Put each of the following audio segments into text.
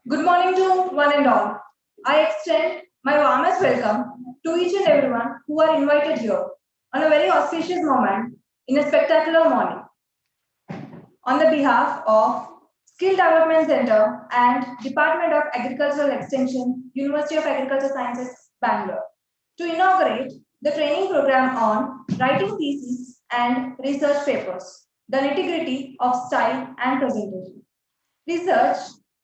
Good morning to one and all. I extend my warmest welcome to each and everyone who are invited here on a very auspicious moment in a spectacular morning. On the behalf of Skill Development Center and Department of Agricultural Extension, University of Agricultural Sciences, Bangalore, to inaugurate the training program on writing thesis and research papers, the nitty-gritty of style and presentation. Research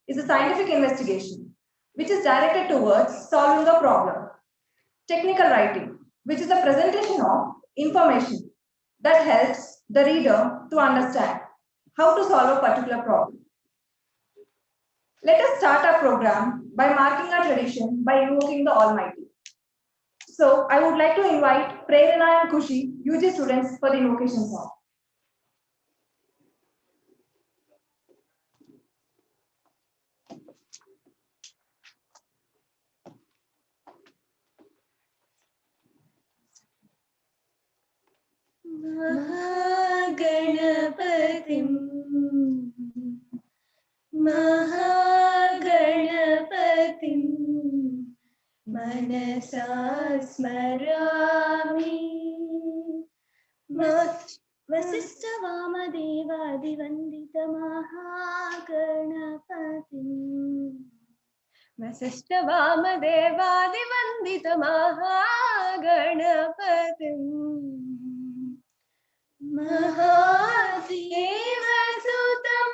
is a scientific investigation which is directed towards solving a problem. Technical writing, which is the presentation of information that helps the reader to understand how to solve a particular problem. Let us start our program by marking our tradition by invoking the Almighty. So I would like to invite Prerana and Kushi, UG students, for the invocation song. महागणपतिं मनसा स्मरामि वसिष्ठवामदेवादिवन्दितमहागणपतिं महादेवसुतं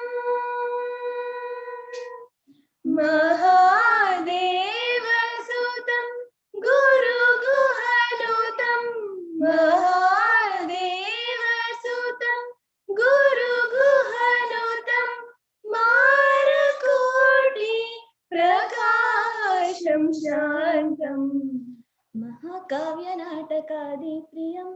महादेवसुतं गुरुगुहनुतं महादेवसुतं गुरुगुहनुतं मारकोटि प्रकाशं शान्तं महाकाव्यनाटकादिप्रियम्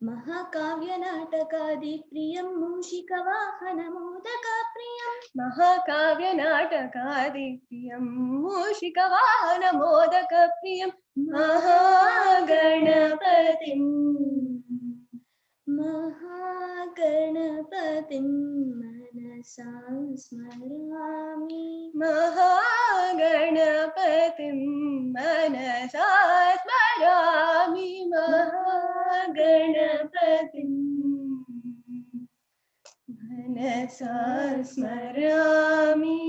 महाकाव्यनाटकादिप्रियं मूषिकवाहनमोदकप्रियं महाकाव्यनाटकादिप्रियं मूषिकवाहनमोदकप्रियं महागणपतिं मनसा स्मरामि महागणपतिं मनसा स्मरामि महागणपतिं मनसा स्मरामि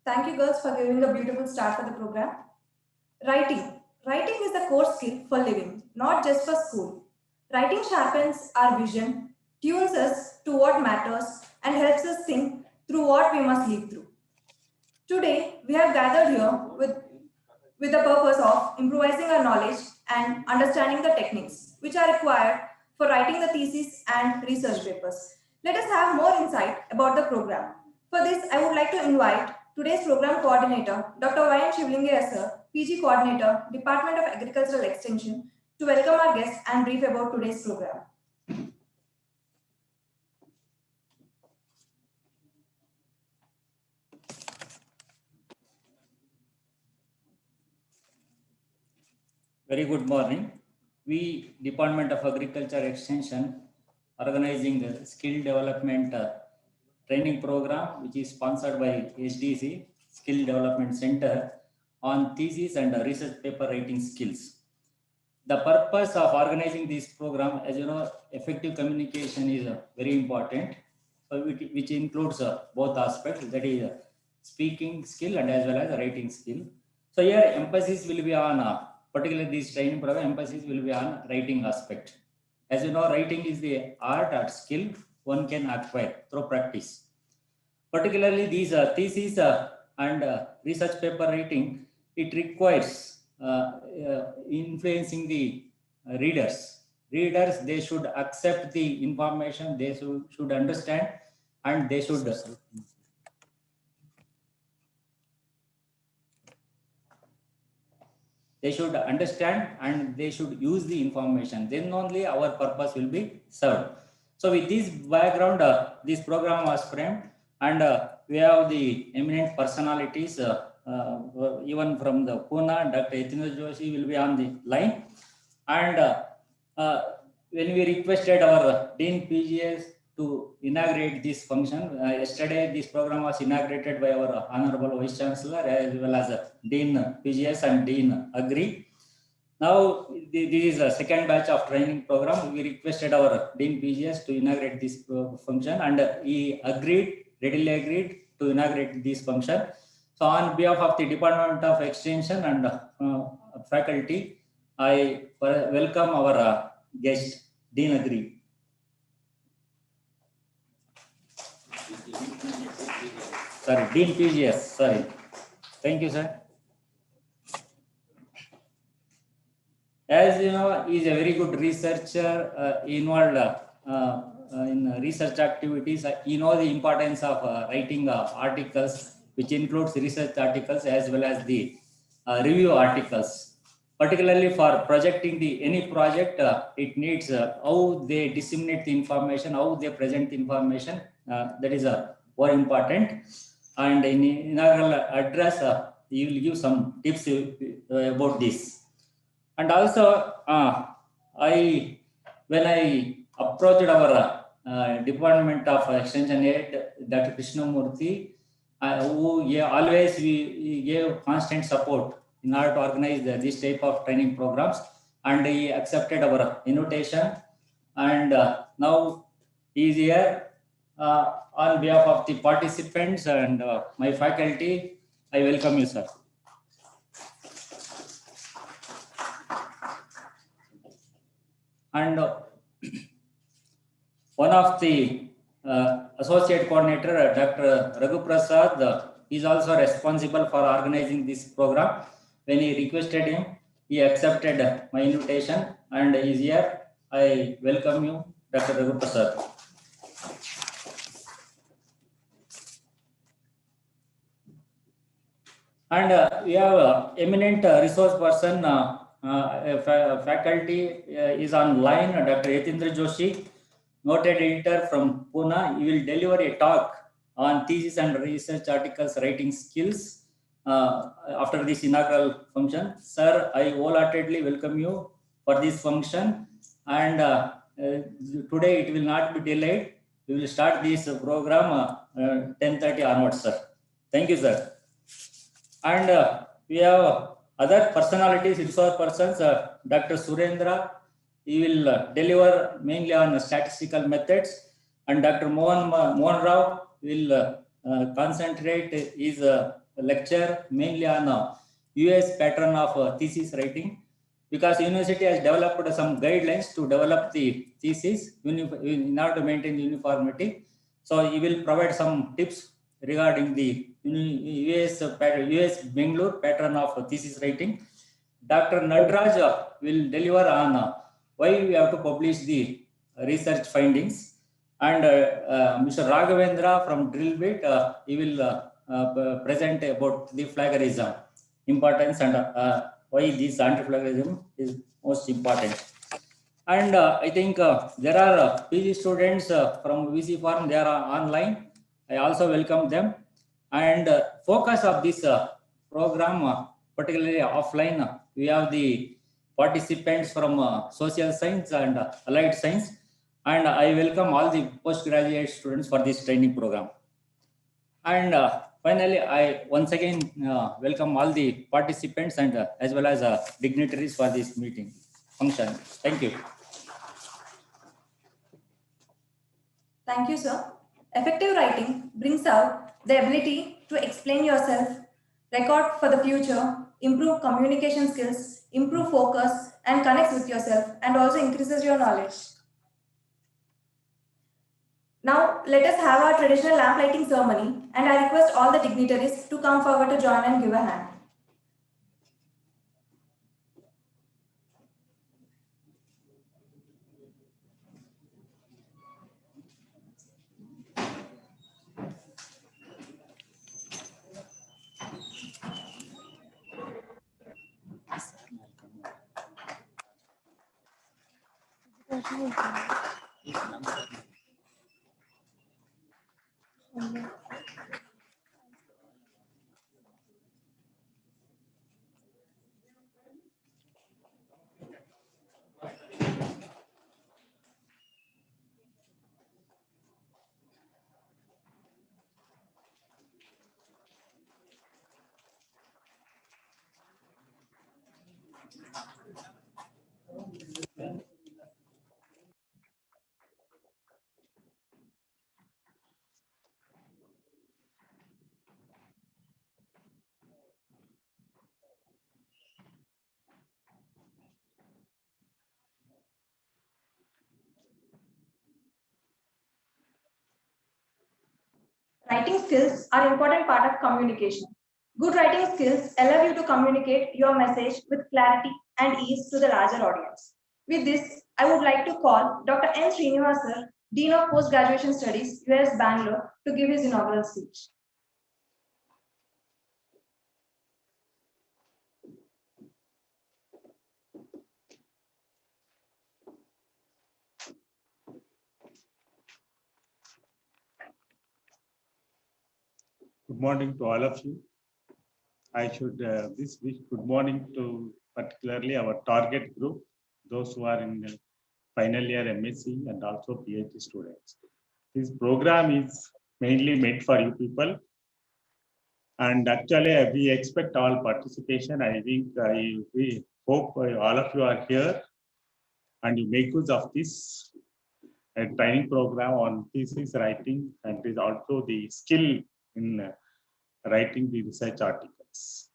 Thank you, girls, for giving a beautiful start for the program. Writing. Writing is the core skill for living, not just for school. Writing sharpens our vision, tunes us to what matters, and helps us think through what we must live through. Today, we have gathered here with the purpose of improvising our knowledge and understanding the techniques which are required for writing the thesis and research papers. Let us have more insight about the program. For this, I would like to invite today's program coordinator, Dr. Y. N. Shivlingaya sir, PG coordinator, Department of Agricultural Extension, to welcome our guests and brief about today's program. Very good morning. We, Department of Agriculture Extension, organizing a skill development training program, which is sponsored by HDC, Skill Development Center, on thesis and research paper writing skills. The purpose of organizing this program, as you know, effective communication is very important, which includes both aspects, that is speaking skill and as well as writing skill. So here emphasis will be on particularly this training program, emphasis will be on writing aspect. As you know, writing is the art or skill one can acquire through practice. Particularly these theses and research paper writing, it requires influencing the readers. Readers, they should accept the information, they should understand, and they should understand and they should use the information. Then only our purpose will be served. So with this background, this program was framed, and we have the eminent personalities, even from the Pune, Dr. Yatindra Joshi will be on the line. And when we requested our Dean PGS to inaugurate this function, yesterday this program was inaugurated by our Honorable Vice Chancellor as well as Dean PGS and Dean Agri. Now, this is a second batch of training program. We requested our Dean PGS to inaugurate this function, and he readily agreed to inaugurate this function. So on behalf of the Department of Extension and faculty, I welcome our guest, Dean Agri. Sorry, Dean PGS, sorry. Thank you, sir. As you know, he is a very good researcher, involved in research activities. He knows the importance of writing articles, which includes research articles as well as the review articles. Particularly for projecting any project, it needs how they disseminate the information, how they present the information. That is more important. And in inaugural address, he will give some tips about this. And also, when I approached our Department of Extension Head, Dr. Krishnamurthy, who always we gave constant support in order to organize this type of training programs, and he accepted our invitation. And now he is here on behalf of the participants and my faculty. I welcome you, sir. And one of the associate coordinator, Dr. Raghu Prasad, is also responsible for organizing this program. When he requested him, he accepted my invitation and is here. I welcome you, Dr. Raghu Prasad. And we have eminent resource person, faculty is online, Dr. Yatindra Joshi, noted editor from Pune. He will deliver a talk on thesis and research articles writing skills after this inaugural function. Sir, I wholeheartedly welcome you for this function. And today it will not be delayed. We will start this program 10:30 onwards, sir. Thank you, sir. And we have other personalities, resource persons, Dr. Surendra, he will deliver mainly on statistical methods, and Dr. Mohan Rao will concentrate his lecture mainly on US pattern of thesis writing, because university has developed some guidelines to develop the thesis in order to maintain uniformity. So he will provide some tips regarding the US Bangalore pattern of thesis writing. Dr. Nadraj will deliver on why we have to publish the research findings. And Mr. Raghavendra from Drillbit, he will present about the plagiarism importance and why this anti-plagiarism is most important. And I think there are PG students from VC Farm, they are online. I also welcome them. And focus of this program, particularly offline, we have the participants from social science and allied science. And I welcome all the postgraduate students for this training program. And finally, I once again welcome all the participants and as well as dignitaries for this meeting function. Thank you. Thank you, sir. Effective writing brings out the ability to explain yourself, record for the future, improve communication skills, improve focus, and connects with yourself, and also increases your knowledge. Now, let us have our traditional lamp lighting ceremony, and I request all the dignitaries to come forward to join and give a hand. Writing skills are an important part of communication. Good writing skills allow you to communicate your message with clarity and ease to the larger audience. With this, I would like to call Dr. N. Srinivas, Dean of Postgraduation Studies, US Bangalore, to give his inaugural speech. Good morning to all of you. I should wish good morning to particularly our target group, those who are in the final year MSc and also PhD students. This program is mainly meant for you people. And actually, we expect all participation. I think we hope all of you are here and you make use of this training program on thesis writing, and is also the skill in writing the research articles.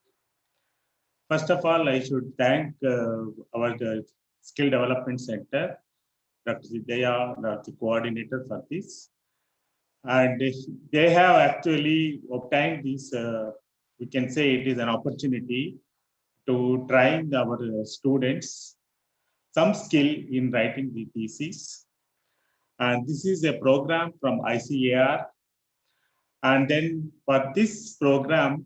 First of all, I should thank our Skill Development Center, Dr. Sidaya, the coordinator for this. And they have actually obtained this, we can say it is an opportunity to train our students some skill in writing the thesis. And this is a program from ICAR. And then for this program,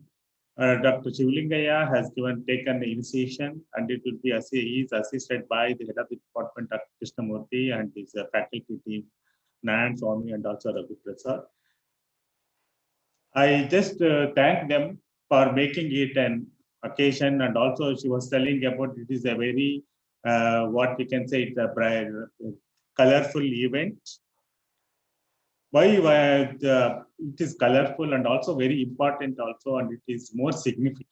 Dr. Shivlingaya has taken the initiation, and it will be he is assisted by the head of the department, Dr. Krishnamurthy, and his faculty team, Nayan Swami and also Raghu Prasad. I just thank them for making it an occasion, and also she was telling about it is a very what we can say, it's a bright, colorful event. Why it is colorful and also very important also, and it is more significant.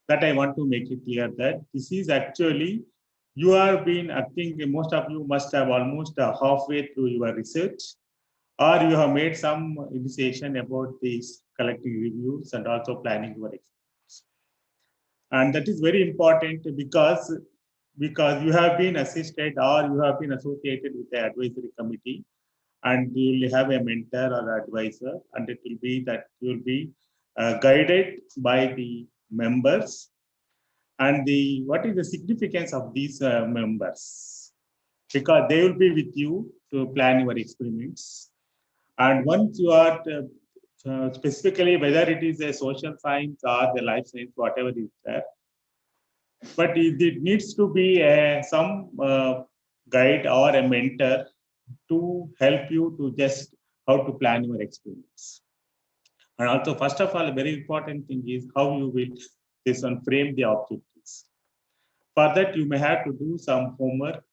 That I want to make it clear that this is actually, you have been, I think most of you must have almost halfway through your research, or you have made some initiation about these collecting reviews and also planning your experiments. And that is very important because you have been assisted or you have been associated with the advisory committee, and you will have a mentor or advisor, and it will be that you will be guided by the members. And what is the significance of these members? Because they will be with you to plan your experiments. And once you are specifically, whether it is a social science or the life science, whatever is there, but it needs to be some guide or a mentor to help you to just how to plan your experiments. And also, first of all, a very important thing is how you will this one frame the objectives. For that, you may have to do some homework,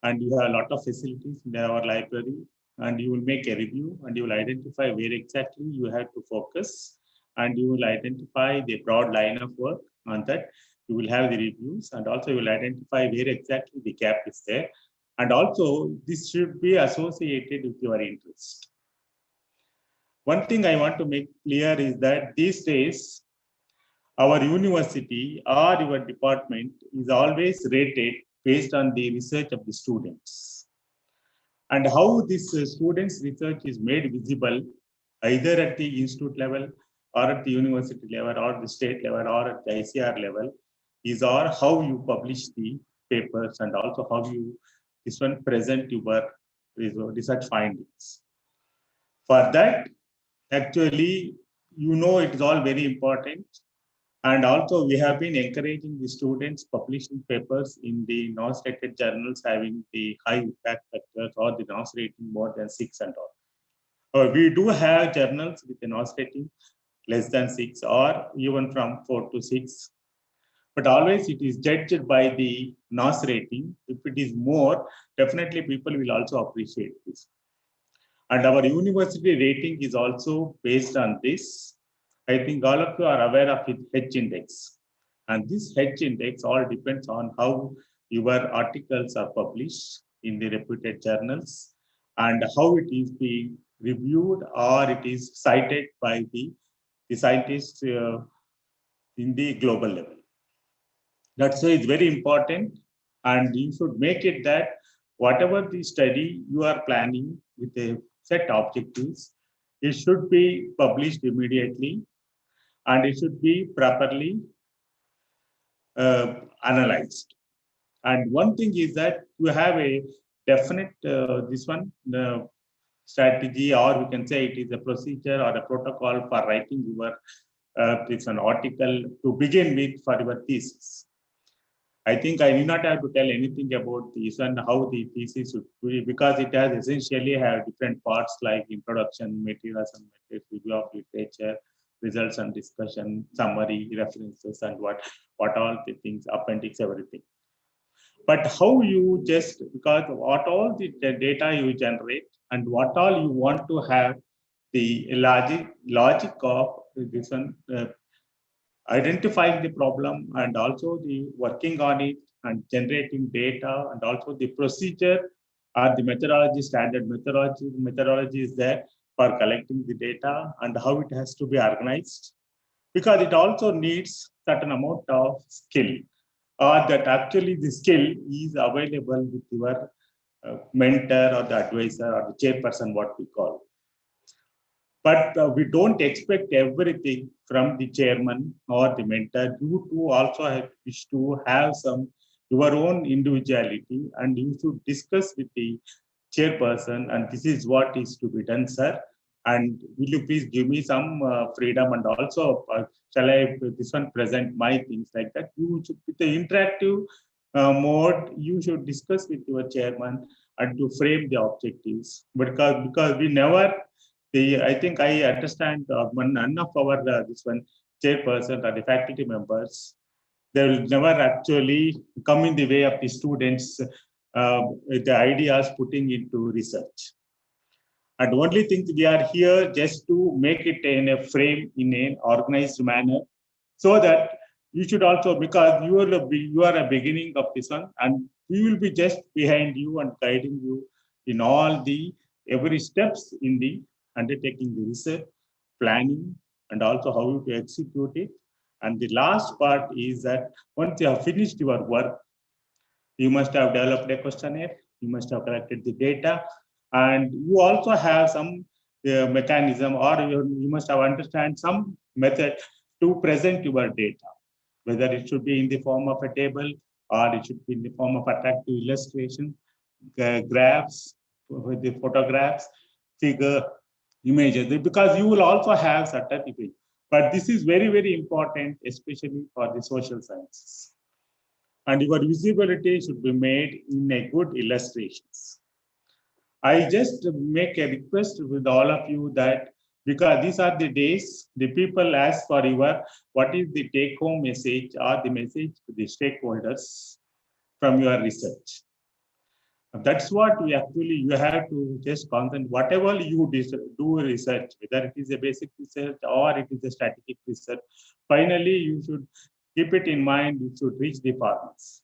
and you have a lot of facilities in our library, and you will make a review, and you will identify where exactly you have to focus, and you will identify the broad line of work. On that, you will have the reviews, and also you will identify where exactly the gap is there. And also, this should be associated with your interest. One thing I want to make clear is that these days, our university or your department is always rated based on the research of the students. And how this students' research is made visible either at the institute level or at the university level or the state level or at the ICR level is or how you publish the papers and also how you present your research findings. For that, actually, it is all very important. And also, we have been encouraging the students publishing papers in the non-rated journals having the high impact factors or the NOS rating more than 6 and all. We do have journals with a NOS rating less than 6 or even from 4 to 6. But always it is judged by the NOS rating. If it is more, definitely people will also appreciate this. And our university rating is also based on this. I think all of you are aware of the H index. And this H index all depends on how your articles are published in the reputed journals and how it is being reviewed or it is cited by the scientists in the global level. That's why it's very important, and you should make it that whatever the study you are planning with a set objectives, it should be published immediately and it should be properly analyzed. And one thing is that you have a definite strategy, or we can say it is a procedure or a protocol for writing your it's an article to begin with for your thesis. I think I do not have to tell anything about this and how the thesis should be, because it has essentially have different parts like introduction, materials and methods, review of literature, results and discussion, summary, references, and what all the things, appendix, everything. But how you just, because what all the data you generate and what all you want to have the logic of this one, identifying the problem and also the working on it and generating data and also the procedure or the methodology, standard methodology is there for collecting the data and how it has to be organized, because it also needs certain amount of skill, or that actually the skill is available with your mentor or the advisor or the chairperson, what we call. But we don't expect everything from the chairman or the mentor. You too also wish to have some your own individuality, and you should discuss with the chairperson, and this is what is to be done, sir. And will you please give me some freedom, and also shall I this one present my things like that. You should, with the interactive mode, you should discuss with your chairman and to frame the objectives, because we never I think I understand none of our this one chairperson or the faculty members, they will never actually come in the way of the students the ideas putting into research. And only thing we are here just to make it in a frame in an organized manner, so that you should also, because you are a beginning of this one, and we will be just behind you and guiding you in all the every steps in the undertaking the research, planning, and also how to execute it. And the last part is that once you have finished your work, you must have developed a questionnaire, you must have collected the data, and you also have some mechanism, or you must have understand some method to present your data, whether it should be in the form of a table or it should be in the form of attractive illustration, graphs, with the photographs, figure, images, because you will also have certain image. But this is very, very important, especially for the social sciences. And your visibility should be made in a good illustrations. I just make a request with all of you that, because these are the days the people ask for your what is the take home message or the message to the stakeholders from your research. That's what we actually, you have to just concentrate, whatever you do research, whether it is a basic research or it is a strategic research, finally you should keep it in mind, you should reach the farmers,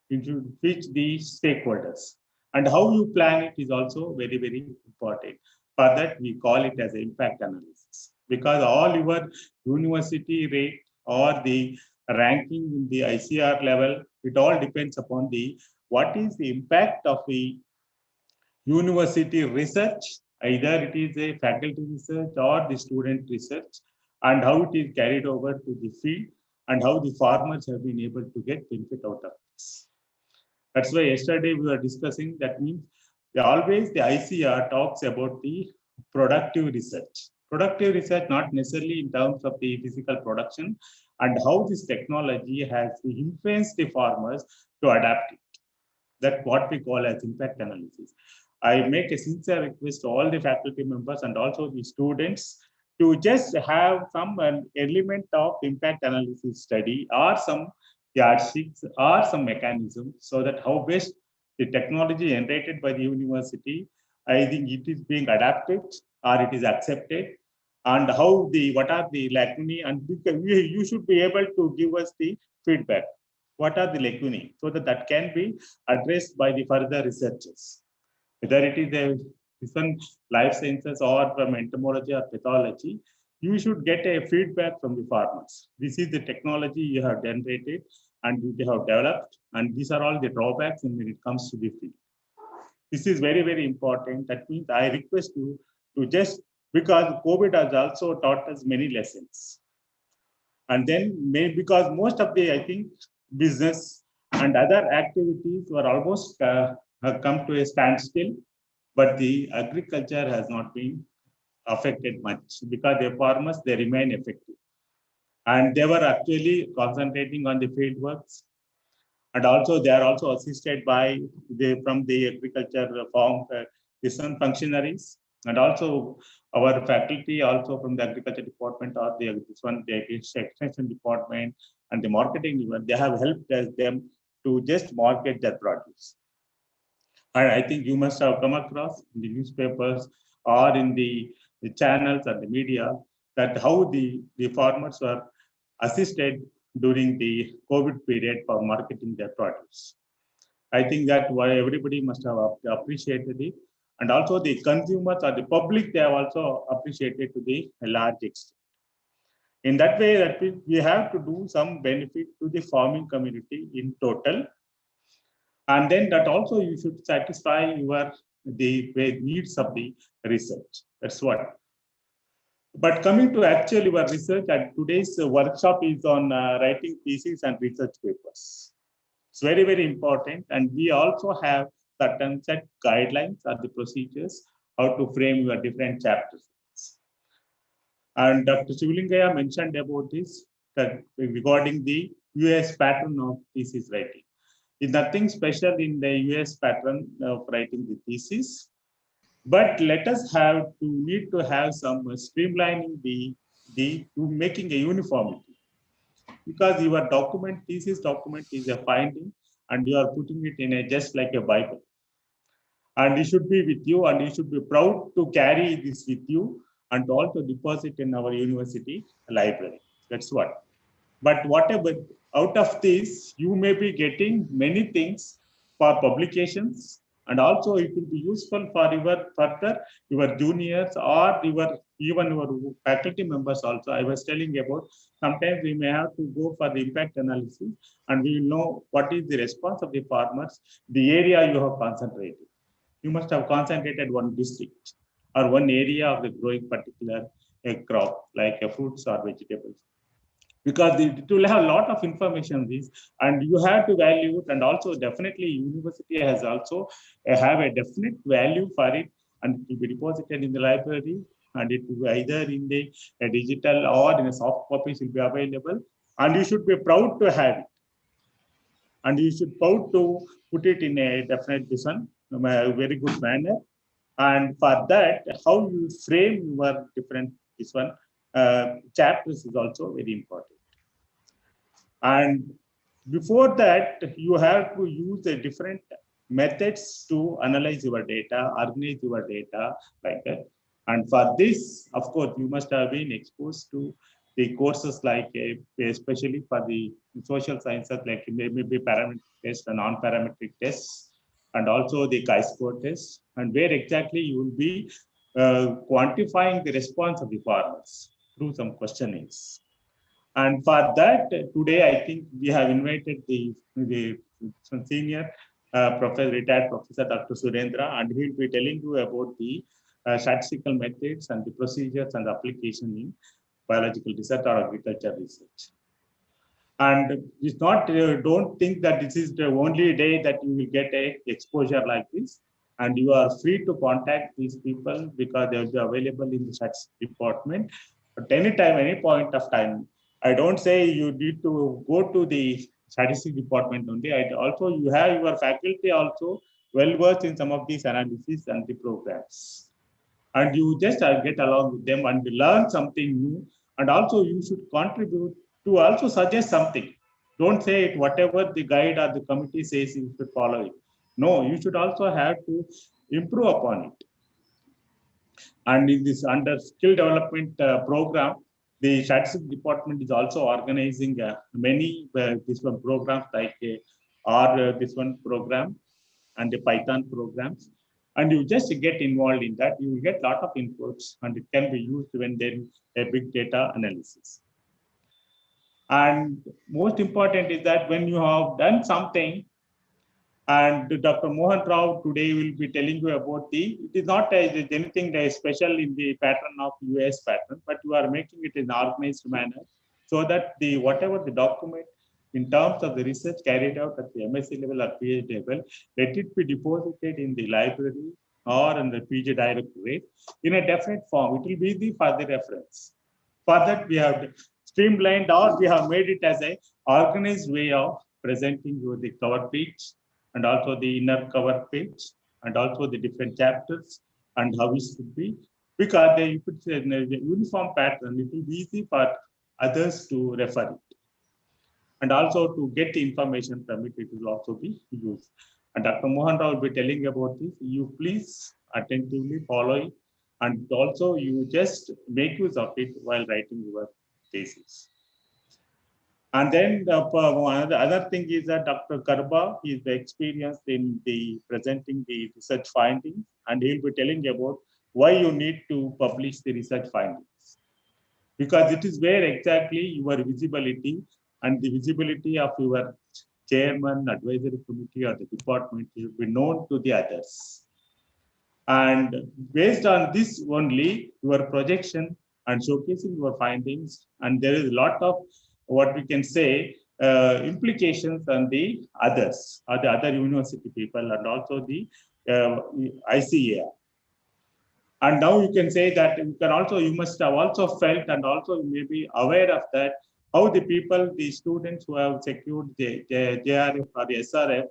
you should reach the stakeholders. And how you plan it is also very, very important. For that, we call it as impact analysis, because all your university rate or the ranking in the ICR level, it all depends upon the what is the impact of the university research, either it is a faculty research or the student research, and how it is carried over to the field, and how the farmers have been able to get benefit out of this. That's why yesterday we were discussing, that means always the ICR talks about the productive research. Productive research, not necessarily in terms of the physical production, and how this technology has influenced the farmers to adapt it. That's what we call as impact analysis. I make a sincere request to all the faculty members and also the students to just have some element of impact analysis study, or some yardsticks or some mechanism, so that how best the technology generated by the university, I think it is being adapted or it is accepted, and how the what are the lacunae, and you should be able to give us the feedback. What are the lacunae, so that that can be addressed by the further researchers, whether it is a different life sciences or from entomology or pathology. You should get a feedback from the farmers. This is the technology you have generated and you have developed, and these are all the drawbacks when it comes to the field. This is very, very important. That means I request you to just, because COVID has also taught us many lessons. And then because most of the, I think, business and other activities were almost have come to a standstill, but the agriculture has not been affected much, because the farmers, they remain effective. And they were actually concentrating on the field works. And also they are also assisted by from the agriculture farm, some functionaries, and also our faculty also from the agriculture department or the extension department and the marketing, they have helped them to just market their produce. And I think you must have come across in the newspapers or in the channels and the media that how the farmers were assisted during the COVID period for marketing their produce. I think that why everybody must have appreciated it. And also the consumers or the public, they have also appreciated to the large extent. In that way, that we have to do some benefit to the farming community in total. And then that also you should satisfy the needs of the research. That's what. But coming to actual your research, and today's workshop is on writing thesis and research papers. It's very, very important. And we also have certain set guidelines or the procedures how to frame your different chapters. And Dr. Shivlingaya mentioned about this that regarding the US pattern of thesis writing. It's nothing special in the US pattern of writing the thesis, but let us need to have some streamlining to making a uniformity, because your thesis document is a finding and you are putting it in a just like a Bible. And it should be with you, and you should be proud to carry this with you and also deposit in our university library. That's what. But whatever out of this, you may be getting many things for publications, and also it will be useful for your juniors or even your faculty members also. I was telling about sometimes we may have to go for the impact analysis, and we will know what is the response of the farmers, the area you have concentrated. You must have concentrated one district or one area of the growing particular crop, like fruits or vegetables, because it will have a lot of information this, and you have to value it. And also definitely university has also have a definite value for it, and it will be deposited in the library, and it will be either in the digital or in a soft copies will be available, and you should be proud to have it, and you should proud to put it in a definite design, a very good manner. And for that, how you frame your different chapters is also very important. And before that, you have to use the different methods to analyze your data, organize your data like that. And for this, of course, you must have been exposed to the courses like, especially for the social sciences, like maybe parametric tests and non-parametric tests, and also the chi-score test, and where exactly you will be quantifying the response of the farmers through some questionnaires. And for that, today, I think we have invited the senior retired professor, Dr. Surendra, and he will be telling you about the statistical methods and the procedures and application in biological research or agriculture research. And it's not, don't think that this is the only day that you will get a exposure like this. And you are free to contact these people because they will be available in the statistics department at any time, any point of time. I don't say you need to go to the statistics department only. Also, you have your faculty also well versed in some of these analyses and the programs. And you just get along with them and learn something new. And also you should contribute to also suggest something. Don't say it, whatever the guide or the committee says, you should follow it. No, you should also have to improve upon it. And in this under skill development program, the statistics department is also organizing many this one programs like this one program and the Python programs. And you just get involved in that, you will get a lot of inputs, and it can be used when there is a big data analysis. And most important is that when you have done something, and Dr. Mohan Rao today will be telling you about it is not anything special in the pattern of US pattern, but you are making it in an organized manner so that whatever the document in terms of the research carried out at the MSc level or PhD level, let it be deposited in the library or in the PG directorate in a definite form. It will be the further reference. For that, we have streamlined or we have made it as an organized way of presenting you the cover page and also the inner cover page and also the different chapters and how it should be. Because if it's a uniform pattern, it will be easy for others to refer it. And also to get the information from it, it will also be used. And Dr. Mohan Rao will be telling about this. You please attentively follow it, and also you just make use of it while writing your thesis. And then the other thing is that Dr. Karba is experienced in the presenting the research findings, and he'll be telling about why you need to publish the research findings. Because it is where exactly your visibility and the visibility of your chairman, advisory committee, or the department will be known to the others. And based on this only, your projection and showcasing your findings. And there is a lot of what we can say implications on the others, or the other university people, and also the ICAR. And now you can say that you must have also felt and also may be aware of that, how the people, the students who have secured the JRF or the SRF,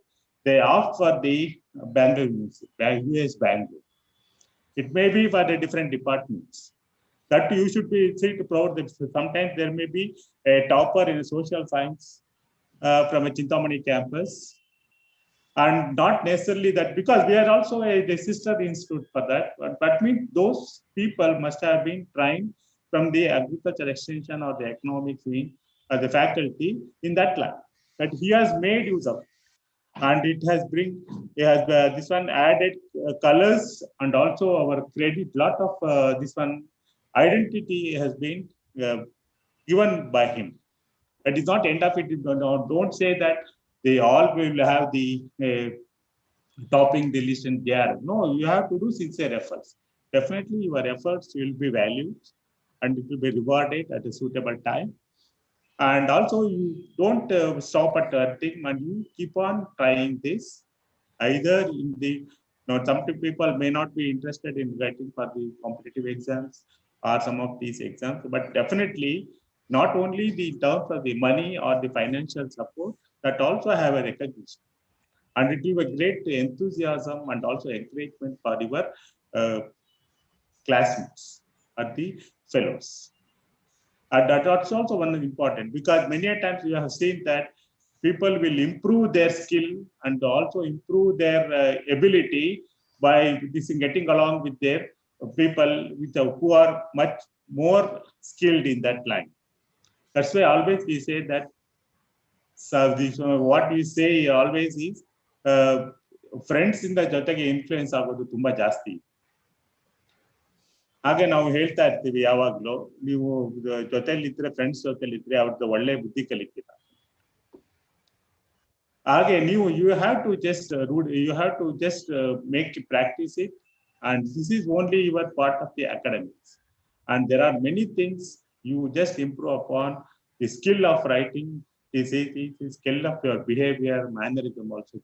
they opt for the Bangalore University, US Bangalore. It may be for the different departments. That you should be proud that sometimes there may be a topper in social science from a Chintamani campus, and not necessarily that, because we are also a sister institute for that, but means those people must have been trained from the agriculture extension or the economics wing or the faculty in that lab that he has made use of, and it has this one added colors, and also our credit, lot of this one identity has been given by him. That is not end of it. Don't say that they all will have the topping the list and there. No, you have to do sincere efforts. Definitely your efforts will be valued and it will be rewarded at a suitable time. And also you don't stop at a thing, and you keep on trying this. Either in the, some people may not be interested in writing for the competitive exams or some of these exams, but definitely not only the terms of the money or the financial support, that also have a recognition. And it will be a great enthusiasm and also encouragement for your classmates or the fellows. And that's also one important, because many times you have seen that people will improve their skill and also improve their ability by getting along with their people who are much more skilled in that line. That's why always we say that, what we say always is, friends ಇಂದ ಜೊತೆಗೆ influence ಆಗೋದು ತುಂಬಾ ಜಾಸ್ತಿ. ಹಾಗೆ ನಾವು ಹೇಳ್ತಾ ಇರ್ತೀವಿ ಯಾವಾಗ್ಲೂ, ನೀವು ಜೊತೆಲಿದ್ರೆ, ಫ್ರೆಂಡ್ಸ್ ಜೊತೆಲಿದ್ರೆ ಅವ್ರದ್ದು ಒಳ್ಳೆ ಬುದ್ಧಿ ಕಲಿತೀರ. ಹಾಗೆ ನೀವು you have to just make practice it, and this is only your part of the academics, and there are many things you just improve upon. The skill of writing, the skill of your behavior, mannerism also,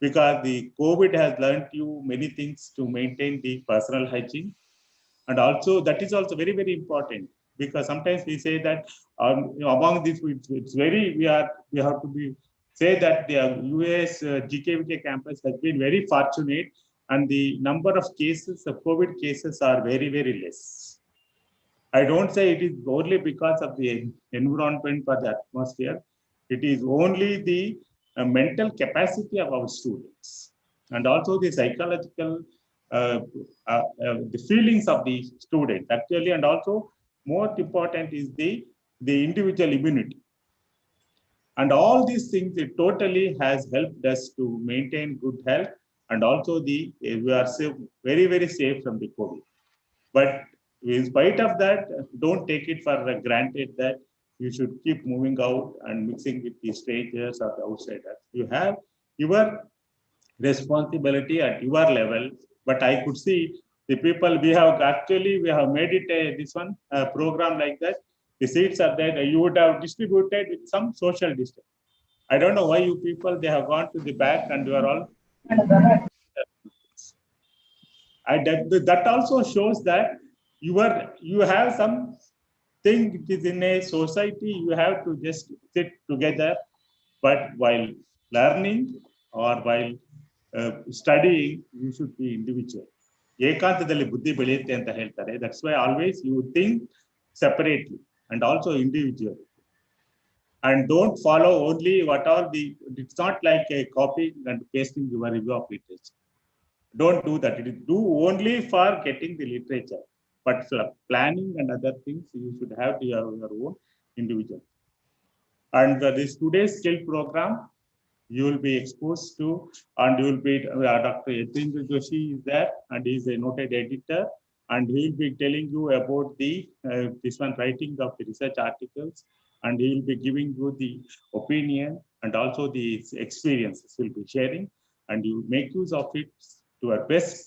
because the COVID has learned you many things to maintain the personal hygiene. And also that is also very, very important, because sometimes we say that among this, it's very, we have to be say that the US GKVK campus has been very fortunate, and the number of cases of COVID cases are very, very less. I don't say it is only because of the environment or the atmosphere. It is only the mental capacity of our students, and also the psychological the feelings of the student actually, and also most important is the individual immunity. And all these things, it totally has helped us to maintain good health, and also we are safe, very, very safe from the COVID. But in spite of that, don't take it for granted that you should keep moving out and mixing with the strangers or the outsiders. You have your responsibility at your level. But I could see the people, we have made it this one program like that. The seats are there, you would have distributed with some social distance. I don't know why you people, they have gone to the back and you are all. That also shows that you have some thing which is in a society, you have to just sit together. But while learning or while studying, you should be individual. ಏಕಾಂತದಲ್ಲಿ ಬುದ್ಧಿ ಬೆಳೆಯುತ್ತೆ ಅಂತ ಹೇಳ್ತಾರೆ. That's why always you think separately and also individually. And don't follow only what are it's not like a copying and pasting your review of literature. Don't do that. It is do only for getting the literature. But for planning and other things, you should have your own individual. And this today's skill program, you will be exposed to, and you will be Dr. Yatindra Joshi is there, and he is a noted editor, and he will be telling you about this one writing of the research articles, and he will be giving you the opinion and also the experiences he will be sharing, and you make use of it to your best.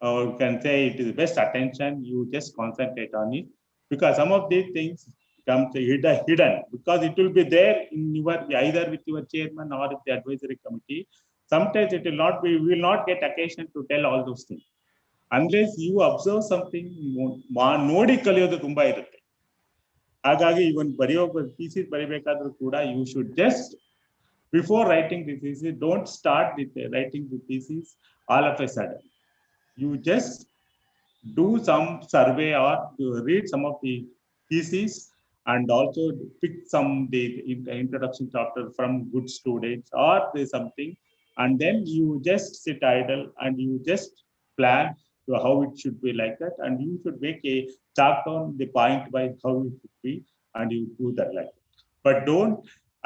or you can say it is best attention, you just concentrate on it, because some of these things come hidden, because it will be there in your, either with your chairman or with the advisory committee. Sometimes it will not be, we will not get occasion to tell all those things. Unless you observe something, ನೋಡಿ ಕಲಿಯೋದು ತುಂಬಾ ಇರುತ್ತೆ. ಹಾಗಾಗಿ ಇವನ್ ಬರೆಯೋ thesis ಬರಿಬೇಕಾದ್ರೂ ಕೂಡ you should just, before writing the thesis, don't start with writing the thesis all of a sudden. You just do some survey or read some of the thesis, and also pick some the introduction chapter from good students or something, and then you just sit idle and you just plan how it should be like that, and you should make a chart on the point by how it should be, and you do that like that. But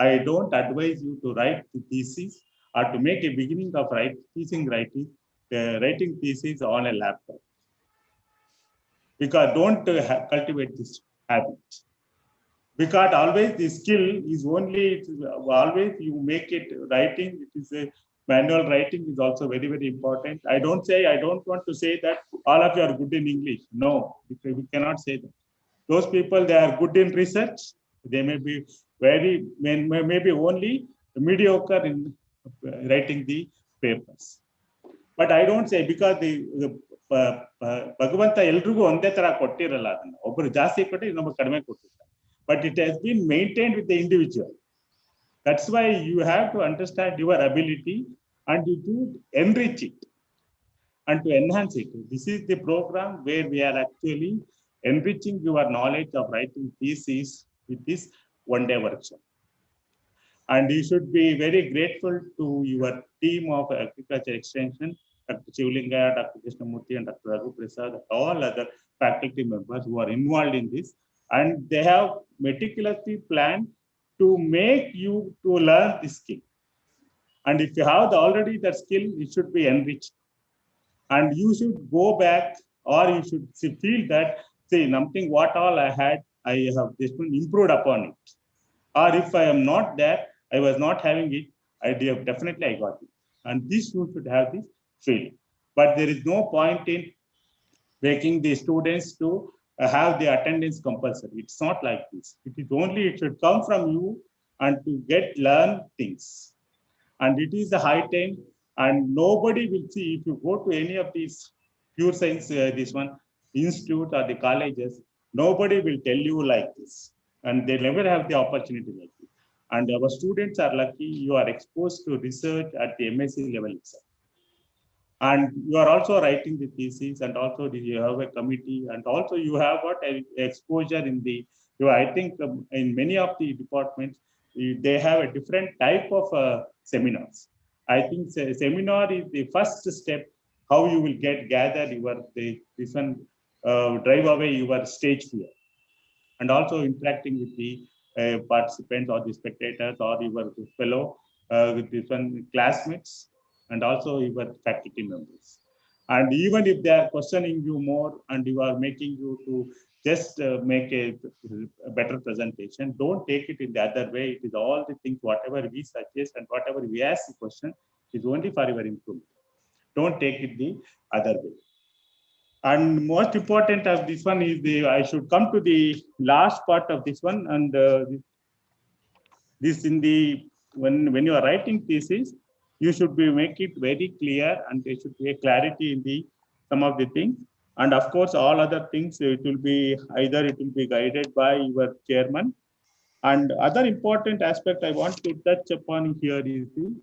I don't advise you to write the thesis or to make a beginning of writing thesis on a laptop, because don't cultivate this habit. Because always the skill is only, always you make it writing, it is a manual writing is also very, very important. I don't want to say that all of you are good in English. No, we cannot say that. Those people, they are good in research. They may be maybe only mediocre in writing the papers. But I don't say, because the ಭಗವಂತ ಎಲ್ರಿಗೂ ಒಂದೇ ತರ ಕೊಟ್ಟಿರಲ್ಲ, ಅದನ್ನ ಒಬ್ಬರು ಜಾಸ್ತಿ ಕೊಟ್ಟು ಇನ್ನೊಬ್ಬರು ಕಡಿಮೆ ಕೊಟ್ಟಿರ್ತಾರೆ. But it has been maintained with the individual. That's why you have to understand your ability and you do enrich it and to enhance it. This is the program where we are actually enriching your knowledge of writing thesis with this one-day workshop. And you should be very grateful to your team of agriculture extension, Dr. Shivlinga, Dr. Krishnamurthy, and Dr. Raghu Prasad, all other faculty members who are involved in this. And they have meticulously planned to make you to learn this skill. And if you have already that skill, it should be enriched. And you should go back, or you should feel that, see, something what all I had, I have just improved upon it. Or if I am not there, I was not having it, definitely I got it. And this you should have this feeling. But there is no point in making the students to have the attendance compulsory. It's not like this. It is only, it should come from you and to learn things. And it is a high time, and nobody will see, if you go to any of these pure science, this one institute or the colleges, nobody will tell you like this. And they never have the opportunity like this. And our students are lucky, you are exposed to research at the MSc level itself. And you are also writing the thesis, and also you have a committee, and also you have got exposure in the, I think in many of the departments, they have a different type of seminars. I think seminar is the first step, how you will gather your, this one, drive away your stage fear. And also interacting with the participants or the spectators or your fellow with different classmates, and also your faculty members. And even if they are questioning you more and you are making you to just make a better presentation, don't take it in the other way. It is all the things, whatever we suggest and whatever we ask the question is only for your improvement. Don't take it the other way. And most important of this one is I should come to the last part of this one. And this in the, when you are writing thesis, you should be make it very clear, and there should be a clarity in the some of the things. And of course, all other things, it will be either it will be guided by your chairman. And other important aspect I want to touch upon here is the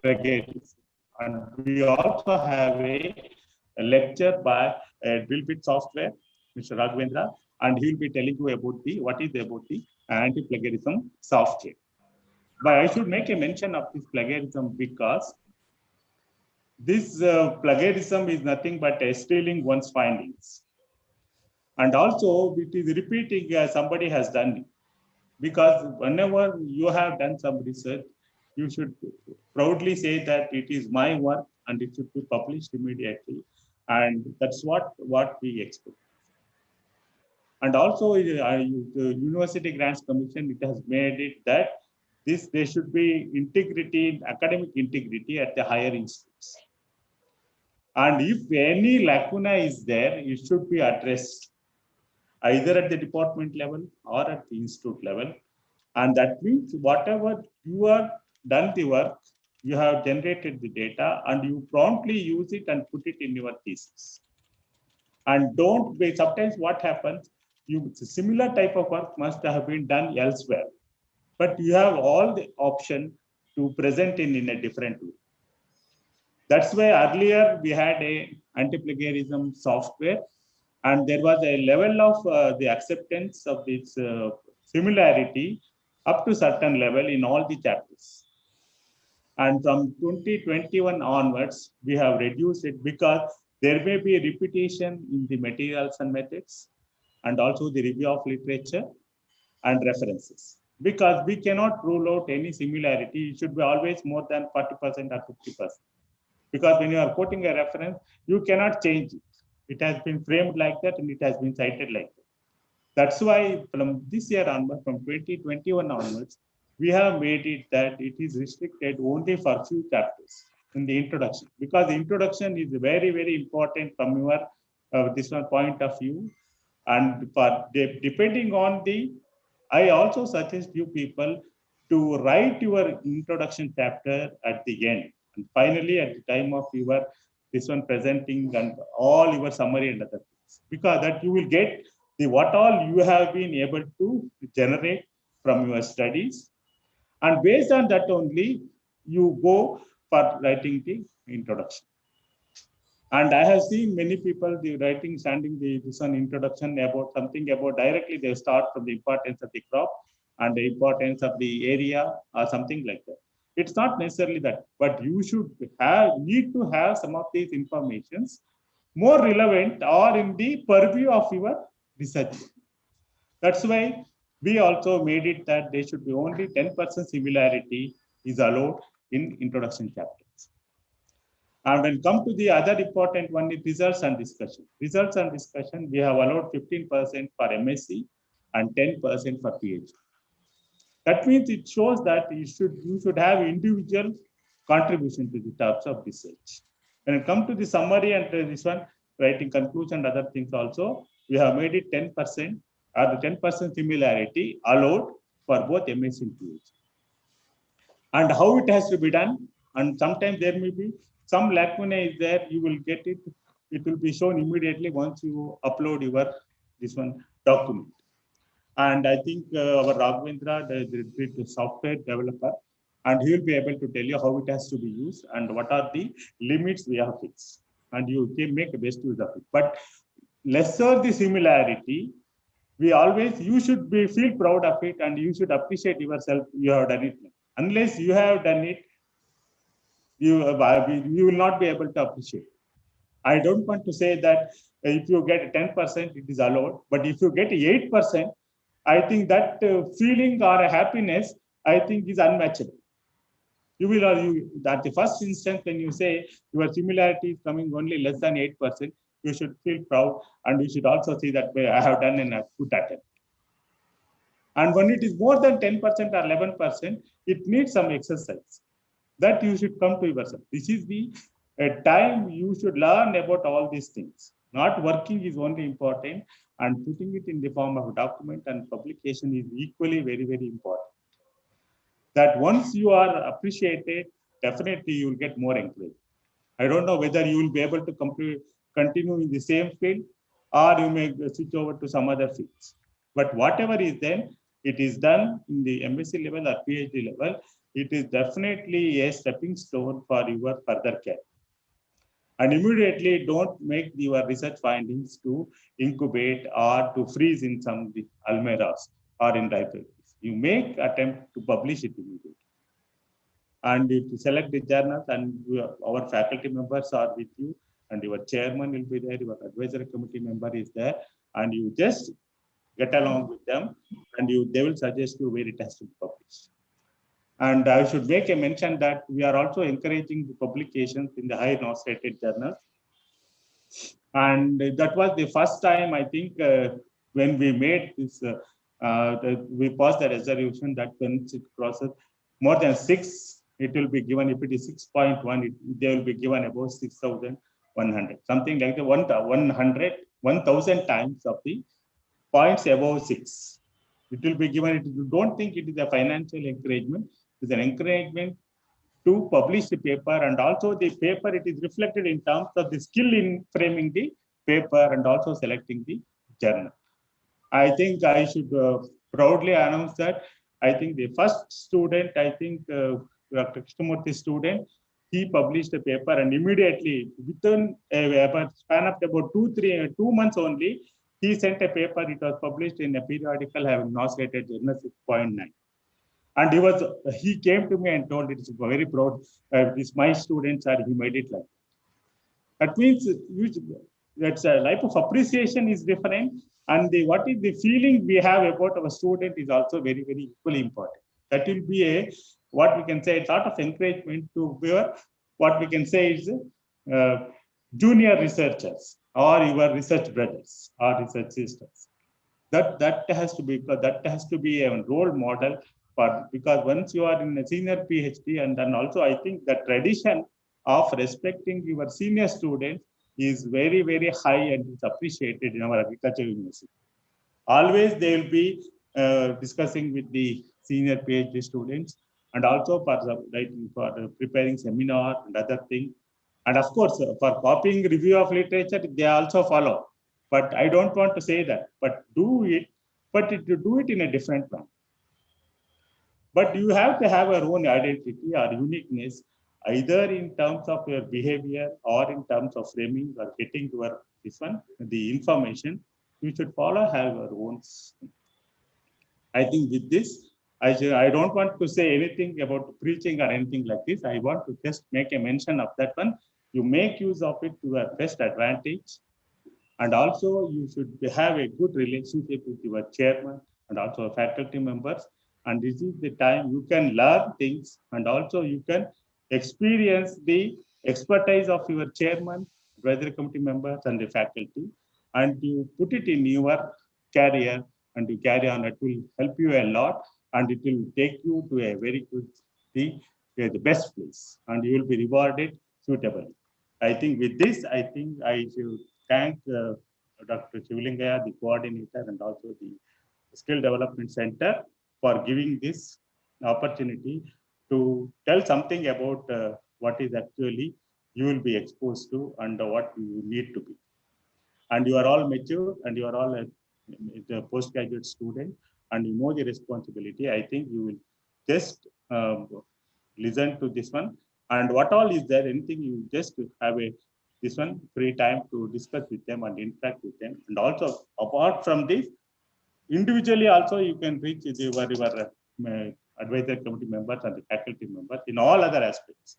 plagiarism. And we also have a lecture by Drillbit Software, Mr. Raghavendra, and he will be telling you about what is about the anti-plagiarism software. But I should make a mention of this plagiarism, because this plagiarism is nothing but stealing one's findings. And also it is repeating somebody has done it. Because whenever you have done some research, you should proudly say that it is my work and it should be published immediately. And that's what we expect. And also the University Grants Commission, it has made it that there should be integrity, academic integrity at the higher institutes. And if any lacuna is there, it should be addressed either at the department level or at the institute level. And that means whatever you have done the work, you have generated the data and you promptly use it and put it in your thesis. And don't be, sometimes what happens, similar type of work must have been done elsewhere, but you have all the option to present in a different way. That's why earlier we had a anti-plagiarism software, and there was a level of the acceptance of this similarity up to certain level in all the chapters. And from 2021 onwards, we have reduced it because there may be a repetition in the materials and methods, and also the review of literature and references. Because we cannot rule out any similarity, it should be always more than 40% or 50%. Because when you are quoting a reference, you cannot change it. It has been framed like that and it has been cited like that. That's why from this year onwards, from 2021 onwards, we have made it that it is restricted only for few chapters in the introduction, because the introduction is very, very important from your this one point of view. And for depending on the, I also suggest you people to write your introduction chapter at the end. And finally, at the time of your this one presenting and all your summary and other things, because that you will get the what all you have been able to generate from your studies. And based on that only, you go for writing the introduction. And I have seen many people the writing standing this one introduction about something about directly they start from the importance of the crop and the importance of the area or something like that. It's not necessarily that, but you should need to have some of these informations more relevant or in the purview of your research. That's why we also made it that there should be only 10% similarity is allowed in introduction chapters. And when come to the other important one is results and discussion. Results and discussion, we have allowed 15% for MSc and 10% for PhD. That means it shows that you should have individual contribution to the types of research. When it comes to the summary and this one, writing conclusion and other things also, we have made it 10% or the 10% similarity allowed for both MSc and PhD. And how it has to be done, and sometimes there may be some lacuna is there, you will get it, it will be shown immediately once you upload your this one document. And I think our Raghavendra, the software developer, and he will be able to tell you how it has to be used and what are the limits we have fixed. And you can make the best use of it. But lesser the similarity, we always, you should feel proud of it and you should appreciate yourself, you have done it. Unless you have done it, you will not be able to appreciate. I don't want to say that if you get 10%, it is allowed, but if you get 8%, I think that feeling or a happiness, I think is unmatchable. You will, at the first instance, when you say your similarity is coming only less than 8%, you should feel proud and you should also see that I have done a good attempt. And when it is more than 10% or 11%, it needs some exercise that you should come to yourself. This is the time you should learn about all these things. Not working is only important, and putting it in the form of a document and publication is equally very, very important. That once you are appreciated, definitely you will get more encouragement. I don't know whether you will be able to continue in the same field or you may switch over to some other fields. But whatever is then, it is done in the MSc level or PhD level, it is definitely a stepping stone for your further care. And immediately don't make your research findings to incubate or to freeze in some almirahs or in libraries. You make attempt to publish it immediately. And if you select the journals and our faculty members are with you and your chairman will be there, your advisory committee member is there, and you just get along with them and they will suggest you where it has to be published. And I should make a mention that we are also encouraging the publications in the high nostrated journals. And that was the first time, I think, when we made this, we passed the resolution that when it crosses more than 6, it will be given. If it is 6.1, they will be given about 6,000 100, something like the 1,000 times of the points above 6. It will be given. You don't think it is a financial encouragement. It is an encouragement to publish the paper, and also the paper, it is reflected in terms of the skill in framing the paper and also selecting the journal. I think I should proudly announce that I think the first student, I think Dr. Krishnamurthy student, he published a paper, and immediately within a span of about 2 months only, he sent a paper. It was published in a periodical having NOS rated journal 6.9. And he came to me and told, it's very proud, this my students are, he made it like that. That means that's a type of appreciation is different, and what is the feeling we have about our student is also very, very equally important. That will be a, what we can say, a sort of encouragement to what we can say is junior researchers or your research brothers or research sisters. That has to be a role model for, because once you are in a senior PhD, and then also I think the tradition of respecting your senior students is very, very high and is appreciated in our agriculture university. Always they will be discussing with the senior PhD students, and also for preparing seminar and other things. And of course, for copying review of literature, they also follow. But I don't want to say that, but do it in a different way. But you have to have your own identity or uniqueness, either in terms of your behavior or in terms of framing or getting your the information. You should have your own. I think with this, I don't want to say anything about preaching or anything like this. I want to just make a mention of that one. You make use of it to your best advantage. And also you should have a good relationship with your chairman and also faculty members. And this is the time you can learn things, and also you can experience the expertise of your chairman, advisory committee members, and the faculty, and you put it in your career and you carry on. It will help you a lot, and it will take you to a very good, the best place, and you will be rewarded suitably. I think with this, I think I should thank Dr. Shivlingaya, the coordinator, and also the Skill Development Center for giving this opportunity to tell something about what is actually you will be exposed to and what you need to be. And you are all mature, and you are all a postgraduate student, and you know the responsibility. I think you will just listen to this one, and what all is there, anything, you just have this one free time to discuss with them and interact with them. And also apart from this, individually also you can reach your advisory committee members and the faculty members in all other aspects,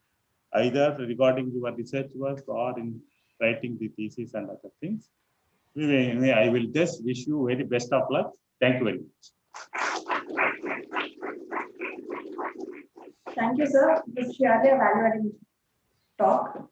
either regarding your research work or in writing the thesis and other things. I will just wish you very best of luck. Thank you very much. Thank you, sir. This is surely a value-adding talk.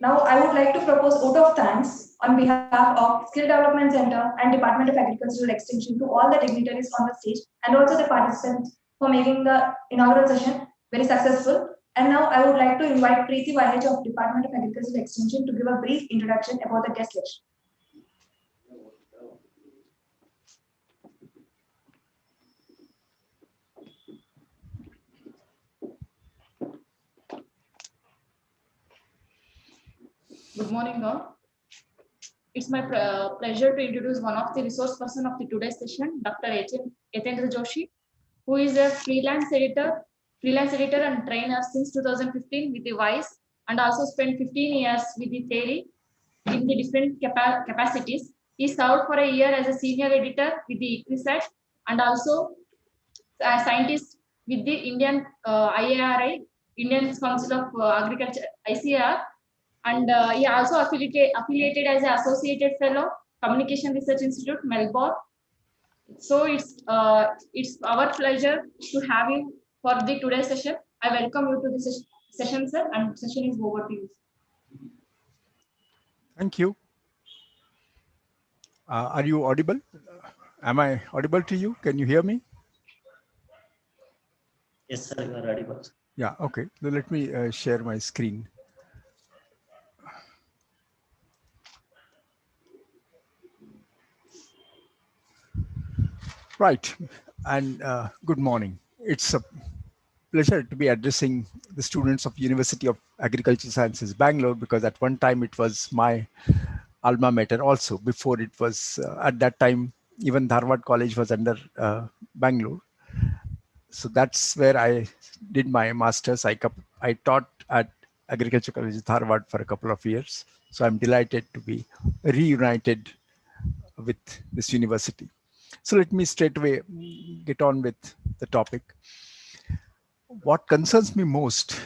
Now, I would like to propose vote of thanks on behalf of Skill Development Center and Department of Agricultural Extension to all the dignitaries on the stage and also the participants for making the inaugural session very successful. And now I would like to invite Preeti Vahej of Department of Agricultural Extension to give a brief introduction about the guest lecture. Good morning, all. It's my pleasure to introduce one of the resource person of the today's session, Dr. Yatendra Joshi, who is a freelance editor and trainer since 2015 with the Vice, and also spent 15 years with the Theory in the different capacities. He served for a year as a senior editor with the ICRISAT and also a scientist with the Indian IARI, Indian Council of Agriculture, ICAR. And he also affiliated as an associated fellow, Communication Research Institute, Melbourne. So it's our pleasure to have you for the today's session. I welcome you to the session, sir, and session is over to you. Thank you. Are you audible? Am I audible to you? Can you hear me? Yes, sir, you are audible. Yeah, okay. So let me share my screen. Right. And good morning. It's a pleasure to be addressing the students of University of Agricultural Sciences, Bangalore, because at one time it was my alma mater also. Before it was, at that time, even Dharwad College was under Bangalore. So that's where I did my master's. I taught at Agriculture College, Dharwad for a couple of years. So I'm delighted to be reunited with this university. So let me straight away get on with the topic. What concerns me most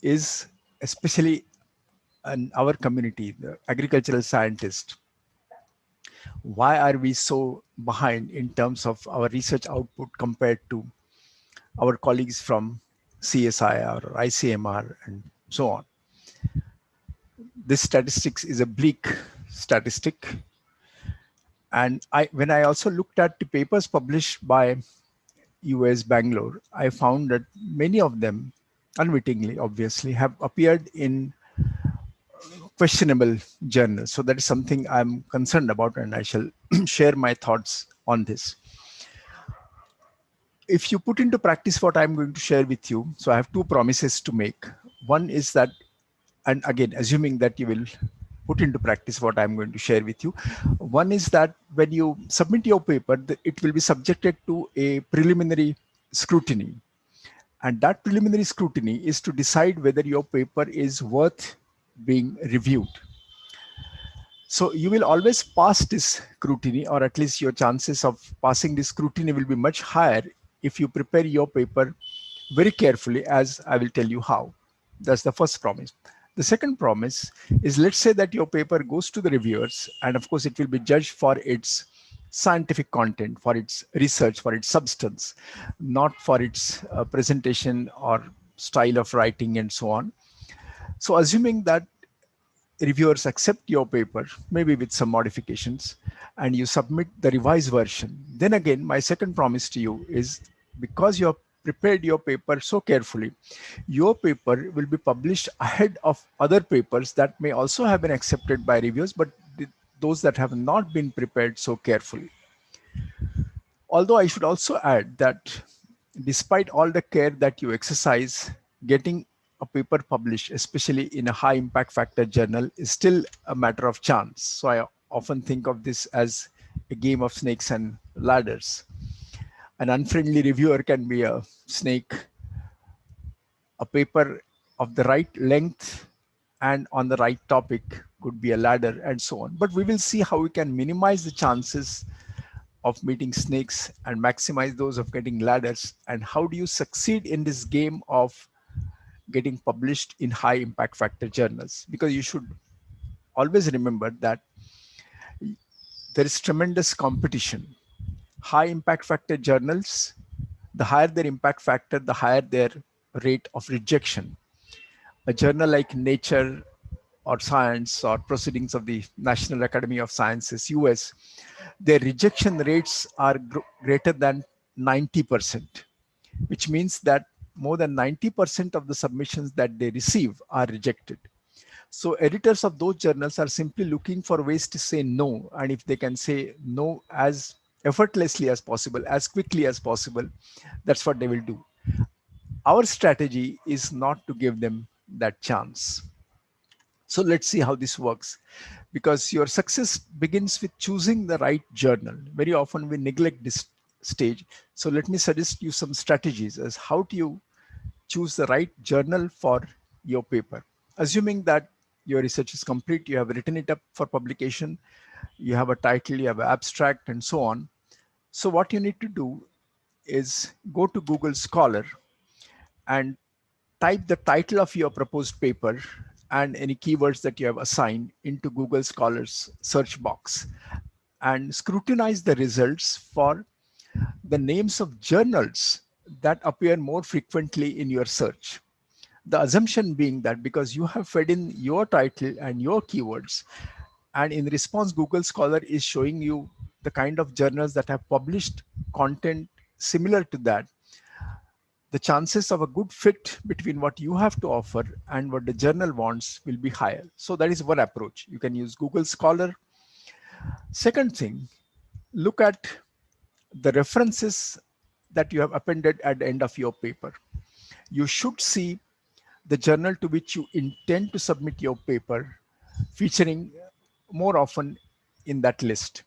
is especially in our community, the agricultural scientists. Why are we so behind in terms of our research output compared to our colleagues from CSIR or ICMR and so on? This statistics is a bleak statistic. And when I also looked at the papers published by US Bangalore, I found that many of them, unwittingly, obviously, have appeared in questionable journals. So that is something I'm concerned about, and I shall share my thoughts on this. If you put into practice what I'm going to share with you, so I have two promises to make. One is that, and again, assuming that you will put into practice what I'm going to share with you. One is that when you submit your paper, it will be subjected to a preliminary scrutiny. And that preliminary scrutiny is to decide whether your paper is worth being reviewed. So you will always pass this scrutiny, or at least your chances of passing this scrutiny will be much higher if you prepare your paper very carefully, as I will tell you how. That's the first promise. The second promise is, let's say that your paper goes to the reviewers, and of course it will be judged for its scientific content, for its research, for its substance, not for its presentation or style of writing and so on. So assuming that reviewers accept your paper, maybe with some modifications, and you submit the revised version, then again, my second promise to you is, because you have prepared your paper so carefully, your paper will be published ahead of other papers that may also have been accepted by reviewers, but those that have not been prepared so carefully. Although I should also add that despite all the care that you exercise, getting a paper published, especially in a high impact factor journal, is still a matter of chance. So I often think of this as a game of snakes and ladders. An unfriendly reviewer can be a snake, a paper of the right length and on the right topic could be a ladder, and so on. But we will see how we can minimize the chances of meeting snakes and maximize those of getting ladders. And how do you succeed in this game of getting published in high impact factor journals? Because you should always remember that there is tremendous competition. High impact factor journals, the higher their impact factor, the higher their rate of rejection. A journal like Nature or Science or Proceedings of the National Academy of Sciences, US, their rejection rates are greater than 90%, which means that more than 90% of the submissions that they receive are rejected. So editors of those journals are simply looking for ways to say no. And if they can say no as effortlessly as possible, as quickly as possible, that's what they will do. Our strategy is not to give them that chance. So let's see how this works, because your success begins with choosing the right journal. Very often we neglect this stage. So let me suggest you some strategies as how do you choose the right journal for your paper. Assuming that your research is complete, you have written it up for publication, you have a title, you have an abstract, and so on. So what you need to do is go to Google Scholar and type the title of your proposed paper and any keywords that you have assigned into Google Scholar's search box, and scrutinize the results for the names of journals that appear more frequently in your search. The assumption being that because you have fed in your title and your keywords, and in response, Google Scholar is showing you the kind of journals that have published content similar to that, the chances of a good fit between what you have to offer and what the journal wants will be higher. So that is one approach. You can use Google Scholar. Second thing, look at the references that you have appended at the end of your paper. You should see the journal to which you intend to submit your paper featuring more often in that list.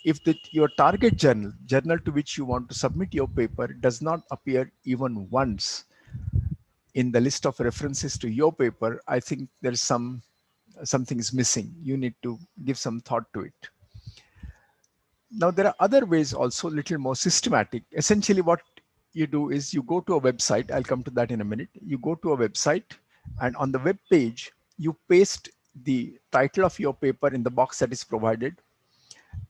If your target journal to which you want to submit your paper does not appear even once in the list of references to your paper, I think there's something is missing. You need to give some thought to it. Now, there are other ways also, little more systematic. Essentially, what you do is you go to a website. I'll come to that in a minute. You go to a website, and on the web page, you paste the title of your paper in the box that is provided.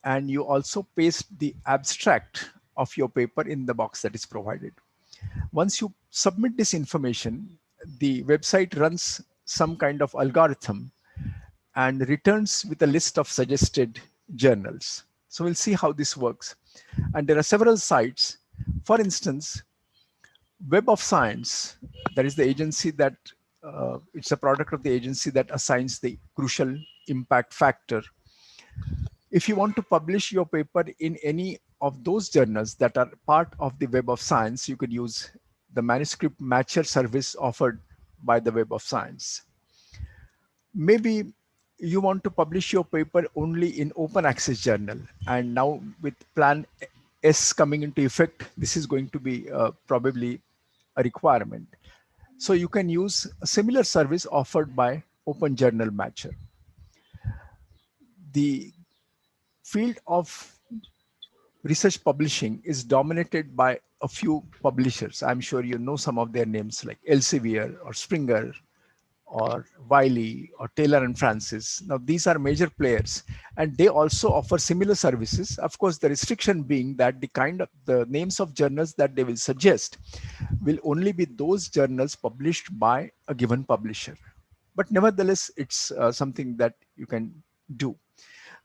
And you also paste the abstract of your paper in the box that is provided. Once you submit this information, the website runs some kind of algorithm and returns with a list of suggested journals. So we'll see how this works. And there are several sites. For instance, Web of Science, that is the agency that, it's a product of the agency that assigns the crucial impact factor. If you want to publish your paper in any of those journals that are part of the Web of Science, you could use the manuscript matcher service offered by the Web of Science. Maybe you want to publish your paper only in open access journal. And now with Plan S coming into effect, this is going to be probably a requirement. So you can use a similar service offered by Open Journal Matcher. The field of research publishing is dominated by a few publishers. I'm sure you know some of their names like Elsevier or Springer or Wiley or Taylor and Francis. Now these are major players and they also offer similar services. Of course, the restriction being that the names of journals that they will suggest will only be those journals published by a given publisher. But nevertheless, it's something that you can do.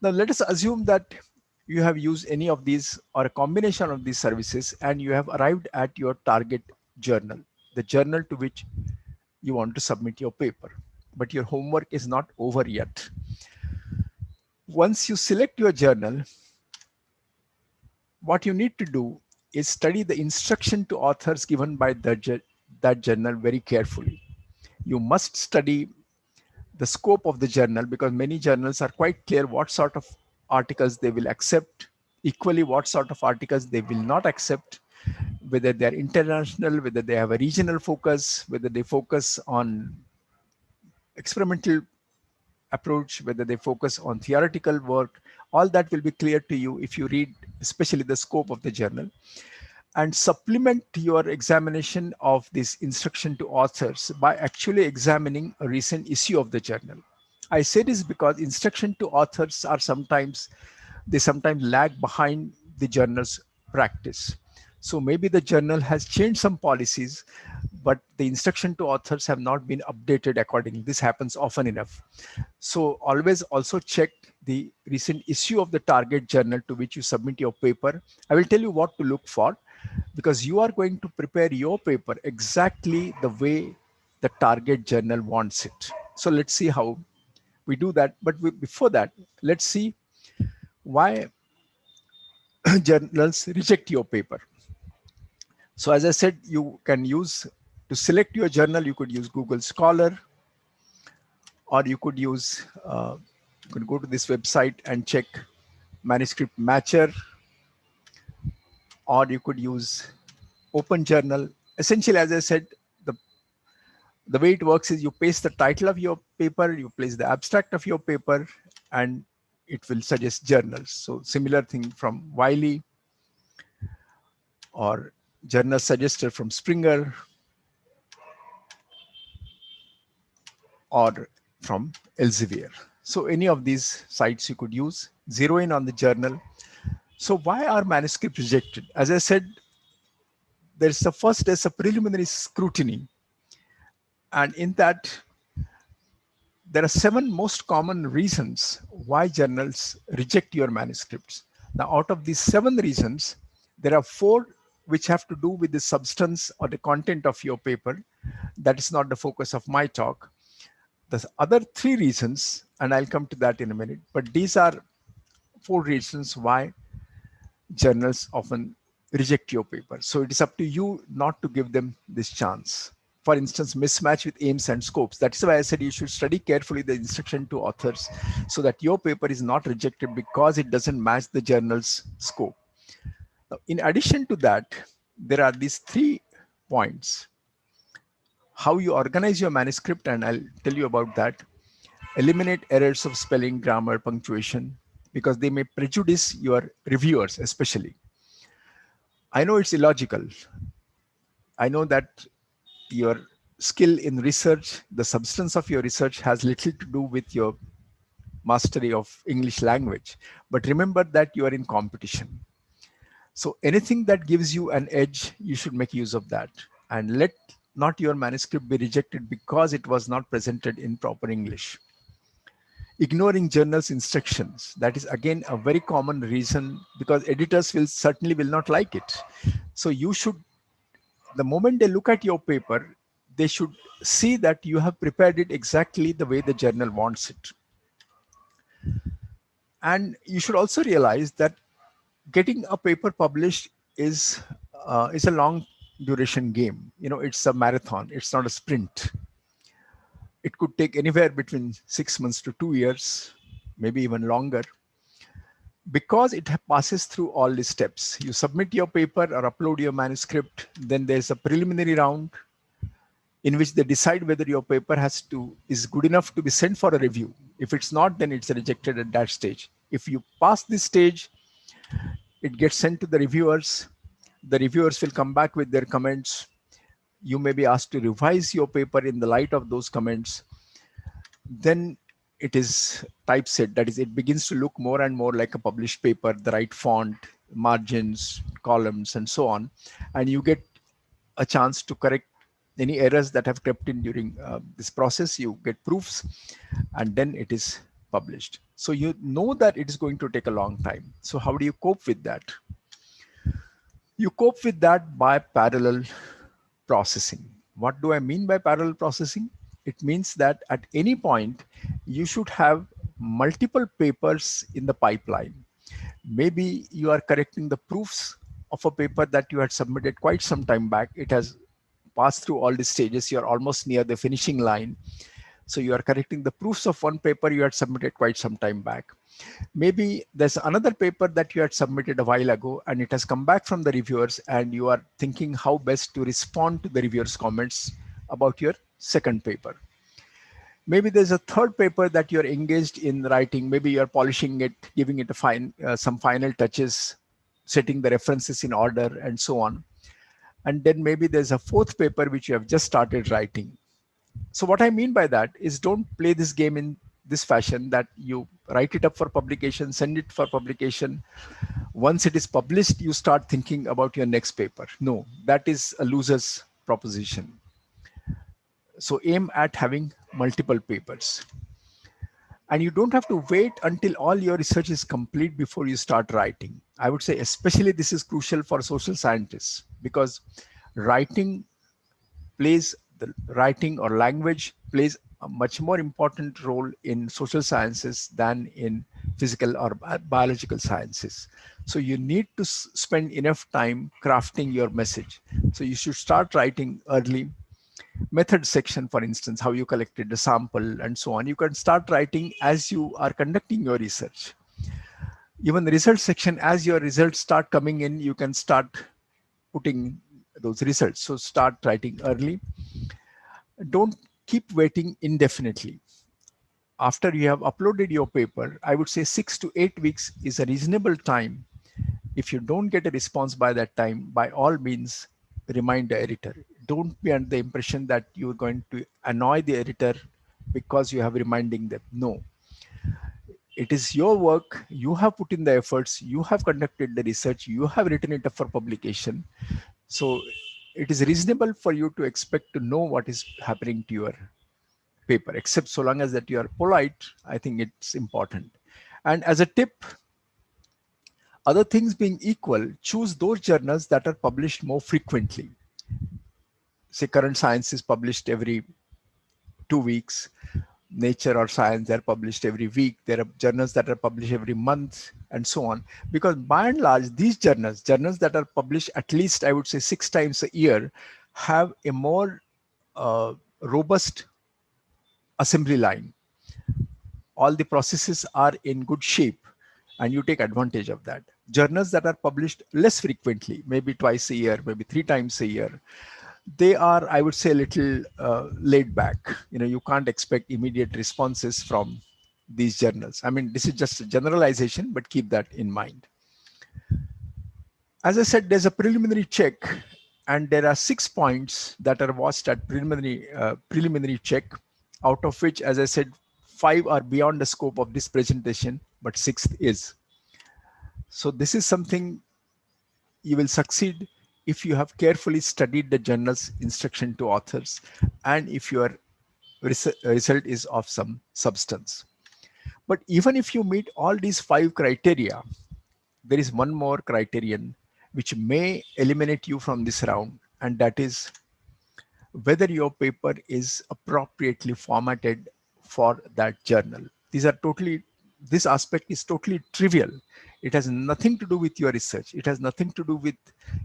Now let us assume that you have used any of these or a combination of these services and you have arrived at your target journal, the journal to which you want to submit your paper, but your homework is not over yet. Once you select your journal, what you need to do is study the instruction to authors given by that journal very carefully. You must study the scope of the journal because many journals are quite clear what sort of articles they will accept, equally what sort of articles they will not accept, whether they're international, whether they have a regional focus, whether they focus on experimental approach, whether they focus on theoretical work. All that will be clear to you if you read especially the scope of the journal, and supplement your examination of this instruction to authors by actually examining a recent issue of the journal. I say this because instruction to authors are sometimes lag behind the journal's practice. So maybe the journal has changed some policies, but the instruction to authors have not been updated accordingly. This happens often enough. So always also check the recent issue of the target journal to which you submit your paper. I will tell you what to look for because you are going to prepare your paper exactly the way the target journal wants it. So let's see how we do that. But before that, let's see why journals reject your paper. So as I said, you can use, to select your journal, you could use Google Scholar, or you could use, you could go to this website and check Manuscript Matcher, or you could use Open Journal. Essentially, as I said, the way it works is you paste the title of your paper, you place the abstract of your paper, and it will suggest journals. So similar thing from Wiley, or journal suggested from Springer, or from Elsevier. So any of these sites you could use, zero in on the journal. So why are manuscripts rejected? As I said, there's a preliminary scrutiny. And in that, there are 7 most common reasons why journals reject your manuscripts. Now, out of these 7 reasons, there are 4 which have to do with the substance or the content of your paper. That is not the focus of my talk. The other 3 reasons, and I'll come to that in a minute, but these are 4 reasons why journals often reject your paper. So it is up to you not to give them this chance. For instance, mismatch with aims and scopes. That is why I said you should study carefully the instruction to authors so that your paper is not rejected because it doesn't match the journal's scope. Now, in addition to that, there are these 3 points. How you organize your manuscript, and I'll tell you about that. Eliminate errors of spelling, grammar, punctuation, because they may prejudice your reviewers, especially. I know it's illogical. I know that your skill in research, the substance of your research has little to do with your mastery of English language. But remember that you are in competition. So anything that gives you an edge, you should make use of that. And let not your manuscript be rejected because it was not presented in proper English. Ignoring journal's instructions, that is again a very common reason, because editors certainly will not like it. So you should, the moment they look at your paper, they should see that you have prepared it exactly the way the journal wants it. And you should also realize that getting a paper published is a long duration game. You know, it's a marathon, it's not a sprint. It could take anywhere between 6 months to 2 years, maybe even longer, because it passes through all the steps. You submit your paper or upload your manuscript, then there's a preliminary round in which they decide whether your paper is good enough to be sent for a review. If it's not, then it's rejected at that stage. If you pass this stage, it gets sent to the reviewers. The reviewers will come back with their comments. You may be asked to revise your paper in the light of those comments. Then it is typeset, that is, it begins to look more and more like a published paper, the right font, margins, columns, and so on. And you get a chance to correct any errors that have crept in during this process. You get proofs, and then it is published. So you know that it is going to take a long time. So how do you cope with that? You cope with that by parallel processing. What do I mean by parallel processing? It means that at any point, you should have multiple papers in the pipeline. Maybe you are correcting the proofs of a paper that you had submitted quite some time back. It has passed through all the stages. You're almost near the finishing line. So you are correcting the proofs of one paper you had submitted quite some time back. Maybe there's another paper that you had submitted a while ago and it has come back from the reviewers, and you are thinking how best to respond to the reviewers' comments about your second paper. Maybe there's a third paper that you're engaged in writing. Maybe you're polishing it, giving it some final touches, setting the references in order, and so on. And then maybe there's a fourth paper which you have just started writing. So what I mean by that is, don't play this game in this fashion that you write it up for publication, send it for publication. Once it is published, you start thinking about your next paper. No, that is a loser's proposition. So aim at having multiple papers. And you don't have to wait until all your research is complete before you start writing. I would say especially this is crucial for social scientists, because writing or language plays a much more important role in social sciences than in physical or biological sciences. So you need to spend enough time crafting your message. So you should start writing early. Method section, for instance, how you collected the sample and so on. You can start writing as you are conducting your research. Even the result section, as your results start coming in, you can start putting those results. So start writing early. Don't keep waiting indefinitely. After you have uploaded your paper, I would say 6 to 8 weeks is a reasonable time. If you don't get a response by that time, by all means, remind the editor. Don't be under the impression that you're going to annoy the editor because you have reminding them. No, it is your work. You have put in the efforts. You have conducted the research. You have written it up for publication. So it is reasonable for you to expect to know what is happening to your paper, except so long as that you are polite. I think it's important. And as a tip, other things being equal, choose those journals that are published more frequently. Say Current Science is published every 2 weeks. Nature or Science, they're published every week. There are journals that are published every month and so on. Because by and large, these journals that are published at least, I would say 6 times a year, have a more robust assembly line. All the processes are in good shape and you take advantage of that. Journals that are published less frequently, maybe twice a year, maybe 3 times a year, they are, I would say, a little laid back. You can't expect immediate responses from these journals. I mean, this is just a generalization, but keep that in mind. As I said, there's a preliminary check, and there are 6 points that are watched at preliminary check, out of which, as I said, 5 are beyond the scope of this presentation, but 6th is. So this is something you will succeed if you have carefully studied the journal's instruction to authors and if your result is of some substance. But even if you meet all these 5 criteria, there is one more criterion which may eliminate you from this round, and that is whether your paper is appropriately formatted for that journal. This aspect is totally trivial. It has nothing to do with your research. It has nothing to do with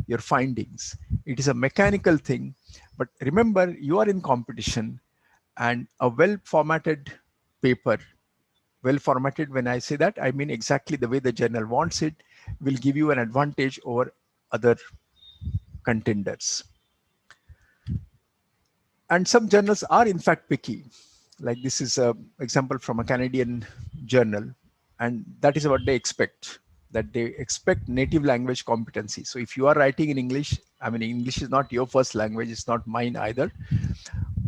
your findings. It is a mechanical thing. But remember, you are in competition, and a well-formatted paper, well formatted, when I say that, I mean exactly the way the journal wants it, will give you an advantage over other contenders. And some journals are in fact picky. Like this is an example from a Canadian journal, and that is what they expect, that they expect native language competency. So if you are writing in English, I mean, English is not your first language, it's not mine either,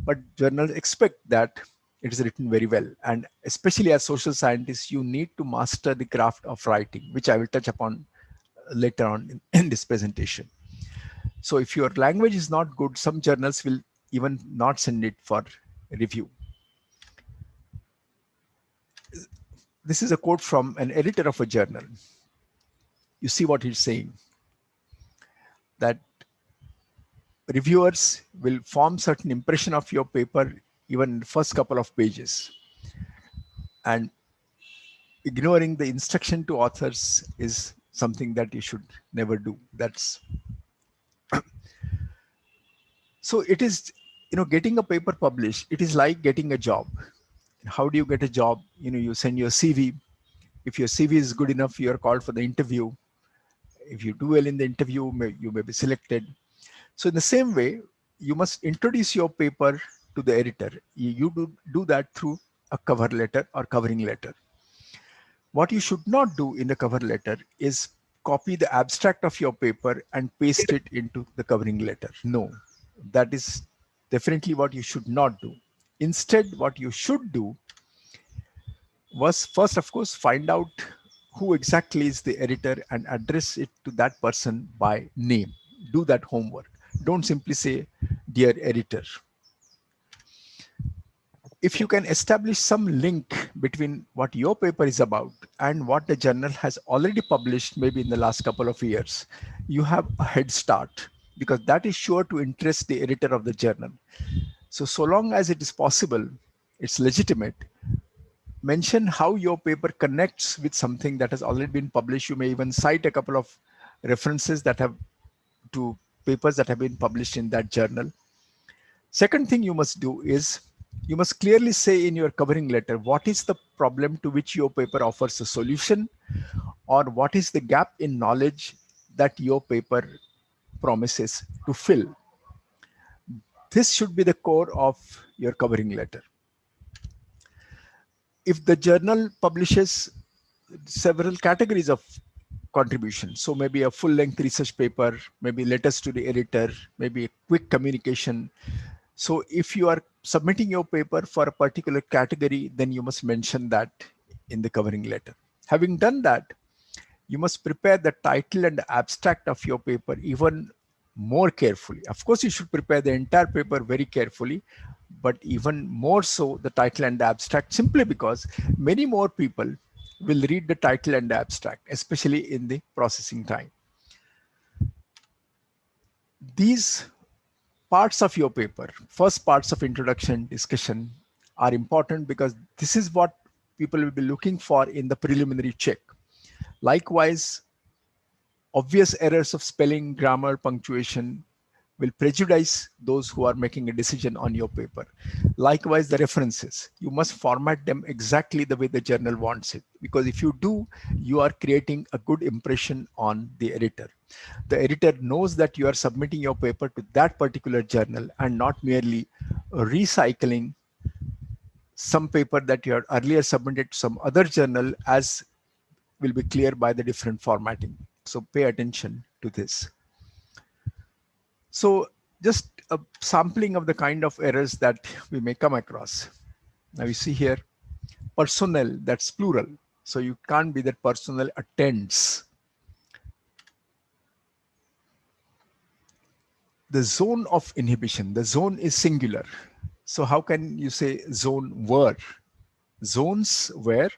but journals expect that it is written very well. And especially as social scientists, you need to master the craft of writing, which I will touch upon later on in this presentation. So if your language is not good, some journals will even not send it for review. This is a quote from an editor of a journal. You see what he's saying, that reviewers will form certain impression of your paper even in the first couple of pages. And ignoring the instruction to authors is something that you should never do. That's so it is, getting a paper published, it is like getting a job. How do you get a job? You send your CV. If your CV is good enough, you are called for the interview. If you do well in the interview, you may be selected. So in the same way, you must introduce your paper to the editor. You do that through a cover letter or covering letter. What you should not do in the cover letter is copy the abstract of your paper and paste it into the covering letter. No, that is definitely what you should not do. Instead, what you should do was first, of course, find out who exactly is the editor and address it to that person by name. Do that homework. Don't simply say, "Dear editor." If you can establish some link between what your paper is about and what the journal has already published, maybe in the last couple of years, you have a head start, because that is sure to interest the editor of the journal. So long as it is possible, it's legitimate, mention how your paper connects with something that has already been published. You may even cite a couple of references that have to papers that have been published in that journal. Second thing you must do is you must clearly say in your covering letter what is the problem to which your paper offers a solution, or what is the gap in knowledge that your paper promises to fill. This should be the core of your covering letter. If the journal publishes several categories of contribution, so maybe a full-length research paper, maybe letters to the editor, maybe a quick communication. So if you are submitting your paper for a particular category, then you must mention that in the covering letter. Having done that, you must prepare the title and the abstract of your paper even more carefully. Of course, you should prepare the entire paper very carefully, but even more so the title and the abstract, simply because many more people will read the title and the abstract, especially in the processing time. These parts of your paper, first parts of introduction, discussion, are important because this is what people will be looking for in the preliminary check. Likewise, obvious errors of spelling, grammar, punctuation will prejudice those who are making a decision on your paper. Likewise, the references, you must format them exactly the way the journal wants it, because if you do, you are creating a good impression on the editor. The editor knows that you are submitting your paper to that particular journal and not merely recycling some paper that you had earlier submitted to some other journal, as will be clear by the different formatting. So pay attention to this. So just a sampling of the kind of errors that we may come across. Now you see here, personnel, that's plural. So you can't be that personnel attends. The zone of inhibition, the zone is singular. So how can you say zone were? Zones were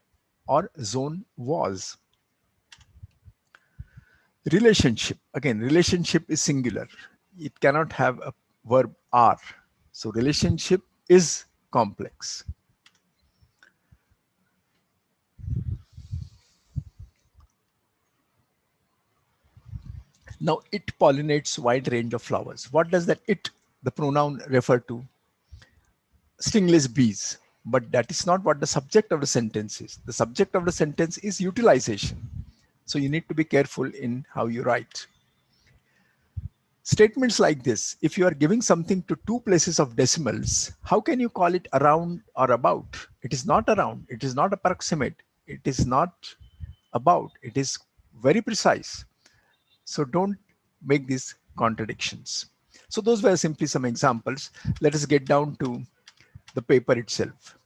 or zone was. Relationship, again, relationship is singular. It cannot have a verb are. So relationship is complex. Now it pollinates wide range of flowers. What does that it, the pronoun, refer to? Stingless bees. But that is not what the subject of the sentence is. The subject of the sentence is utilization. So you need to be careful in how you write. Statements like this, if you are giving something to two places of decimals, how can you call it around or about? It is not around, it is not approximate, it is not about, it is very precise. So don't make these contradictions. So those were simply some examples. Let us get down to the paper itself.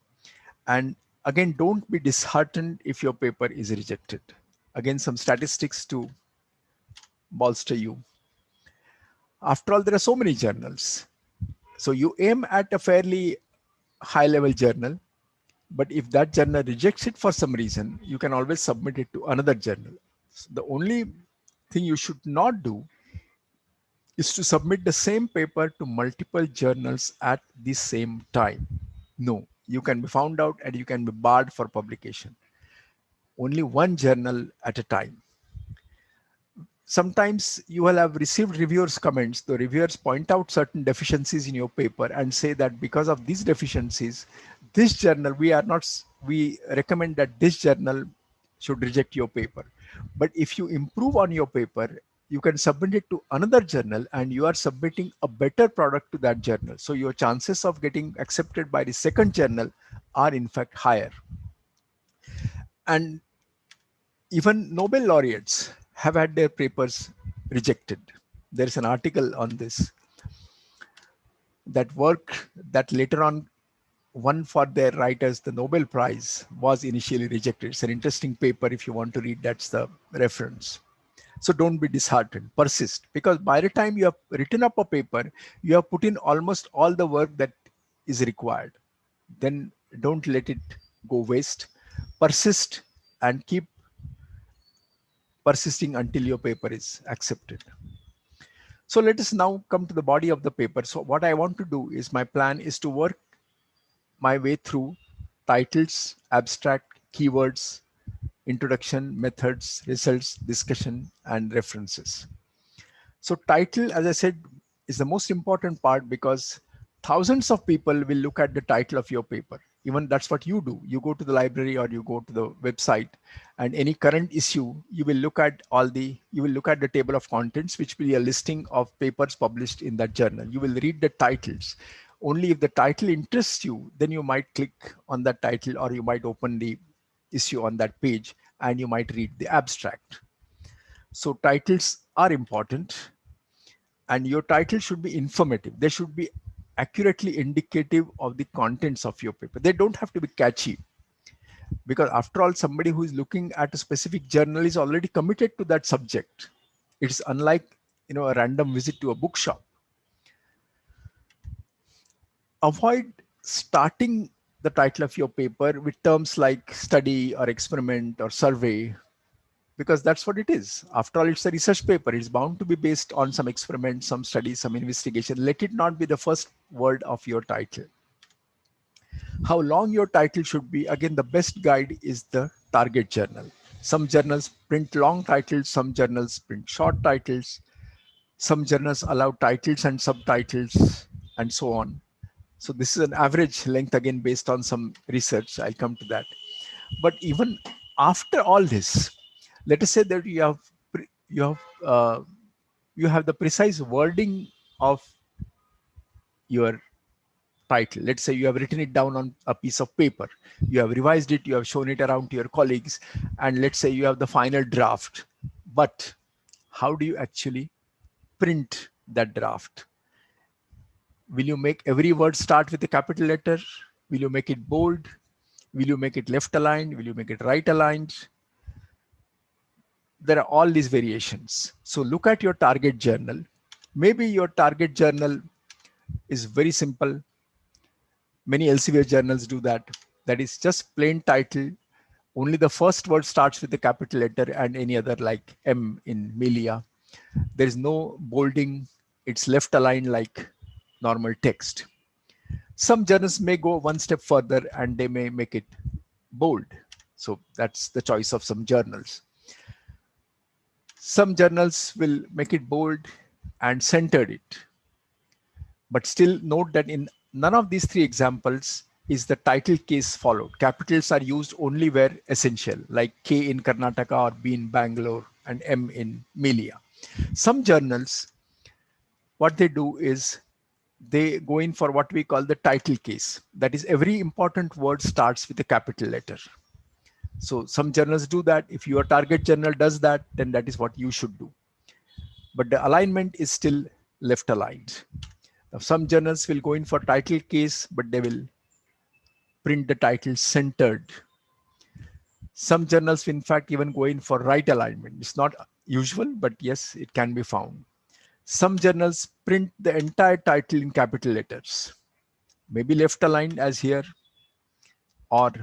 And again, don't be disheartened if your paper is rejected. Again, some statistics to bolster you. After all, there are so many journals. So you aim at a fairly high level journal, but if that journal rejects it for some reason, you can always submit it to another journal. So the only thing you should not do is to submit the same paper to multiple journals at the same time. No, you can be found out and you can be barred for publication. Only one journal at a time. Sometimes you will have received reviewers' comments. The reviewers point out certain deficiencies in your paper and say that because of these deficiencies, this journal, we recommend that this journal should reject your paper. But if you improve on your paper, you can submit it to another journal and you are submitting a better product to that journal. So your chances of getting accepted by the second journal are in fact higher. And even Nobel laureates have had their papers rejected. There is an article on this. That work that later on won for their writers the Nobel Prize was initially rejected. It's an interesting paper. If you want to read, that's the reference. So don't be disheartened, persist, because by the time you have written up a paper, you have put in almost all the work that is required. Then don't let it go waste. Persist and keep persisting until your paper is accepted. So let us now come to the body of the paper. So what I want to do is, my plan is to work my way through titles, abstract, keywords, introduction, methods, results, discussion, and references. So title, as I said, is the most important part because thousands of people will look at the title of your paper. Even that's what you do. You go to the library or you go to the website, and any current issue, you will look at the table of contents, which will be a listing of papers published in that journal. You will read the titles. Only if the title interests you, then you might click on that title, or you might open the issue on that page and you might read the abstract. So titles are important, and your title should be informative. They should be accurately indicative of the contents of your paper. They don't have to be catchy, because after all, somebody who is looking at a specific journal is already committed to that subject. It's unlike, a random visit to a bookshop. Avoid starting the title of your paper with terms like study or experiment or survey, because that's what it is. After all, it's a research paper. It's bound to be based on some experiment, some study, some investigation. Let it not be the first word of your title. How long your title should be, again, the best guide is the target journal. Some journals print long titles, some journals print short titles, some journals allow titles and subtitles, and so on. So this is an average length, again, based on some research. I'll come to that. But even after all this, let us say that you have the precise wording of your title. Let's say you have written it down on a piece of paper, you have revised it, you have shown it around to your colleagues, and let's say you have the final draft. But how do you actually print that draft? Will you make every word start with a capital letter? Will you make it bold? Will you make it left aligned? Will you make it right aligned? There are all these variations. So look at your target journal. Maybe your target journal is very simple. Many Elsevier journals do that. That is just plain title. Only the first word starts with a capital letter and any other, like M in Melia. There is no bolding. It's left aligned like normal text. Some journals may go one step further and they may make it bold. So that's the choice of some journals. Some journals will make it bold and centered it. But still note that in none of these three examples is the title case followed. Capitals are used only where essential, like K in Karnataka or B in Bangalore and M in Melia. Some journals, what they do is they go in for what we call the title case. That is, every important word starts with a capital letter. So some journals do that. If your target journal does that, then that is what you should do. But the alignment is still left aligned. Now, some journals will go in for title case, but they will print the title centered. Some journals, in fact, even go in for right alignment. It's not usual, but yes, it can be found. Some journals print the entire title in capital letters, maybe left aligned as here or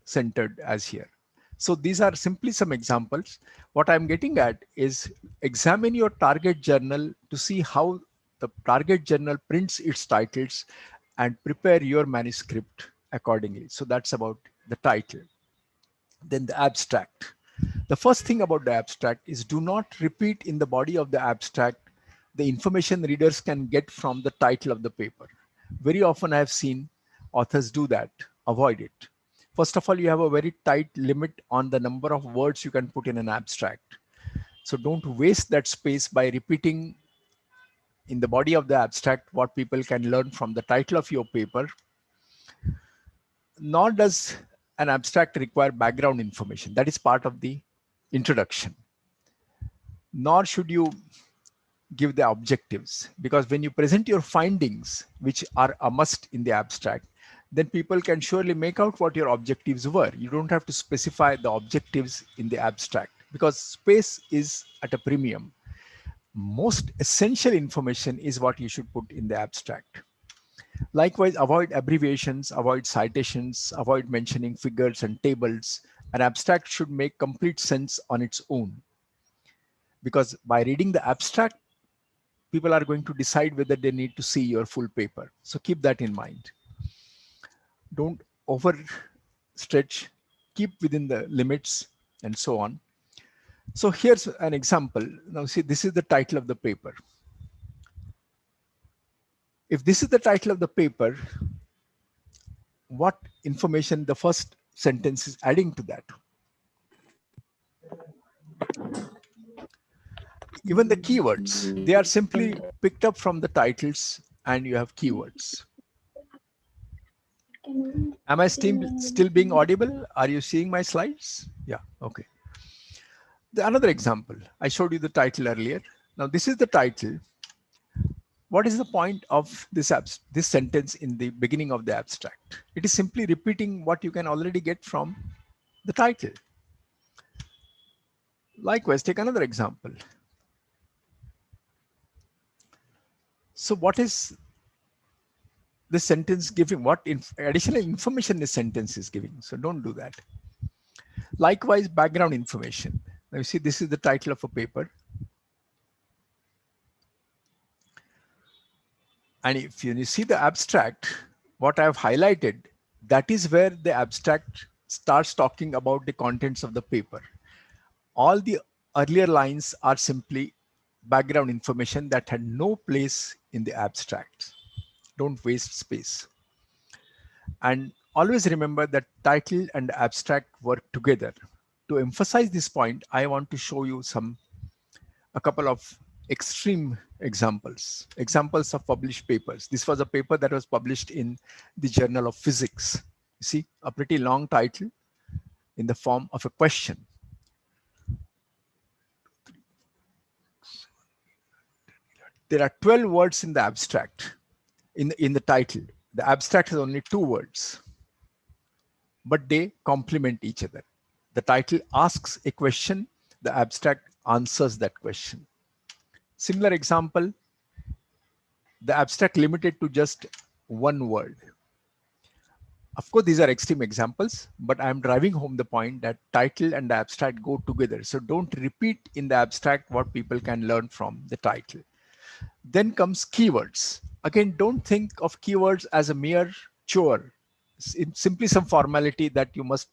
centered as here. So these are simply some examples. What I'm getting at is examine your target journal to see how the target journal prints its titles and prepare your manuscript accordingly. So that's about the title. Then the abstract. The first thing about the abstract is do not repeat in the body of the abstract the information readers can get from the title of the paper. Very often I have seen authors do that. Avoid it. First of all, you have a very tight limit on the number of words you can put in an abstract. So don't waste that space by repeating in the body of the abstract what people can learn from the title of your paper. Nor does an abstract require background information. That is part of the introduction. Nor should you give the objectives, because when you present your findings, which are a must in the abstract, then people can surely make out what your objectives were. You don't have to specify the objectives in the abstract because space is at a premium. Most essential information is what you should put in the abstract. Likewise, avoid abbreviations, avoid citations, avoid mentioning figures and tables. An abstract should make complete sense on its own, because by reading the abstract, people are going to decide whether they need to see your full paper. So keep that in mind. Don't overstretch, keep within the limits, and so on. So here's an example. Now see, this is the title of the paper. If this is the title of the paper, what information the first sentence is adding to that? Even the keywords, they are simply picked up from the titles and you have keywords. Am I still being audible? Are you seeing my slides? Yeah, okay. Another example, I showed you the title earlier. Now this is the title. What is the point of this sentence in the beginning of the abstract? It is simply repeating what you can already get from the title. Likewise, take another example. So what is this sentence giving? What additional information this sentence is giving? So don't do that. Likewise, background information. Now you see, this is the title of a paper. And if you see the abstract, what I have highlighted that is where the abstract starts talking about the contents of the paper. All the earlier lines are simply background information that had no place in the abstract. Don't waste space. And always remember that title and abstract work together. To emphasize this point, I want to show you a couple of extreme examples of published papers. This was a paper that was published in the Journal of Physics. You see, a pretty long title in the form of a question. There are 12 words in the abstract, in the title. The abstract has only 2 words, but they complement each other. The title asks a question, the abstract answers that question. Similar example, the abstract limited to just 1 word. Of course, these are extreme examples, but I'm driving home the point that title and the abstract go together. So don't repeat in the abstract what people can learn from the title. Then comes keywords. Again, don't think of keywords as a mere chore. It's simply some formality that you must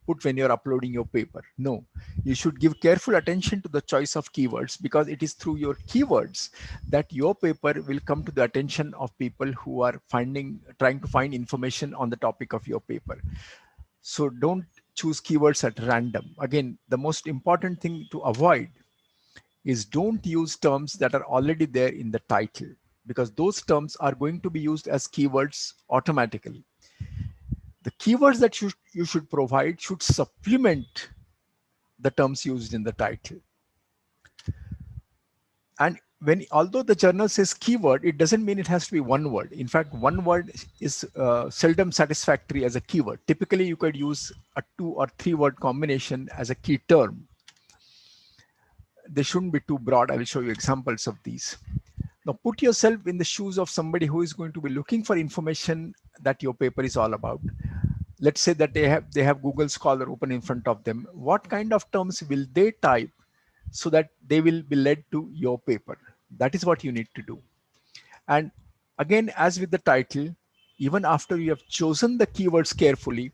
put when you're uploading your paper. No, you should give careful attention to the choice of keywords, because it is through your keywords that your paper will come to the attention of people who are trying to find information on the topic of your paper. So don't choose keywords at random. Again, the most important thing to avoid is don't use terms that are already there in the title, because those terms are going to be used as keywords automatically. The keywords that you should provide should supplement the terms used in the title. And although the journal says keyword, it doesn't mean it has to be 1 word. In fact, 1 word is seldom satisfactory as a keyword. Typically, you could use a 2 or 3 word combination as a key term. They shouldn't be too broad. I will show you examples of these. Now put yourself in the shoes of somebody who is going to be looking for information that your paper is all about. Let's say that they have Google Scholar open in front of them. What kind of terms will they type so that they will be led to your paper? That is what you need to do. And again, as with the title, even after you have chosen the keywords carefully,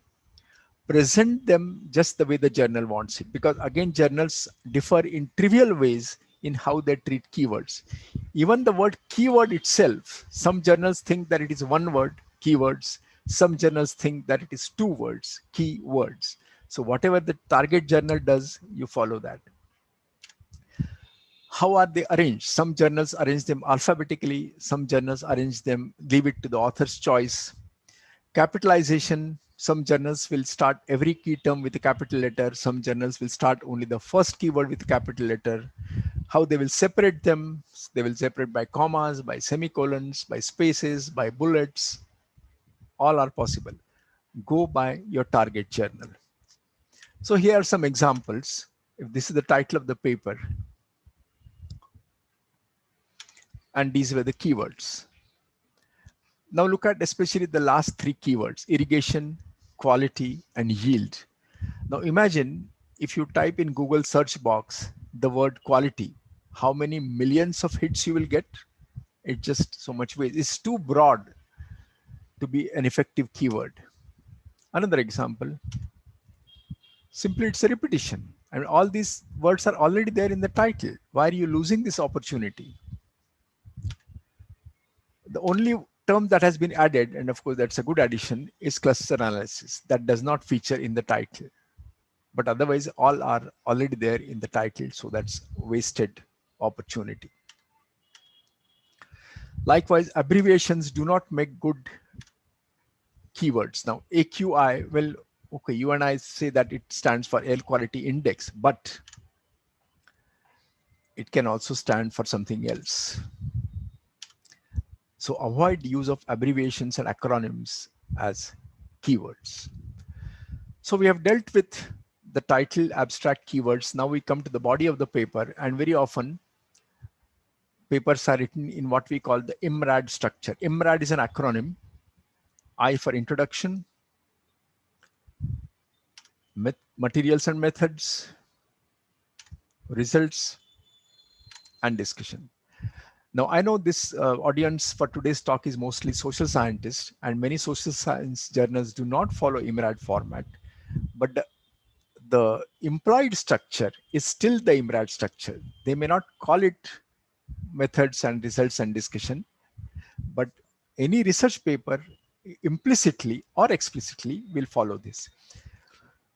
present them just the way the journal wants it, because again, journals differ in trivial ways in how they treat keywords. Even the word keyword itself, some journals think that it is 1 word, keywords. Some journals think that it is 2 words, keywords. So whatever the target journal does, you follow that. How are they arranged? Some journals arrange them alphabetically. Some journals arrange them, leave it to the author's choice. Capitalization, some journals will start every key term with a capital letter. Some journals will start only the first keyword with a capital letter. How they will separate them? They will separate by commas, by semicolons, by spaces, by bullets. All are possible. Go by your target journal. So here are some examples. If this is the title of the paper, and these were the keywords. Now look at especially the last 3 keywords: irrigation, quality, and yield. Now imagine if you type in Google search box the word quality, how many millions of hits you will get? It's just so much waste. It's too broad to be an effective keyword. Another example, simply it's a repetition. And all these words are already there in the title. Why are you losing this opportunity? The only term that has been added, and of course that's a good addition, is cluster analysis. That does not feature in the title. But otherwise all are already there in the title. So that's wasted opportunity. Likewise, abbreviations do not make good keywords. Now AQI, well, okay, you and I say that it stands for air quality index, but it can also stand for something else. So avoid use of abbreviations and acronyms as keywords. So we have dealt with the title, abstract, keywords. Now we come to the body of the paper, and very often papers are written in what we call the IMRAD structure. IMRAD is an acronym. I for introduction, materials and methods, results, and discussion. Now, I know this audience for today's talk is mostly social scientists, and many social science journals do not follow IMRAD format, but the implied structure is still the IMRAD structure. They may not call it methods and results and discussion, but any research paper implicitly or explicitly will follow this.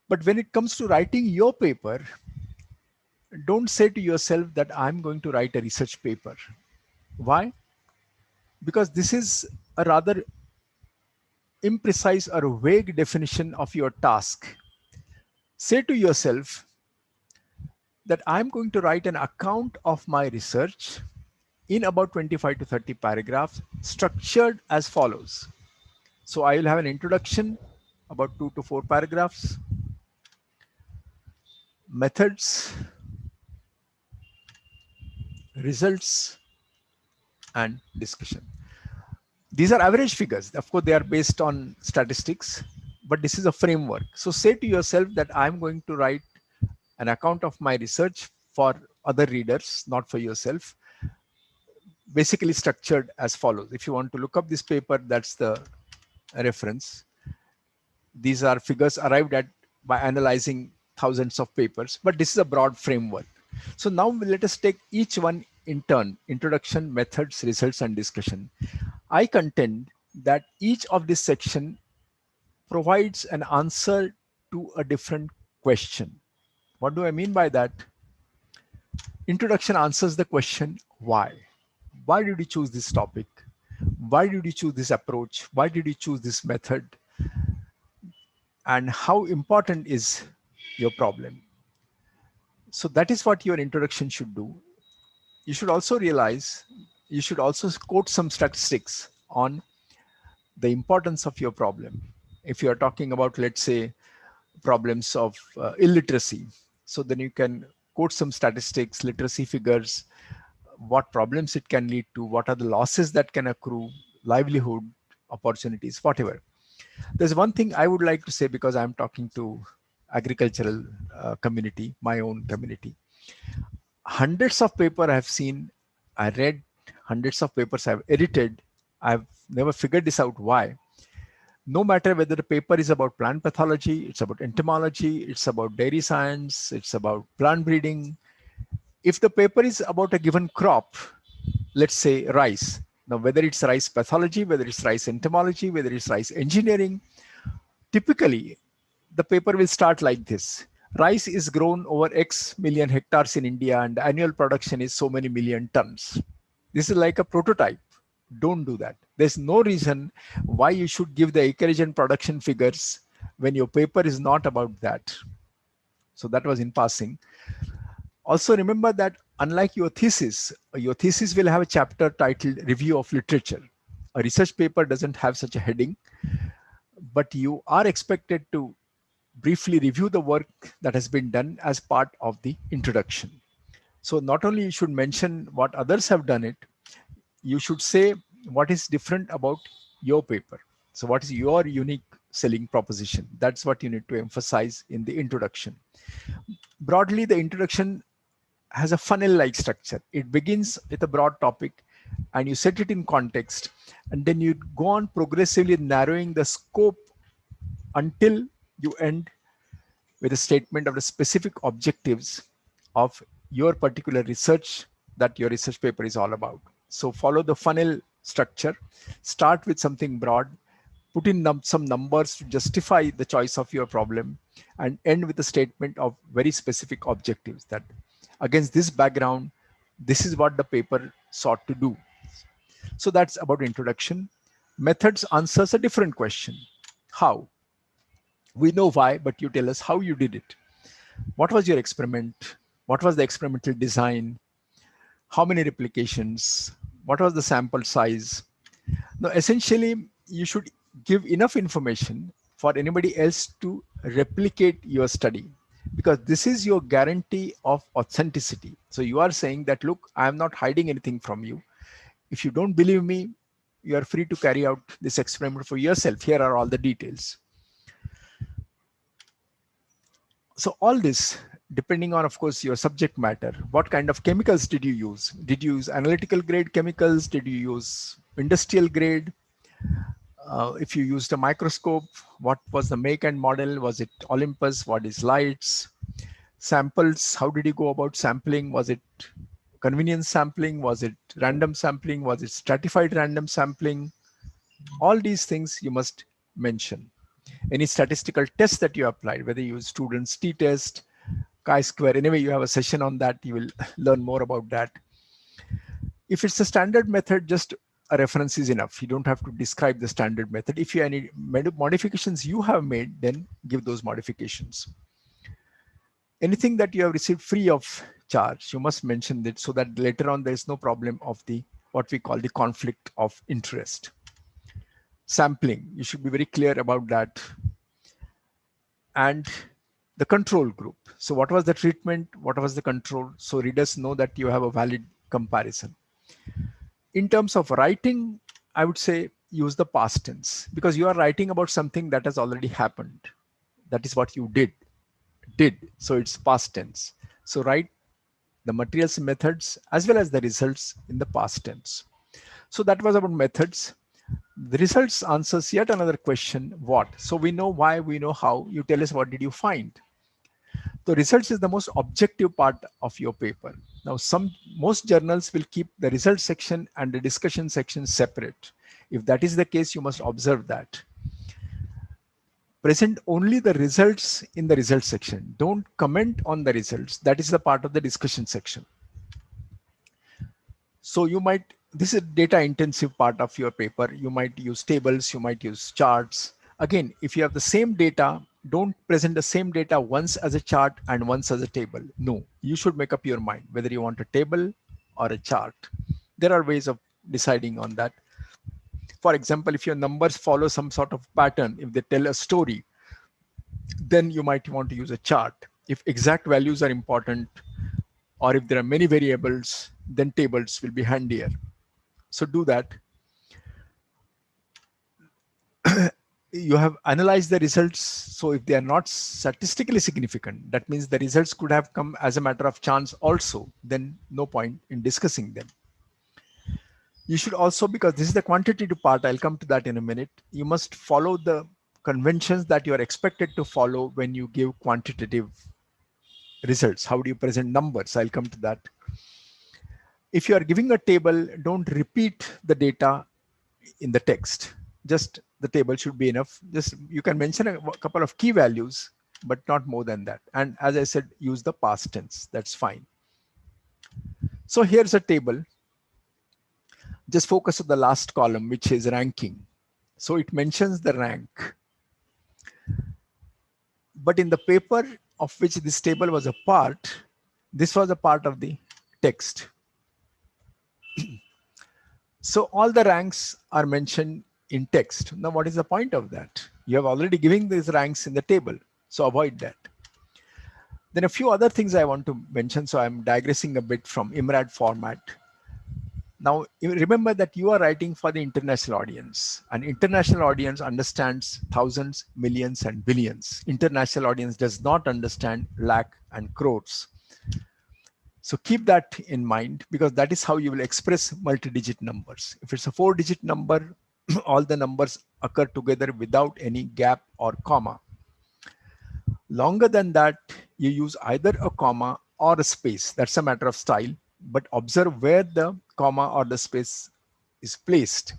But when it comes to writing your paper, don't say to yourself that I'm going to write a research paper. Why? Because this is a rather imprecise or vague definition of your task. Say to yourself that I'm going to write an account of my research in about 25 to 30 paragraphs, structured as follows. So I will have an introduction, about 2 to 4 paragraphs, methods, results, and discussion. These are average figures. Of course, they are based on statistics, but this is a framework. So say to yourself that I'm going to write an account of my research for other readers, not for yourself, basically structured as follows. If you want to look up this paper, that's the reference. These are figures arrived at by analyzing thousands of papers, but this is a broad framework. So now let us take each one in turn: introduction, methods, results, and discussion. I contend that each of this section provides an answer to a different question. What do I mean by that? Introduction answers the question, why? Why did you choose this topic? Why did you choose this approach? Why did you choose this method? And how important is your problem? So that is what your introduction should do. You should also realize, you should also quote some statistics on the importance of your problem. If you are talking about, let's say, problems of illiteracy, so then you can quote some statistics, literacy figures, what problems it can lead to, what are the losses that can accrue, livelihood, opportunities, whatever. There's one thing I would like to say, because I'm talking to agricultural community, my own community. Hundreds of paper I've seen, I read, hundreds of papers I've edited. I've never figured this out why. No matter whether the paper is about plant pathology, it's about entomology, it's about dairy science, it's about plant breeding. If the paper is about a given crop, let's say rice, now whether it's rice pathology, whether it's rice entomology, whether it's rice engineering, typically the paper will start like this. Rice is grown over X million hectares in India and annual production is so many million tons. This is like a prototype. Don't do that. There's no reason why you should give the acreage and production figures when your paper is not about that. So that was in passing. Also remember that unlike your thesis will have a chapter titled Review of Literature. A research paper doesn't have such a heading, but you are expected to briefly review the work that has been done as part of the introduction. So not only you should mention what others have done it, you should say what is different about your paper. So what is your unique selling proposition? That's what you need to emphasize in the introduction. Broadly, the introduction has a funnel-like structure. It begins with a broad topic and you set it in context, and then you go on progressively narrowing the scope until you end with a statement of the specific objectives of your particular research that your research paper is all about. So follow the funnel structure, start with something broad, put in some numbers to justify the choice of your problem, and end with a statement of very specific objectives that against this background, this is what the paper sought to do. So that's about introduction. Methods answers a different question. How? We know why, but you tell us how you did it. What was your experiment? What was the experimental design? How many replications? What was the sample size? Now, essentially, you should give enough information for anybody else to replicate your study, because this is your guarantee of authenticity. So you are saying that, look, I am not hiding anything from you. If you don't believe me, you are free to carry out this experiment for yourself. Here are all the details. So all this depending on, of course, your subject matter. What kind of chemicals did you use? Did you use analytical grade chemicals? Did you use industrial grade? If you used a microscope, what was the make and model? Was it Olympus? What is lights? Samples, how did you go about sampling? Was it convenience sampling? Was it random sampling? Was it stratified random sampling? All these things you must mention. Any statistical test that you applied, whether you use students t-test, chi-square, anyway, you have a session on that. You will learn more about that. If it's a standard method, just a reference is enough. You don't have to describe the standard method. If you have any modifications you have made, then give those modifications. Anything that you have received free of charge, you must mention that, so that later on there is no problem of the what we call the conflict of interest. Sampling, you should be very clear about that. And the control group. So what was the treatment? What was the control? So readers know that you have a valid comparison. In terms of writing, I would say use the past tense, because you are writing about something that has already happened. That is what you did. So it's past tense. So write the materials and methods as well as the results in the past tense. So that was about methods. The results answers yet another question, what? So we know why, we know how. You tell us what did you find. The results is the most objective part of your paper. Now most journals will keep the results section and the discussion section separate. If that is the case, you must observe that. Present only the results in the results section. Don't comment on the results. That is the part of the discussion section. So you might, this is a data intensive part of your paper. You might use tables, you might use charts. Again, if you have the same data, don't present the same data once as a chart and once as a table. No, you should make up your mind whether you want a table or a chart. There are ways of deciding on that. For example, if your numbers follow some sort of pattern, if they tell a story, then you might want to use a chart. If exact values are important, or if there are many variables, then tables will be handier. So do that. You have analyzed the results. So if they are not statistically significant, that means the results could have come as a matter of chance also, then no point in discussing them. You should also, because this is the quantitative part, I'll come to that in a minute, you must follow the conventions that you are expected to follow when you give quantitative results. How do you present numbers? I'll come to that. If you are giving a table, don't repeat the data in the text. Just the table should be enough. Just you can mention a couple of key values, but not more than that. And as I said, use the past tense. That's fine. So here's a table. Just focus on the last column, which is ranking. So it mentions the rank. But in the paper of which this table was a part, this was a part of the text. So all the ranks are mentioned in text. Now, what is the point of that? You have already given these ranks in the table, so avoid that. Then a few other things I want to mention. So I'm digressing a bit from IMRAD format. Now, remember that you are writing for the international audience. An international audience understands thousands, millions, and billions. International audience does not understand lakh and crores. So keep that in mind, because that is how you will express multi-digit numbers. If it's a 4-digit number, all the numbers occur together without any gap or comma. Longer than that, you use either a comma or a space. That's a matter of style, but observe where the comma or the space is placed.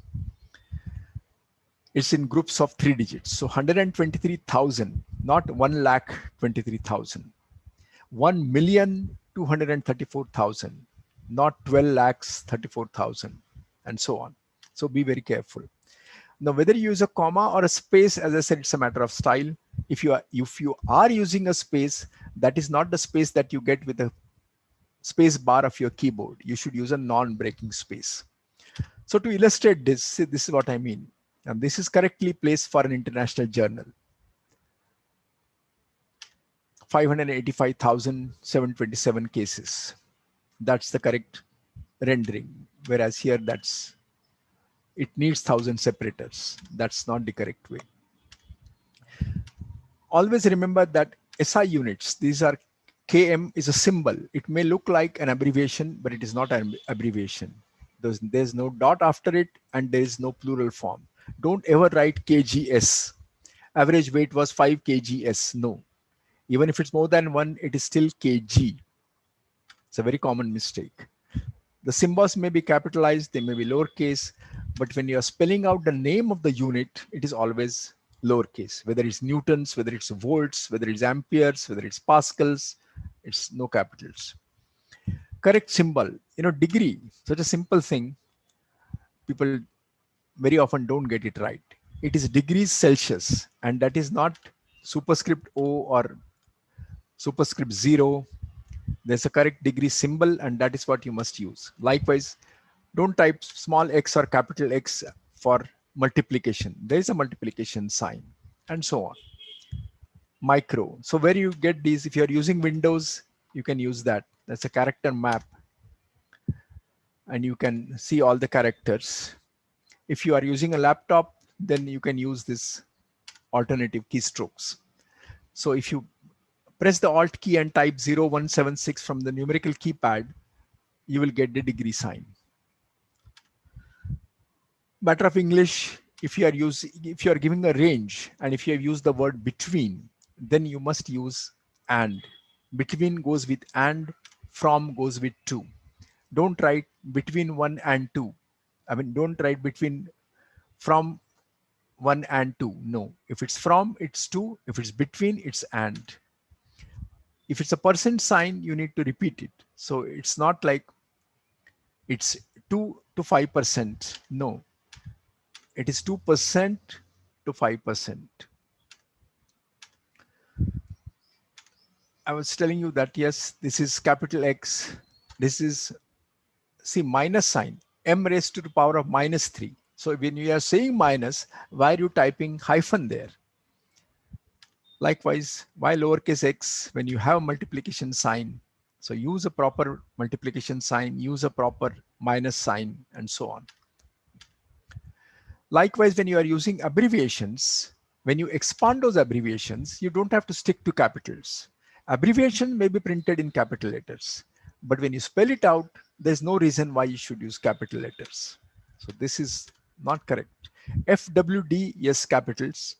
It's in groups of 3 digits. So 123,000, not 1,23,000. 1,234,000, not 12,34,000, and so on. So be very careful. Now, whether you use a comma or a space, as I said, it's a matter of style. If you are using a space, that is not the space that you get with the space bar of your keyboard. You should use a non-breaking space. So to illustrate this, this is what I mean. And this is correctly placed for an international journal. 585,727 cases. That's the correct rendering. Whereas here it needs 1,000 separators. That's not the correct way. Always remember that SI units, these are KM is a symbol. It may look like an abbreviation, but it is not an abbreviation. There's no dot after it, and there is no plural form. Don't ever write KGS. Average weight was 5 kgs. No. Even if it's more than 1, it is still kg. It's a very common mistake. The symbols may be capitalized, they may be lowercase, but when you are spelling out the name of the unit, it is always lowercase. Whether it's newtons, whether it's volts, whether it's amperes, whether it's pascals, it's no capitals. Correct symbol, degree, such a simple thing, people very often don't get it right. It is degrees Celsius, and that is not superscript O or superscript 0. There's a correct degree symbol, and that is what you must use. Likewise, don't type small x or capital X for multiplication. There is a multiplication sign, and so on. Micro. So where you get these, if you're using Windows, you can use that. That's a character map, and you can see all the characters. If you are using a laptop, then you can use this alternative keystrokes. So if you press the Alt key and type 0176 from the numerical keypad, you will get the degree sign. Matter of English, if you are giving a range, and if you have used the word between, then you must use and. Between goes with and, from goes with to. Don't write between 1 and 2. I mean, don't write between from 1 and 2. No, if it's from, it's to. If it's between, it's and. If it's a percent sign, you need to repeat it. So it's not like it's 2 to 5%. No, it is 2% to 5%. I was telling you that, yes, this is capital X. This is, see, minus sign, m raised to the power of -3. So when you are saying minus, why are you typing hyphen there? Likewise, why lowercase x when you have a multiplication sign? So use a proper multiplication sign, use a proper minus sign, and so on. Likewise, when you are using abbreviations, when you expand those abbreviations, you don't have to stick to capitals. Abbreviation may be printed in capital letters, but when you spell it out, there's no reason why you should use capital letters. So this is not correct. FWD, yes, capitals,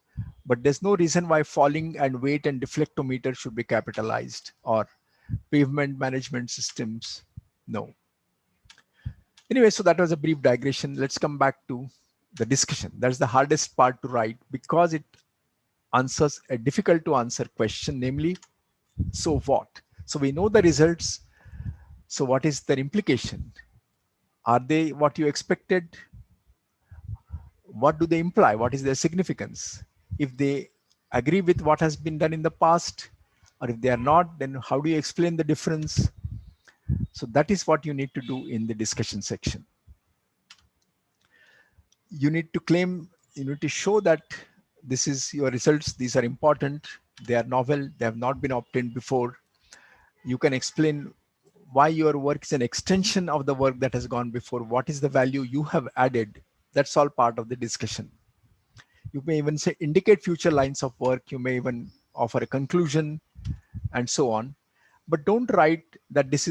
but there's no reason why falling and weight and deflectometer should be capitalized, or pavement management systems. No. Anyway, so that was a brief digression. Let's come back to the discussion. That's the hardest part to write, because it answers a difficult to answer question, namely, so what? So we know the results. So what is their implication? Are they what you expected? What do they imply? What is their significance? If they agree with what has been done in the past, or if they are not, then how do you explain the difference? So that is what you need to do in the discussion section. You need to claim, you need to show that this is your results. These are important. They are novel. They have not been obtained before. You can explain why your work is an extension of the work that has gone before. What is the value you have added? That's all part of the discussion. You may even say indicate future lines of work. You may even offer a conclusion, and so on. But don't write that this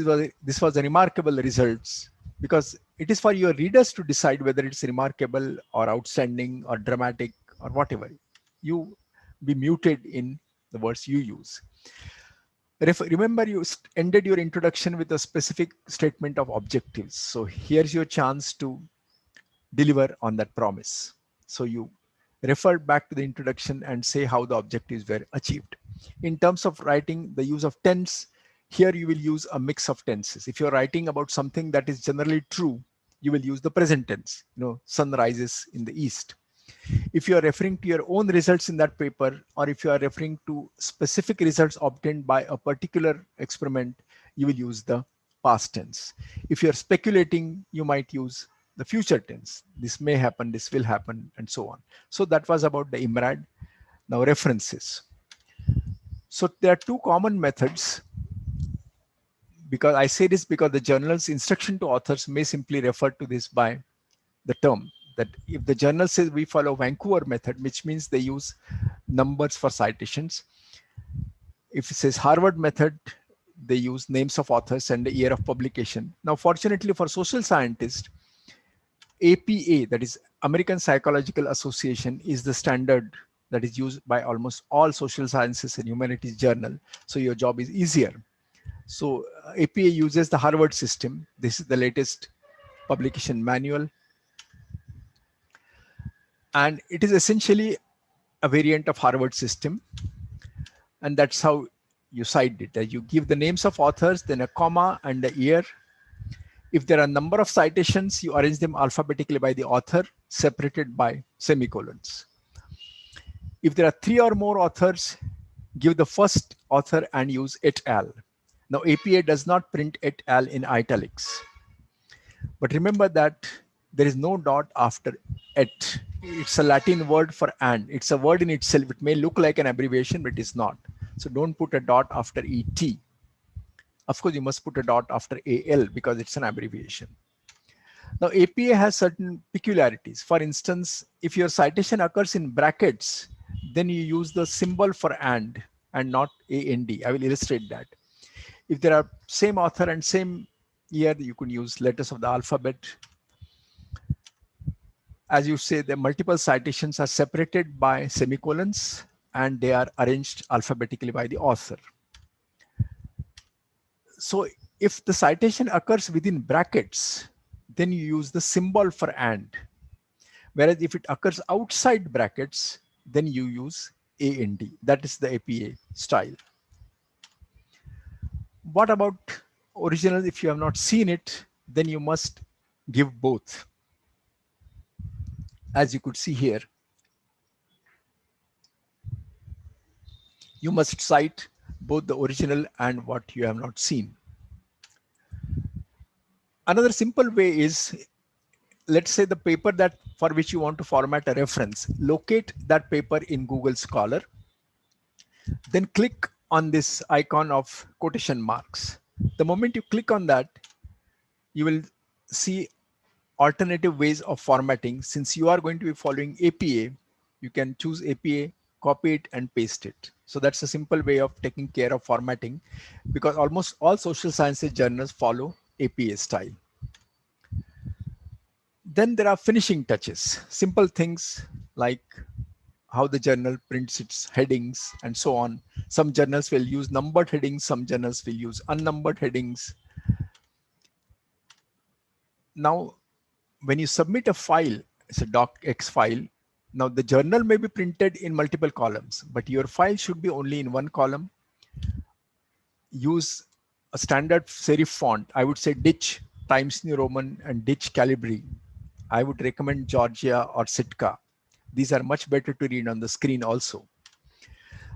was a remarkable results, because it is for your readers to decide whether it's remarkable or outstanding or dramatic or whatever. You be muted in the words you use. Remember, you ended your introduction with a specific statement of objectives. So here's your chance to deliver on that promise. So you refer back to the introduction and say how the objectives were achieved. In terms of writing, the use of tense, here you will use a mix of tenses. If you're writing about something that is generally true, you will use the present tense. Sun rises in the east. If you are referring to your own results in that paper, or if you are referring to specific results obtained by a particular experiment, you will use the past tense. If you're speculating, you might use the future tense. This may happen, this will happen, and so on. So that was about the IMRAD. Now references. So there are two common methods. Because I say this because the journal's instruction to authors may simply refer to this by the term. That if the journal says we follow Vancouver method, which means they use numbers for citations. If it says Harvard method, they use names of authors and the year of publication. Now, fortunately for social scientists, APA, that is American Psychological Association, is the standard that is used by almost all social sciences and humanities journal. So your job is easier. So APA uses the Harvard system. This is the latest publication manual. And it is essentially a variant of Harvard system. And that's how you cite it. That you give the names of authors, then a comma and the year. If there are a number of citations, you arrange them alphabetically by the author, separated by semicolons. If there are 3 or more authors, give the first author and use et al. Now, APA does not print et al. In italics. But remember that there is no dot after et. It's a Latin word for and. It's a word in itself. It may look like an abbreviation, but it is not. So don't put a dot after et. Of course, you must put a dot after al because it's an abbreviation. Now, APA has certain peculiarities. For instance, if your citation occurs in brackets, then you use the symbol for and not and. I will illustrate that. If there are same author and same year, you could use letters of the alphabet. As you say, the multiple citations are separated by semicolons and they are arranged alphabetically by the author. So if the citation occurs within brackets, then you use the symbol for and. Whereas if it occurs outside brackets, then you use and. That is the APA style. What about original? If you have not seen it, then you must give both. As you could see here, you must cite both the original and what you have not seen. Another simple way is, let's say the paper that for which you want to format a reference, locate that paper in Google Scholar, then click on this icon of quotation marks. The moment you click on that, you will see alternative ways of formatting. Since you are going to be following APA, you can choose APA, copy it and paste it. So that's a simple way of taking care of formatting, because almost all social sciences journals follow APA style. Then there are finishing touches, simple things like how the journal prints its headings and so on. Some journals will use numbered headings, some journals will use unnumbered headings. Now, when you submit a file, it's a docx file. Now the journal may be printed in multiple columns, but your file should be only in one column. Use a standard serif font. I would say Ditch Times New Roman and Ditch Calibri. I would recommend Georgia or Sitka. These are much better to read on the screen also.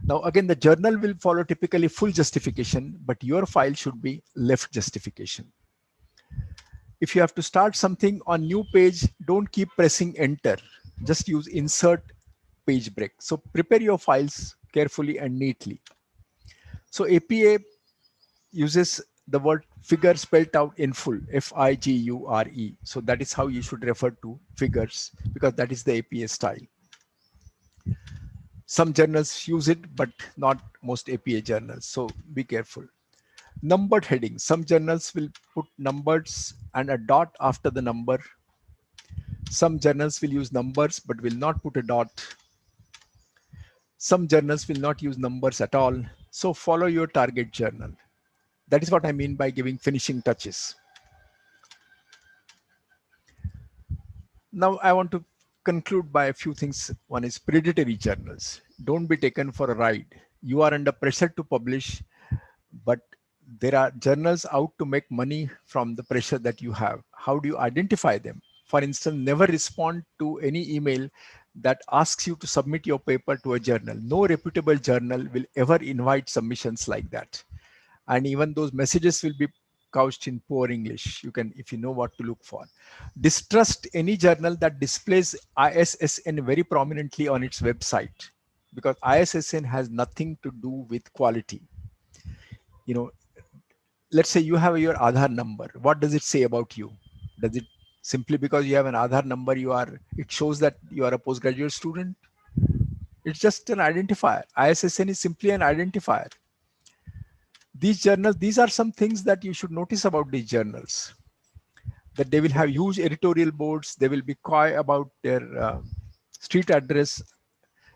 Now again, the journal will follow typically full justification, but your file should be left justification. If you have to start something on new page, don't keep pressing enter. Just use insert page break. So prepare your files carefully and neatly. So APA uses the word figure spelled out in full, F-I-G-U-R-E. So that is how you should refer to figures, because that is the APA style. Some journals use it, but not most APA journals. So be careful. Numbered headings. Some journals will put numbers and a dot after the number. Some journals will use numbers, but will not put a dot. Some journals will not use numbers at all. So follow your target journal. That is what I mean by giving finishing touches. Now I want to conclude by a few things. One is predatory journals. Don't be taken for a ride. You are under pressure to publish, but there are journals out to make money from the pressure that you have. How do you identify them? For instance, never respond to any email that asks you to submit your paper to a journal. No reputable journal will ever invite submissions like that. And even those messages will be couched in poor English. You can, if you know what to look for. Distrust any journal that displays ISSN very prominently on its website, because ISSN has nothing to do with quality. You know, let's say you have your Aadhaar number. What does it say about you? Does it simply because you have an Aadhaar number, it shows that you are a postgraduate student? It's just an identifier. ISSN is simply an identifier. These journals, these are some things that you should notice about these journals, that they will have huge editorial boards. They will be coy about their street address.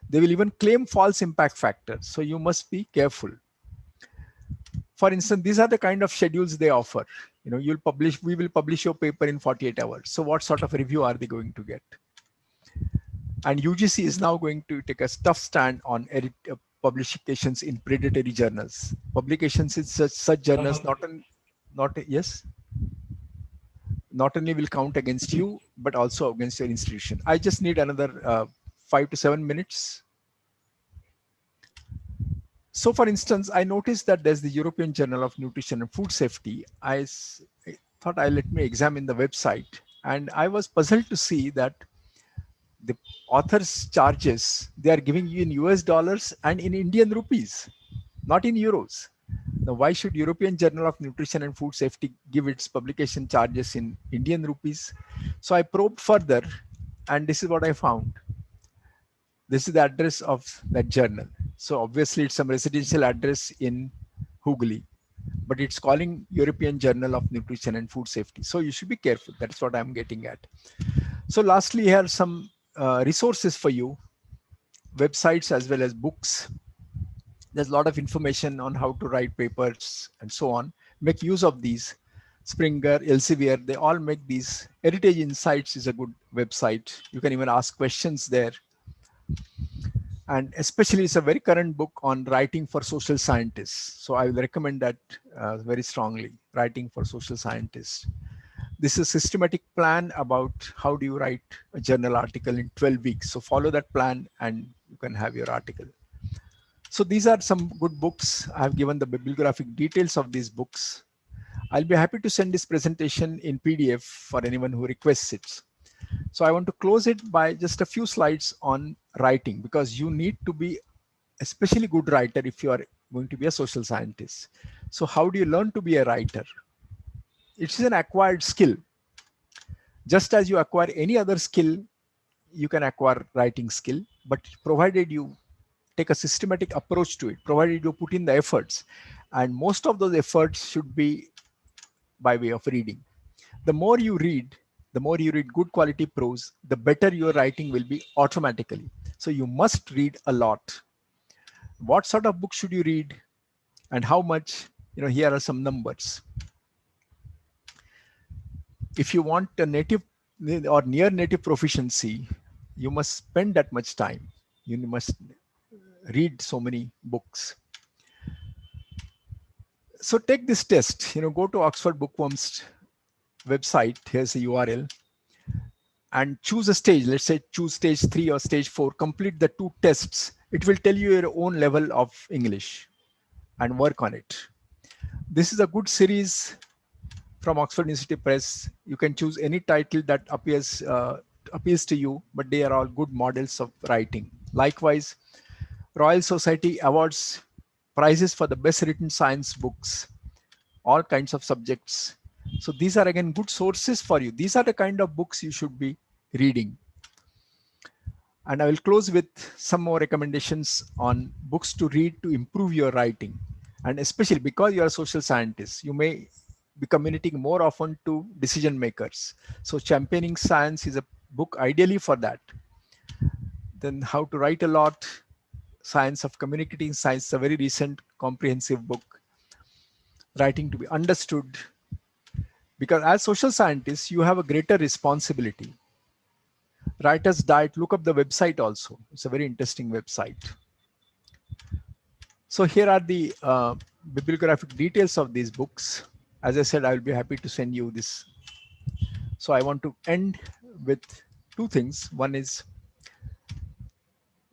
They will even claim false impact factors. So you must be careful. For instance, these are the kind of schedules they offer. You know, we will publish your paper in 48 hours. So what sort of review are they going to get? And UGC is now going to take a tough stand on publications in predatory journals. Publications in such journals yes, not only will count against you, but also against your institution. I just need another 5 to 7 minutes. So for instance, I noticed that there's the European Journal of Nutrition and Food Safety. I thought let me examine the website, and I was puzzled to see that the author's charges, they are giving you in US dollars and in Indian rupees, not in euros. Now, why should European Journal of Nutrition and Food Safety give its publication charges in Indian rupees? So I probed further, and this is what I found. This is the address of that journal. So obviously it's some residential address in Hooghly, but it's calling European Journal of Nutrition and Food Safety. So you should be careful. That's what I'm getting at. So lastly, here are some resources for you, websites as well as books. There's a lot of information on how to write papers and so on. Make use of these. Springer, Elsevier, they all make these. Heritage Insights is a good website. You can even ask questions there. And especially it's a very current book on writing for social scientists. So I will recommend that very strongly, Writing for Social Scientists. This is a systematic plan about how do you write a journal article in 12 weeks. So follow that plan and you can have your article. So these are some good books. I have given the bibliographic details of these books. I'll be happy to send this presentation in PDF for anyone who requests it. So I want to close it by just a few slides on writing, because you need to be especially good writer if you are going to be a social scientist. So how do you learn to be a writer? It is an acquired skill. Just as you acquire any other skill, you can acquire writing skill, but provided you take a systematic approach to it, provided you put in the efforts, and most of those efforts should be by way of reading. The more you read good quality prose, the better your writing will be automatically. So you must read a lot. What sort of book should you read and how much? You know, here are some numbers. If you want a native or near native proficiency, you must spend that much time. You must read so many books. So take this test, go to Oxford Bookworm's website. Here's the URL, and choose a stage. Let's say choose stage 3 or stage 4, complete the 2 tests. It will tell you your own level of English and work on it. This is a good series from Oxford University Press. You can choose any title that appeals to you, but they are all good models of writing. Likewise, Royal Society awards prizes for the best written science books, all kinds of subjects. So these are again good sources for you. These are the kind of books you should be reading. And I will close with some more recommendations on books to read to improve your writing. And especially because you are a social scientist, you may be communicating more often to decision makers. So Championing Science is a book ideally for that. Then How to Write a Lot, Science of Communicating Science, a very recent comprehensive book. Writing to be Understood. Because as social scientists, you have a greater responsibility. Writer's Diet, look up the website also. It's a very interesting website. So here are the bibliographic details of these books. As I said, I will be happy to send you this. So I want to end with 2 things. One is,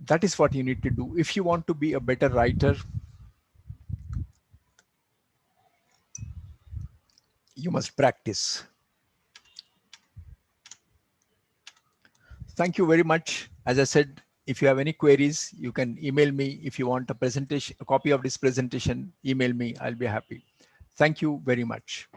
that is what you need to do. If you want to be a better writer, you must practice. Thank you very much. As I said, if you have any queries, you can email me. If you want a presentation, a copy of this presentation, email me. I'll be happy. Thank you very much.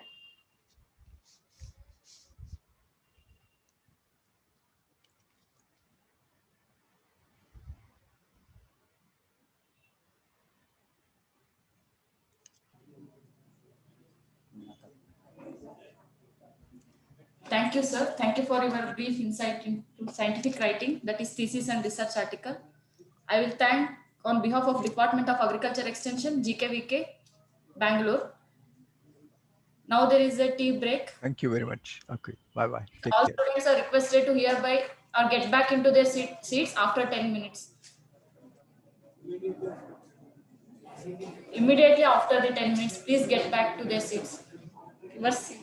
Thank you, sir. Thank you for your brief insight into scientific writing, that is thesis and research article. I will thank on behalf of Department of Agriculture Extension, GKVK, Bangalore. Now there is a tea break. Thank you very much. Okay, bye-bye. Take All care. students are requested to hereby or get back into their seats after 10 minutes. Immediately after the 10 minutes, please get back to their seats. Your seat.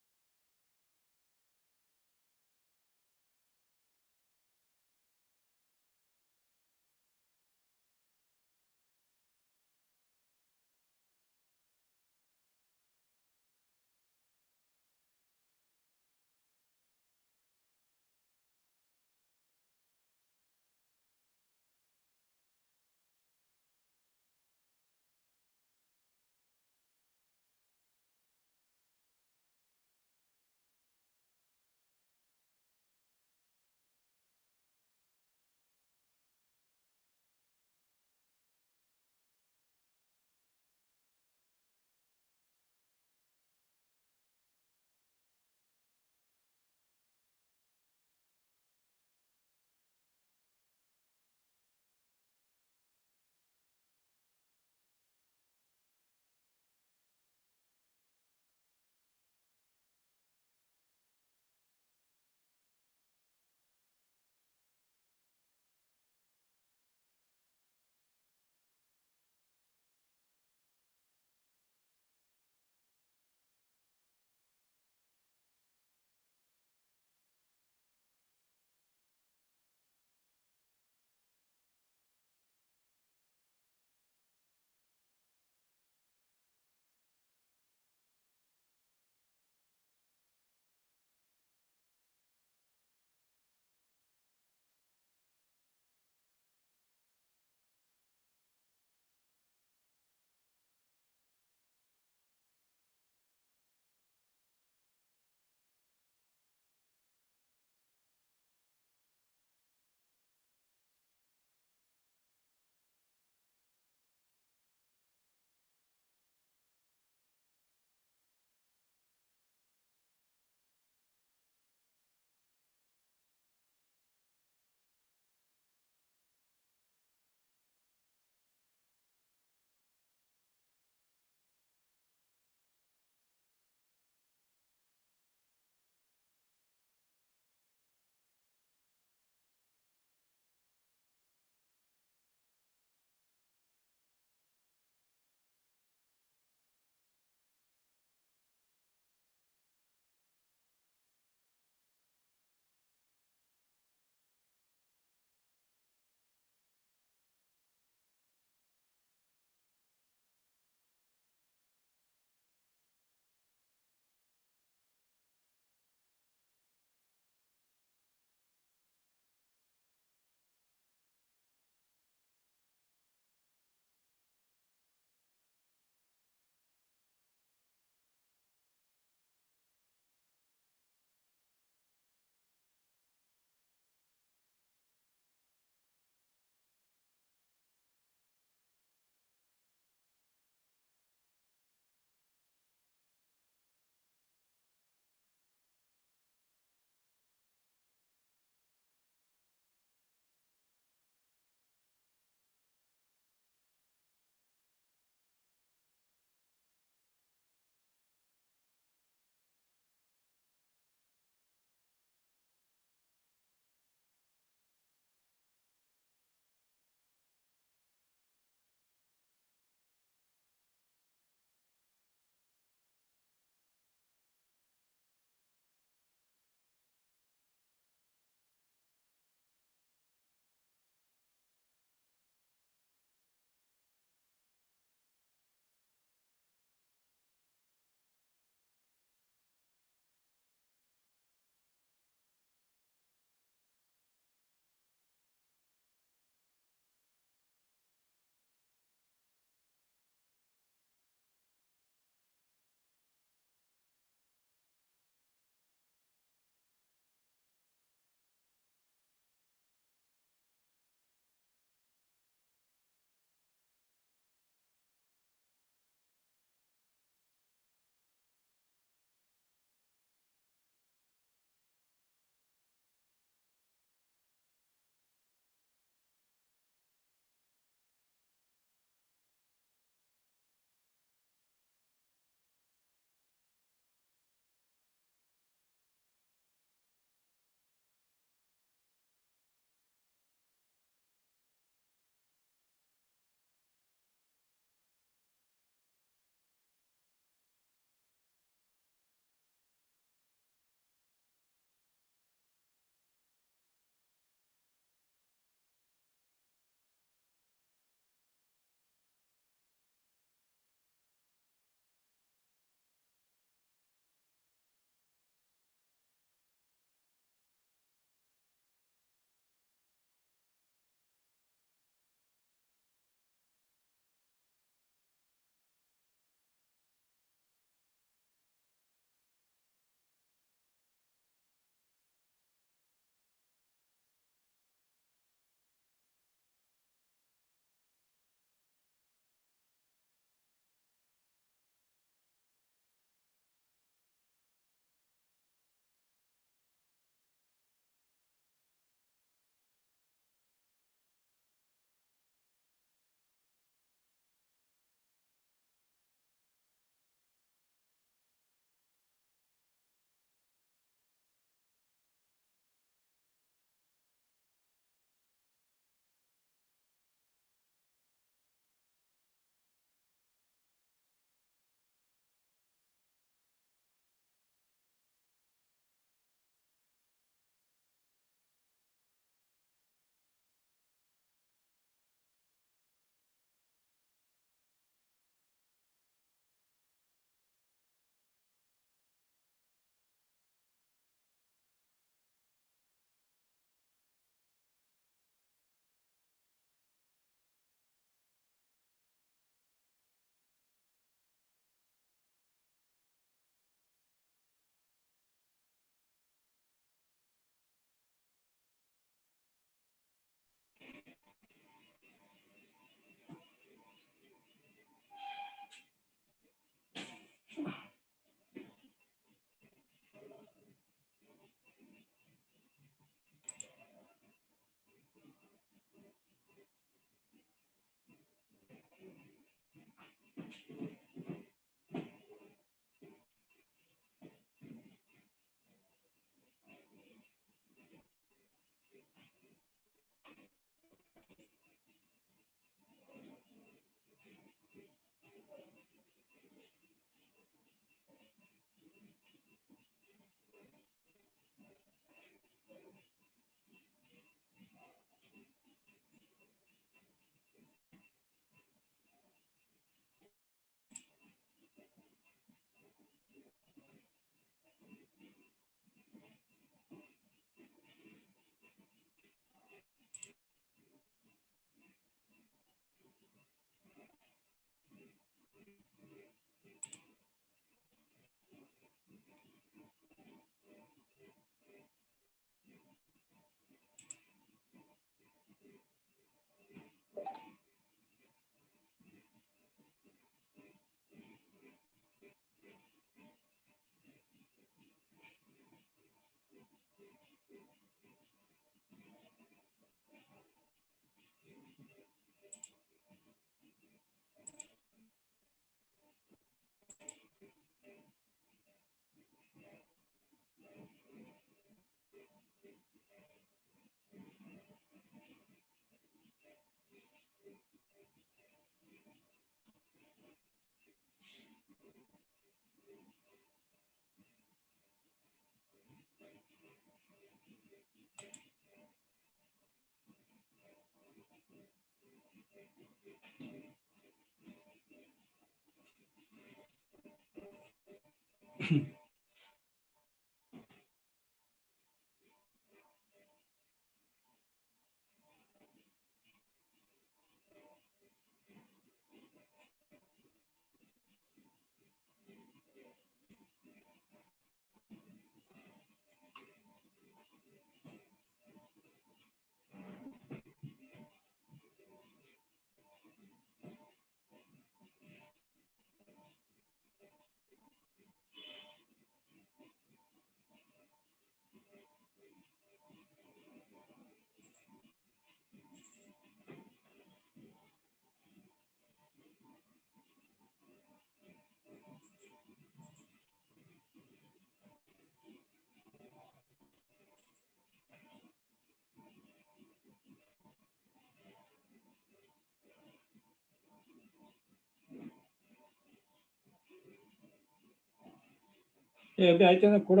ಅದೇ ಆಯ್ತಾನೆ ಕೂಡ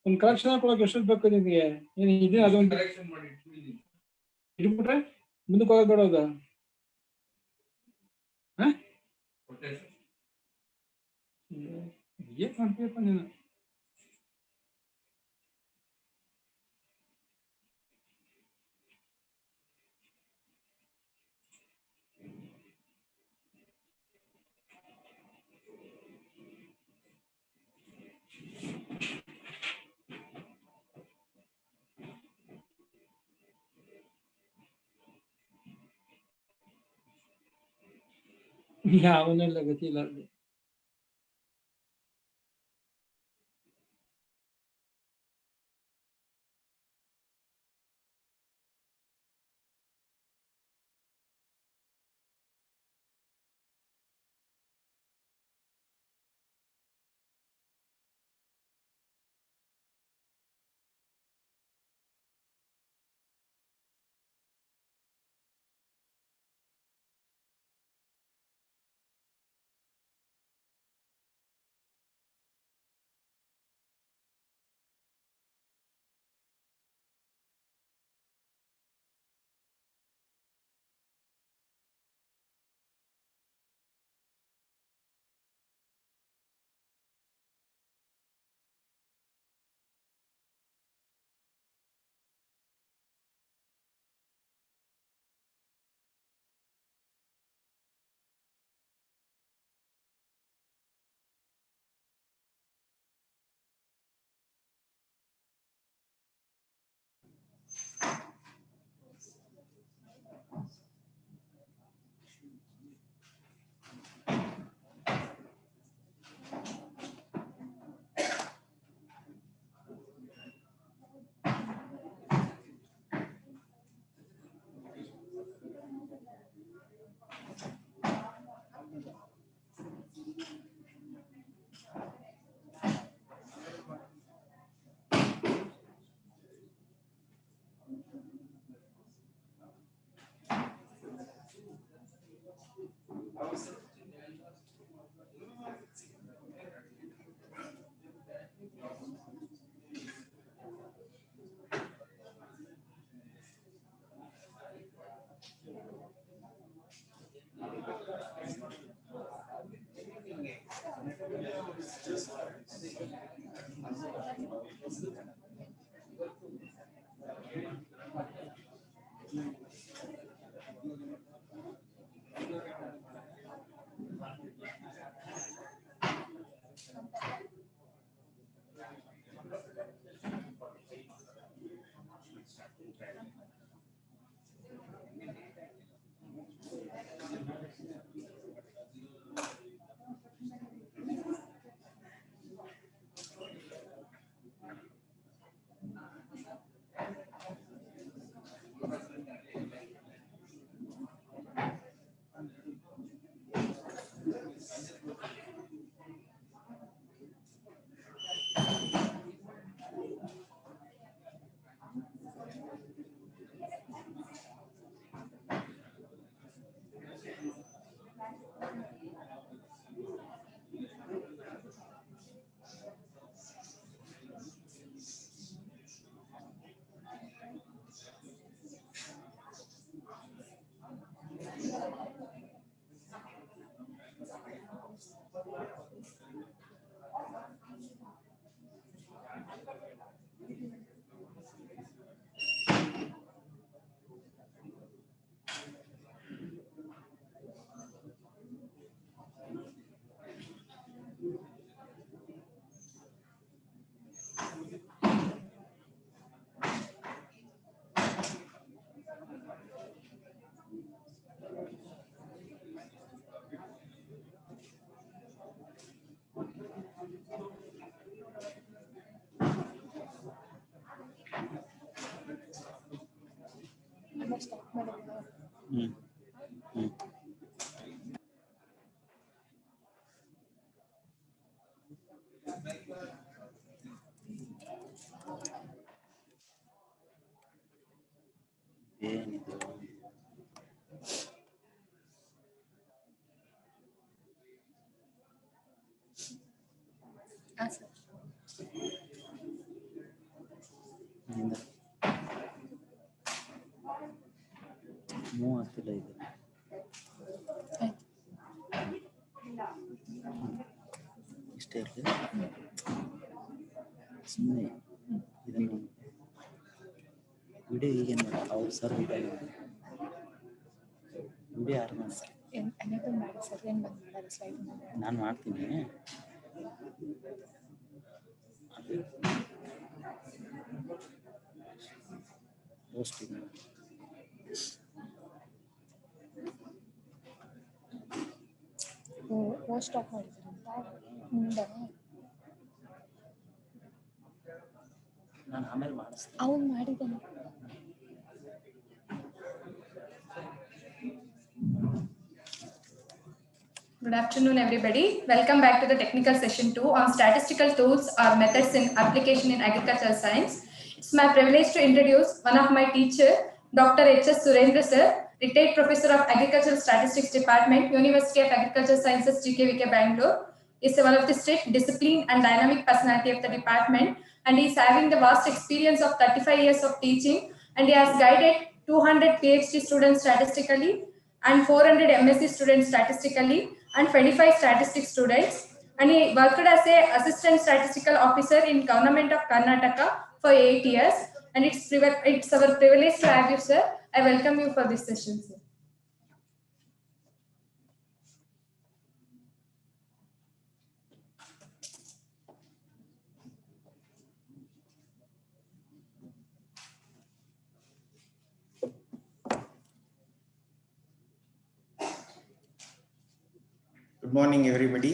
ಒಂದು collection ಕೊಡೋಕೆ ಎಷ್ಟು ಬೇಕು ನಿಮಗೆ? ಏನು ಇದೆ ಅದೊಂದು ಇಟ್ಬಿಟ್ರೆ ಮುಂದಕ್ಕೆ ಹೋಗೋದು ಬೇಡೋದ? ಏನ್ ಮಾಡ್ತೀಯಪ್ಪ ನೀನು? ಯಾವನೆಲ್ಲ ಗತಿ ಇಲ್ಲ. ಇಷ್ಟೇ ಇರಲಿ ಸುಮ್ಮನೆ ಇದನ್ನು ವಿಡಿಯೋ ಈಗೇನು ಮಾಡಿ ಅವ್ರು ಸರ್ ವಿಡಿಯೋ ಯಾರು ಮಾಡ್ತಾರೆ ನಾನು ಮಾಡ್ತೀನಿ ಪೋಸ್ಟಿಂಗ್ ಪೋಸ್ಟ್ ಆಫ್ ಮಾಡಿದಾರಂತ ನಾನು ಆಮೇಲೆ ಮಾಡಿಸ್ತೀನಿ ಅವ್ನು ಮಾಡಿದ್ದಾನೆ. Good afternoon, everybody. Welcome back to the technical session 2 on statistical tools or methods in application in agricultural science. It's my privilege to introduce one of my teacher, Dr. H.S. Surendra sir, retired professor of Agricultural Statistics Department, University of Agricultural Sciences, GKVK, Bangalore. Is one of the strict, disciplined and dynamic personality of the department, and he is having the vast experience of 35 years of teaching, and he has guided 200 PhD students statistically and 400 MSc students statistically and 25 statistics students, and he worked as a assistant statistical officer in Government of Karnataka for 8 years, and it's our privilege to have you, sir. I welcome you for this session, sir. Good morning, everybody.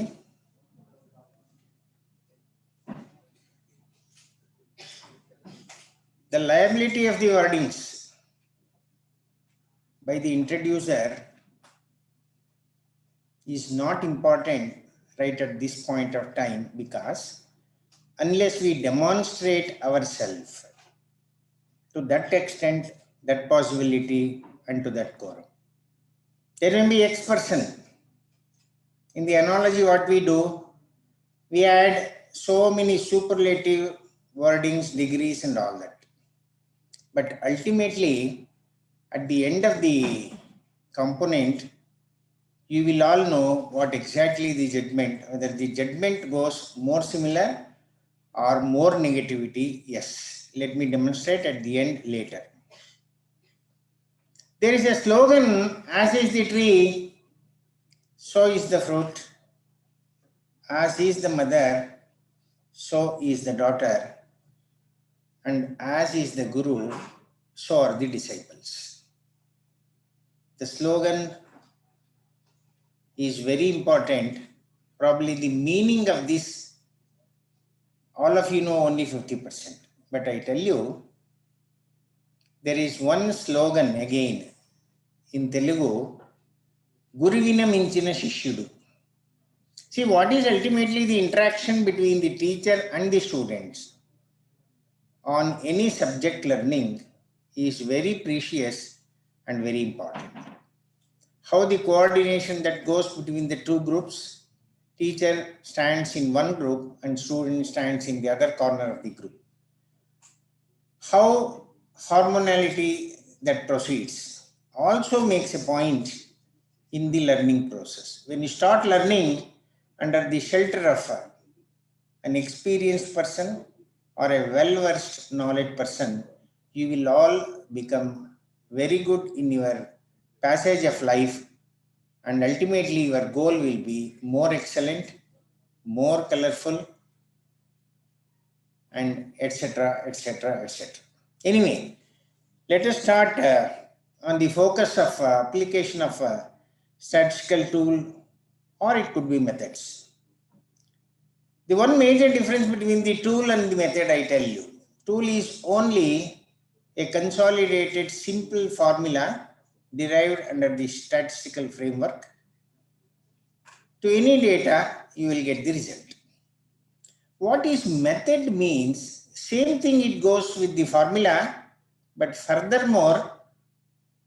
The liability of the wordings by the introducer is not important right at this point of time, because unless we demonstrate ourselves to that extent, that possibility and to that quorum, there may be X person. In the analogy, what we do, we add so many superlative wordings, degrees and all that. But ultimately, at the end of the component, you will all know what exactly the judgment, whether the judgment goes more similar or more negativity. Yes, let me demonstrate at the end later. There is a slogan, as is the tree, so is the fruit. As is the mother, so is the daughter. And as is the guru, so are the disciples. The slogan is very important. Probably the meaning of this, all of you know only 50%. But I tell you, there is one slogan again in Telugu, Guruvina minchina Shishyudu. See, what is ultimately the interaction between the teacher and the students on any subject learning is very precious and very important. How the coordination that goes between the two groups, teacher stands in one group and student stands in the other corner of the group. How harmonality that proceeds also makes a point in the learning process. When you start learning under the shelter of an experienced person or a well-versed knowledge person, you will all become very good in your passage of life, and ultimately your goal will be more excellent, more colorful, and etc., etc., etc. Anyway, let us start on the focus of application of a statistical tool, or it could be methods. The one major difference between the tool and the method, I tell you, tool is only a consolidated simple formula derived under the statistical framework to any data, you will get the result. What is method means, same thing it goes with the formula, but furthermore,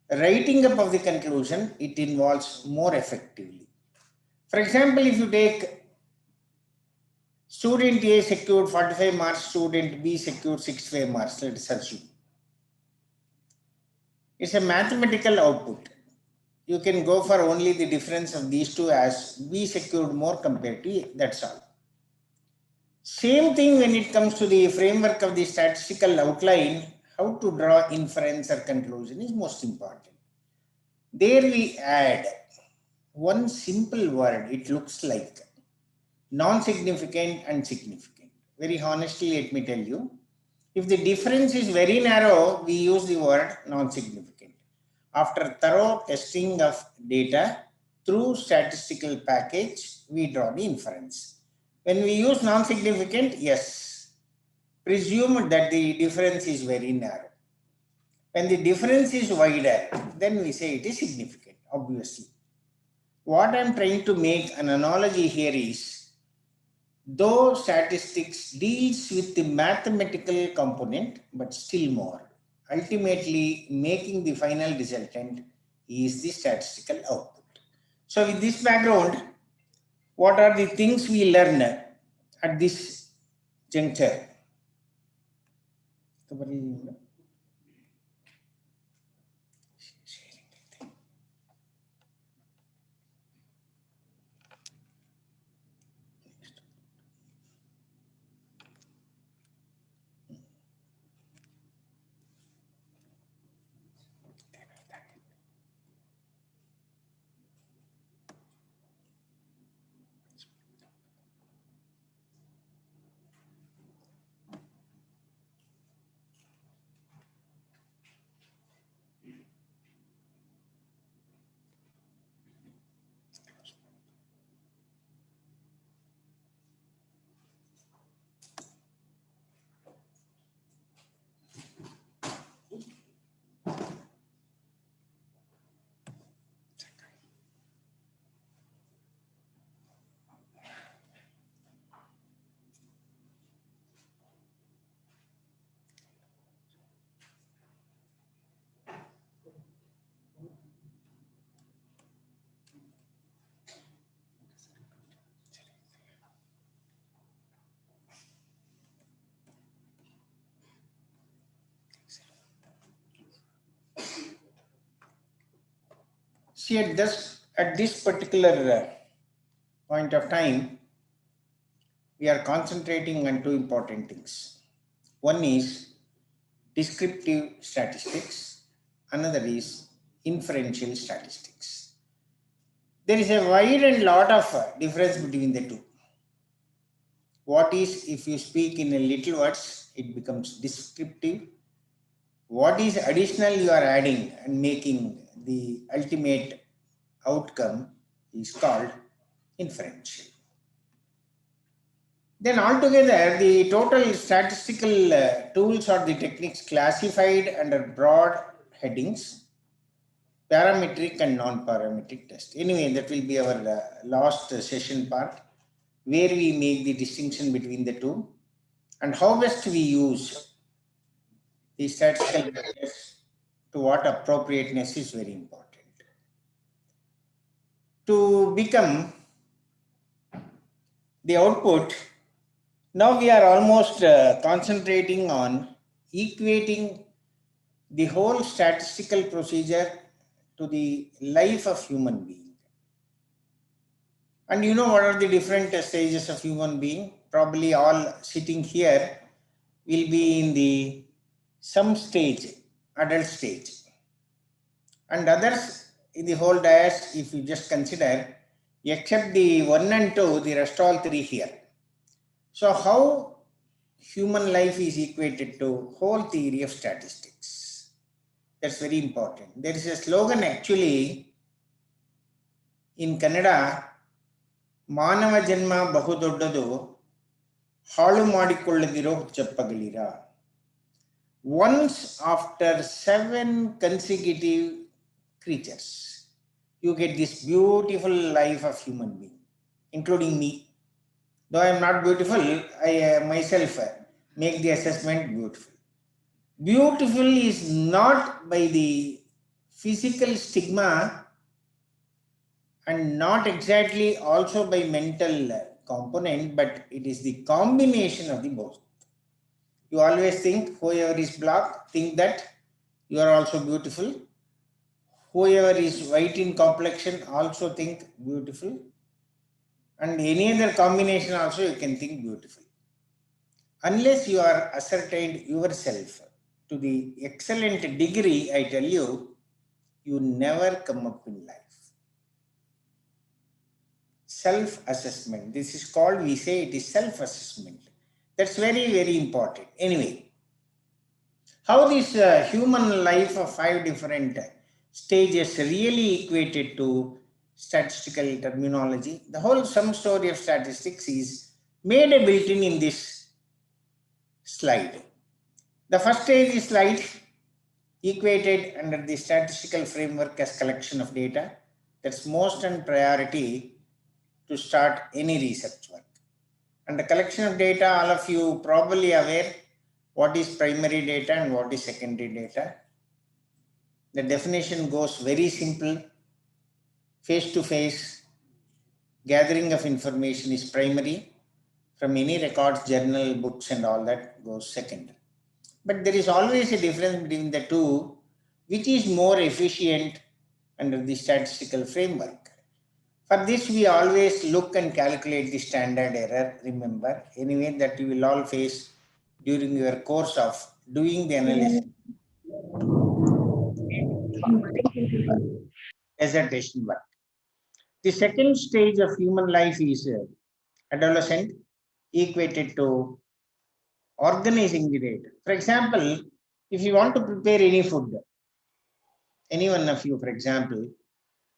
writing up of the conclusion, it involves more effectively. For example, if you take student A secured 45 marks, student B secured 65 marks, let us assume. It's a mathematical output. You can go for only the difference of these two as B secured more compared to A, that's all. Same thing when it comes to the framework of the statistical outline, how to draw inference or conclusion is most important. There we add one simple word, it looks like non-significant and significant. Very honestly, let me tell you, if the difference is very narrow, we use the word non-significant. After thorough testing of data through statistical package, we draw the inference. When we use non-significant, yes, presume that the difference is very narrow. When the difference is wider, then we say it is significant, obviously. What I'm trying to make an analogy here is, though statistics deals with the mathematical component, but still more. Ultimately, making the final resultant is the statistical output. So with this background, what are the things we learn at this juncture? See, at this particular point of time, we are concentrating on two important things. One is descriptive statistics, another is inferential statistics. There is a wide and lot of difference between the two. What is, if you speak in a little words, it becomes descriptive. What is additional you are adding and making the ultimate outcome is called inferential. Then altogether, the total statistical tools or the techniques classified under broad headings, parametric and non-parametric test. Anyway, that will be our last session part, where we make the distinction between the two and how best we use the statistical methods to what appropriateness is very important. To become the output, now we are almost concentrating on equating the whole statistical procedure to the life of human being. And you know what are the different stages of human being? Probably all sitting here will be in the some stage, adult stage. And others in the whole dais, if you just consider, except the 1 and 2, the rest all 3 here. So how human life is equated to whole theory of statistics? That's very important. There is a slogan actually in Kannada, Manava Janma Bahudoddadu, Halu Madikolladiro Chappagalira. Once after 7 consecutive creatures. You get this beautiful life of human being, including me. Though I am not beautiful, I myself make the assessment beautiful. Beautiful is not by the physical stigma and not exactly also by mental component, but it is the combination of the both. You always think whoever is black, think that you are also beautiful. Whoever is white in complexion also think beautiful. And any other combination also you can think beautiful. Unless you are ascertained yourself to the excellent degree, I tell you, you never come up in life. Self-assessment. This is called, we say it is self-assessment. That's very, very important. Anyway, how this human life of 5 different stages really equated to statistical terminology. The whole sum story of statistics is made a built-in in this slide. The first stage is slide equated under the statistical framework as collection of data. That's most on priority to start any research work. And the collection of data, all of you probably aware what is primary data and what is secondary data. The definition goes very simple. Face-to-face gathering of information is primary. From any records, journal, books and all that goes secondary. But there is always a difference between the two, which is more efficient under the statistical framework. For this, we always look and calculate the standard error, remember, anyway, that you will all face during your course of doing the analysis. Dissertation work. The second stage of human life is adolescent, equated to organizing the data. For example, if you want to prepare any food, any one of you, for example,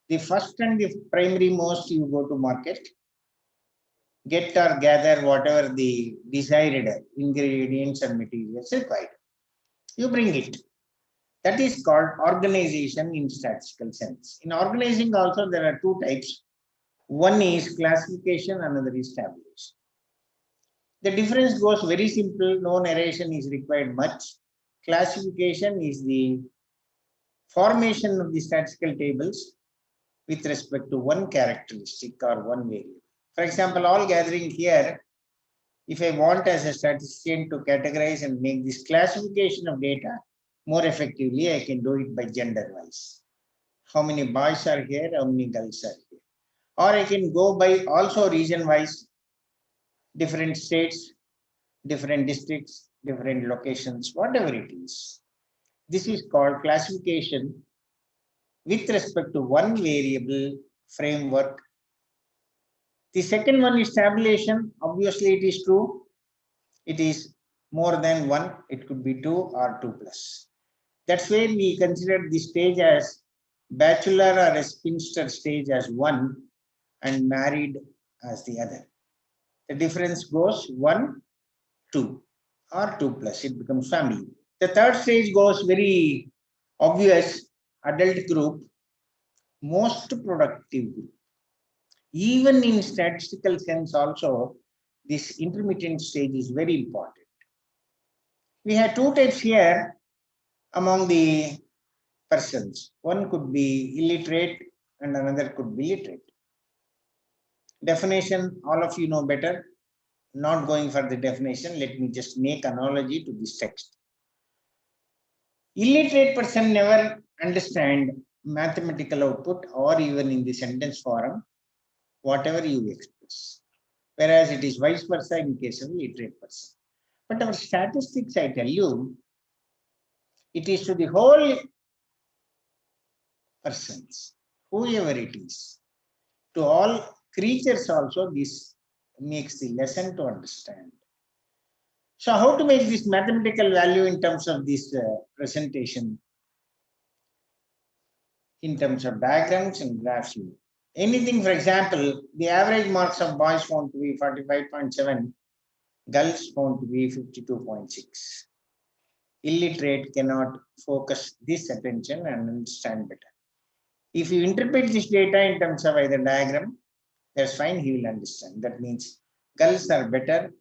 the first and the primary most you go to market, get or gather whatever the desired ingredients and materials required. You bring it. That is called organization in statistical sense. In organizing also there are two types. One is classification, another is tabulation. The difference goes very simple, no narration is required much. Classification is the formation of the statistical tables with respect to one characteristic or one variable. For example, all gathering here, if I want as a statistician to categorize and make this classification of data more effectively, I can do it by gender wise. How many boys are here, how many girls are here. Or I can go by also region wise, different states, different districts, different locations, whatever it is. This is called classification with respect to one variable framework. The second one is tabulation. Obviously, it is true. It is more than one. It could be 2 or 2 plus. That's where we consider this stage as bachelor or a spinster stage as one and married as the other. The difference goes 1, 2 or 2 plus. It becomes family. The third stage goes very obvious, adult group, most productive group. Even in statistical sense also, this intermittent stage is very important. We have two types here among the persons. One could be illiterate and another could be literate. Definition, all of you know better. Not going for the definition, let me just make analogy to this text. Illiterate person never understand mathematical output or even in the sentence form, whatever you express. Whereas it is vice versa in case of literate person. But our statistics, I tell you, it is to the whole persons, whoever it is. To all creatures also, this makes the lesson to understand. So how to make this mathematical value in terms of this presentation, in terms of diagrams and graphs? Anything, for example, the average marks of boys found to be 45.7, girls found to be 52.6. Illiterate cannot focus this attention and understand better. If you interpret this data in terms of either diagram, that's fine, he will understand. That means girls are better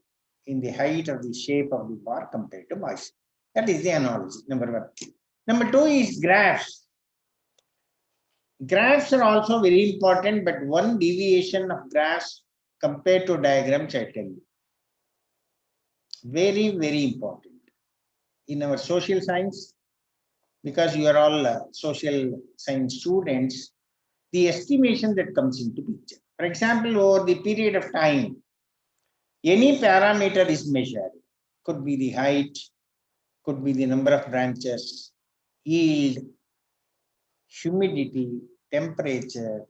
in the height of the shape of the bar compared to boys. That is the analogy, number one. Number two is graphs. Graphs are also very important, but one deviation of graphs compared to diagrams, I tell you. Very, very important. In our social science, because you are all social science students, the estimation that comes into picture. For example, over the period of time, any parameter is measured. Could be the height, could be the number of branches, yield, humidity, temperature,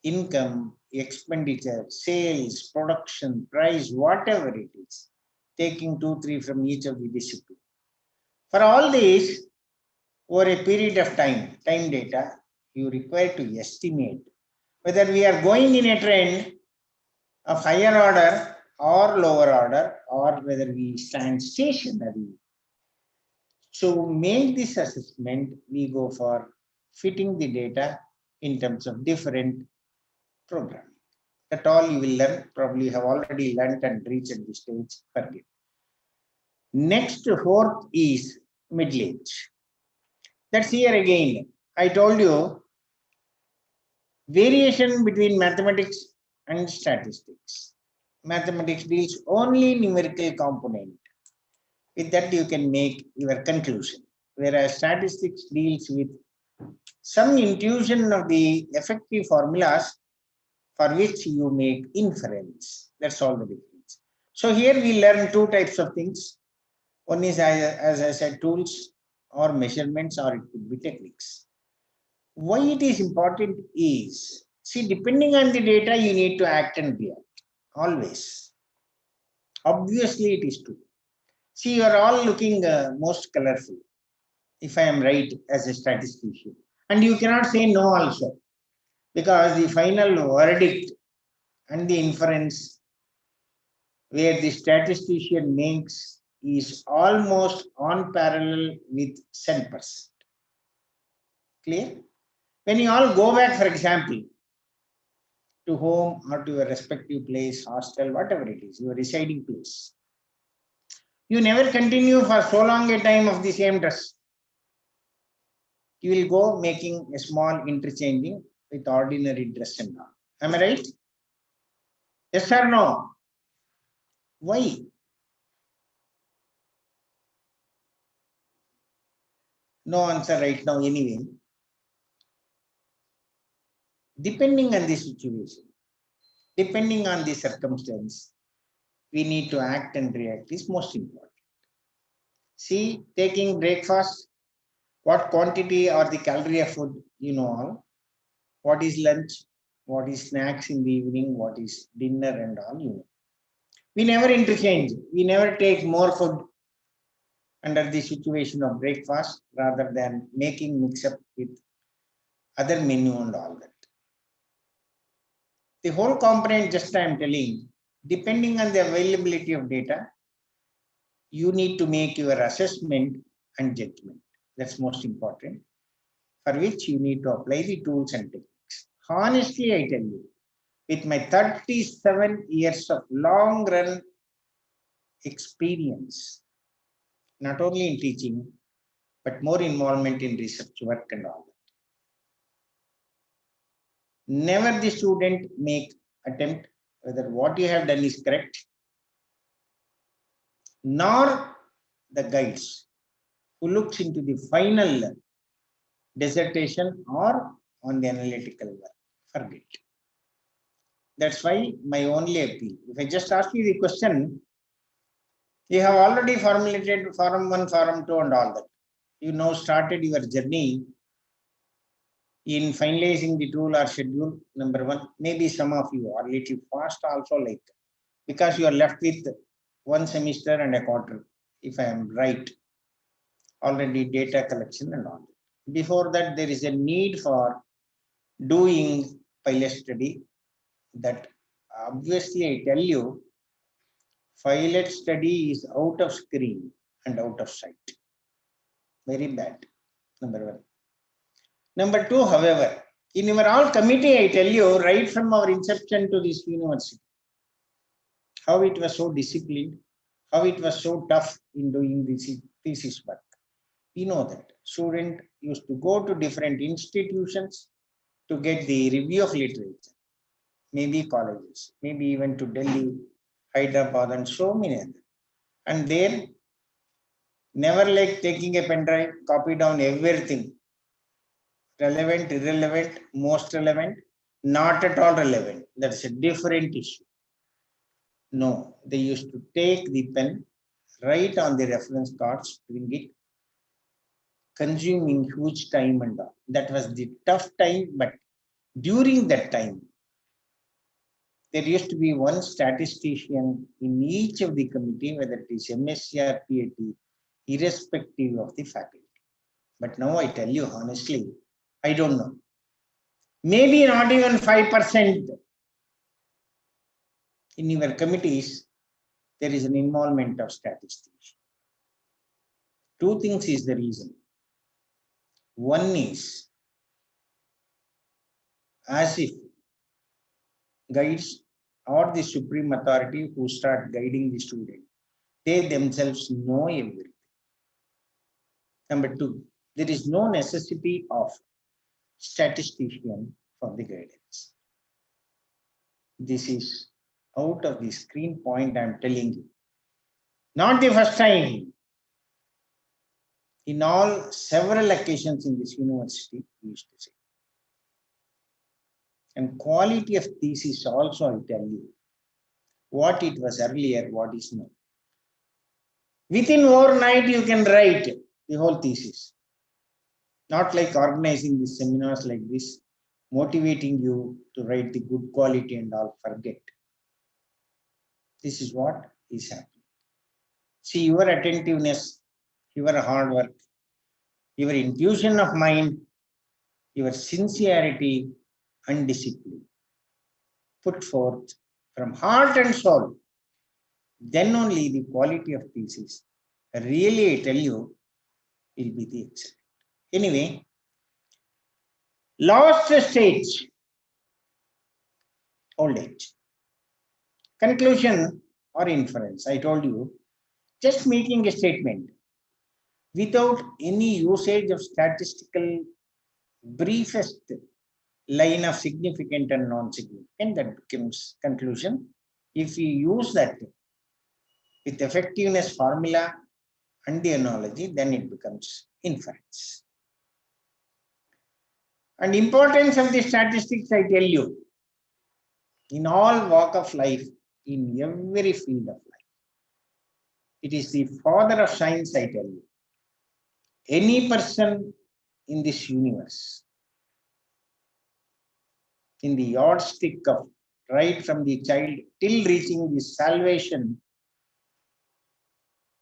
income, expenditure, sales, production, price, whatever it is, taking 2, 3 from each of the disciplines. For all these, over a period of time data, you require to estimate whether we are going in a trend of higher order or lower order, or whether we stand stationary. So make this assessment, we go for fitting the data in terms of different programming. That all you will learn, probably you have already learned and reached at this stage, forget. Next, fourth is middle age. That's here again. I told you, variation between mathematics and statistics. Mathematics deals only numerical component. With that, you can make your conclusion. Whereas statistics deals with some intuition of the effective formulas for which you make inference. That's all the difference. So here we learn two types of things. One is, as I said, tools or measurements, or it could be techniques. Why it is important is, see, depending on the data, you need to act and react. Always. Obviously, it is true. See, you are all looking most colorful, if I am right as a statistician. And you cannot say no also, because the final verdict and the inference where the statistician makes is almost on parallel with 10%. Clear? When you all go back, for example, to home or to your respective place, hostel, whatever it is, your residing place, you never continue for so long a time of the same dress. You will go making a small interchanging with ordinary dress and all. Am I right? Yes or no? Why? No answer right now anyway. Depending on the situation, depending on the circumstance, we need to act and react is most important. See, taking breakfast, what quantity or the calorie of food, you know all. What is lunch, what is snacks in the evening, what is dinner and all, you know. We never interchange, we never take more food under the situation of breakfast rather than making mix up with other menu and all that. The whole component, just I am telling, depending on the availability of data, you need to make your assessment and judgment. That's most important, for which you need to apply the tools and techniques. Honestly, I tell you, with my 37 years of long run experience, not only in teaching, but more involvement in research work and all that. Never the student make attempt whether what you have done is correct, nor the guides who looks into the final dissertation or on the analytical work. Forget. That's why my only appeal. If I just ask you the question, you have already formulated forum 1, forum 2 and all that. You now started your journey in finalizing the tool or schedule, number 1. Maybe some of you are little fast also, like, because you are left with 1 semester and a quarter, if I am right, already data collection and all. Before that, there is a need for doing pilot study. That obviously I tell you, pilot study is out of screen and out of sight. Very bad, number 1. Number two, however, in our all committee, I tell you, right from our inception to this university, how it was so disciplined, how it was so tough in doing this thesis work. We know that student used to go to different institutions to get the review of literature, maybe colleges, maybe even to Delhi, Hyderabad, and so many others. And there, never like taking a pen drive, copy down everything. Relevant, irrelevant, most relevant, not at all relevant. That's a different issue. No, they used to take the pen, write on the reference cards, bring it, consuming huge time and all. That was the tough time, but during that time, there used to be one statistician in each of the committee, whether it is MSc or PhD, irrespective of the faculty. But now I tell you honestly, I don't know. Maybe not even 5% in your committees, there is an involvement of statisticians. Two things is the reason. One is, as if guides or the supreme authority who start guiding the student, they themselves know everything. Number two, there is no necessity of statistician for the guidance. This is out of the screen point I'm telling you. Not the first time. In all several occasions in this university, we used to say. And quality of thesis also, I tell you, what it was earlier, what is now. Within overnight, you can write the whole thesis. Not like organizing the seminars like this, motivating you to write the good quality and all, forget. This is what is happening. See, your attentiveness, your hard work, your intuition of mind, your sincerity and discipline put forth from heart and soul, then only the quality of thesis, really I tell you, will be the excellent. Anyway, last stage, old age. Conclusion or inference, I told you, just making a statement without any usage of statistical briefest line of significant and non-significant, that becomes conclusion. If you use that with effectiveness formula and the analogy, then it becomes inference. And importance of the statistics, I tell you, in all walk of life, in every field of life. It is the father of science, I tell you. Any person in this universe, in the yardstick of right from the child till reaching the salvation,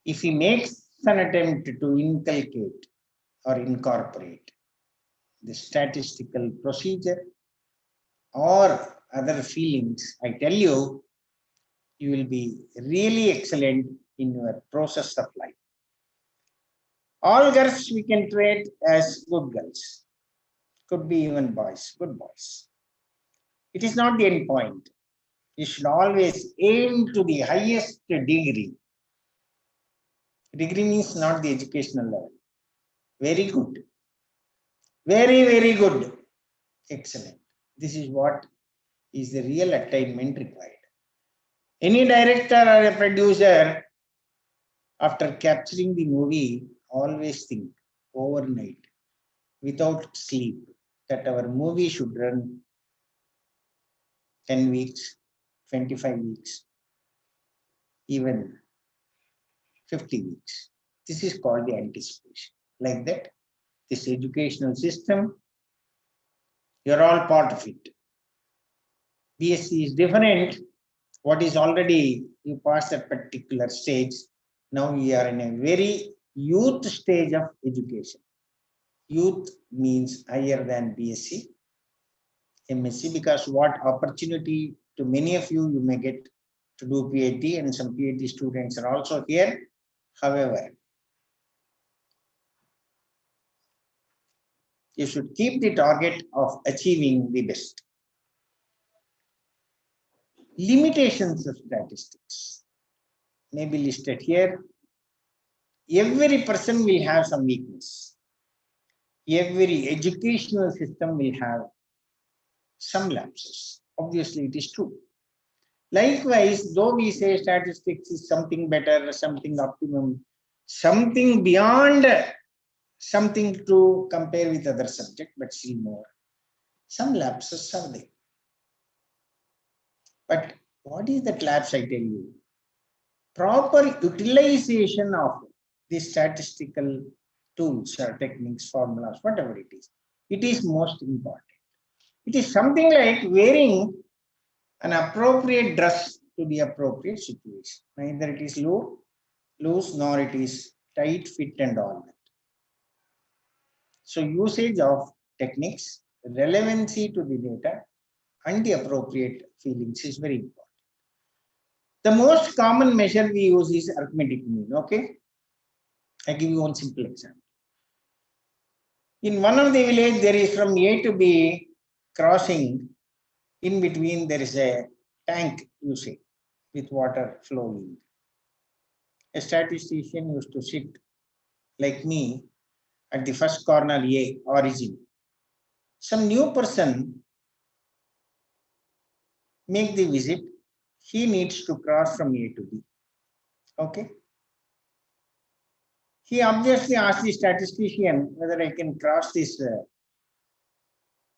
if he makes an attempt to inculcate or incorporate the statistical procedure or other feelings, I tell you, you will be really excellent in your process of life. All girls we can treat as good girls. Could be even boys, good boys. It is not the end point. You should always aim to the highest degree. Degree means not the educational level. Very good. Very, very good. Excellent. This is what is the real attainment required. Any director or a producer, after capturing the movie, always think overnight, without sleep, that our movie should run 10 weeks, 25 weeks, even 50 weeks. This is called the anticipation. Like that, this educational system, you're all part of it. BSc is different. What is already, you pass a particular stage. Now we are in a very youth stage of education. Youth means higher than BSc, MSc, because what opportunity to many of you, you may get to do PhD, and some PhD students are also here. However, You should keep the target of achieving the best. Limitations of statistics may be listed here. Every person will have some weakness. Every educational system will have some lapses. Obviously, it is true. Likewise, though we say statistics is something better, something optimum, something beyond something to compare with other subject, but still more, some lapses are there. But what is that lapse, I tell you? Proper utilization of the statistical tools or techniques, formulas, whatever it is most important. It is something like wearing an appropriate dress to the appropriate situation. Neither it is loose nor it is tight fit and all that. So usage of techniques, relevancy to the data and the appropriate feelings is very important. The most common measure we use is arithmetic mean. Okay, I give you one simple example. In one of the village, there is from A to B crossing. In between, there is a tank, you see, with water flowing. A statistician used to sit like me at the first corner A, origin. Some new person make the visit. He needs to cross from A to B. Okay. He obviously asked the statistician whether I can cross this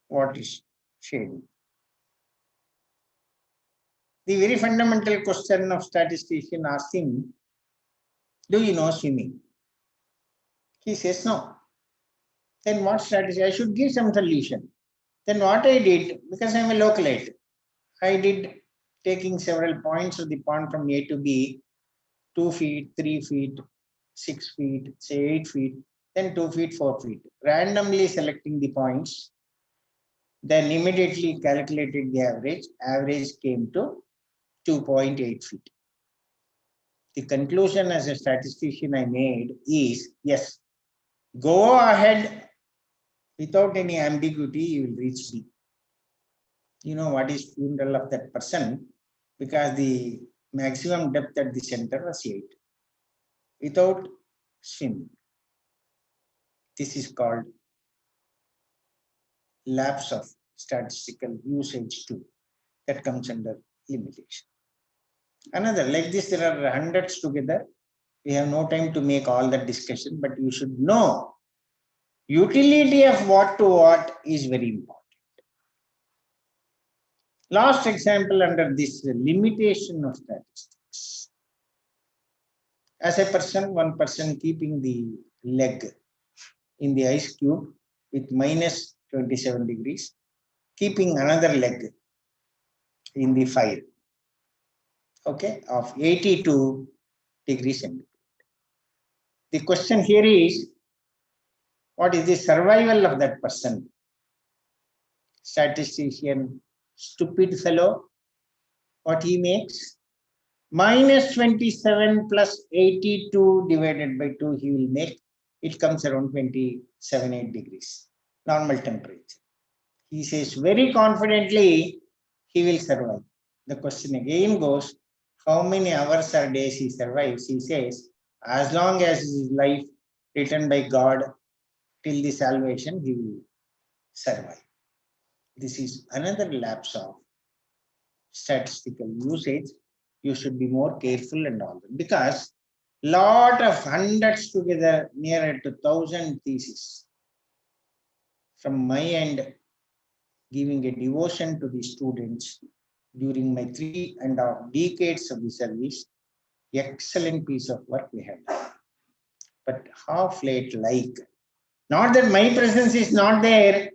what is shading. The very fundamental question of statistician asked him, do you know swimming? He says no. Then what strategy? I should give some solution. Then what I did, because I am a localite, I did taking several points of the pond from A to B, 2 feet, 3 feet, 6 feet, say 8 feet, then 2 feet, 4 feet, randomly selecting the points, then immediately calculated the average. Average came to 2.8 feet. The conclusion as a statistician I made is, yes, go ahead without any ambiguity, you will reach B. You know what is funeral of that person? Because the maximum depth at the center was 8. Without swimming. This is called lapse of statistical usage too. That comes under limitation. Another, like this, there are hundreds together. We have no time to make all that discussion, but you should know utility of what to what is very important. Last example under this limitation of statistics. As a person, one person keeping the leg in the ice cube with minus 27 degrees, keeping another leg in the fire, okay, of 82 degrees centigrade. The question here is, what is the survival of that person? Statistician, stupid fellow, what he makes? Minus 27 plus 82 divided by 2 he will make. It comes around 27.8 degrees, normal temperature. He says very confidently he will survive. The question again goes, how many hours or days he survives? He says, as long as his life written by God till the salvation, he will survive. This is another lapse of statistical usage. You should be more careful and all that, because lot of hundreds together, nearer to 1,000 theses. From my end, giving a devotion to the students during my 3.5 decades of the service, excellent piece of work we have done. But half late, like, not that my presence is not there,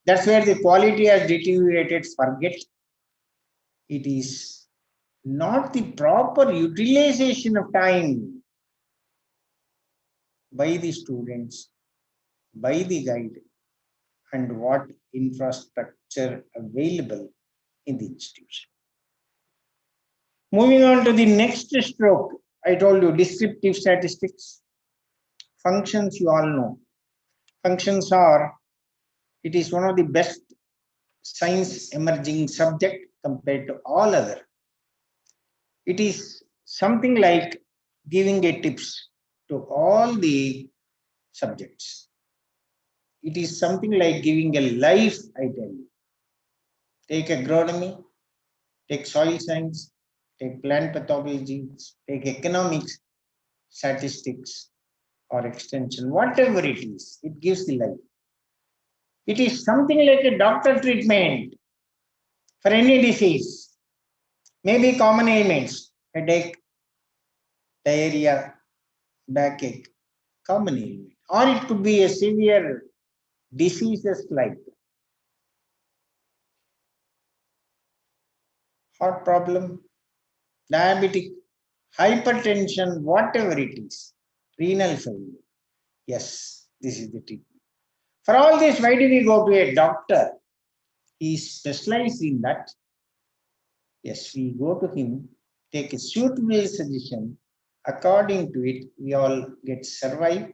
that's where the quality has deteriorated, forget. It is not the proper utilization of time by the students, by the guide, and what infrastructure available in the institution. Moving on to the next stroke, I told you descriptive statistics. Functions you all know. Functions are It is one of the best science emerging subject compared to all other. It is something like giving a tips to all the subjects. It is something like giving a life, I tell you. Take agronomy, take soil science, take plant pathology, take economics, statistics, or extension, whatever it is, it gives the life. It is something like a doctor treatment for any disease, maybe common ailments, headache, diarrhea, backache, common ailment, or it could be a severe diseases like heart problem, diabetic, hypertension, whatever it is, renal failure. Yes, this is the treatment. For all this, why do we go to a doctor? He is specialized in that. Yes, we go to him, take a suitable suggestion. According to it, we all get survived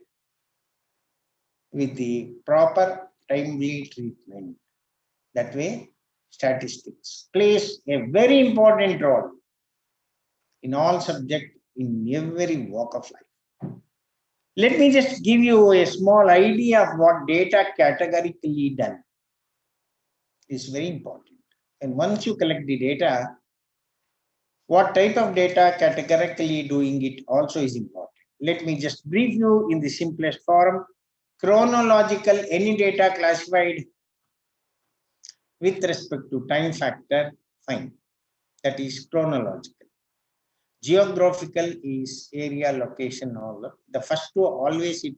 with the proper timely treatment. That way, statistics plays a very important role in all subjects, in every walk of life. Let me just give you a small idea of what data categorically done. It's very important. And once you collect the data, what type of data categorically doing it also is important. Let me just brief you in the simplest form. Chronological, any data classified with respect to time factor, fine. That is chronological. Geographical is area, location, all. The first two always it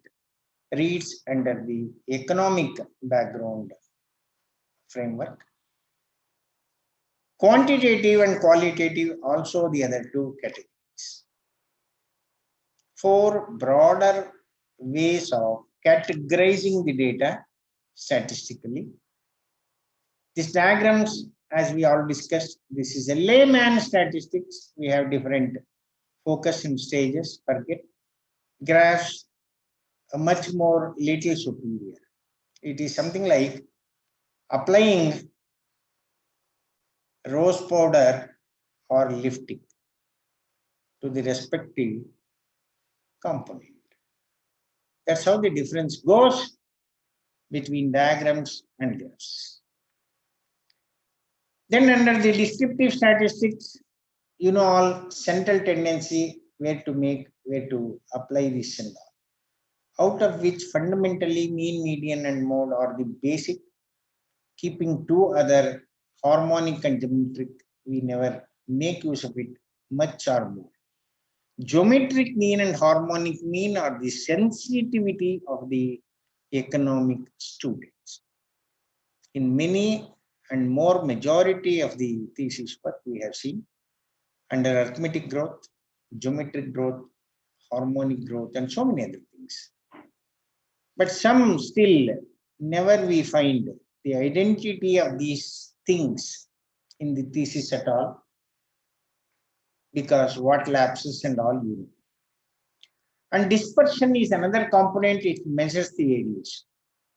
reads under the economic background framework. Quantitative and qualitative also the other two categories. Four broader ways of categorizing the data statistically. These diagrams, as we all discussed, this is a layman statistics. We have different focus and stages. Forget graphs, a much more little superior. It is something like applying rose powder or lipstick to the respective component. That's how the difference goes between diagrams and graphs. Then under the descriptive statistics, you know all central tendency, where to apply this and all. Out of which fundamentally mean, median and mode are the basic, keeping two other harmonic and geometric, we never make use of it much or more. Geometric mean and harmonic mean are the sensitivity of the economic students. In many and more majority of the thesis work we have seen, under arithmetic growth, geometric growth, harmonic growth, and so many other things. But some still never we find the identity of these things in the thesis at all, because what lapses and all you know. And dispersion is another component, it measures the areas.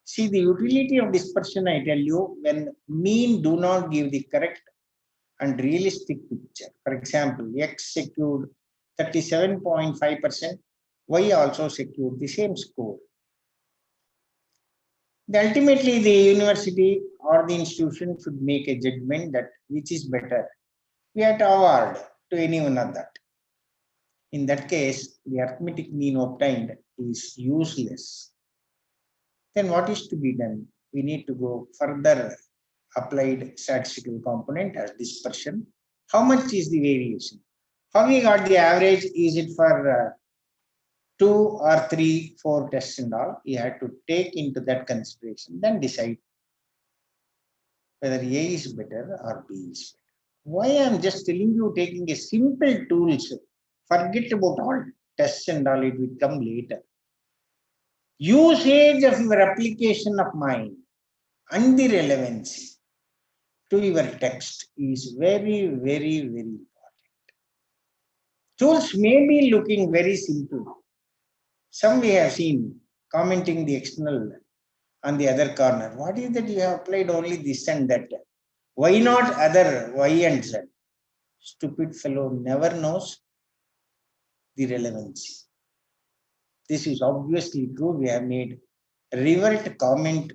See the utility of dispersion, I tell you, when mean do not give the correct and realistic picture. For example, X secured 37.5%, Y also secured the same score. Ultimately, the university or the institution should make a judgment that which is better. We have to award to anyone of that. In that case, the arithmetic mean obtained is useless. Then what is to be done? We need to go further applied statistical component as dispersion. How much is the variation? How we got the average? Is it for 2 or 3, 4 tests and all? You have to take into that consideration, then decide whether A is better or B is better. Why I am just telling you, taking a simple tools, forget about all tests and all, it will come later. Usage of your application of mind and the relevancy to your text is very, very, very important. Tools may be looking very simple. Some we have seen commenting the external on the other corner. What is that you have applied only this and that? Why not other Y and Z? Stupid fellow never knows the relevancy. This is obviously true. We have made revert comment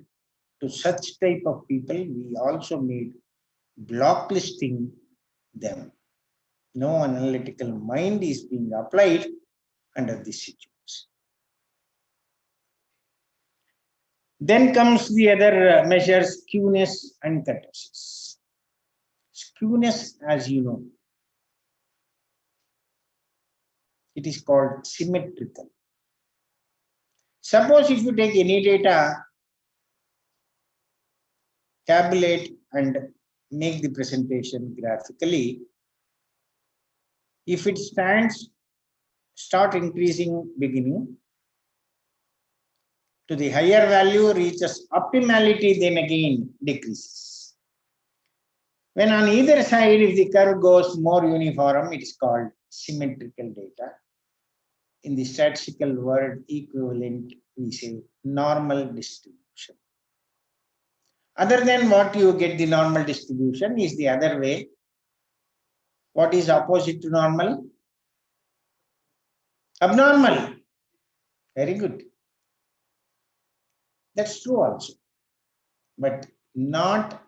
to such type of people. We also made blocklisting them. No analytical mind is being applied under this situation. Then comes the other measures, skewness and kurtosis. Skewness, as you know, it is called symmetrical. Suppose if you take any data, tabulate and make the presentation graphically, if it start increasing beginning to the higher value reaches optimality, then again decreases. When on either side, if the curve goes more uniform, it is called symmetrical data. In the statistical word equivalent, we say normal distribution. Other than what you get the normal distribution is the other way. What is opposite to normal? Abnormal. Very good. That's true also, but not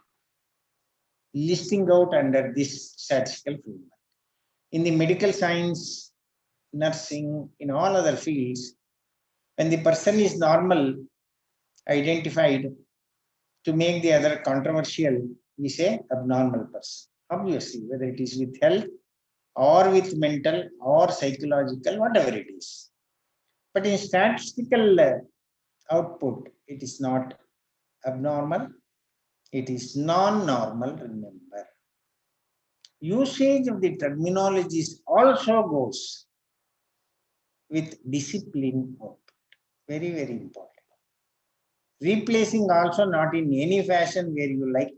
listing out under this statistical framework. In the medical science, nursing, in all other fields, when the person is normal, identified, to make the other controversial, we say abnormal person. Obviously, whether it is with health or with mental or psychological, whatever it is. But in statistical output, it is not abnormal, it is non-normal, remember. Usage of the terminologies also goes with discipline output. Very, very important. Replacing also not in any fashion where you like.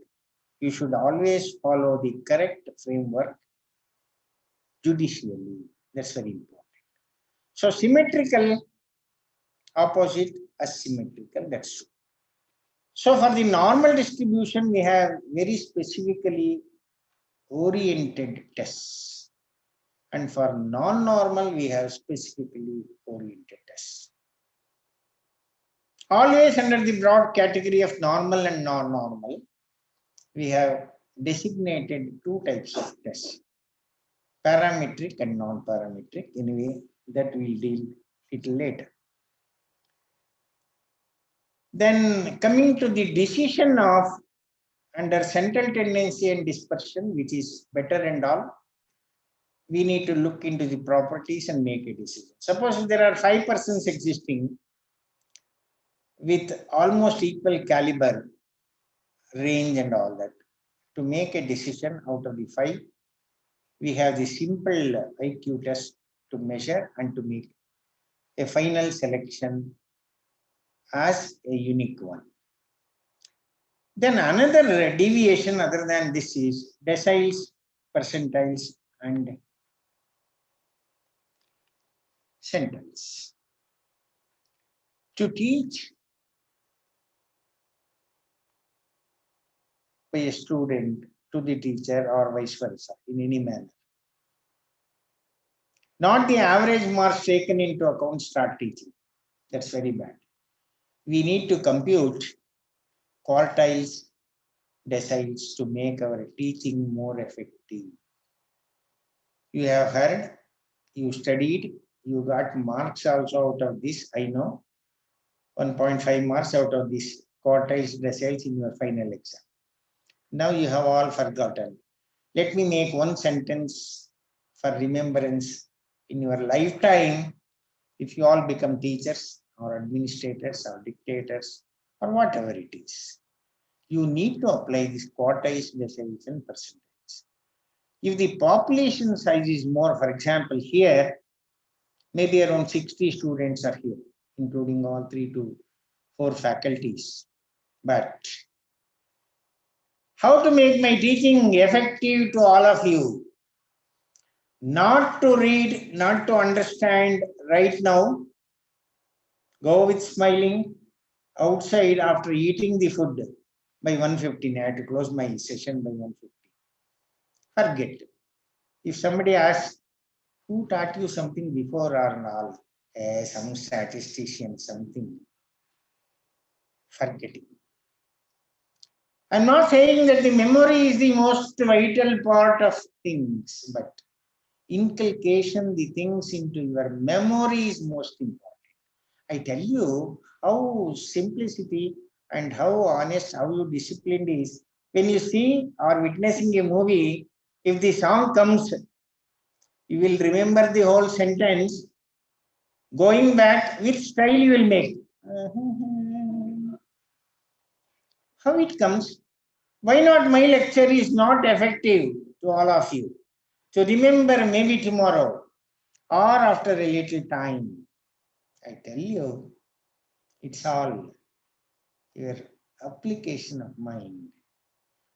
You should always follow the correct framework judicially. That's very important. So symmetrical, opposite asymmetrical, that's true. So for the normal distribution, we have very specifically oriented tests. And for non-normal, we have specifically oriented tests. Always under the broad category of normal and non-normal, we have designated two types of tests, parametric and non-parametric. Anyway, that we'll deal little later. Then coming to the decision of under central tendency and dispersion, which is better and all, we need to look into the properties and make a decision. Suppose there are 5 persons existing with almost equal caliber, range and all that. To make a decision out of the 5, we have the simple IQ test to measure and to make a final selection as a unique one. Then another deviation other than this is deciles, percentiles and centiles. To teach by a student to the teacher or vice versa in any manner. Not the average marks taken into account start teaching. That's very bad. We need to compute quartiles, deciles to make our teaching more effective. You have heard, you studied, you got marks also out of this, I know. 1.5 marks out of this quartiles, deciles in your final exam. Now you have all forgotten. Let me make one sentence for remembrance in your lifetime. If you all become teachers or administrators or dictators or whatever it is, you need to apply this quartiles, deciles and percentiles. If the population size is more, for example, here, maybe around 60 students are here, including all 3 to 4 faculties. But how to make my teaching effective to all of you? Not to read, not to understand right now. Go with smiling outside after eating the food by 1:15. I had to close my session by 1:15. Forget. If somebody asks, who taught you something before or all? Some statistician, something. Forgetting. I'm not saying that the memory is the most vital part of things, but inculcation the things into your memory is most important. I tell you how simplicity and how honest, how you disciplined is. When you see or witnessing a movie, if the song comes, you will remember the whole sentence. Going back, which style you will make? How it comes? Why not my lecture is not effective to all of you? So remember maybe tomorrow or after a little time. I tell you, it's all your application of mind.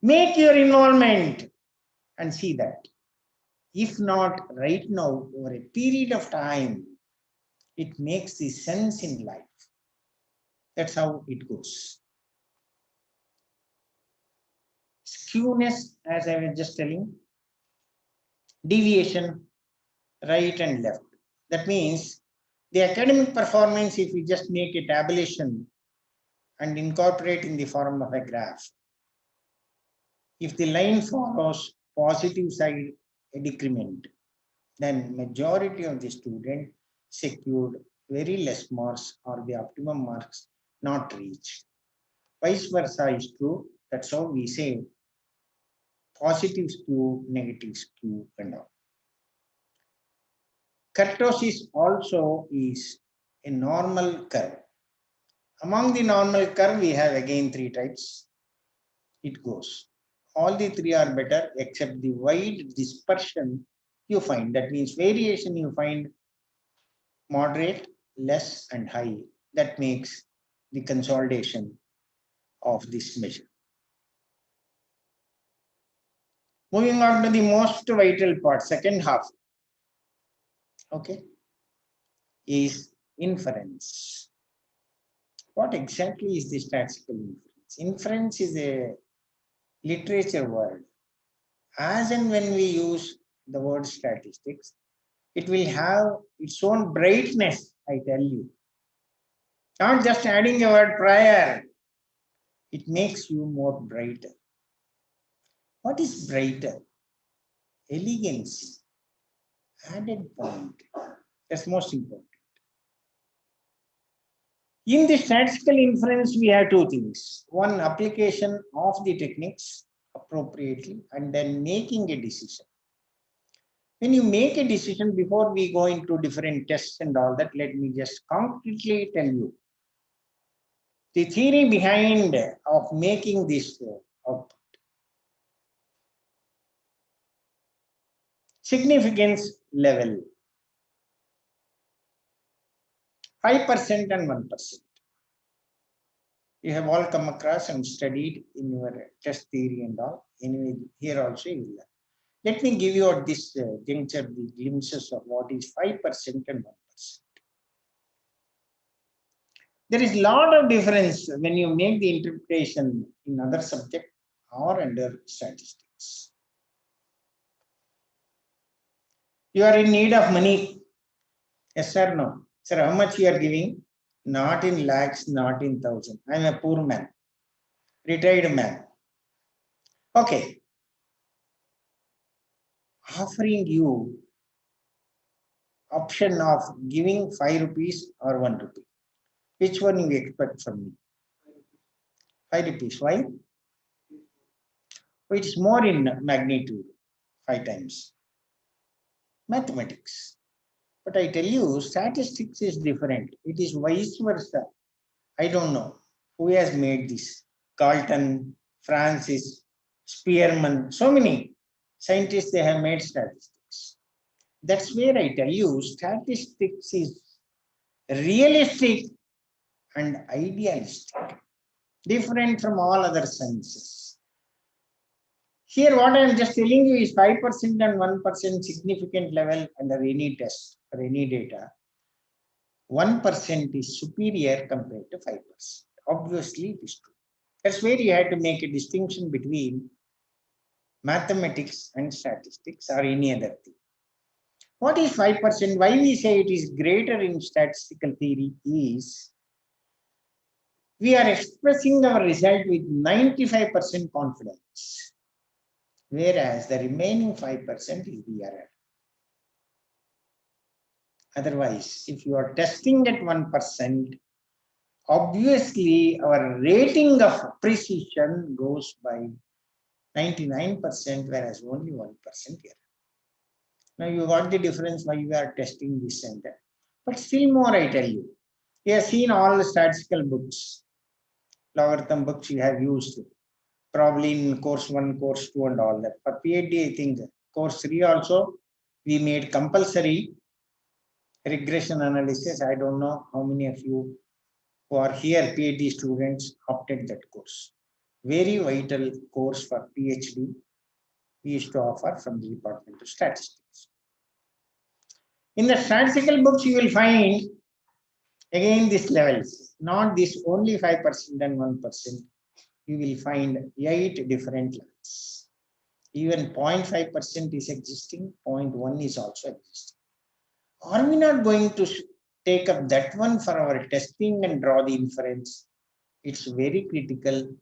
Make your involvement and see that. If not right now, over a period of time, it makes the sense in life. That's how it goes. Skewness, as I was just telling, deviation, right and left. That means the academic performance, if we just make a tabulation and incorporate in the form of a graph, if the line follows positive side a decrement, then majority of the student secured very less marks or the optimum marks not reached. Vice versa is true. That's how we say positive skew, negative skew and all. Kurtosis also is a normal curve. Among the normal curve, we have again 3 types. It goes. All the 3 are better except the wide dispersion you find. That means variation you find moderate, less and high. That makes the consolidation of this measure. Moving on to the most vital part, second half, okay, is inference. What exactly is the statistical inference? Inference is a literature word. As and when we use the word statistics, it will have its own brightness, I tell you. Not just adding a word prior, it makes you more brighter. What is brighter? Elegance, added point. That's most important. In the statistical inference, we have 2 things. One, application of the techniques appropriately and then making a decision. When you make a decision, before we go into different tests and all that, let me just concretely tell you the theory behind of making this output. Significance level, 5% and 1%. You have all come across and studied in your test theory and all. Anyway, here also you will learn. Let me give you at this juncture the glimpses of what is 5% and 1%. There is a lot of difference when you make the interpretation in other subject or under statistics. You are in need of money. Yes or no? Sir, how much you are giving? Not in lakhs, not in thousand. I am a poor man, retired man. Okay. Offering you option of giving 5 rupees or 1 rupee. Which one you expect from me? 5 rupees. Why? It's more in magnitude, 5 times. Mathematics. But I tell you, statistics is different. It is vice versa. I don't know who has made this. Galton, Francis, Spearman, so many scientists, they have made statistics. That's where I tell you, statistics is realistic and idealistic, different from all other sciences. Here, what I am just telling you is 5% and 1% significant level under any test or any data. 1% is superior compared to 5%. Obviously, it is true. That's where you have to make a distinction between mathematics and statistics or any other thing. What is 5%? Why we say it is greater in statistical theory is we are expressing our result with 95% confidence, whereas the remaining 5% is the error. Otherwise, if you are testing at 1%, obviously our rating of precision goes by 99%, whereas only 1% error. Now you got the difference why you are testing this and that. But still more, I tell you. You have seen all the statistical books, logarithm books you have used, probably in course 1, course 2 and all that. For PhD, I think course 3 also, we made compulsory regression analysis. I don't know how many of you who are here, PhD students, opted that course. Very vital course for PhD we used to offer from the Department of Statistics. In the statistical books, you will find again these levels, not this only 5% and 1%. You will find 8 different levels. Even 0.5% is existing, 0.1 is also existing. Are we not going to take up that one for our testing and draw the inference? It's very critical.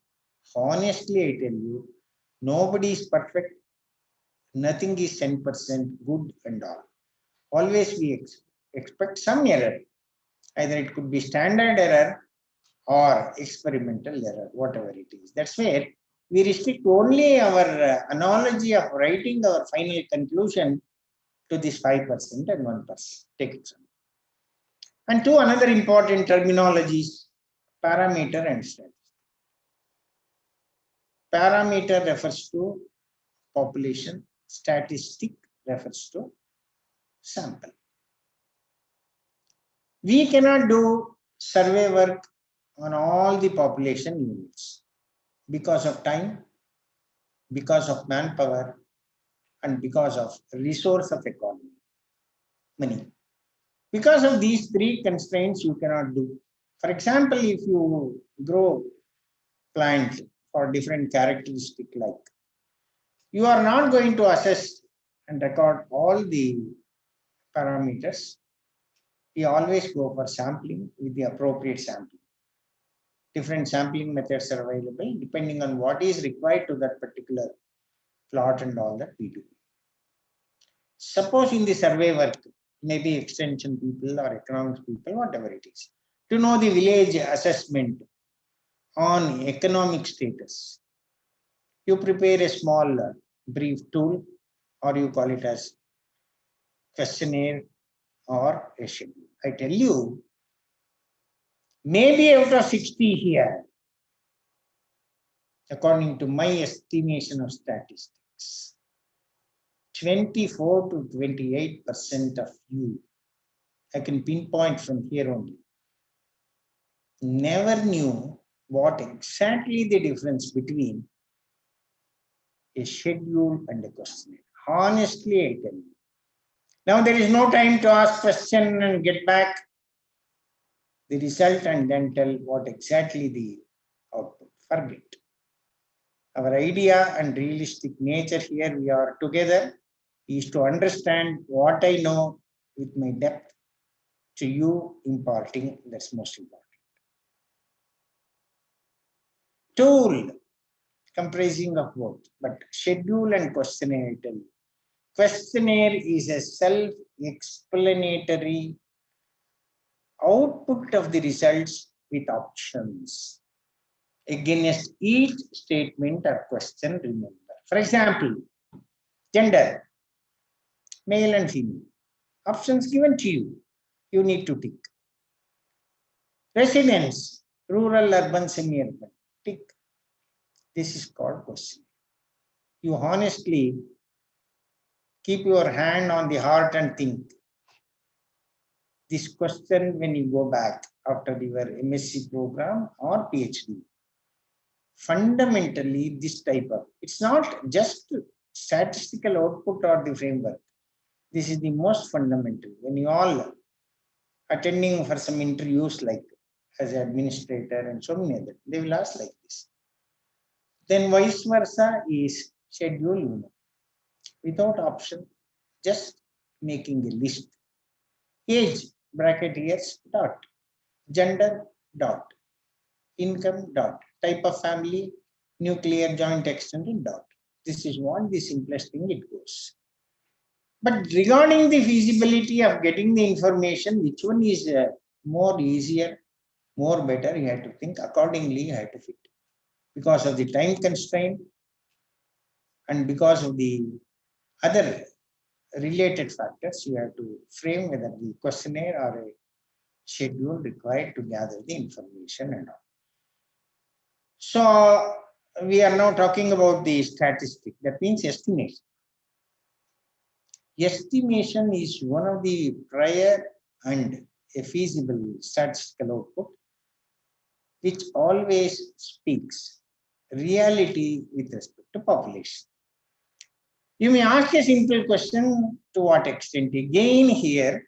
Honestly, I tell you, nobody is perfect. Nothing is 10% good and all. Always we expect some error. Either it could be standard error or experimental error, whatever it is. That's where we restrict only our analogy of writing our final conclusion to this 5% and 1%. Take it. And two another important terminologies, parameter and statistic. Parameter refers to population, statistic refers to sample. We cannot do survey work on all the population units because of time, because of manpower, and because of resource of economy, money. Because of these 3 constraints, you cannot do. For example, if you grow plant for different characteristic like, you are not going to assess and record all the parameters. We always go for sampling with the appropriate sampling. Different sampling methods are available depending on what is required to that particular plot and all that we do. Suppose in the survey work, maybe extension people or economics people, whatever it is, to know the village assessment on economic status, you prepare a small brief tool, or you call it as questionnaire or a schedule. I tell you, maybe out of 60 here, according to my estimation of statistics, 24 to 28% of you, I can pinpoint from here only, never knew what exactly the difference between a schedule and a questionnaire. Honestly, I tell you. Now there is no time to ask question and get back the result and then tell what exactly the output. Forget. Our idea and realistic nature here, we are together, is to understand what I know with my depth to you imparting. That's most important. Tool comprising of both, but schedule and questionnaire. I tell you. Questionnaire is a self-explanatory output of the results with options against each statement or question, remember. For example, gender, male and female. Options given to you, you need to tick. Residence, rural, urban, semi-urban, tick. This is called question. You honestly keep your hand on the heart and think. This question, when you go back after your MSc program or PhD, fundamentally this type of, it's not just statistical output or the framework. This is the most fundamental. When you all attending for some interviews like as administrator and so many other. They will ask like this. Then vice versa is schedule without option, just making a list. Age bracket years dot, gender dot, income dot, type of family, nuclear joint extended dot. This is what the simplest thing it goes. But regarding the feasibility of getting the information, which one is more easier, more better, you have to think accordingly, you have to fit. Because of the time constraint and because of the other related factors, you have to frame whether the questionnaire or a schedule required to gather the information and all. So we are now talking about the statistic. That means estimation. Estimation is one of the prior and a feasible statistical output, which always speaks reality with respect to population. You may ask a simple question, to what extent? Again here,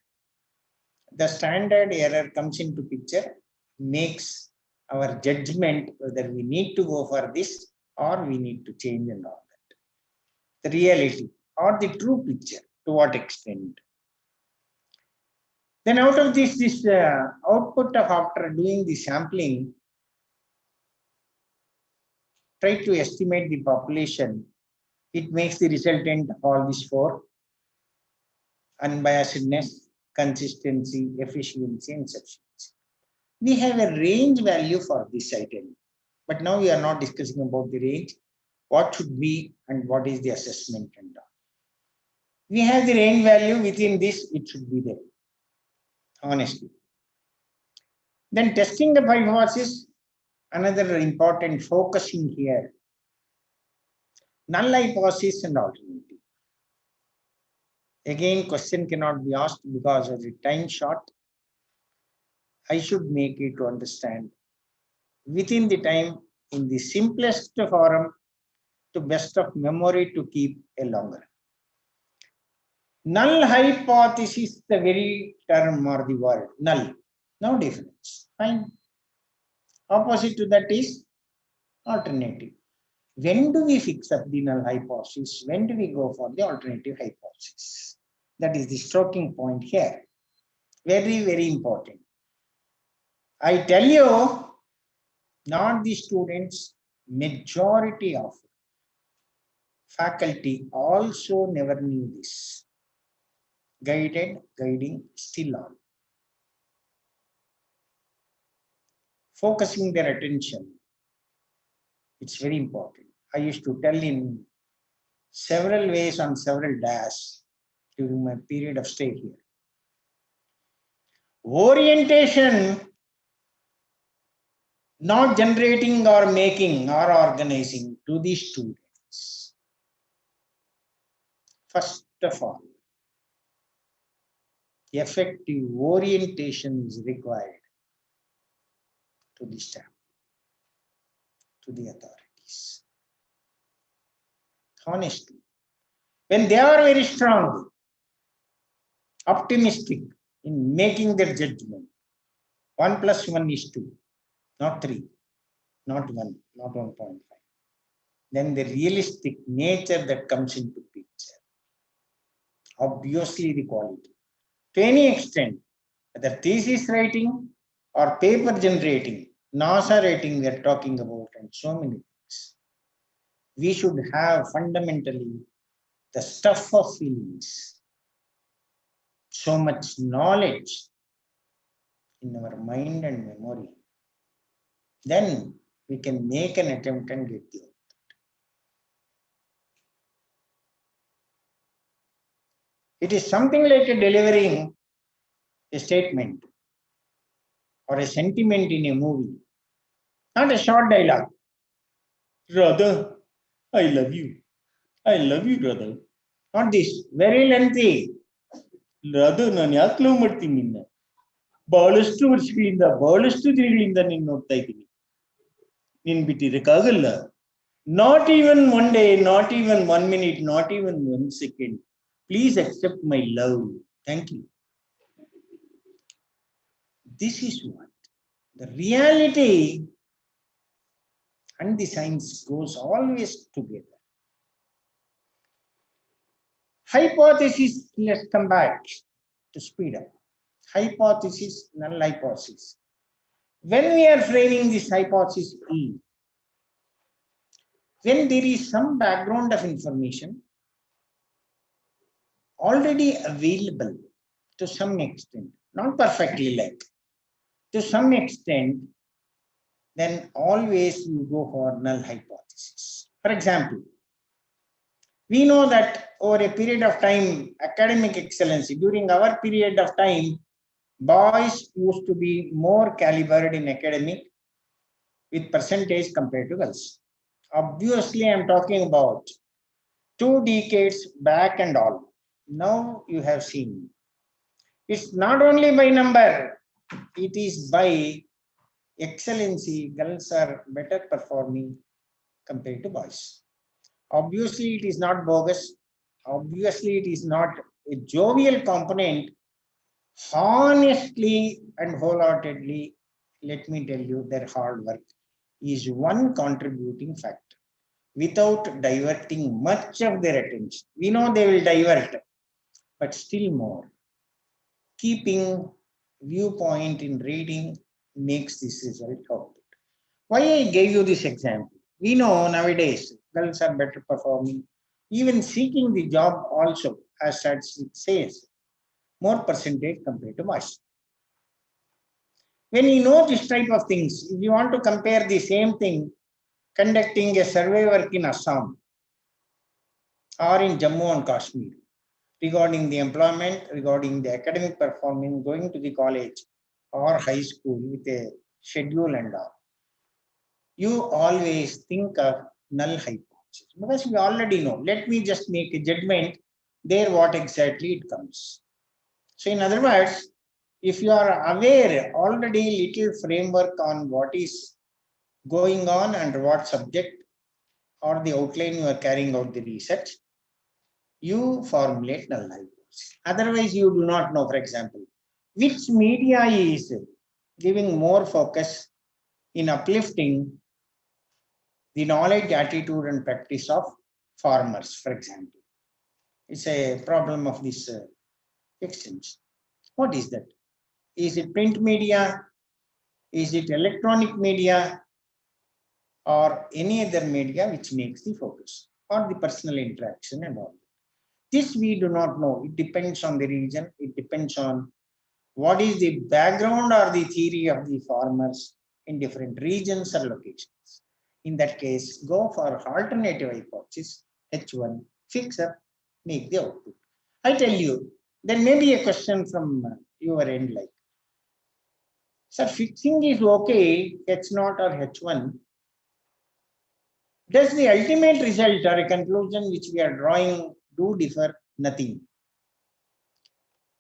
the standard error comes into picture, makes our judgment whether we need to go for this or we need to change and all that. The reality or the true picture, to what extent? Then out of this output of after doing the sampling, try to estimate the population. It makes the resultant of all these four: unbiasedness, consistency, efficiency, and sufficiency. We have a range value for this item, but now we are not discussing about the range, what should be and what is the assessment and all. We have the range value, within this it should be there, honestly. Then testing the hypothesis, another important focusing here. Null hypothesis and alternative. Again, question cannot be asked because of the time short. I should make it to understand within the time in the simplest forum to best of memory to keep a longer. Null hypothesis, the very term or the word, null, no difference, fine. Opposite to that is alternative. When do we fix up the null hypothesis? When do we go for the alternative hypothesis? That is the stroking point here. Very, very important. I tell you, not the students, majority of faculty also never knew this. Guiding, still on. Focusing their attention. It's very important. I used to tell in several ways on several days during my period of stay here. Orientation, not generating or making or organizing to the students. First of all, effective orientation is required to the staff, to the authorities. Honestly, when they are very strong, optimistic in making their judgment, 1 + 1 is 2, not 3, not 1, not 1.5. Then the realistic nature that comes into picture. Obviously the quality. To any extent, whether thesis writing or paper generating, NASA writing we are talking about, and so many things. We should have fundamentally the stuff of feelings. So much knowledge in our mind and memory. Then we can make an attempt and get the output. It is something like a delivering a statement or a sentiment in a movie, not a short dialogue. Brother, I love you. I love you, brother. Not this, very lengthy. Brother, ನಾನು ಯಾಕೆ love ಮಾಡ್ತೀನಿ ನಿನ್ನ ಬಹಳಷ್ಟು ವರ್ಷಗಳಿಂದ ಬಹಳಷ್ಟು ದಿನಗಳಿಂದ ನೀನು ನೋಡ್ತಾ ಇದ್ದೀನಿ ನೀನ್ ಬಿಟ್ಟಿರಕ್ಕಾಗಲ್ಲ not even one day, not even 1 minute, not even 1 second. Please accept my love. Thank you. This is what The reality and the science goes always together. Hypothesis, let's come back to speed up. Hypothesis, null hypothesis. When we are framing this hypothesis E, when there is some background of information already available to some extent, not perfectly like, to some extent, then always you go for null hypothesis. For example, we know that over a period of time, academic excellency, during our period of time, boys used to be more calibered in academic with percentage compared to girls. Obviously, I'm talking about 2 decades back and all. Now you have seen. It's not only by number, it is by excellency. Girls are better performing compared to boys. Obviously, it is not bogus. Obviously, it is not a jovial component. Honestly and wholeheartedly, let me tell you, their hard work is one contributing factor without diverting much of their attention. We know they will divert, but still more. Keeping viewpoint in reading makes this result output. Why I gave you this example? We know nowadays girls are better performing, even seeking the job also, as it says, more percentage compared to boys. When you know this type of things, if you want to compare the same thing, conducting a survey work in Assam or in Jammu and Kashmir regarding the employment, regarding the academic performance, going to the college or high school with a schedule and all, you always think of null hypothesis because we already know. Let me just make a judgment there what exactly it comes. So in other words, if you are aware already little framework on what is going on and what subject or the outline you are carrying out the research, you formulate null hypothesis. Otherwise, you do not know, for example, which media is giving more focus in uplifting the knowledge, attitude, and practice of farmers, for example. It's a problem of this extension. What is that? Is it print media? Is it electronic media? Or any other media which makes the focus or the personal interaction and all. This we do not know. It depends on the region. It depends on what is the background or the theory of the farmers in different regions or locations. In that case, go for alternative hypothesis, H1, fix up, make the output. I tell you, there may be a question from your end like, sir, fixing is okay, H0 or H1. Does the ultimate result or a conclusion which we are drawing do differ? Nothing.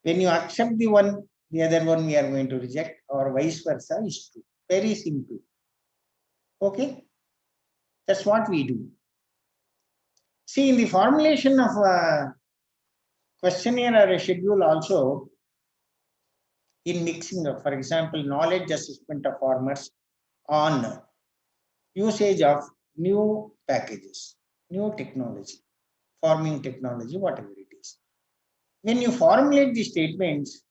When you accept the one, the other one we are going to reject, or vice versa is true. Very simple. Okay? That's what we do. See, in the formulation of a questionnaire or a schedule also, in mixing of, for example, knowledge assessment of farmers on usage of new packages, new technology, farming technology, whatever it is. When you formulate the statements,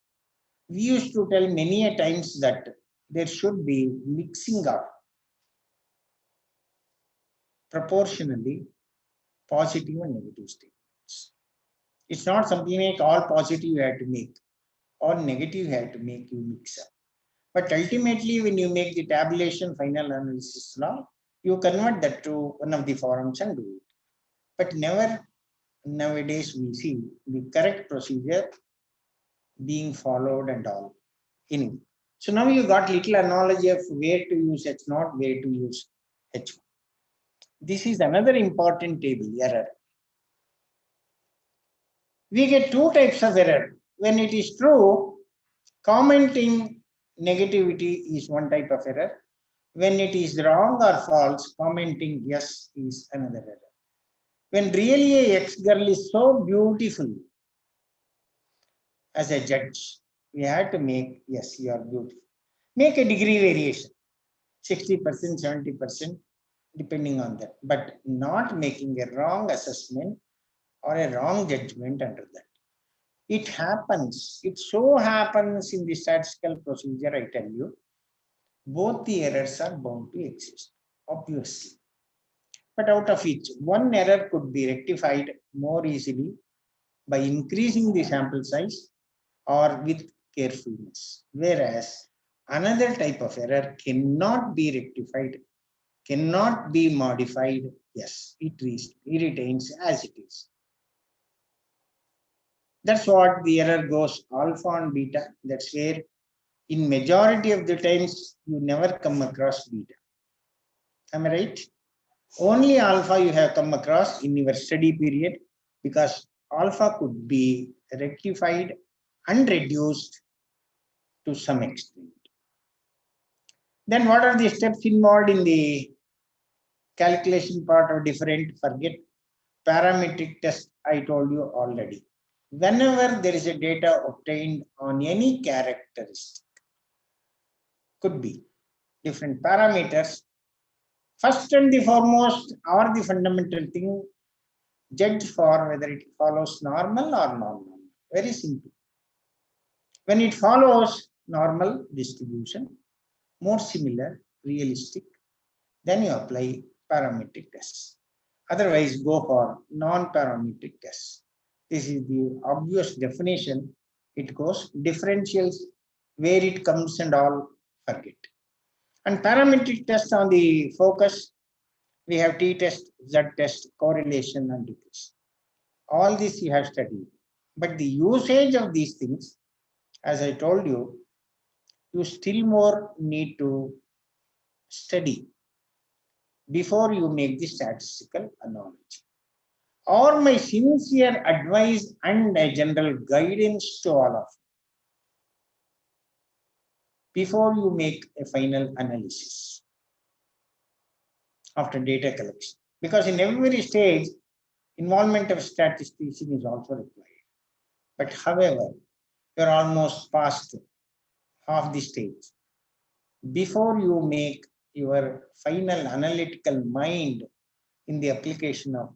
we used to tell many a times that there should be mixing of proportionally positive and negative statements. It's not something like all positive you have to make, all negative you have to make, you mix up. But ultimately, when you make the tabulation final analysis law, you convert that to one of the forums and do it. But never nowadays we see the correct procedure being followed and all. Anyway, so now you got little analogy of where to use H0, where to use H1. This is another important table, error. We get two types of error. When it is true, commenting negativity is one type of error. When it is wrong or false, commenting yes is another error. When really a ex-girl is so beautiful, as a judge, we had to make, yes, you are beautiful. Make a degree variation, 60%, 70%, depending on that, but not making a wrong assessment or a wrong judgment under that. It happens, it so happens in the statistical procedure, I tell you, both the errors are bound to exist, obviously. But out of each, one error could be rectified more easily by increasing the sample size or with carefulness. Whereas another type of error cannot be rectified, cannot be modified. Yes, it retains as it is. That's what the error goes alpha and beta. That's where in majority of the times you never come across beta. Am I right? Only alpha you have come across in your study period, because alpha could be rectified and reduced to some extent. Then what are the steps involved in the calculation part are different? Forget parametric test, I told you already. Whenever there is a data obtained on any characteristic, could be different parameters, first and the foremost or the fundamental thing, judge for whether it follows normal or non-normal. Very simple. When it follows normal distribution, more similar, realistic, then you apply parametric tests. Otherwise, go for non-parametric tests. This is the obvious definition. It goes differentials, where it comes and all, forget. And parametric test on the focus, we have t-test, z-test, correlation, and decrease. All this you have studied. But the usage of these things, as I told you, you still more need to study before you make the statistical analogy. Or my sincere advice and a general guidance to all of you before you make a final analysis after data collection. Because in every stage, involvement of statistician is also required. But however, you're almost past half the stage. Before you make your final analytical mind in the application of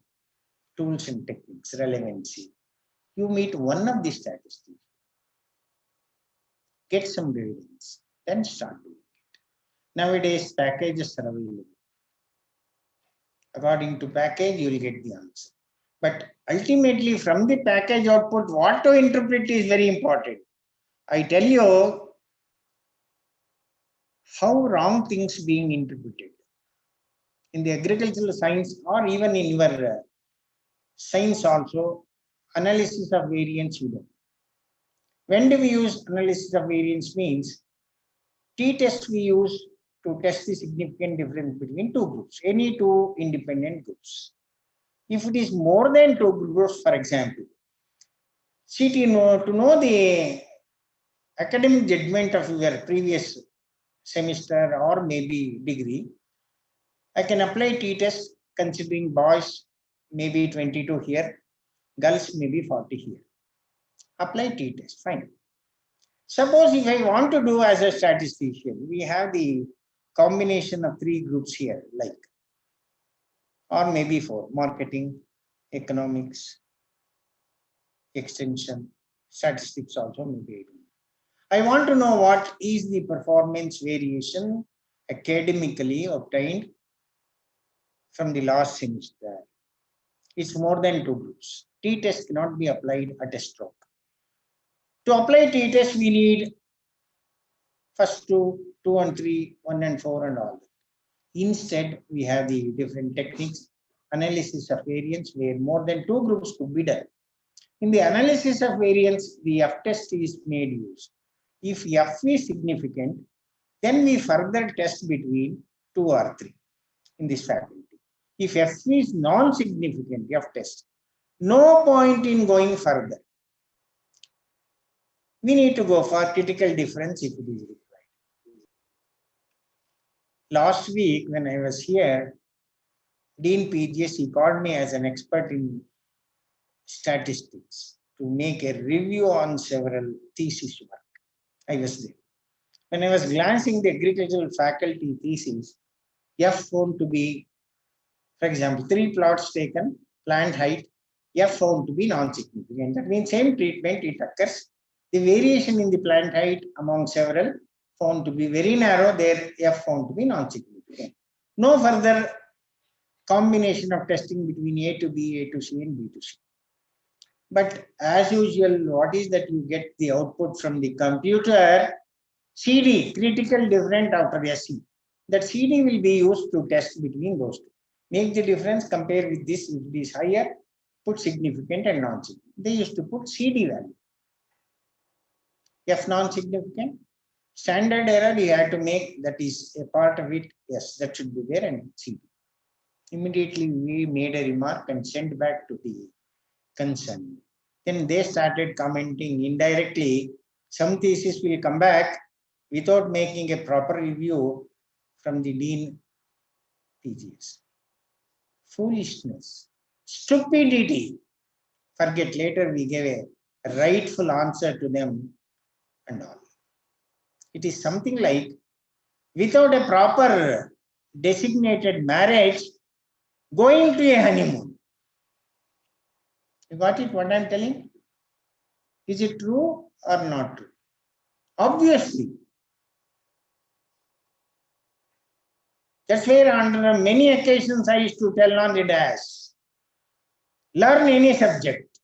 tools and techniques, relevancy, you meet one of the statisticians, get some guidance, then start doing it. Nowadays, packages are available. According to package, you will get the answer. But ultimately, from the package output, what to interpret is very important. I tell you how wrong things being interpreted in the agricultural science or even in your science also, analysis of variance you do. When do we use analysis of variance means t-test we use to test the significant difference between two groups, any two independent groups. If it is more than two groups, for example, to know the academic judgment of your previous semester or maybe degree, I can apply t-test considering boys maybe 22 here, girls maybe 40 here. Apply t-test, fine. Suppose if I want to do as a statistician, we have the combination of three groups here, like, or maybe four: marketing, economics, extension, statistics also maybe. I want to know what is the performance variation academically obtained from the last semester. It's more than two groups. T-test cannot be applied at a stroke. To apply t-test, we need first two, 2 and 3, 1 and 4 and all. Instead, we have the different techniques, analysis of variance, where more than two groups could be done. In the analysis of variance, the F-test is made use. If F is significant, then we further test between 2 or 3 in this faculty. If F is non-significant, F-test, no point in going further. We need to go for critical difference if it is required. Last week, when I was here, Dean PGS, he called me as an expert in statistics to make a review on several thesis work. I was there. When I was glancing the agricultural faculty thesis, F found to be, for example, 3 plots taken, plant height, F found to be non-significant. That means same treatment, it occurs. The variation in the plant height among several found to be very narrow, there F found to be non-significant. No further combination of testing between A to B, A to C, and B to C. But as usual, what is that you get the output from the computer? CD, critical difference after SE. That CD will be used to test between those two. Make the difference, compare with this, if it is higher, put significant and non-significant. They used to put CD value. F non-significant, standard error you have to make, that is a part of it, yes, that should be there, and CD. Immediately we made a remark and sent back to the concerned. Then they started commenting indirectly. Some thesis will come back without making a proper review from the Dean PGS. Foolishness, stupidity. Forget, later we gave a rightful answer to them and all. It is something like, without a proper designated marriage, going to a honeymoon. You got it, what I am telling? Is it true or not true? Obviously. That's where under many occasions I used to tell on the dash, learn any subject,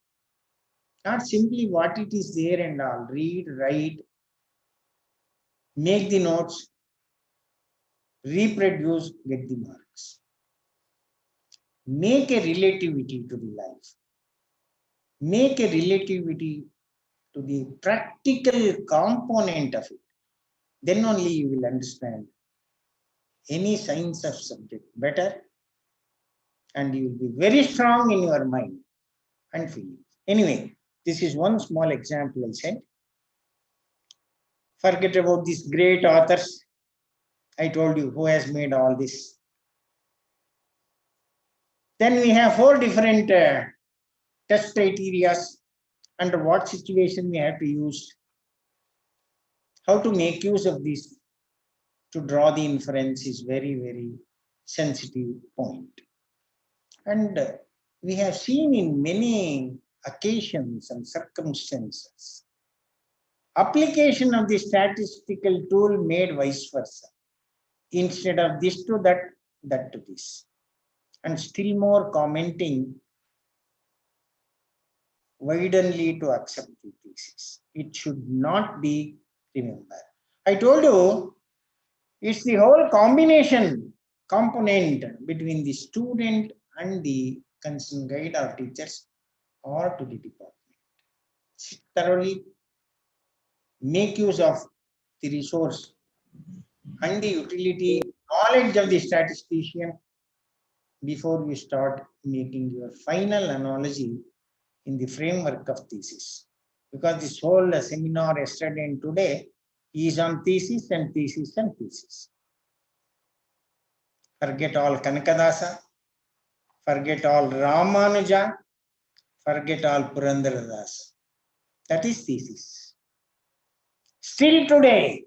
not simply what it is there and all. Read, write, make the notes, reproduce, get the marks. Make a relativity to the life. Make a relativity to the practical component of it. Then only you will understand any science of subject better, and you will be very strong in your mind and feeling. Anyway, this is one small example I said. Forget about these great authors. I told you who has made all this. Then we have 4 different test criteria. Under what situation we have to use, how to make use of this to draw the inference is very, very sensitive point. And we have seen in many occasions and circumstances, application of the statistical tool made vice versa. Instead of this to that, that to this. And still more commenting widely to accept the thesis. It should not be remembered. I told you, it's the whole combination component between the student and the concerned guide or teachers or to the department. Thoroughly make use of the resource and the utility, knowledge of the statistician before you start making your final analogy in the framework of thesis. Because this whole seminar yesterday and today is on thesis and thesis and thesis. Forget all Kanakadasa, forget all Ramanuja, forget all Purandaradasa. That is thesis. Still today,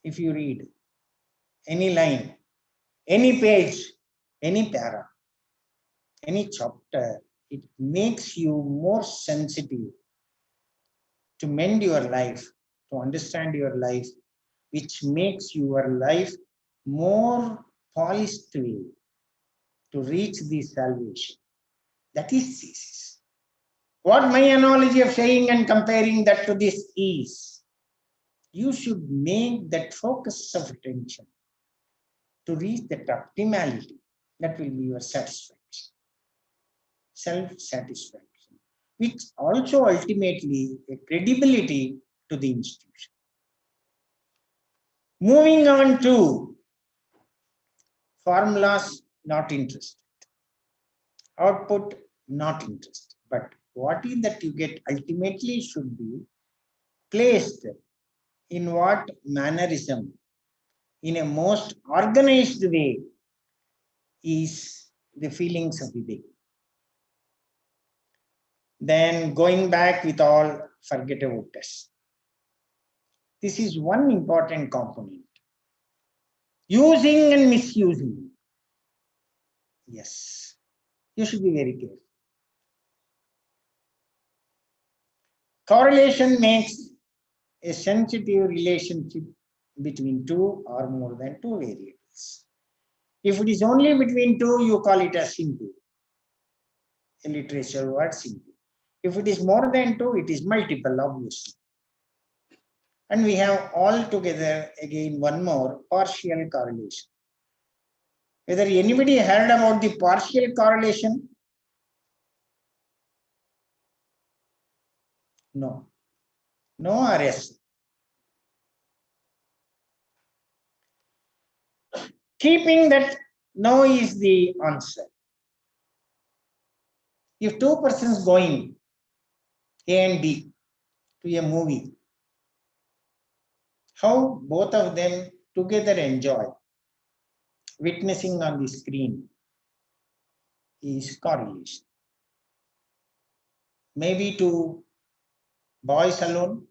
if you read any line, any page, any para, any chapter, it makes you more sensitive to mend your life, to understand your life, which makes your life more polished way to reach the salvation. That is thesis. What my analogy of saying and comparing that to this is, you should make that focus of attention to reach that optimality. That will be your satisfaction, self-satisfaction, which also ultimately a credibility to the institution. Moving on to formulas, not interested. Output, not interested. But what is that you get ultimately should be placed in what mannerism, in a most organized way, is the feelings of the day. Then going back with all, forget about tests. This is one important component. Using and misusing. Yes, you should be very careful. Correlation makes a sensitive relationship between two or more than two variables. If it is only between two, you call it a simple. A literature word simple. If it is more than two, it is multiple, obviously. And we have all together again one more partial correlation. Whether anybody heard about the partial correlation? No. No or yes? Keeping that no is the answer. If two persons going A and B to a movie, how both of them together enjoy witnessing on the screen is correlation. Maybe to boys alone,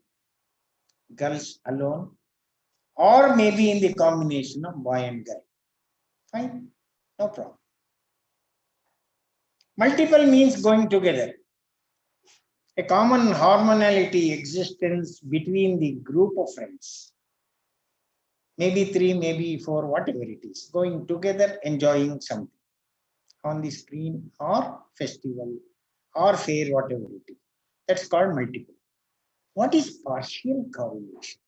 girls alone, or maybe in the combination of boy and girl. Fine, no problem. Multiple means going together. A common harmonality existence between the group of friends. Maybe three, maybe four, whatever it is. Going together, enjoying something on the screen or festival or fair, whatever it is. That's called multiple. What is partial correlation?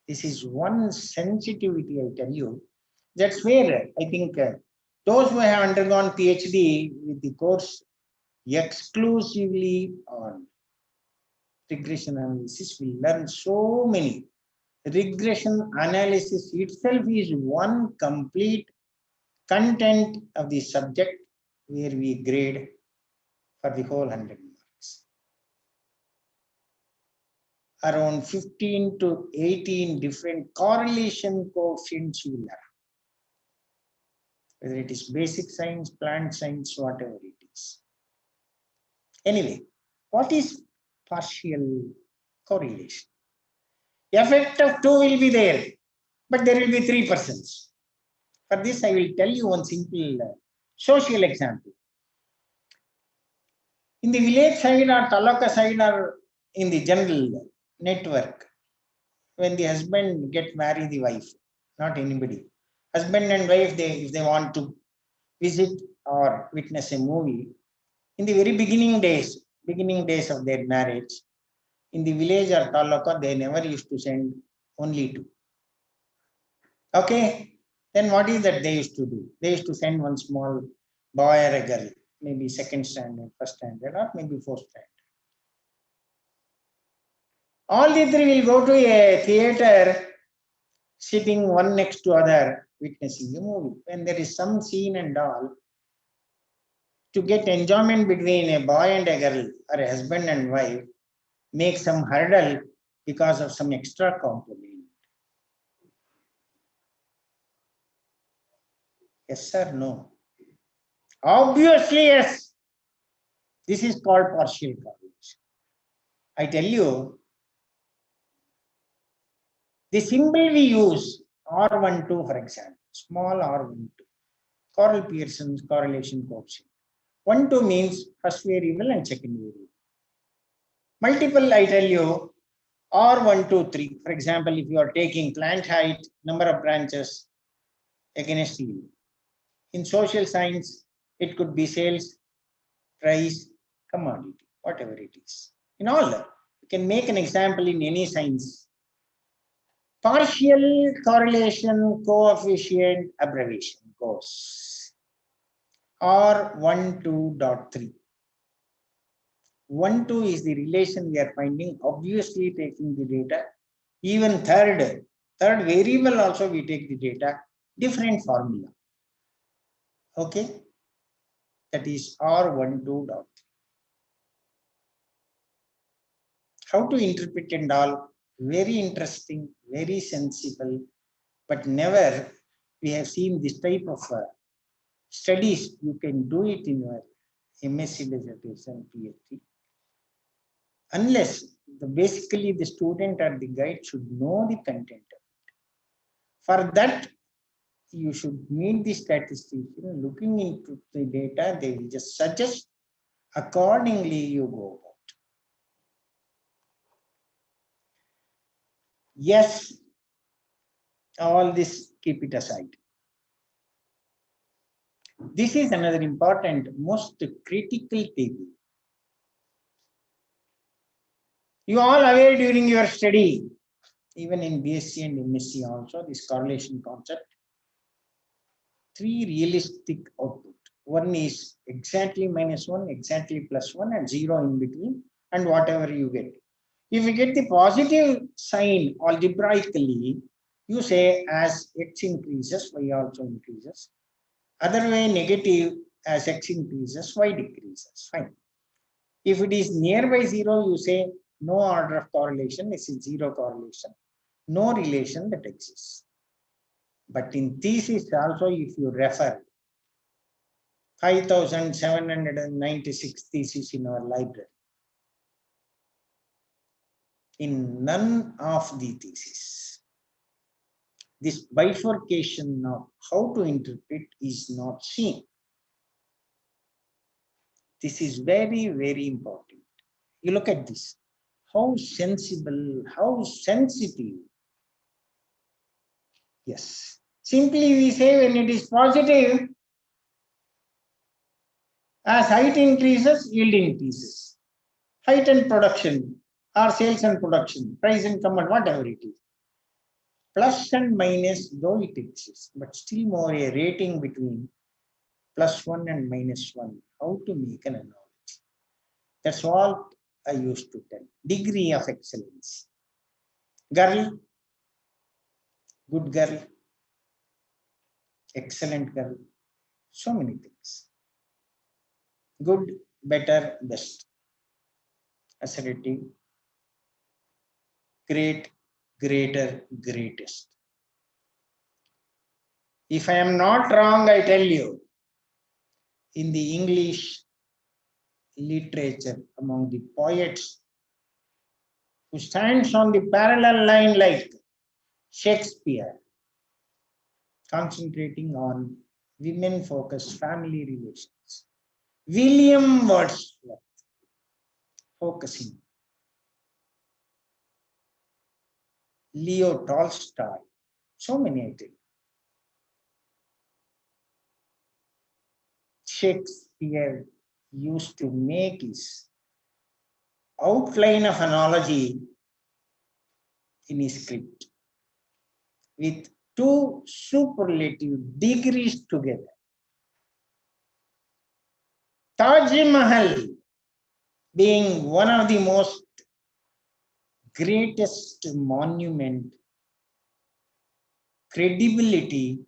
This is one sensitivity, I tell you. That's where I think those who have undergone PhD with the course exclusively on regression analysis will learn so many. Regression analysis itself is one complete content of the subject where we grade for the whole 100 marks. Around 15 to 18 different correlation coefficients you will learn. Whether it is basic science, plant science, whatever it is. Anyway, what is partial correlation? Effect of two will be there, but there will be three persons. For this, I will tell you one simple social example. In the village side or Talaka side or in the general network, when the husband get marry the wife, not anybody. Husband and wife, if they want to visit or witness a movie, in the very beginning days of their marriage, in the village or Talaka, they never used to send only two. Okay, then what is that they used to do? They used to send one small boy or a girl, maybe second standard, first standard, or maybe fourth standard. All the three will go to a theater, sitting one next to other, witnessing the movie. When there is some scene and all, to get enjoyment between a boy and a girl, or a husband and wife, make some hurdle because of some extra component. Yes or no? Obviously, yes. This is called partial correlation. I tell you, the symbol we use, R12, for example, small R12, Carl Pearson's correlation coefficient. 1, 2 means first variable and second variable. Multiple, I tell you, R1, 2, 3. For example, if you are taking plant height, number of branches against yield. In social science, it could be sales, price, commodity, whatever it is. In all, you can make an example in any science. Partial correlation coefficient abbreviation goes R12.3. 1, 2 is the relation we are finding, obviously taking the data. Even third variable also we take the data, different formula. Okay, that is R12.3. How to interpret and all, very interesting, very sensible, but never we have seen this type of studies. You can do it in your MSc dissertation, PhD. Unless basically the student or the guide should know the content of it. For that, you should meet the statistician, looking into the data, they will just suggest, accordingly you go about. Yes, all this keep it aside. This is another important, most critical table. You all aware during your study, even in BSc and MSc also, this correlation concept. 3 realistic output. One is exactly -1, exactly +1, and 0 in between, and whatever you get. If you get the positive sign algebraically, you say as x increases, y also increases. Other way negative, as x increases, y decreases. Fine. If it is nearby 0, you say no order of correlation, this is 0 correlation, no relation that exists. But in thesis also, if you refer 5,796 theses in our library, in none of the theses, this bifurcation of how to interpret is not seen. This is very, very important. You look at this, how sensible, how sensitive. Yes, simply we say when it is positive, as height increases, yield increases. Height and production, or sales and production, price and command, whatever it is. Plus and minus, though it exists, but still more a rating between +1 and -1, how to make an analogy. That's all I used to tell. Degree of excellence. Girl, good girl, excellent girl, so many things. Good, better, best. Assertive, great, greater, greatest. If I am not wrong, I tell you, in the English literature, among the poets who stands on the parallel line like Shakespeare, concentrating on women-focused family relations. William Wordsworth, focusing. Leo Tolstoy, so many I think. Shakespeare used to make his outline of analogy in his script with 2 superlative degrees together. Taj Mahal being one of the most greatest monument, credibility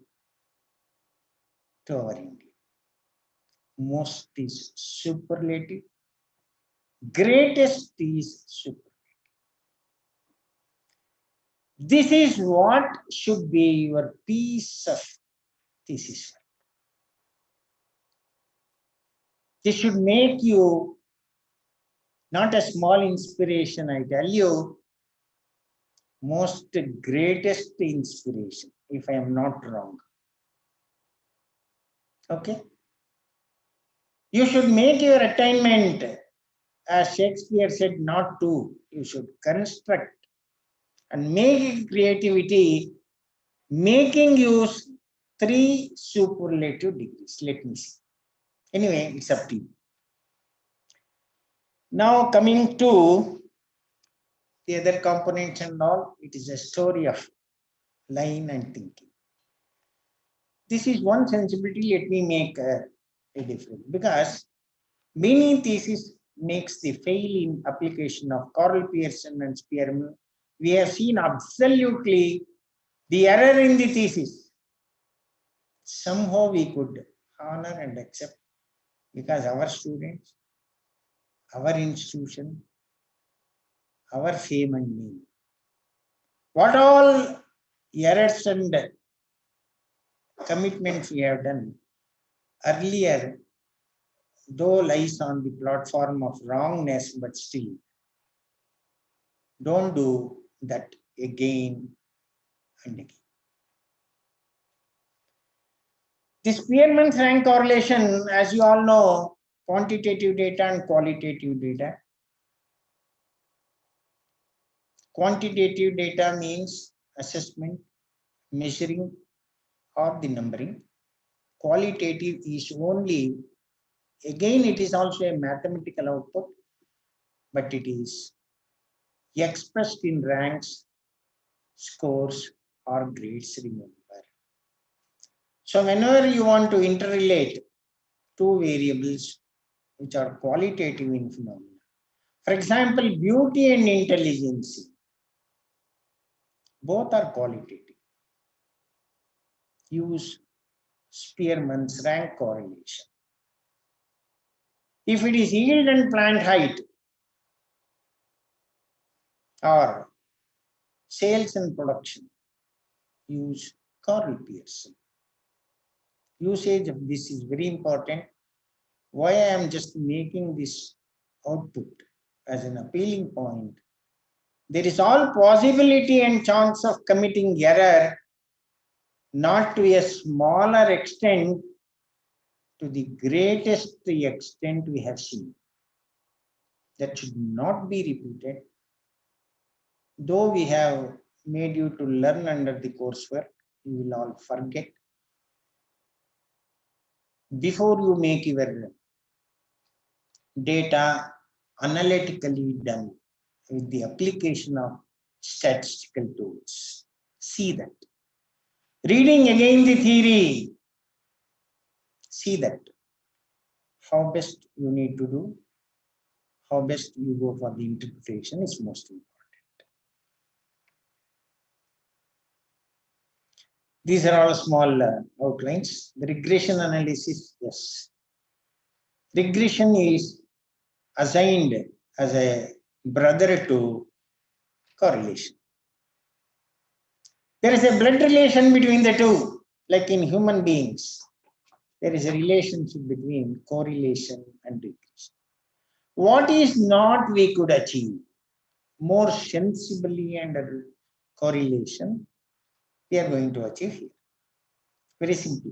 to our India. Most is superlative, greatest is superlative. This is what should be your piece of thesis. This should make you not a small inspiration, I tell you, most greatest inspiration, if I am not wrong. Okay? You should make your attainment, as Shakespeare said, not to, you should construct and make creativity, making use 3 superlative degrees. Let me see. Anyway, it's up to you. Now coming to the other components and all, it is a story of line and thinking. This is one sensibility. Let me make a difference, because many theses makes the fail in application of Carl Pearson and Spearman. We have seen absolutely the error in the thesis. Somehow we could honor and accept, because our students, our institution, our fame and name. What all errors and commitments we have done earlier, though lies on the platform of wrongness, but still Don't do that again and again. The Spearman's rank correlation, as you all know, quantitative data and qualitative data. Quantitative data means assessment, measuring, or the numbering. Qualitative is only, again, it is also a mathematical output, but it is expressed in ranks, scores, or grades, remember. So whenever you want to interrelate two variables which are qualitative in phenomena, for example, beauty and intelligence, both are qualitative. Use Spearman's rank correlation. If it is yield and plant height or sales and production, use Carl Pearson. Usage of this is very important. Why I am just making this output as an appealing point? There is all possibility and chance of committing error, not to a smaller extent, to the greatest extent we have seen. That should not be repeated. Though we have made you to learn under the coursework, you will all forget. Before you make your data analytically done with the application of statistical tools, see that. Reading again the theory, see that. How best you need to do, how best you go for the interpretation is most important. These are all small outlines. The regression analysis, yes. Regression is assigned as a brother to correlation. There is a blood relation between the two, like in human beings. There is a relationship between correlation and regression. What is not we could achieve more sensibly under correlation, we are going to achieve here. Very simple.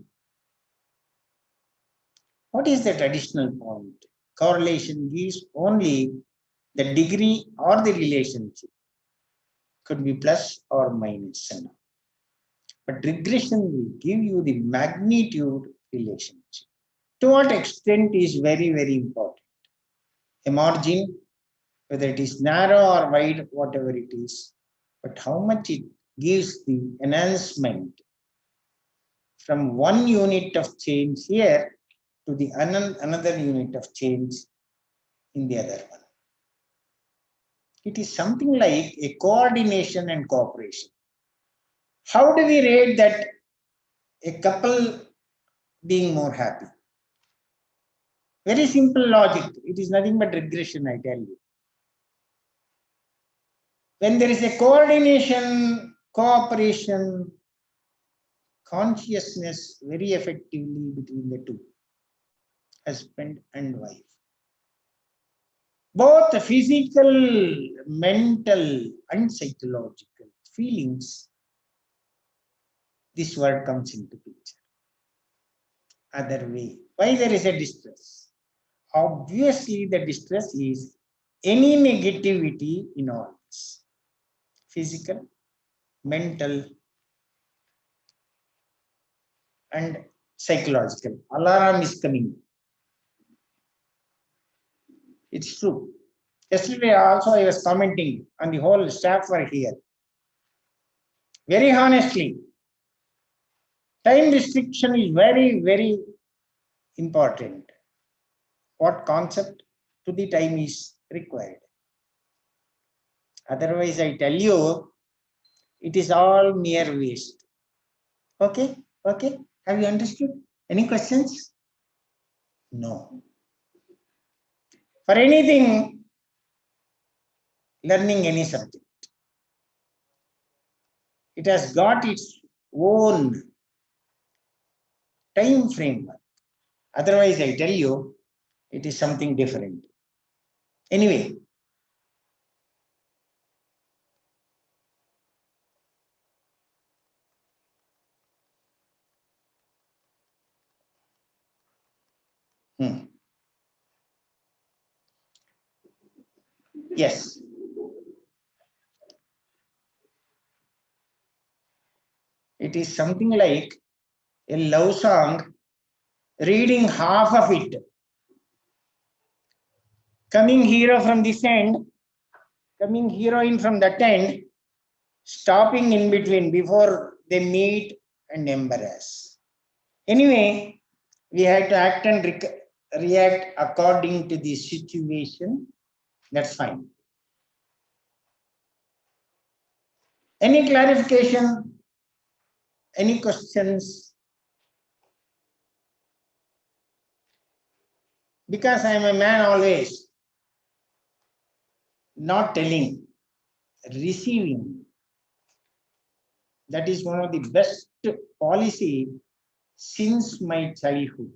What is that additional point? Correlation gives only the degree or the relationship. Could be plus or minus. But regression will give you the magnitude relationship. To what extent is very, very important. A margin, whether it is narrow or wide, whatever it is, but how much it gives the enhancement from one unit of change here to the another unit of change in the other one. It is something like a coordination and cooperation. How do we rate that a couple being more happy? Very simple logic. It is nothing but regression, I tell you. When there is a coordination, cooperation, consciousness very effectively between the two, husband and wife. Both physical, mental, and psychological feelings, this word comes into picture. Other way. Why there is a distress? Obviously, the distress is any negativity in all this. Physical, mental, and psychological. Alarm is coming. It's true. Yesterday also I was commenting and the whole staff were here. Very honestly, time restriction is very, very important. What concept to the time is required. Otherwise, I tell you, it is all mere waste. Okay? Okay? Have you understood? Any questions? No. For anything, learning any subject, it has got its own time framework. Otherwise, I tell you, it is something different. Anyway, Yes. It is something like a love song, reading half of it. Coming hero from this end, coming heroine from that end, stopping in between before they meet and embarrass. Anyway, we had to act and react according to the situation. That's fine. Any clarification? Any questions? Because I am a man always, not telling, receiving. That is one of the best policy since my childhood.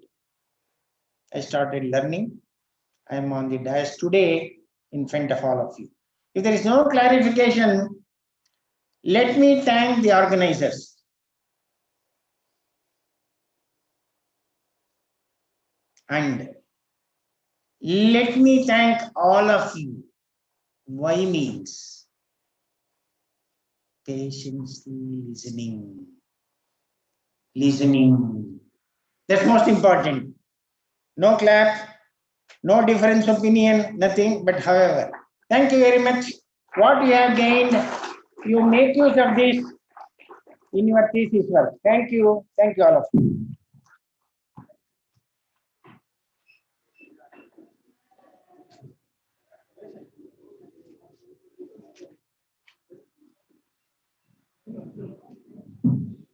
I started learning. I am on the dais today in front of all of you. If there is no clarification, let me thank the organizers. And let me thank all of you. Why means patiently listening. Listening. That's most important. No clap, no difference opinion, nothing. But however, thank you very much. What you have gained, you make use of this in your thesis work. Thank you. Thank you all of you.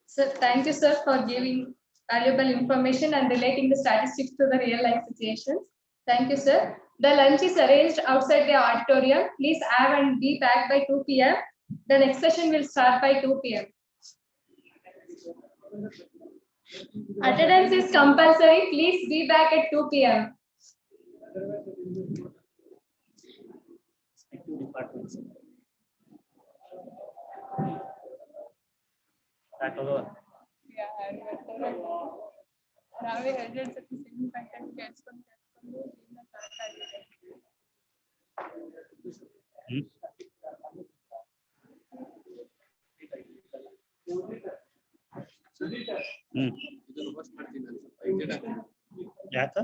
Sir, thank you, sir, for giving valuable information and relating the statistics to the real life situations. Thank you, sir. The lunch is arranged outside the auditorium. Please have and be back by 2 p.m. The next session will start by 2 p.m. Attendance is compulsory. Please be back at 2 p.m. Respective departments. That alone. ನಾವೇ ಹೇಳಿದ ಸತಿ sim content ಕೇಳಿಸ್ಕೊಂಡು ಯಾಕ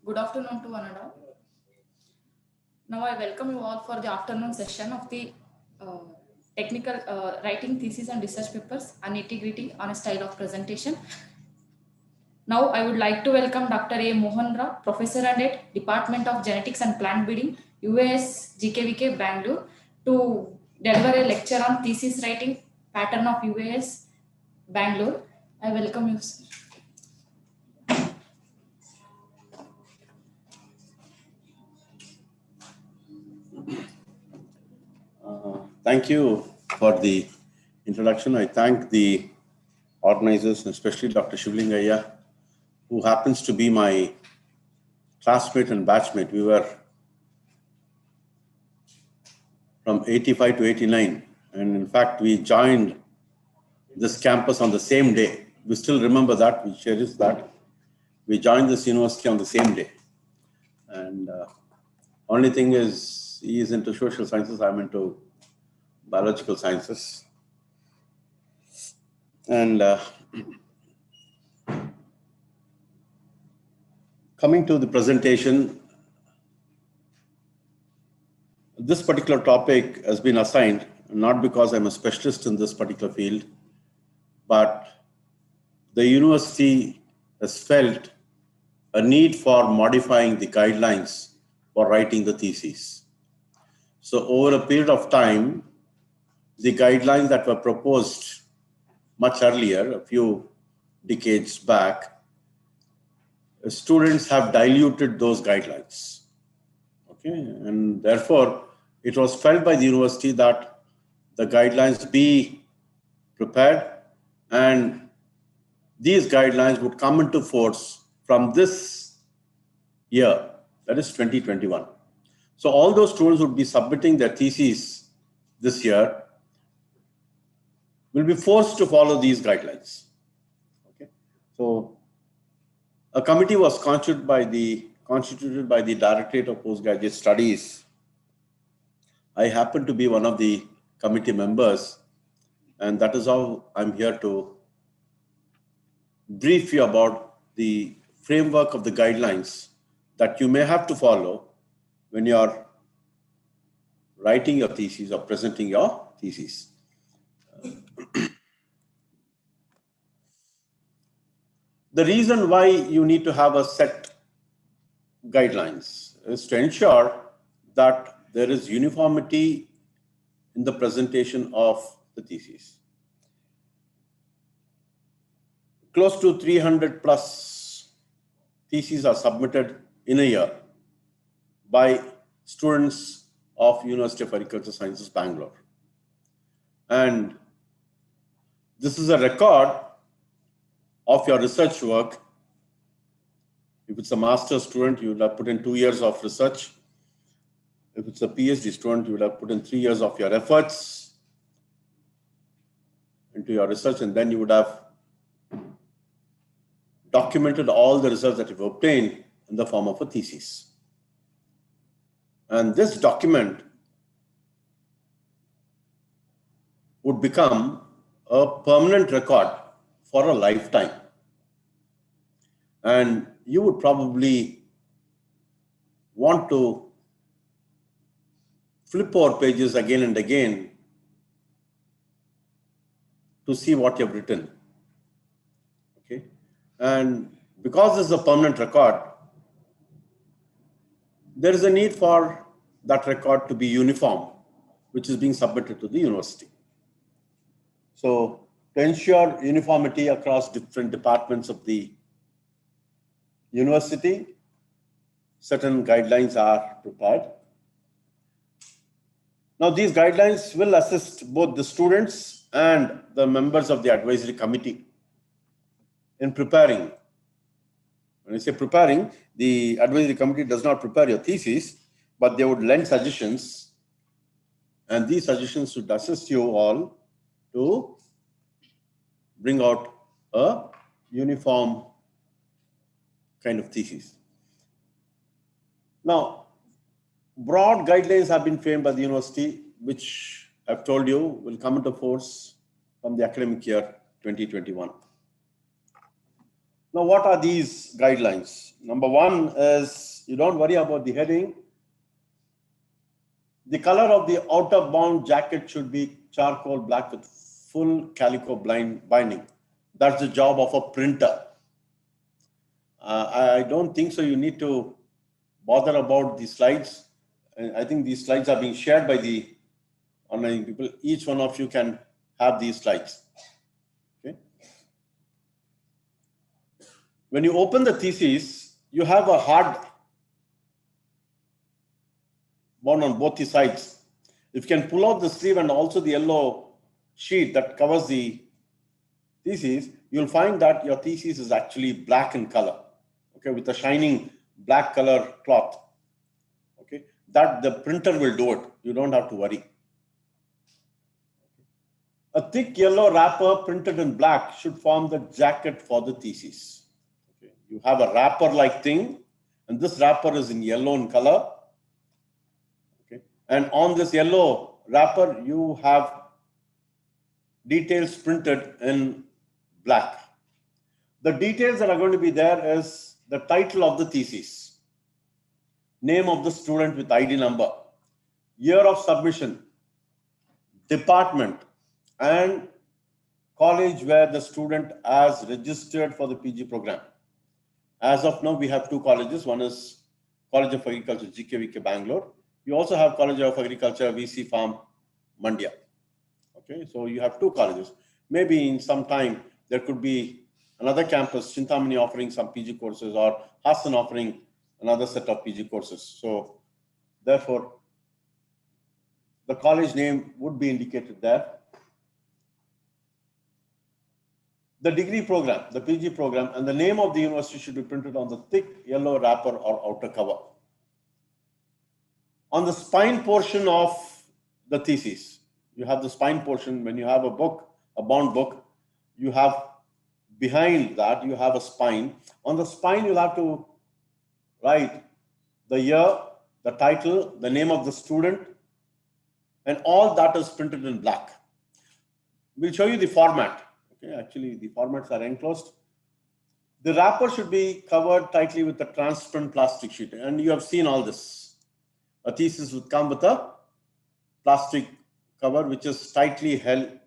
Good afternoon to one and all. Now I welcome you all for the afternoon session of the technical writing thesis and research papers and nitty-gritty on a style of presentation. Now I would like to welcome Dr. A. Mohan Rao, Professor and Head, Department of Genetics and Plant Breeding, UAS GKVK, Bangalore, to deliver a lecture on thesis writing pattern of UAS, Bangalore. I welcome you, sir. Thank you for the introduction. I thank the organizers, especially Dr. Shivlingaya, who happens to be my classmate and batchmate. We were from 85 to 89. And in fact, we joined this campus on the same day. We still remember that, we cherish that. We joined this university on the same day. And only thing is, he is into social sciences, I'm into biological sciences. And coming to the presentation, this particular topic has been assigned, not because I'm a specialist in this particular field, but the university has felt a need for modifying the guidelines for writing the thesis. So over a period of time, the guidelines that were proposed much earlier, a few decades back, students have diluted those guidelines. Okay, and therefore, it was felt by the university that the guidelines be prepared, and these guidelines would come into force from this year, that is 2021. So all those students would be submitting their theses this year will be forced to follow these guidelines. Okay, so a committee was constituted by the Directorate of Postgraduate Studies. I happen to be one of the committee members, and that is how I'm here to brief you about the framework of the guidelines that you may have to follow when you're writing your thesis or presenting your thesis. The reason why you need to have a set guidelines is to ensure that there is uniformity in the presentation of the thesis. Close to 300 plus theses are submitted in a year by students of University of Agricultural Sciences, Bangalore. And this is a record of your research work. If it's a master's student, you would have put in 2 years of research. If it's a PhD student, you would have put in 3 years of your efforts into your research, and then you would have documented all the results that you've obtained in the form of a thesis. And this document would become a permanent record for a lifetime. And you would probably want to flip over pages again and again to see what you've written. Okay, and because this is a permanent record, there is a need for that record to be uniform, which is being submitted to the university. So to ensure uniformity across different departments of the university, certain guidelines are prepared. Now, these guidelines will assist both the students and the members of the advisory committee in preparing. When I say preparing, the advisory committee does not prepare your thesis, but they would lend suggestions, and these suggestions should assist you all to bring out a uniform kind of thesis. Now, broad guidelines have been framed by the university, which I've told you will come into force from the academic year 2021. Now, what are these guidelines? Number one is you don't worry about the heading. The color of the outer bound jacket should be charcoal black with full calico binding. That's the job of a printer. I don't think so. You need to bother about the slides. I think these slides are being shared by the online people. Each one of you can have these slides. Okay. When you open the thesis, you have a hard one on both the sides. If you can pull out the sleeve and also the yellow sheet that covers the thesis, you'll find that your thesis is actually black in color, okay, with a shining black color cloth. Okay, that the printer will do it. You don't have to worry. A thick yellow wrapper printed in black should form the jacket for the thesis. Okay, you have a wrapper-like thing, and this wrapper is in yellow in color. And on this yellow wrapper, you have details printed in black. The details that are going to be there is the title of the thesis, name of the student with ID number, year of submission, department, and college where the student has registered for the PG program. As of now, we have two colleges. One is College of Agriculture, GKVK, Bangalore. You also have College of Agriculture, VC Farm, Mandya. Okay, so you have two colleges. Maybe in some time, there could be another campus, Chintamani offering some PG courses or Hassan offering another set of PG courses. So therefore, the college name would be indicated there. The degree program, the PG program, and the name of the university should be printed on the thick yellow wrapper or outer cover. On the spine portion of the thesis, you have the spine portion. When you have a book, a bound book, you have behind that, you have a spine. On the spine, you'll have to write the year, the title, the name of the student, and all that is printed in black. We'll show you the format. Okay, actually, the formats are enclosed. The wrapper should be covered tightly with a transparent plastic sheet, and you have seen all this. A thesis would come with a plastic cover which is tightly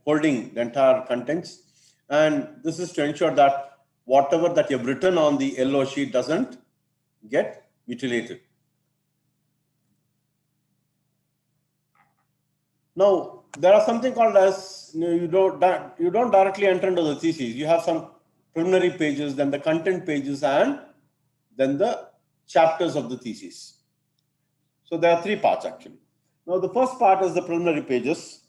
holding the entire contents, and this is to ensure that whatever that you've written on the yellow sheet doesn't get mutilated. Now, there are something called as, you don't directly enter into the thesis. You have some preliminary pages, then the content pages, and then the chapters of the thesis. So there are three parts actually. Now the first part is the preliminary pages.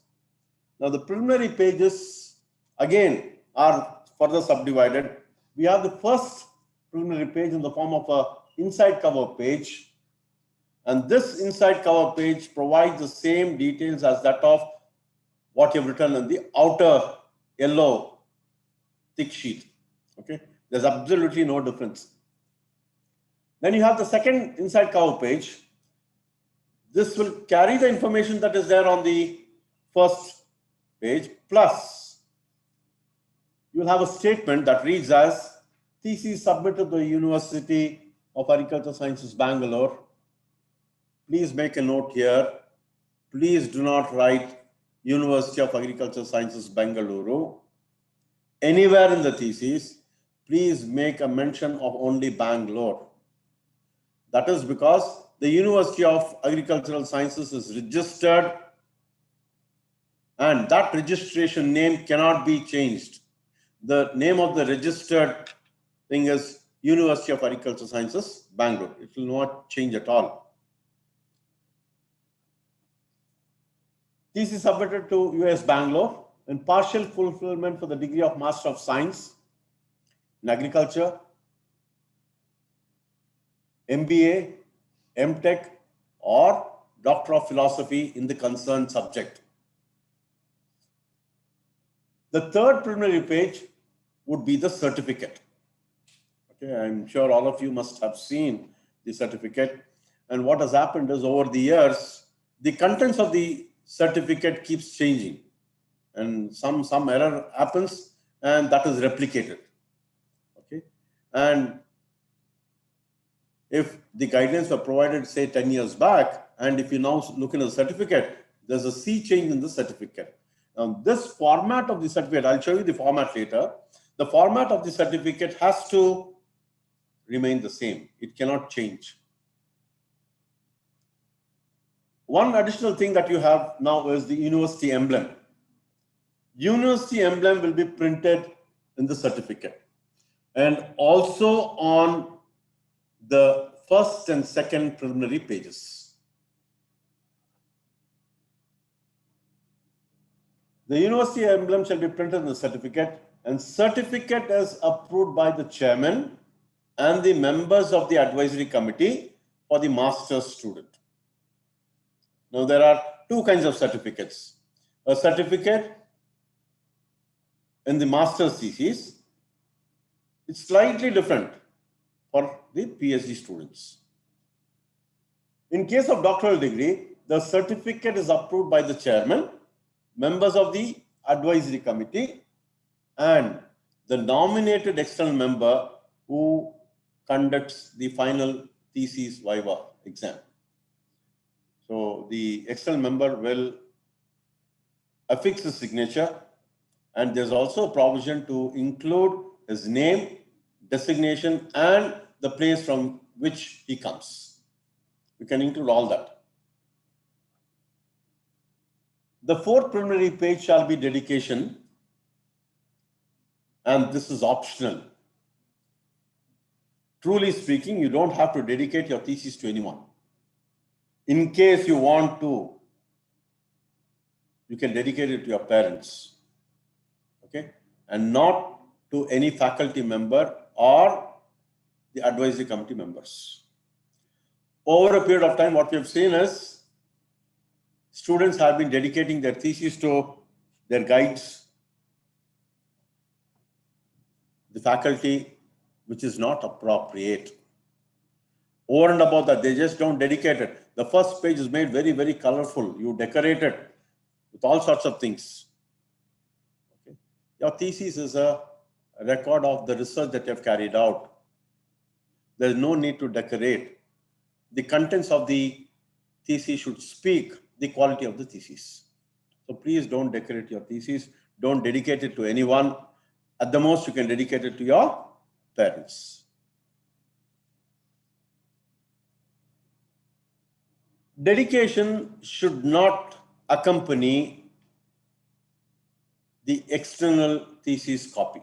Now the preliminary pages again are further subdivided. We have the first preliminary page in the form of a inside cover page. And this inside cover page provides the same details as that of what you've written in the outer yellow thick sheet. Okay, there's absolutely no difference. Then you have the second inside cover page. This will carry the information that is there on the first page, plus you'll have a statement that reads as thesis submitted to the University of Agricultural Sciences, Bangalore. Please make a note here. Please do not write University of Agricultural Sciences, Bengaluru. Anywhere in the thesis, please make a mention of only Bangalore. That is because the University of Agricultural Sciences is registered, and that registration name cannot be changed. The name of the registered thing is University of Agricultural Sciences, Bangalore. It will not change at all. Thesis submitted to US Bangalore in partial fulfillment for the degree of Master of Science in Agriculture, MBA, MTech, or Doctor of Philosophy in the concerned subject. The third preliminary page would be the certificate. Okay, I'm sure all of you must have seen the certificate. And what has happened is over the years, the contents of the certificate keeps changing. And some error happens, and that is replicated. Okay. And if the guidelines were provided, say 10 years back, and if you now look in the certificate, there's a sea change in the certificate. Now, this format of the certificate, I'll show you the format later. The format of the certificate has to remain the same. It cannot change. One additional thing that you have now is the university emblem. University emblem will be printed in the certificate and also on the first and second preliminary pages. The university emblem shall be printed in the certificate, and certificate is approved by the chairman and the members of the advisory committee for the master's student. Now, there are two kinds of certificates. A certificate in the master's thesis, it's slightly different for the PhD students. In case of doctoral degree, the certificate is approved by the chairman, members of the advisory committee, and the nominated external member who conducts the final thesis viva exam. So the external member will affix his signature, and there's also a provision to include his name, designation, and the place from which he comes. You can include all that. The fourth preliminary page shall be dedication, and this is optional. Truly speaking, you don't have to dedicate your thesis to anyone. In case you want to, you can dedicate it to your parents, okay? And not to any faculty member or the advisory committee members. Over a period of time, what we have seen is students have been dedicating their thesis to their guides, the faculty, which is not appropriate. Over and above that, they just don't dedicate it. The first page is made very, very colorful. You decorate it with all sorts of things. Okay. Your thesis is a record of the research that you have carried out. There is no need to decorate. The contents of the thesis should speak the quality of the thesis. So please don't decorate your thesis. Don't dedicate it to anyone. At the most, you can dedicate it to your parents. Dedication should not accompany the external thesis copy.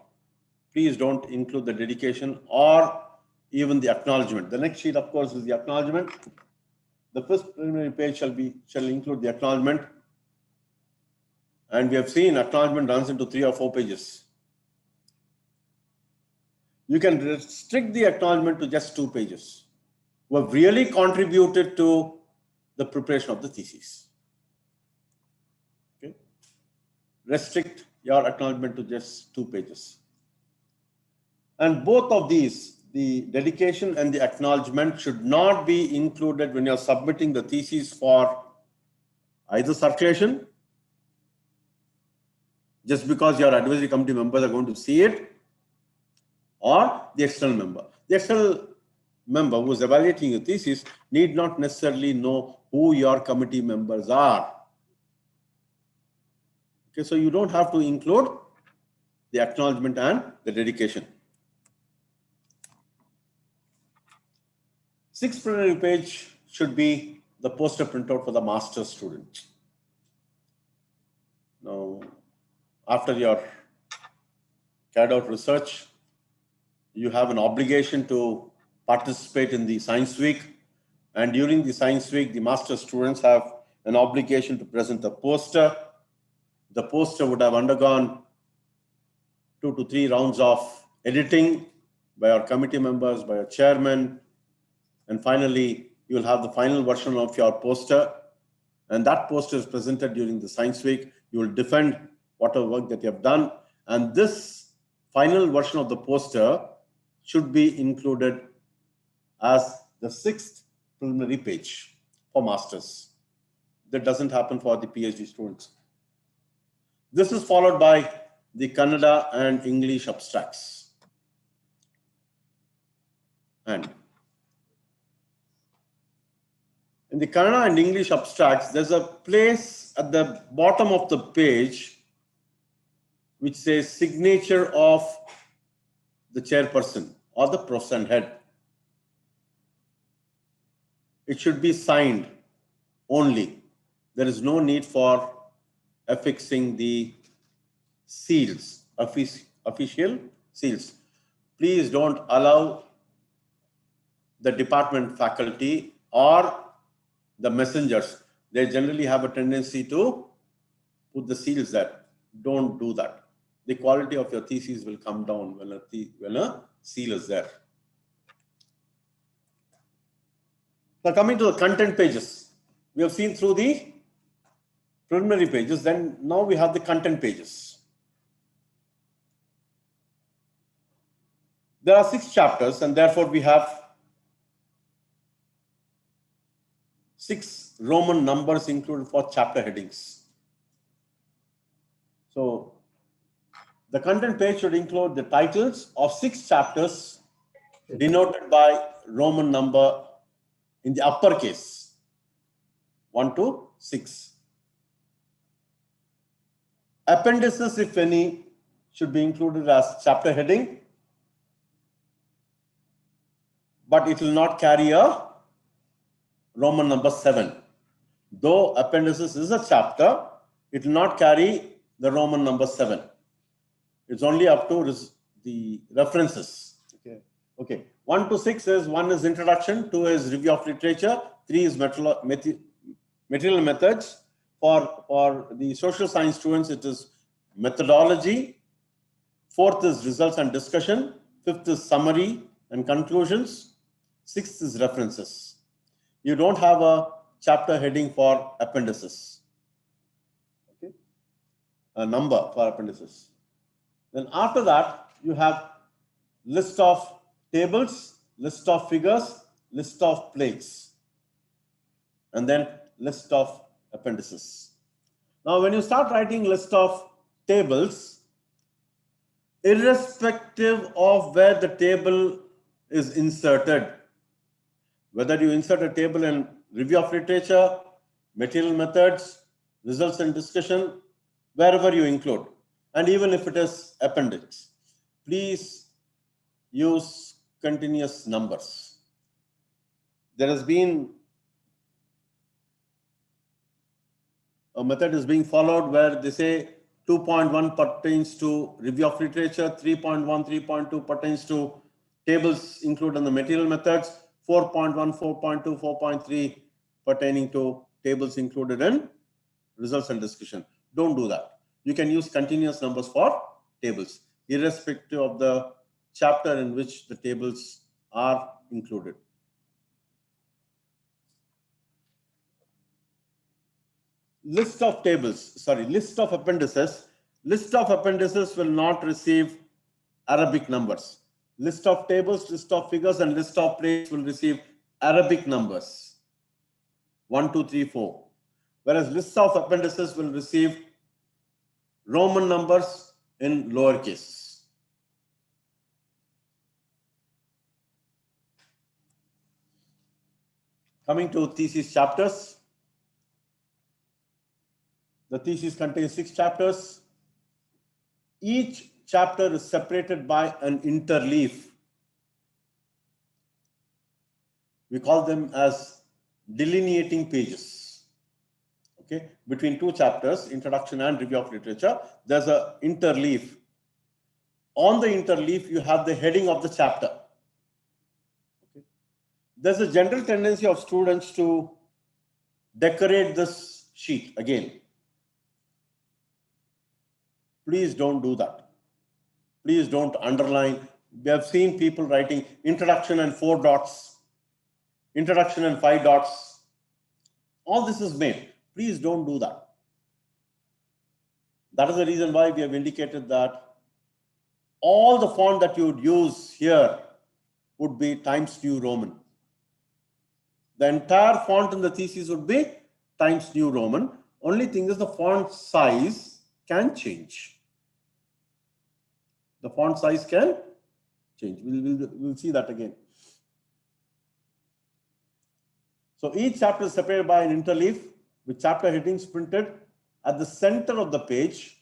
Please don't include the dedication or even the acknowledgement. The next sheet, of course, is the acknowledgement. The first preliminary page shall include the acknowledgement. And we have seen acknowledgement runs into 3 or 4 pages. You can restrict the acknowledgement to just 2 pages who have really contributed to the preparation of the thesis. Okay. Restrict your acknowledgement to just 2 pages. And both of these, the dedication and the acknowledgement, should not be included when you're submitting the thesis for either circulation, just because your advisory committee members are going to see it, or the external member. The external member who is evaluating your thesis need not necessarily know who your committee members are. Okay, so you don't have to include the acknowledgement and the dedication. 6th preliminary page should be the poster printout for the master's student. Now, after your carried out research, you have an obligation to participate in the science week. And during the science week, the master's students have an obligation to present a poster. The poster would have undergone 2 to 3 rounds of editing by our committee members, by our chairman. And finally, you will have the final version of your poster. And that poster is presented during the science week. You will defend whatever work that you have done. And this final version of the poster should be included as the 6th preliminary page for masters. That doesn't happen for the PhD students. This is followed by the Kannada and English abstracts. and. In the Kannada and English abstracts, there's a place at the bottom of the page which says signature of the chairperson or the professor and head. It should be signed only. There is no need for affixing the seals, official seals. Please don't allow the department faculty or the messengers. They generally have a tendency to put the seals there. Don't do that. The quality of your thesis will come down when a seal is there. Now coming to the content pages. We have seen through the preliminary pages, then now we have the content pages. There are 6 chapters and therefore we have 6 Roman numbers included for chapter headings. So the content page should include the titles of 6 chapters denoted by Roman number in the uppercase 1 to 6. Appendices, if any, should be included as chapter heading, but it will not carry a Roman number 7. Though appendices is a chapter, it will not carry the Roman number 7. It's only up to the references. Okay. 1 to 6 is 1 is introduction, 2 is review of literature, 3 is material methods. For the social science students, it is methodology. 4th is results and discussion. 5th is summary and conclusions. 6th is references. You don't have a chapter heading for appendices. Okay. A number for appendices. Then after that, you have list of tables, list of figures, list of plates, and then list of appendices. Now, when you start writing list of tables, irrespective of where the table is inserted, whether you insert a table in review of literature, material methods, results and discussion, wherever you include, and even if it is appendix, please use continuous numbers. There has been a method is being followed where they say 2.1 pertains to review of literature, 3.1, 3.2 pertains to tables included in the material methods, 4.1, 4.2, 4.3 pertaining to tables included in results and discussion. Don't do that. You can use continuous numbers for tables, irrespective of the chapter in which the tables are included. List of appendices. List of appendices will not receive Arabic numbers. List of tables, list of figures, and list of plates will receive Arabic numbers 1, 2, 3, 4. Whereas list of appendices will receive Roman numbers in lowercase. Coming to thesis chapters. The thesis contains 6 chapters. Each chapter is separated by an interleaf. We call them as delineating pages. Okay, between 2 chapters, introduction and review of literature, there's an interleaf. On the interleaf, you have the heading of the chapter. Okay. There's a general tendency of students to decorate this sheet again. Please don't do that. Please don't underline. We have seen people writing introduction and 4 dots, introduction and 5 dots. All this is made. Please don't do that. That is the reason why we have indicated that all the font that you would use here would be Times New Roman. The entire font in the thesis would be Times New Roman. Only thing is the font size can change. The font size can change. We'll see that again. So each chapter is separated by an interleaf with chapter headings printed at the center of the page.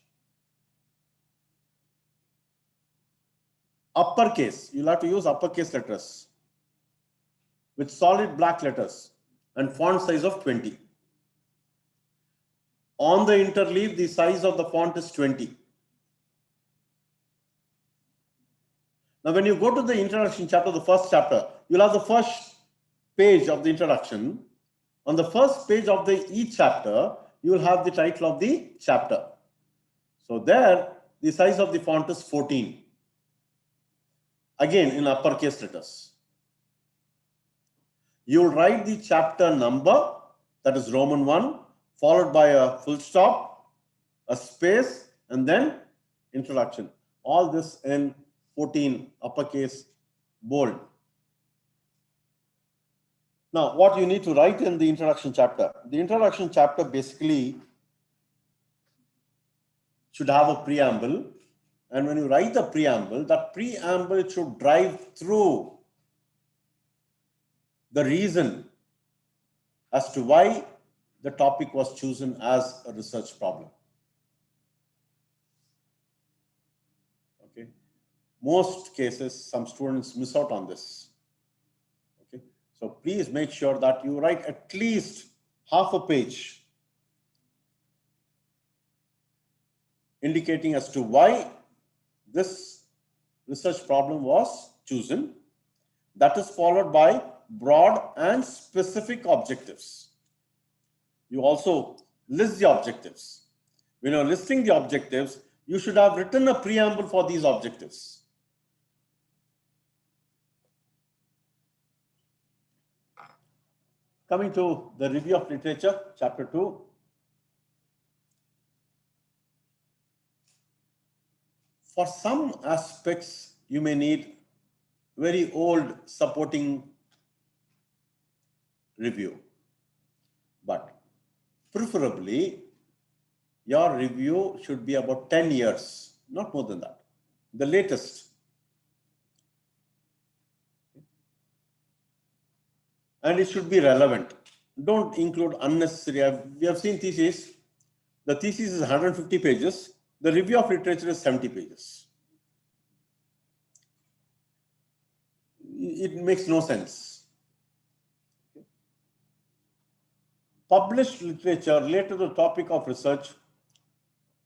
Uppercase, you'll have to use uppercase letters with solid black letters and font size of 20. On the interleaf, the size of the font is 20. Now, when you go to the introduction chapter, the first chapter, you'll have the first page of the introduction. On the first page of each chapter, you will have the title of the chapter. So there, the size of the font is 14. Again, in uppercase letters. You will write the chapter number, that is Roman 1, followed by a full stop, a space, and then introduction. All this in 14 uppercase bold. Now, what you need to write in the introduction chapter? The introduction chapter basically should have a preamble. And when you write the preamble, that preamble should drive through the reason as to why the topic was chosen as a research problem. Okay. Most cases, some students miss out on this. Okay. So please make sure that you write at least half a page indicating as to why this research problem was chosen. That is followed by broad and specific objectives. You also list the objectives. When you're listing the objectives, you should have written a preamble for these objectives. Coming to the review of literature, chapter 2. For some aspects, you may need very old supporting review, but preferably your review should be about 10 years, not more than that, the latest. And it should be relevant. Don't include unnecessary. We have seen thesis. The thesis is 150 pages. The review of literature is 70 pages. It makes no sense. Published literature related to the topic of research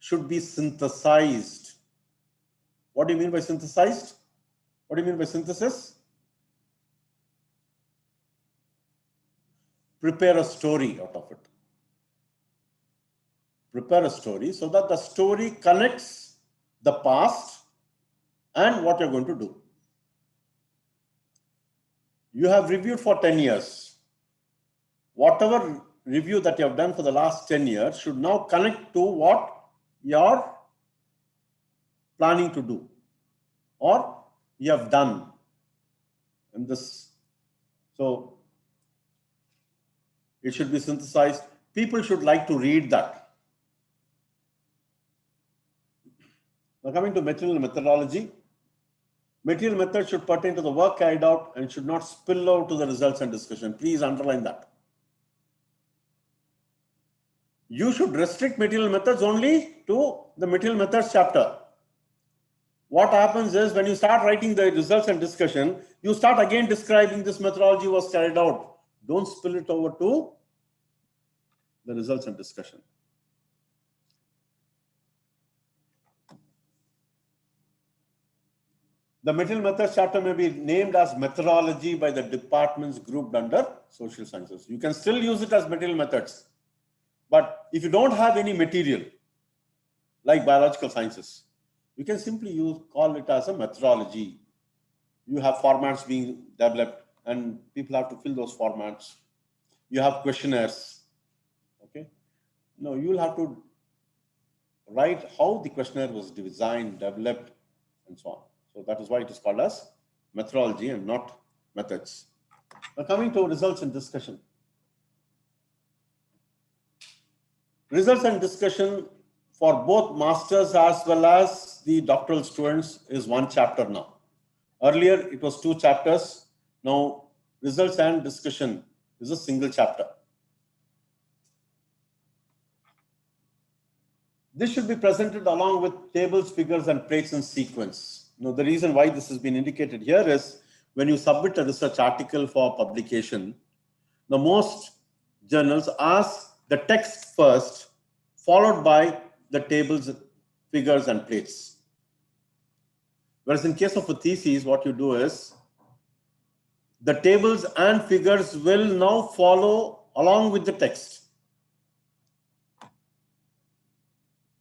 should be synthesized. What do you mean by synthesized? What do you mean by synthesis? Prepare a story out of it. Prepare a story so that the story connects the past and what you're going to do. You have reviewed for 10 years. Whatever review that you have done for the last 10 years should now connect to what you're planning to do or you have done in this. So it should be synthesized. People should like to read that. Now coming to material and methodology. Material method should pertain to the work carried out and should not spill out to the results and discussion. Please underline that. You should restrict material methods only to the material methods chapter. What happens is when you start writing the results and discussion, you start again describing this methodology was carried out. Don't spill it over to the results and discussion. The material methods chapter may be named as methodology by the departments grouped under social sciences. You can still use it as material methods. But if you don't have any material, like biological sciences, you can simply call it as a methodology. You have formats being developed and people have to fill those formats. You have questionnaires. Okay. No, you will have to write how the questionnaire was designed, developed, and so on. So that is why it is called as methodology and not methods. Now coming to results and discussion. Results and discussion for both masters as well as the doctoral students is one chapter now. Earlier it was 2 chapters. Now results and discussion is a single chapter. This should be presented along with tables, figures, and plates in sequence. Now, the reason why this has been indicated here is when you submit a research article for publication, the most journals ask the text first, followed by the tables, figures, and plates. Whereas in case of a thesis, what you do is the tables and figures will now follow along with the text.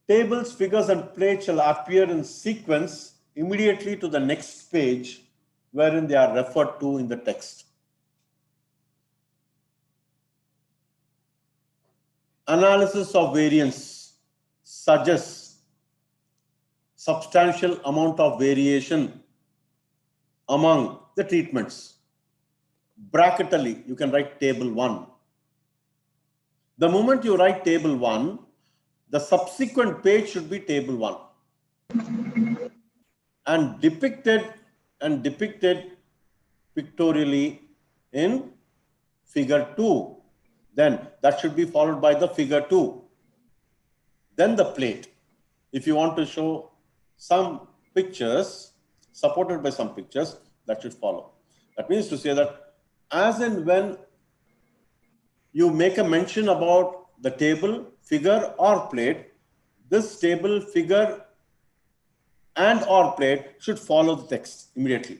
Tables, figures, and plates shall appear in sequence immediately to the next page wherein they are referred to in the text. Analysis of variance suggests substantial amount of variation among the treatments. Bracketally, you can write table 1. The moment you write table 1, the subsequent page should be table 1 and depicted pictorially in figure 2. Then that should be followed by the figure 2. Then the plate. If you want to show some pictures supported by some pictures, that should follow. That means to say that as and when you make a mention about the table, figure, or plate, this table, figure, and or plate should follow the text immediately.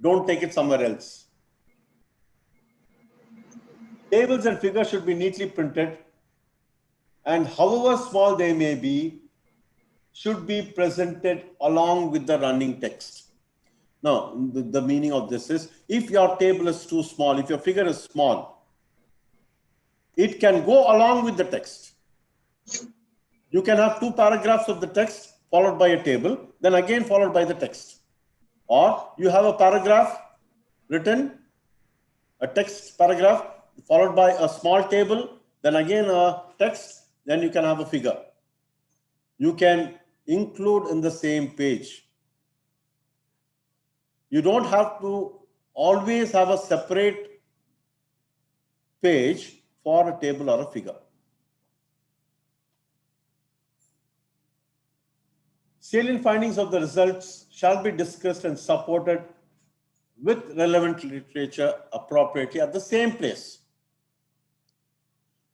Don't take it somewhere else. Tables and figures should be neatly printed, and however small they may be, should be presented along with the running text. Now, the meaning of this is, if your table is too small, if your figure is small, it can go along with the text. You can have 2 paragraphs of the text followed by a table, then again followed by the text. Or you have a paragraph written, a text paragraph, followed by a small table, then again a text, then you can have a figure. You can include in the same page. You don't have to always have a separate page for a table or a figure. Salient findings of the results shall be discussed and supported with relevant literature appropriately at the same place.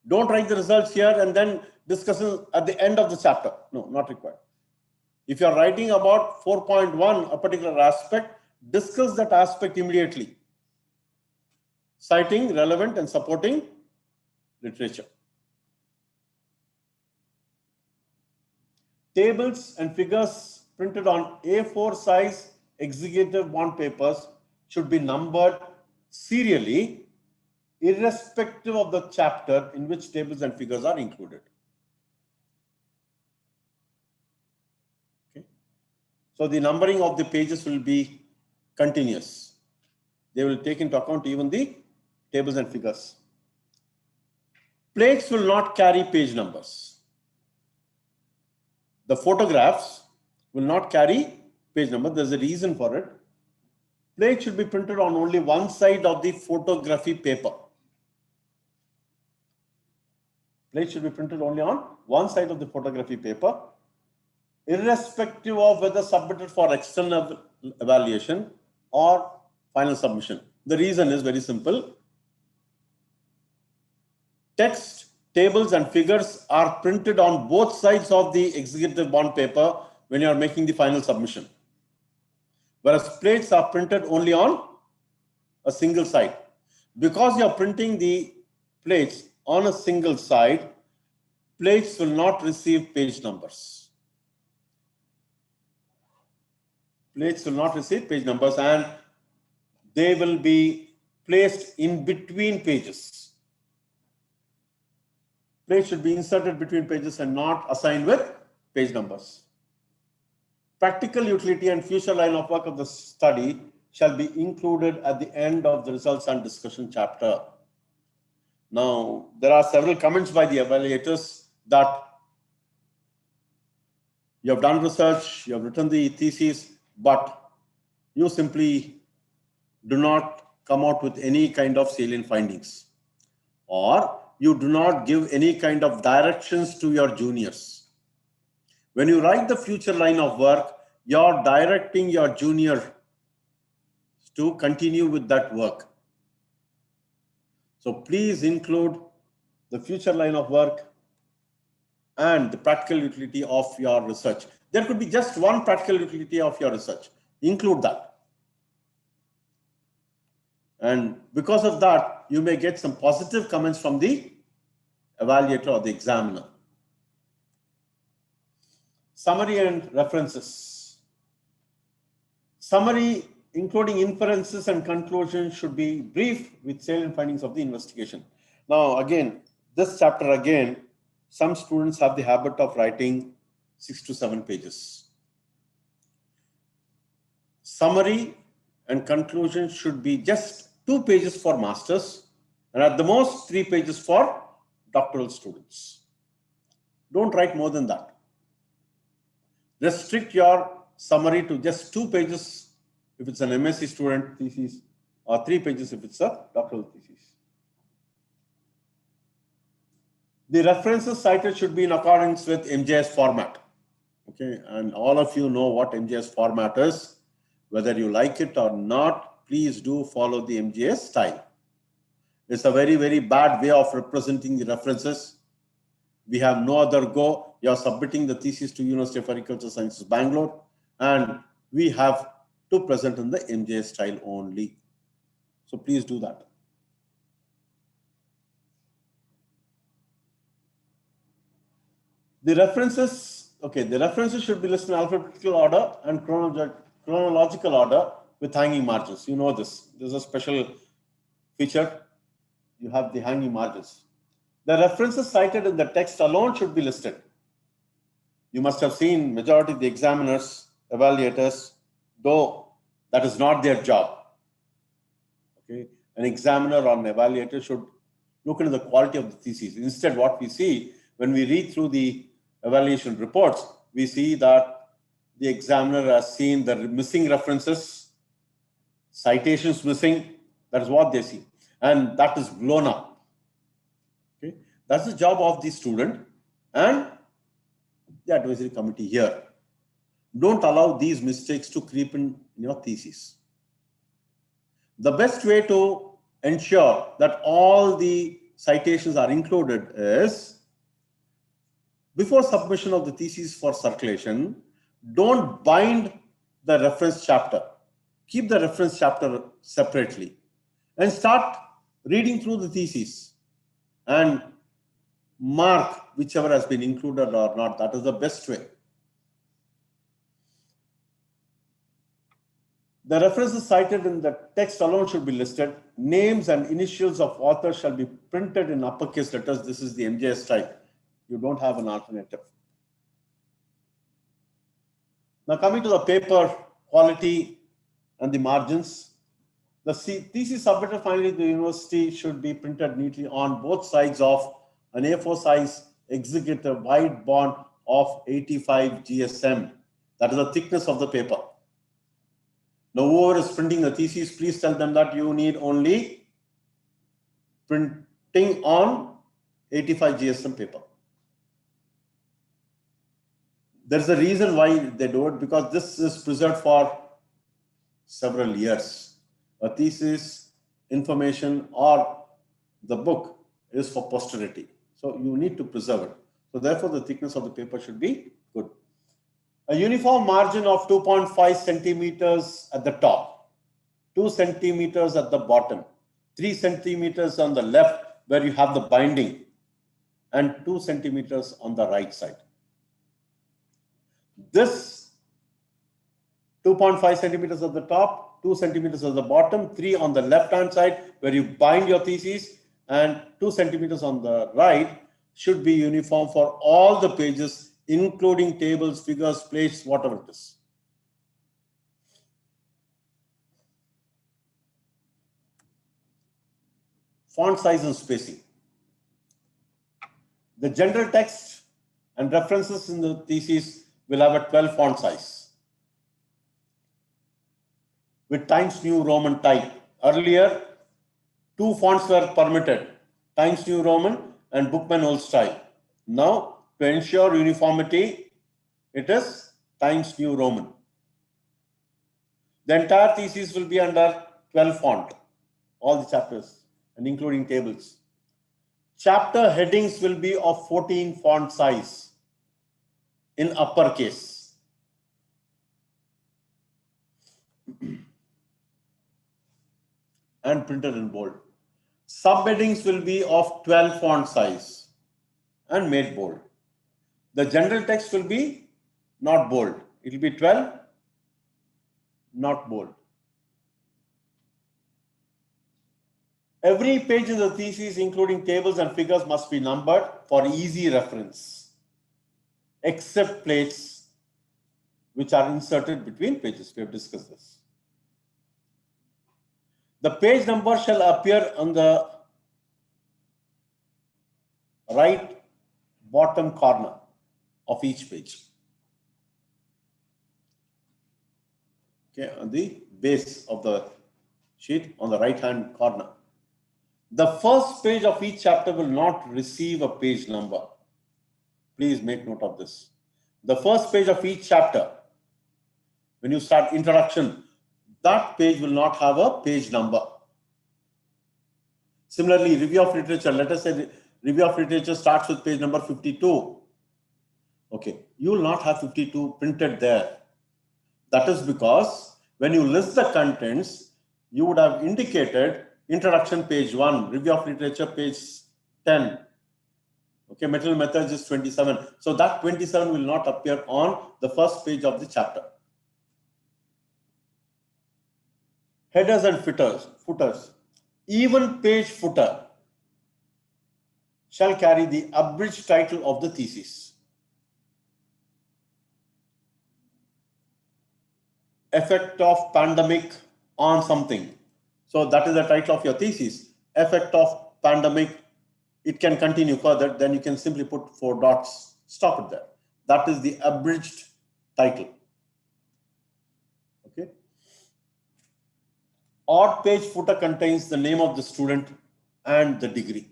Don't write the results here and then discuss it at the end of the chapter. No, not required. If you are writing about 4.1, a particular aspect, discuss that aspect immediately, citing relevant and supporting literature. Tables and figures printed on A4 size executive bond papers should be numbered serially, irrespective of the chapter in which tables and figures are included. Okay. So the numbering of the pages will be continuous. They will take into account even the tables and figures. Plates will not carry page numbers. The photographs will not carry page number. There's a reason for it. Plate should be printed on only one side of the photography paper. Plate should be printed only on one side of the photography paper, irrespective of whether submitted for external evaluation or final submission. The reason is very simple. Text, tables, and figures are printed on both sides of the executive bond paper when you are making the final submission. Whereas plates are printed only on a single side. Because you are printing the plates on a single side, plates will not receive page numbers. Plates will not receive page numbers and they will be placed in between pages. Plates should be inserted between pages and not assigned with page numbers. Practical utility and future line of work of the study shall be included at the end of the results and discussion chapter. Now, there are several comments by the evaluators that you have done research, you have written the thesis, but you simply do not come out with any kind of salient findings, or you do not give any kind of directions to your juniors. When you write the future line of work, you're directing your junior to continue with that work. So please include the future line of work and the practical utility of your research. There could be just one practical utility of your research. Include that. And because of that, you may get some positive comments from the evaluator or the examiner. Summary and references. Summary, including inferences and conclusions, should be brief with salient findings of the investigation. Now, again, this chapter again, some students have the habit of writing 6 to 7 pages. Summary and conclusion should be just 2 pages for masters and at the most 3 pages for doctoral students. Don't write more than that. Restrict your summary to just 2 pages if it's an MSc student thesis, or 3 pages if it's a doctoral thesis. The references cited should be in accordance with MJS format. Okay, and all of you know what MJS format is. Whether you like it or not, please do follow the MJS style. It's a very, very bad way of representing the references. We have no other go. You are submitting the thesis to University of Agricultural Sciences, Bangalore, and we have to present in the MJS style only. So please do that. The references, okay, the references should be listed in alphabetical order and chronological order with hanging margins. You know this. This is a special feature. You have the hanging margins. The references cited in the text alone should be listed. You must have seen majority of the examiners, evaluators, though that is not their job. Okay, an examiner or an evaluator should look into the quality of the thesis. Instead, what we see when we read through the evaluation reports, we see that the examiner has seen the missing references, citations missing. That is what they see, and that is blown up. Okay, that's the job of the student and the advisory committee here. Don't allow these mistakes to creep in your thesis. The best way to ensure that all the citations are included is, before submission of the thesis for circulation, don't bind the reference chapter. Keep the reference chapter separately and start reading through the thesis and mark whichever has been included or not. That is the best way. The references cited in the text alone should be listed. Names and initials of authors shall be printed in uppercase letters. This is the MJS style. You don't have an alternative. Now coming to the paper quality and the margins. The thesis submitted finally to the university should be printed neatly on both sides of an A4 size executive wide bond of 85 GSM. That is the thickness of the paper. Now, whoever is printing the thesis, please tell them that you need only printing on 85 GSM paper. There's a reason why they do it, because this is preserved for several years. A thesis, information, or the book is for posterity. So you need to preserve it. So therefore, the thickness of the paper should be good. A uniform margin of 2.5 centimeters at the top, 2 centimeters at the bottom, 3 centimeters on the left where you have the binding, and 2 centimeters on the right side. This 2.5 centimeters at the top, 2 centimeters at the bottom, 3 on the left-hand side where you bind your thesis, and 2 centimeters on the right should be uniform for all the pages, including tables, figures, plates, whatever it is. Font size and spacing. The general text and references in the thesis will have a 12 font size with Times New Roman type Earlier, 2 fonts were permitted, Times New Roman and Bookman Old Style. Now, to ensure uniformity, it is Times New Roman. The entire thesis will be under 12 font, all the chapters and including tables. Chapter headings will be of 14 font size in uppercase. And printed in bold. Subheadings will be of 12 font size and made bold. The general text will be not bold. It will be 12, not bold. Every page in the thesis, including tables and figures, must be numbered for easy reference, except plates which are inserted between pages. We have discussed this. The page number shall appear on the right bottom corner of each page. Okay, on the base of the sheet on the right hand corner. The first page of each chapter will not receive a page number. Please make note of this. The first page of each chapter, when you start introduction, that page will not have a page number. Similarly, review of literature, let us say review of literature starts with page number 52. Okay, you will not have 52 printed there. That is because when you list the contents, you would have indicated introduction page 1, review of literature page 10. Okay, material methods is 27. So that 27 will not appear on the first page of the chapter. Headers and footers. Even page footer shall carry the abridged title of the thesis. Effect of pandemic on something. So that is the title of your thesis. Effect of pandemic. It can continue further. Then you can simply put 4 dots. Stop it there. That is the abridged title. Okay. Odd page footer contains the name of the student and the degree.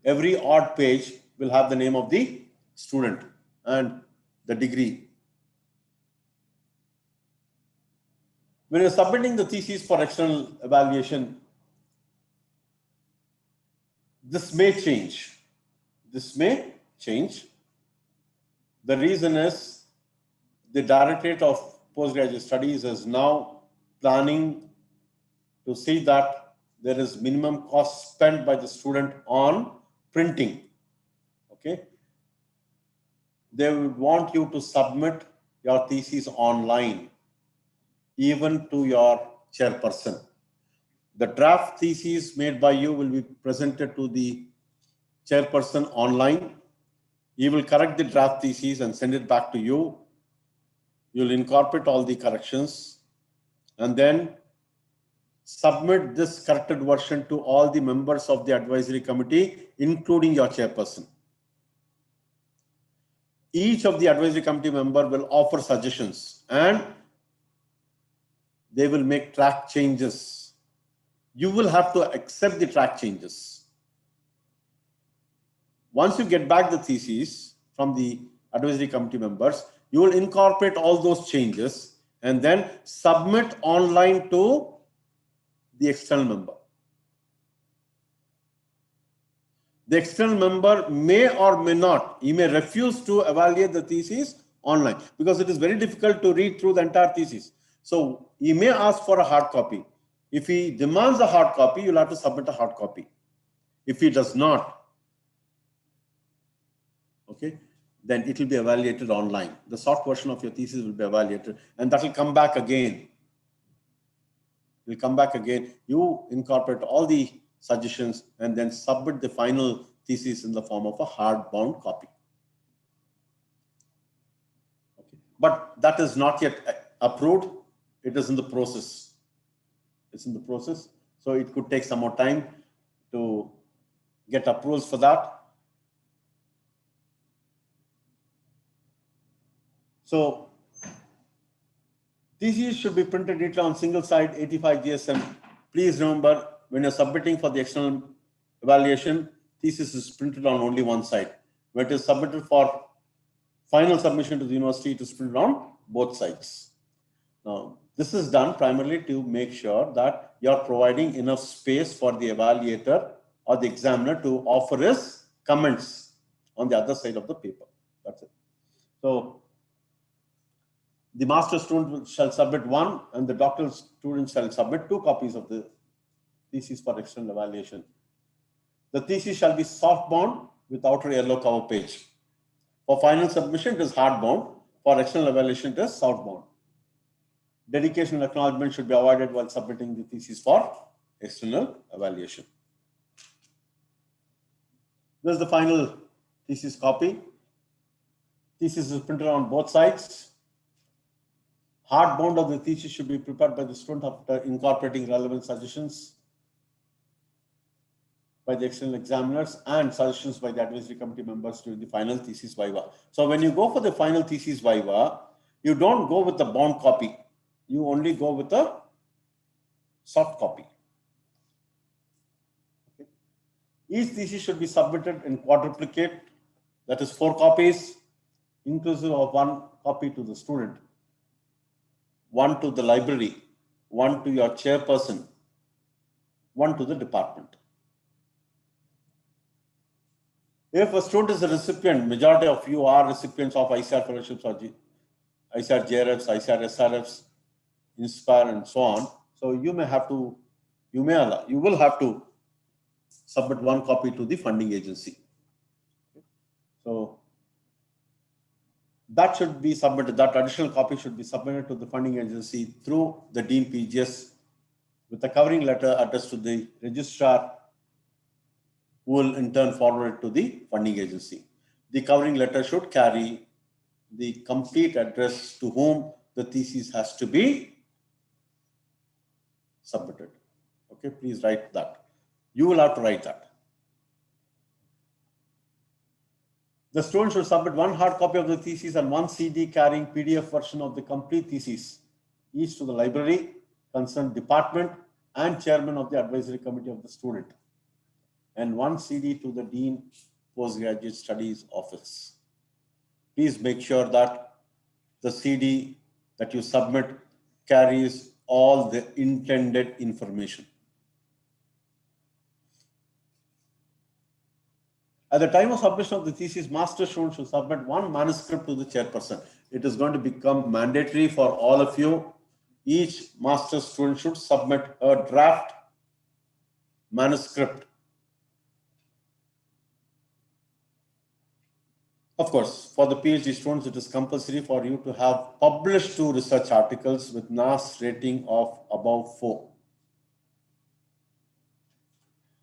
Every odd page will have the name of the student and the degree. When you're submitting the thesis for external evaluation, this may change. This may change. The reason is the Directorate of Postgraduate Studies is now planning to see that there is minimum cost spent by the student on printing. Okay. They would want you to submit your thesis online, even to your chairperson. The draft thesis made by you will be presented to the chairperson online. He will correct the draft thesis and send it back to you. You'll incorporate all the corrections and then submit this corrected version to all the members of the advisory committee, including your chairperson. Each of the advisory committee member will offer suggestions and they will make track changes. You will have to accept the track changes. Once you get back the thesis from the advisory committee members, you will incorporate all those changes and then submit online to the external member. The external member may or may not, he may refuse to evaluate the thesis online because it is very difficult to read through the entire thesis. So he may ask for a hard copy. If he demands a hard copy, you'll have to submit a hard copy. If he does not, okay, then it will be evaluated online. The soft version of your thesis will be evaluated and that will come back again. Will come back again. You incorporate all the suggestions and then submit the final thesis in the form of a hardbound copy. Okay. But that is not yet approved. It is in the process. It's in the process. So it could take some more time to get approvals for that. So Thesis should be printed neatly on single side 85 GSM. Please remember, when you're submitting for the external evaluation, thesis is printed on only one side. When it is submitted for final submission to the university, it is printed on both sides. Now, this is done primarily to make sure that you're providing enough space for the evaluator or the examiner to offer his comments on the other side of the paper. That's it. So, the master student shall submit one and the doctoral student shall submit 2 copies of the thesis for external evaluation. The thesis shall be soft bound with outer yellow cover page. For final submission, it is hard bound. For external evaluation, it is soft bound. Dedication and acknowledgement should be avoided while submitting the thesis for external evaluation. This is the final thesis copy. Thesis is printed on both sides. Hard bound of the thesis should be prepared by the student after incorporating relevant suggestions by the external examiners and suggestions by the advisory committee members during the final thesis viva. So when you go for the final thesis viva, you don't go with the bound copy. You only go with a soft copy. Okay. Each thesis should be submitted in quadruplicate, that is 4 copies, inclusive of 1 copy to the student, 1 to the library, 1 to your chairperson, 1 to the department. If a student is a recipient, majority of you are recipients of ICR fellowships or ICR JRFs, ICR SRFs, Inspire, and so on. So you will have to submit 1 copy to the funding agency. So that should be submitted, that additional copy should be submitted to the funding agency through the Dean PGS with a covering letter addressed to the registrar, who will in turn forward it to the funding agency. The covering letter should carry the complete address to whom the thesis has to be submitted. Okay, please write that. You will have to write that. The student should submit 1 hard copy of the thesis and 1 CD carrying PDF version of the complete thesis, each to the library, concerned department, and chairman of the advisory committee of the student, and 1 CD to the Dean Postgraduate Studies Office. Please make sure that the CD that you submit carries all the intended information. At the time of submission of the thesis, master student should submit 1 manuscript to the chairperson. It is going to become mandatory for all of you. Each master student should submit a draft manuscript. Of course, for the PhD students, it is compulsory for you to have published 2 research articles with NAS rating of above 4.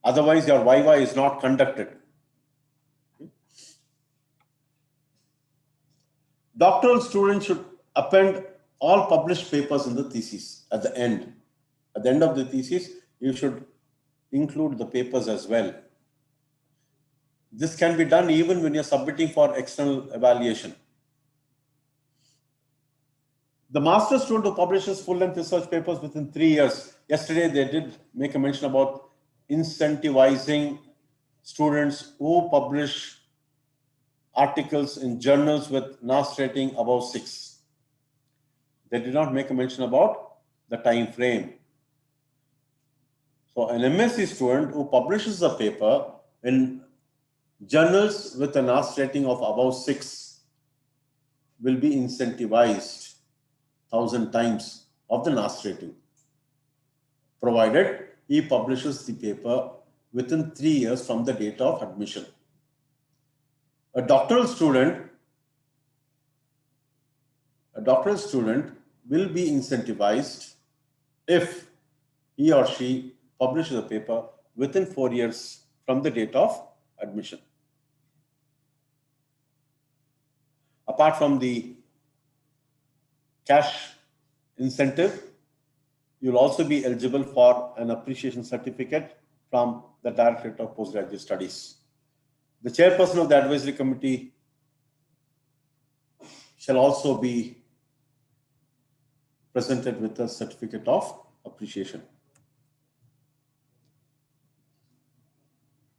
Otherwise, your viva is not conducted. Doctoral students should append all published papers in the thesis at the end. At the end of the thesis, you should include the papers as well. This can be done even when you're submitting for external evaluation. The master student who publishes full-length research papers within 3 years. Yesterday, they did make a mention about incentivizing students who publish articles in journals with NAS rating above 6. They did not make a mention about the time frame. So an MSc student who publishes a paper in journals with a NAS rating of above 6 will be incentivized 1,000 times of the NAS rating, provided he publishes the paper within 3 years from the date of admission. A doctoral student will be incentivized if he or she publishes a paper within 4 years from the date of admission. Apart from the cash incentive, you'll also be eligible for an appreciation certificate from the Directorate of Postgraduate Studies. The chairperson of the advisory committee shall also be presented with a certificate of appreciation.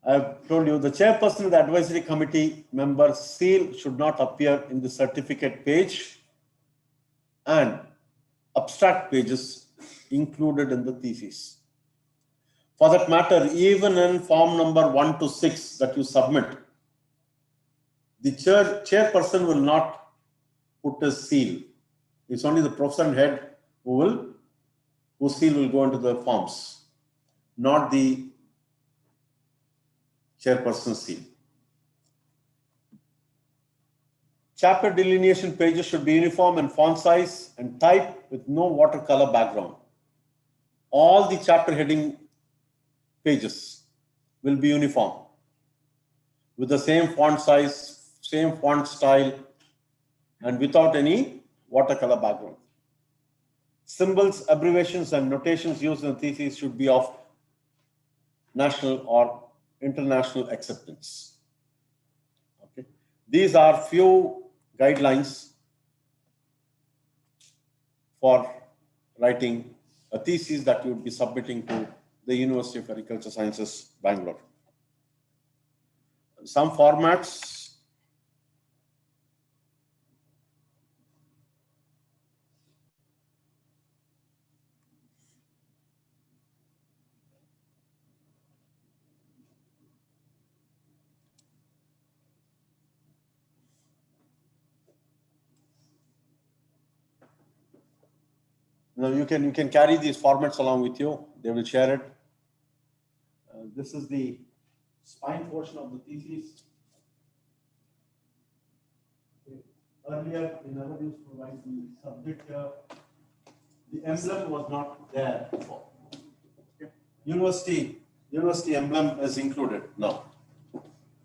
I've told you the chairperson of the advisory committee member seal should not appear in the certificate page and abstract pages included in the thesis. For that matter, even in form number 1 to 6 that you submit, the chairperson will not put a seal. It's only the professor and head whose seal will go into the forms, not the chairperson's seal. Chapter delineation pages should be uniform in font size and type with no watercolor background. All the chapter heading pages will be uniform with the same font size, same font style, and without any watercolor background. Symbols, abbreviations, and notations used in the thesis should be of national or international acceptance. Okay. These are few guidelines for writing a thesis that you would be submitting to the University of Agricultural Sciences, Bangalore. Some formats. Now you can carry these formats along with you. They will share it. This is the spine portion of the thesis. Okay. Earlier, we never used to write the subject here. The emblem was not there before. Okay. University emblem is included now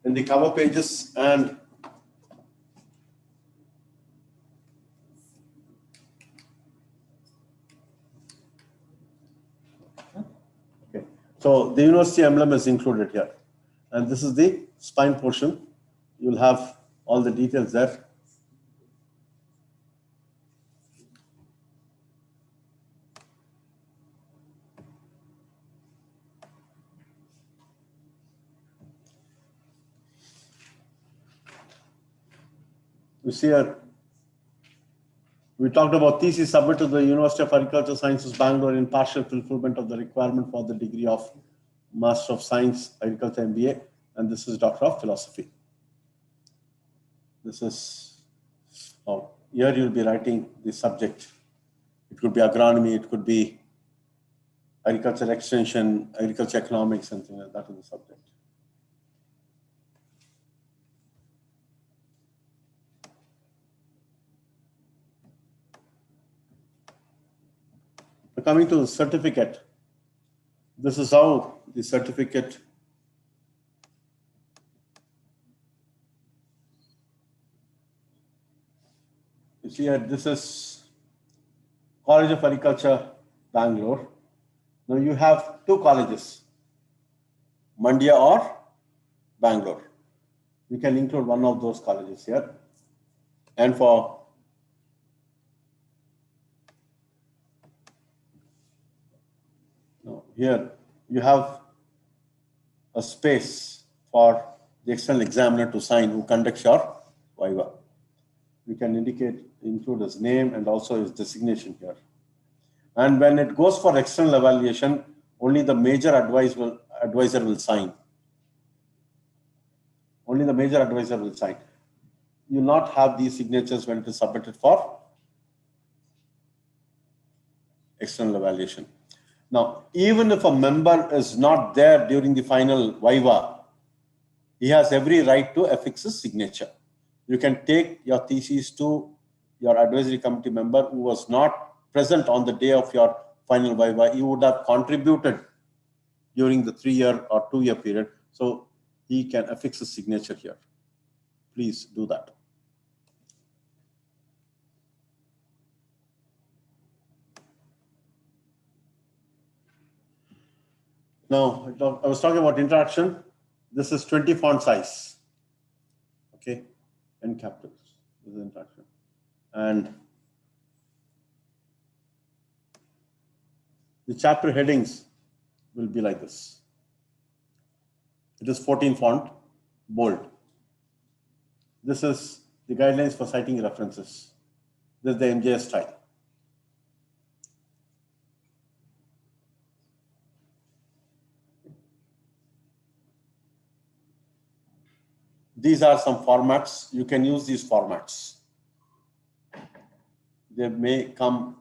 in the cover pages and so the university emblem is included here. And this is the spine portion. You'll have all the details there. You see here, we talked about thesis submitted to the University of Agricultural Sciences, Bangalore in partial fulfillment of the requirement for the degree of Master of Science, Agriculture MBA, and this is Doctor of Philosophy. This is how here you'll be writing the subject. It could be agronomy, it could be agriculture extension, agriculture economics, something like that is the subject. Coming to the certificate, this is how the certificate you see here, this is College of Agriculture, Bangalore. Now you have two colleges, Mandya or Bangalore. You can include one of those colleges here. And for here, you have a space for the external examiner to sign who conducts your viva. We can include his name and also his designation here. And when it goes for external evaluation, only the major advisor will sign. Only the major advisor will sign. You will not have these signatures when it is submitted for external evaluation. Now, even if a member is not there during the final viva, he has every right to affix his signature. You can take your thesis to your advisory committee member who was not present on the day of your final viva. He would have contributed during the 3-year or 2-year period. So he can affix his signature here. Please do that. Now, I was talking about interaction. This is 20 font size. Okay, in capitals. This is interaction. And The chapter headings will be like this. It is 14 font, bold. This is the guidelines for citing references. This is the MJS style. These are some formats. You can use these formats. They may come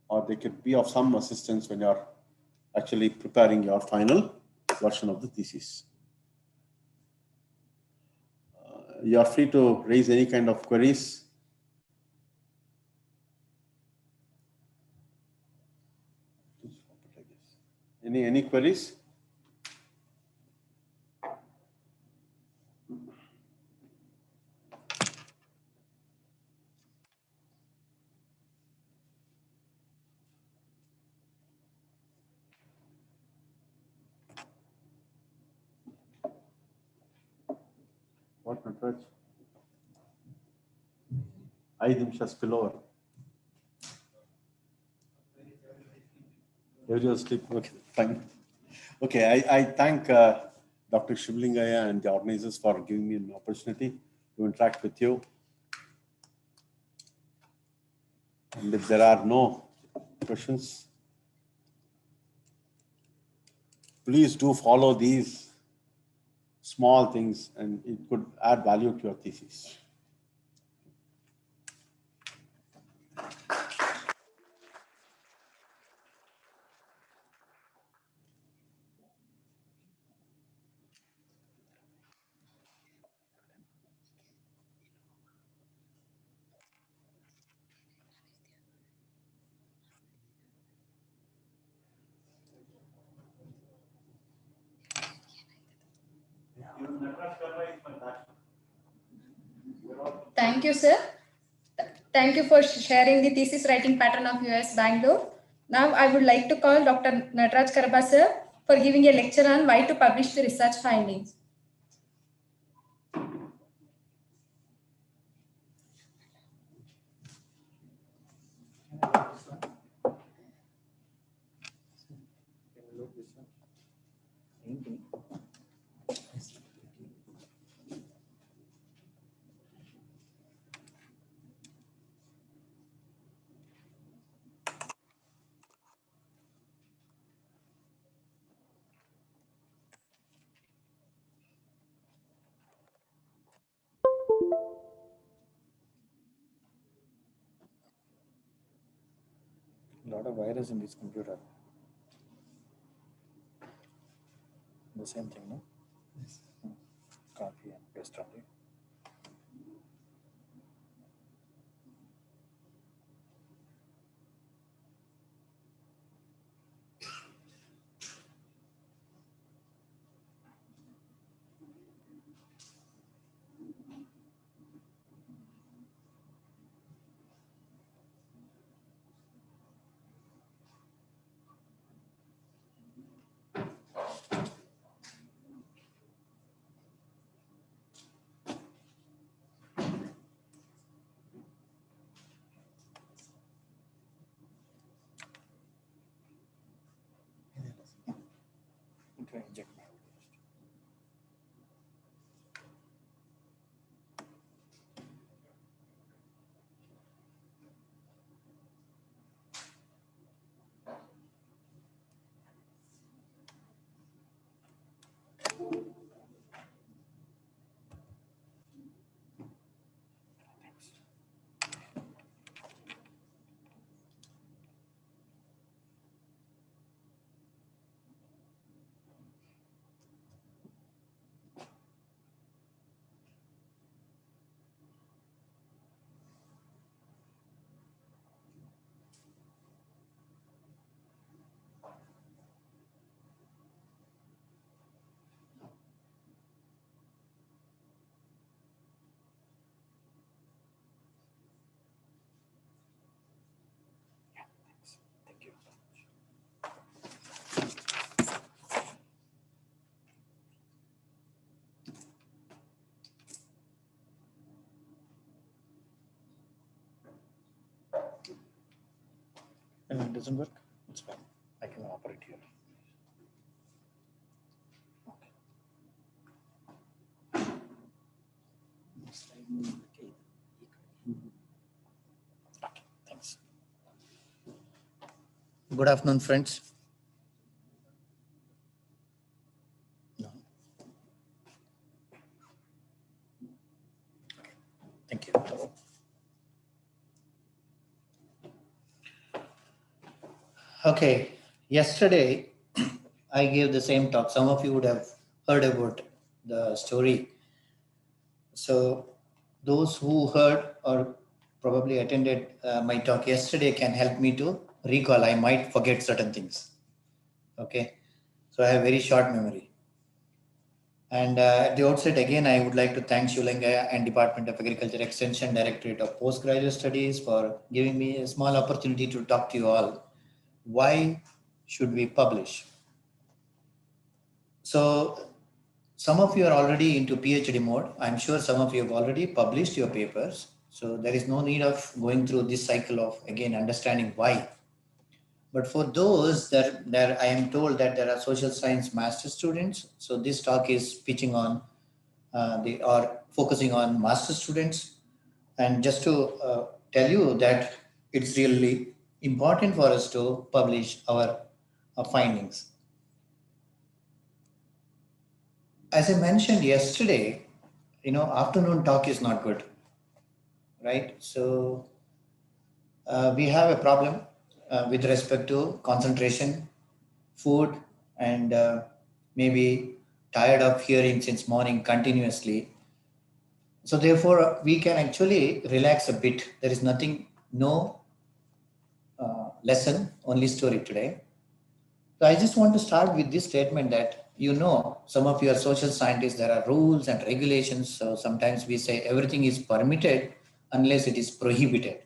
or they could be of some assistance when you're actually preparing your final version of the thesis. You're free to raise any kind of queries. Any queries? What, Nataraj? 5 ನಿಮಿಷ spill over. Everyone sleep. Okay, fine. Okay, I thank Dr. Shivlingaya and the organizers for giving me an opportunity to interact with you. And if there are no questions, please do follow these small things and it could add value to your thesis. Thank you, sir. Thank you for sharing the thesis writing pattern of US Bangalore. Now I would like to call Dr. Nataraj Karba sir for giving a lecture on why to publish the research findings. A lot of virus in this computer. The same thing, no? Yes. Copy and paste only. Okay, inject. Thank you. It doesn't work. It's fine. I can operate here. Okay, thanks. Good afternoon, friends. No. Thank you. Okay, yesterday I gave the same talk. Some of you would have heard about the story. So those who heard or probably attended my talk yesterday can help me to recall. I might forget certain things. Okay, so I have very short memory. And at the outset, again, I would like to thank Shulanga and Department of Agriculture Extension Directorate of Postgraduate Studies for giving me a small opportunity to talk to you all. Why should we publish? So some of you are already into PhD mode. I'm sure some of you have already published your papers. So there is no need of going through this cycle of, again, understanding why. But for those that I am told that there are social science master students. So this talk is pitching on, they are focusing on master students. And just to tell you that it's really important for us to publish our findings. As I mentioned yesterday, afternoon talk is not good, right? So we have a problem with respect to concentration, food, and maybe tired of hearing since morning continuously. So therefore, we can actually relax a bit. There is nothing, no lesson, only story today. So I just want to start with this statement that, some of you are social scientists, there are rules and regulations. So sometimes we say everything is permitted unless it is prohibited.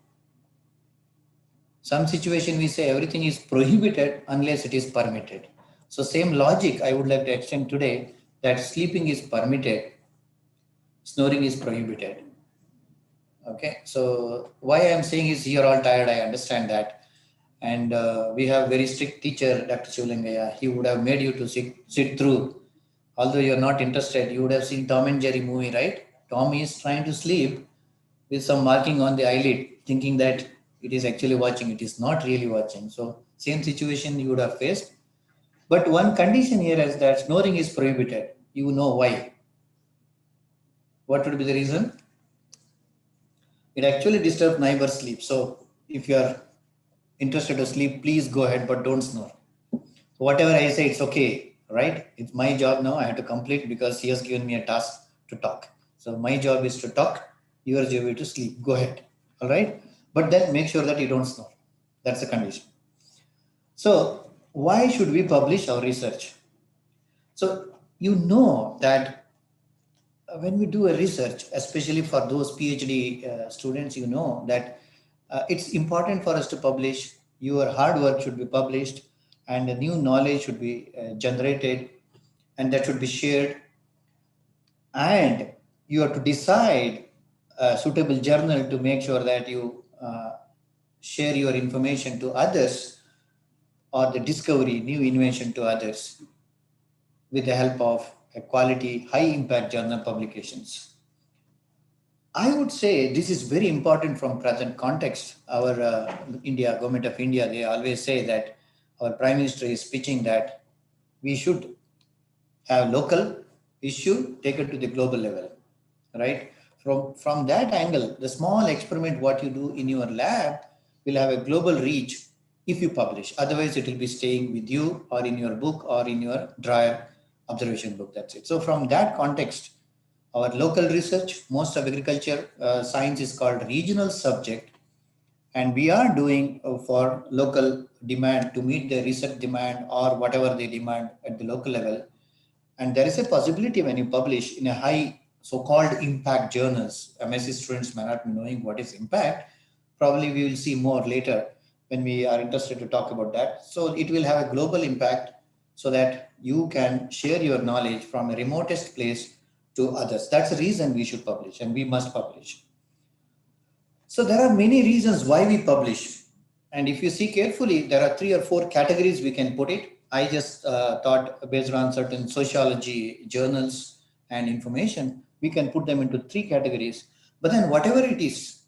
Some situation we say everything is prohibited unless it is permitted. So same logic I would like to extend today, that sleeping is permitted, snoring is prohibited. Okay, so why I am saying is you're all tired, I understand that. And we have very strict teacher, Dr. Shivlingaya. He would have made you to sit through. Although you're not interested, you would have seen Tom and Jerry movie, right? Tom is trying to sleep with some marking on the eyelid, thinking that it is actually watching. It is not really watching. So same situation you would have faced. But one condition here is that snoring is prohibited. You know why. What would be the reason? It actually disturbs neighbor's sleep. So if you are interested to sleep, please go ahead, but don't snore. So whatever I say, it's okay, right? It's my job now. I have to complete because he has given me a task to talk. So my job is to talk. Your job is to sleep. Go ahead. All right. But then make sure that you don't snore. That's the condition. So why should we publish our research? So you know that when we do a research, especially for those PhD students, you know that it's important for us to publish. Your hard work should be published and a new knowledge should be generated and that should be shared. And you have to decide a suitable journal to make sure that you share your information to others or the discovery, new invention to others with the help of a quality, high impact journal publications. I would say this is very important from present context. Our government of India, they always say that our Prime Minister is pitching that we should have local issue taken to the global level, right? From that angle, the small experiment what you do in your lab will have a global reach if you publish. Otherwise, it will be staying with you or in your book or in your drawer observation book. That's it. So from that context, our local research, most of agriculture science is called regional subject. And we are doing for local demand to meet the research demand or whatever they demand at the local level. And there is a possibility when you publish in a high so-called impact journals, MSc students may not be knowing what is impact. Probably we will see more later when we are interested to talk about that. So it will have a global impact so that you can share your knowledge from a remotest place to others. That's the reason we should publish and we must publish. So there are many reasons why we publish. And if you see carefully, there are 3 or 4 categories we can put it. I just thought based on certain sociology journals and information, we can put them into 3 categories. But then whatever it is,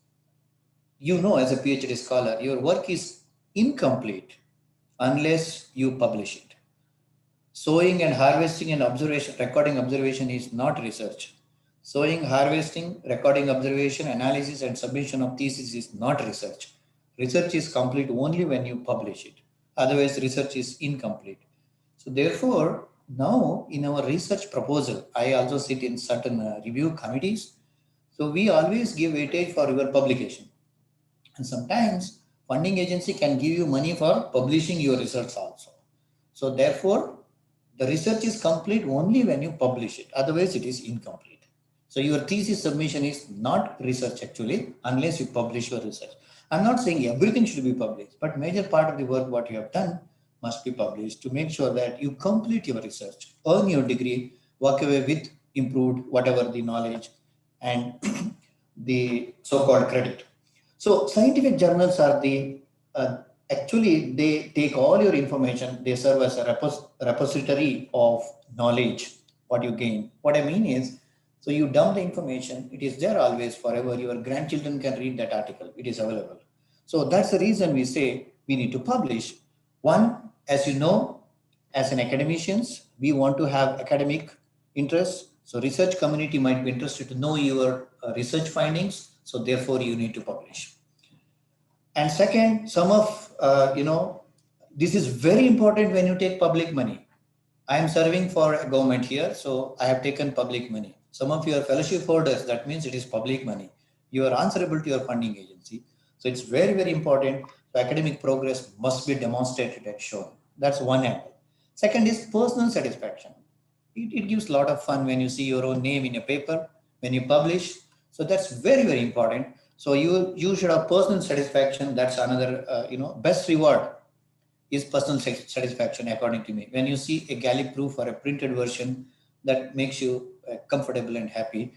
as a PhD scholar, your work is incomplete unless you publish it. Sowing and harvesting and observation, recording observation is not research. Sowing, harvesting, recording observation, analysis and submission of thesis is not research. Research is complete only when you publish it. Otherwise, research is incomplete. So therefore, now in our research proposal, I also sit in certain review committees. So we always give weightage for your publication. And sometimes funding agency can give you money for publishing your research also. So therefore, the research is complete only when you publish it. Otherwise, it is incomplete. So your thesis submission is not research actually, unless you publish your research. I'm not saying everything should be published, but major part of the work what you have done must be published to make sure that you complete your research, earn your degree, walk away with improved whatever the knowledge and the so-called credit. So scientific journals are the, actually they take all your information, they serve as a repository of knowledge, what you gain. What I mean is, so you dump the information, it is there always forever. Your grandchildren can read that article, it is available. So that's the reason we say we need to publish. One, as you know, as an academicians, we want to have academic interests. So research community might be interested to know your research findings. So therefore you need to publish. And second, some of, this is very important when you take public money. I am serving for a government here, so I have taken public money. Some of your fellowship holders, that means it is public money. You are answerable to your funding agency. So it's very, very important. So academic progress must be demonstrated and shown. That's one angle. Second is personal satisfaction. It gives a lot of fun when you see your own name in a paper, when you publish. So that's very, very important. So you should have personal satisfaction. That's another, best reward is personal satisfaction, according to me. When you see a Gallic proof or a printed version, that makes you comfortable and happy.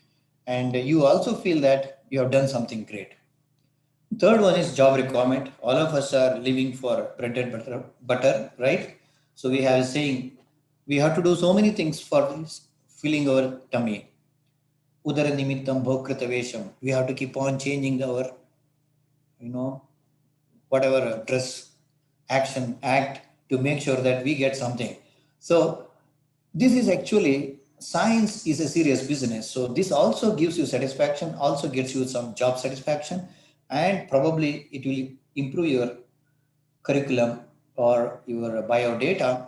And you also feel that you have done something great. Third one is job requirement. All of us are living for bread and butter, right? So we have a saying, we have to do so many things for filling our tummy. Udara nimittam bhokrita vesham. We have to keep on changing our, whatever dress, action, act to make sure that we get something. So this is actually, science is a serious business. So this also gives you satisfaction, also gets you some job satisfaction, and probably it will improve your curriculum or your biodata,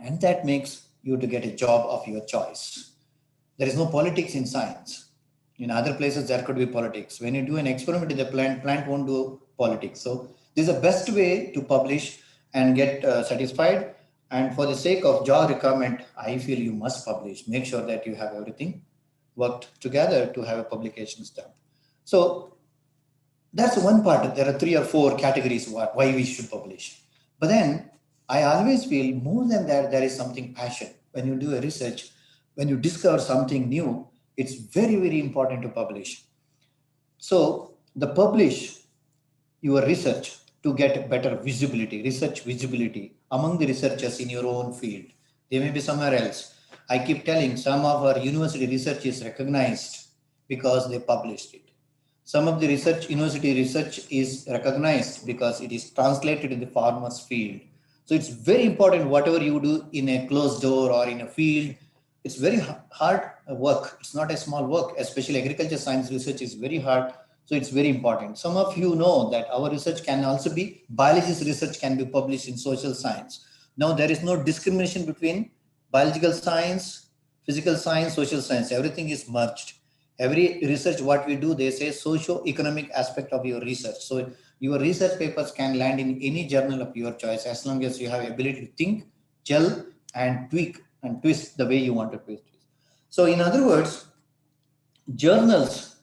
and that makes you to get a job of your choice. There is no politics in science. In other places, there could be politics. When you do an experiment in the plant won't do politics. So this is the best way to publish and get satisfied. And for the sake of job requirement, I feel you must publish. Make sure that you have everything worked together to have a publication done. So that's one part. There are 3 or 4 categories why we should publish. But then I always feel more than that, there is something passion. When you do a research, when you discover something new, it's very, very important to publish. So the publish your research to get better visibility, research visibility among the researchers in your own field. They may be somewhere else. I keep telling some of our university research is recognized because they published it. Some of the university research is recognized because it is translated in the farmer's field. So it's very important whatever you do in a closed door or in a field. It's very hard work. It's not a small work, especially agriculture science research is very hard. So it's very important. Some of you know that our research can also be, biologist research can be published in social science. Now there is no discrimination between biological science, physical science, social science. Everything is merged. Every research what we do, they say socio-economic aspect of your research. So your research papers can land in any journal of your choice as long as you have ability to think, gel, and tweak and twist the way you want to twist. So in other words, journals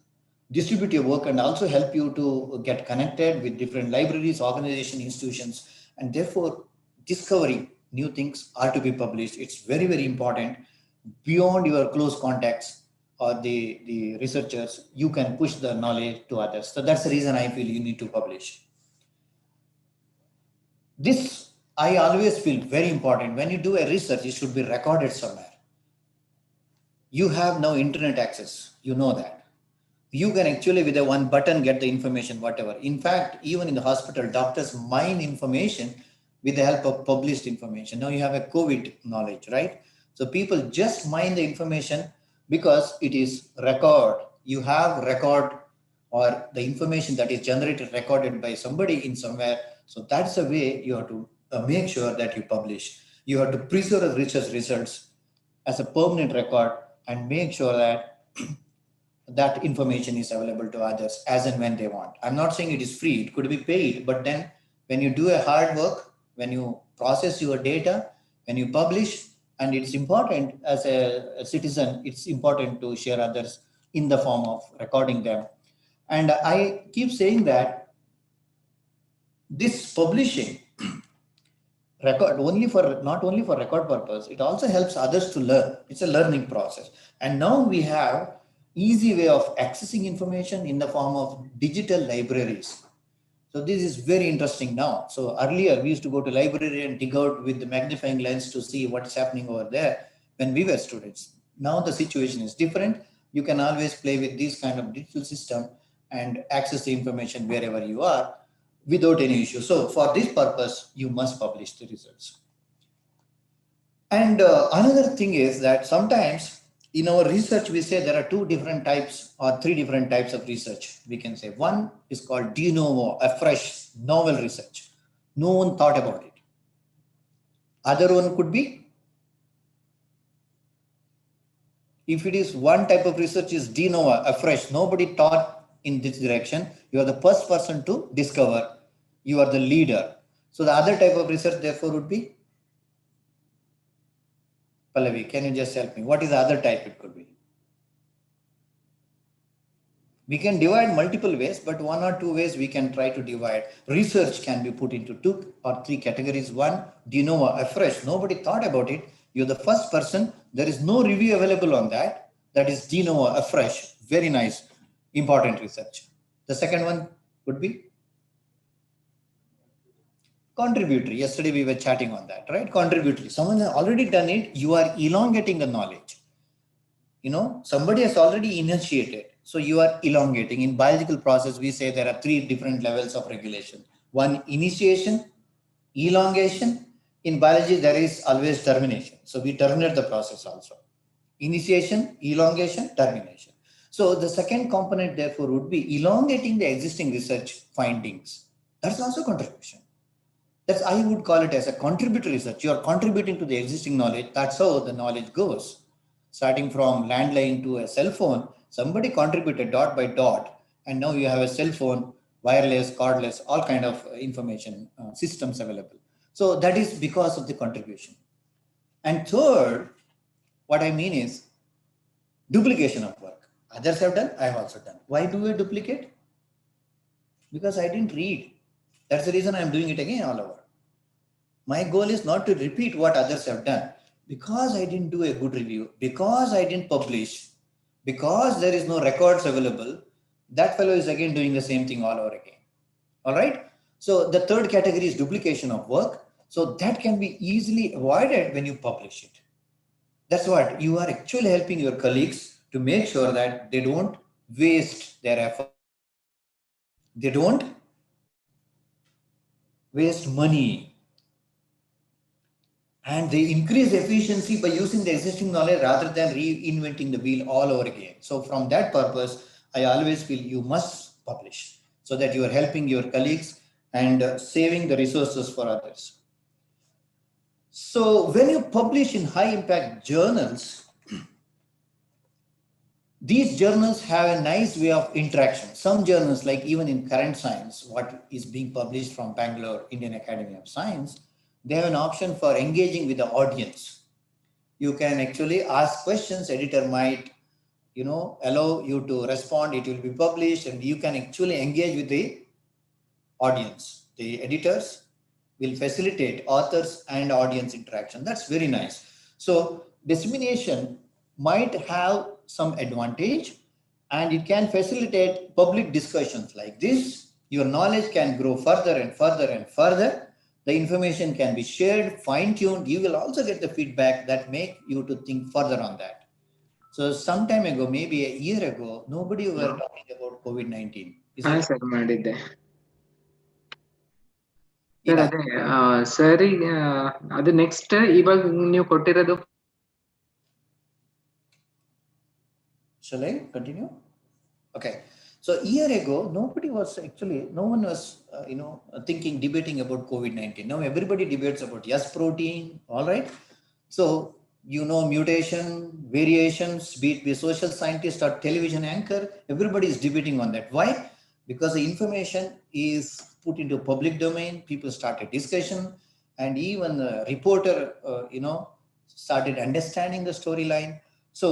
distribute your work and also help you to get connected with different libraries, organizations, institutions, and therefore discovering new things are to be published. It's very, very important. Beyond your close contacts or the researchers, you can push the knowledge to others. So that's the reason I feel you need to publish. This I always feel very important. When you do a research, it should be recorded somewhere. You have now internet access, you know that. You can actually with a one button get the information, whatever. In fact, even in the hospital, doctors mine information with the help of published information. Now you have a COVID knowledge, right? So people just mine the information because it is record. You have record or the information that is generated, recorded by somebody in somewhere. So that's the way you have to make sure that you publish. You have to preserve research results as a permanent record and make sure that that information is available to others as and when they want. I'm not saying it is free, it could be paid, but then when you do a hard work, when you process your data, when you publish, and it's important as a citizen, it's important to share others in the form of recording them. And I keep saying that this publishing record not only for record purpose, it also helps others to learn. It's a learning process. And now we have easy way of accessing information in the form of digital libraries. So this is very interesting now. So earlier we used to go to library and dig out with the magnifying lens to see what's happening over there when we were students. Now the situation is different. You can always play with this kind of digital system and access the information wherever you are without any issue. So for this purpose, you must publish the results. And another thing is that sometimes in our research, we say there are two different types or three different types of research. We can say one is called de novo, a fresh, novel research. No one thought about it. Other one could be, if it is one type of research is de novo, a fresh, nobody thought in this direction. You are the first person to discover. You are the leader. So the other type of research therefore would be, Pallavi, can you just help me? What is the other type it could be? We can divide multiple ways, but one or two ways we can try to divide. Research can be put into two or three categories. One, de novo, afresh. Nobody thought about it. You're the first person. There is no review available on that. That is de novo, afresh. Very nice, important research. The second one would be contributory. Yesterday we were chatting on that, right? Contributory. Someone has already done it. You are elongating the knowledge. You know, somebody has already initiated. So you are elongating. In biological process, we say there are three different levels of regulation. One, initiation, elongation. In biology, there is always termination. So we terminate the process also. Initiation, elongation, termination. So the second component therefore would be elongating the existing research findings. That's also contribution. That's, I would call it as a contributory research. You are contributing to the existing knowledge. That's how the knowledge goes. Starting from landline to a cell phone, somebody contributed dot by dot, and now you have a cell phone, wireless, cordless, all kind of information systems available. So that is because of the contribution. And third, what I mean is duplication of work. Others have done, I have also done. Why do we duplicate? Because I didn't read. That's the reason I'm doing it again all over. My goal is not to repeat what others have done. Because I didn't do a good review, because I didn't publish, because there is no records available, that fellow is again doing the same thing all over again. All right. So the third category is duplication of work. So that can be easily avoided when you publish it. That's what you are actually helping your colleagues to make sure that they don't waste their effort. They don't waste money. And they increase efficiency by using the existing knowledge rather than reinventing the wheel all over again. So from that purpose, I always feel you must publish so that you are helping your colleagues and saving the resources for others. So when you publish in high impact journals, these journals have a nice way of interaction. Some journals, like even in current science, what is being published from Bangalore, Indian Academy of Science, they have an option for engaging with the audience. You can actually ask questions, editor might, allow you to respond, it will be published, and you can actually engage with the audience. The editors will facilitate authors and audience interaction. That's very nice. So dissemination might have some advantage and it can facilitate public discussions like this. Your knowledge can grow further and further and further. The information can be shared, fine-tuned. You will also get the feedback that make you to think further on that. So some time ago, maybe a year ago, nobody were talking about COVID-19. Sir ಮಾಡಿದ್ದೆ sir ಅದೇ ಸರಿ ಅದು next ಇವಾಗ ನೀವು ಕೊಟ್ಟಿರೋದು. Shall I continue? Okay. So a year ago, nobody was actually, no one was, thinking, debating about COVID-19. Now everybody debates about S protein, all right? So, mutation, variations, be it a social scientist or television anchor, everybody is debating on that. Why? Because the information is put into public domain, people started discussion, and even the reporter, started understanding the storyline. So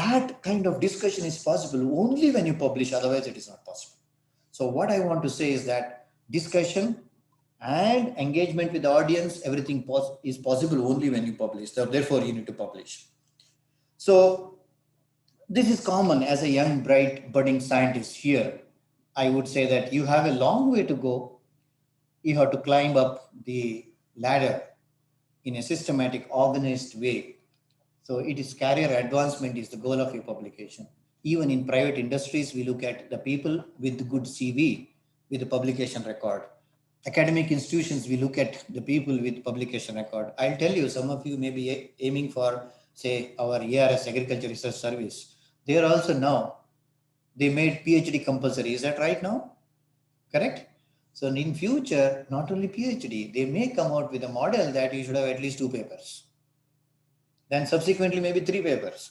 that kind of discussion is possible only when you publish, otherwise it is not possible. So what I want to say is that discussion and engagement with the audience, everything is possible only when you publish. So therefore you need to publish. So this is common as a young, bright, budding scientist here. I would say that you have a long way to go. You have to climb up the ladder in a systematic, organized way. So it is career advancement is the goal of your publication. Even in private industries, we look at the people with good CV, with the publication record. Academic institutions, we look at the people with publication record. I'll tell you, some of you may be aiming for, say, our ARS, Agriculture Research Service. They are also now, they made PhD compulsory. Is that right now? Correct? So in future, not only PhD, they may come out with a model that you should have at least 2 papers. Then subsequently maybe 3 papers.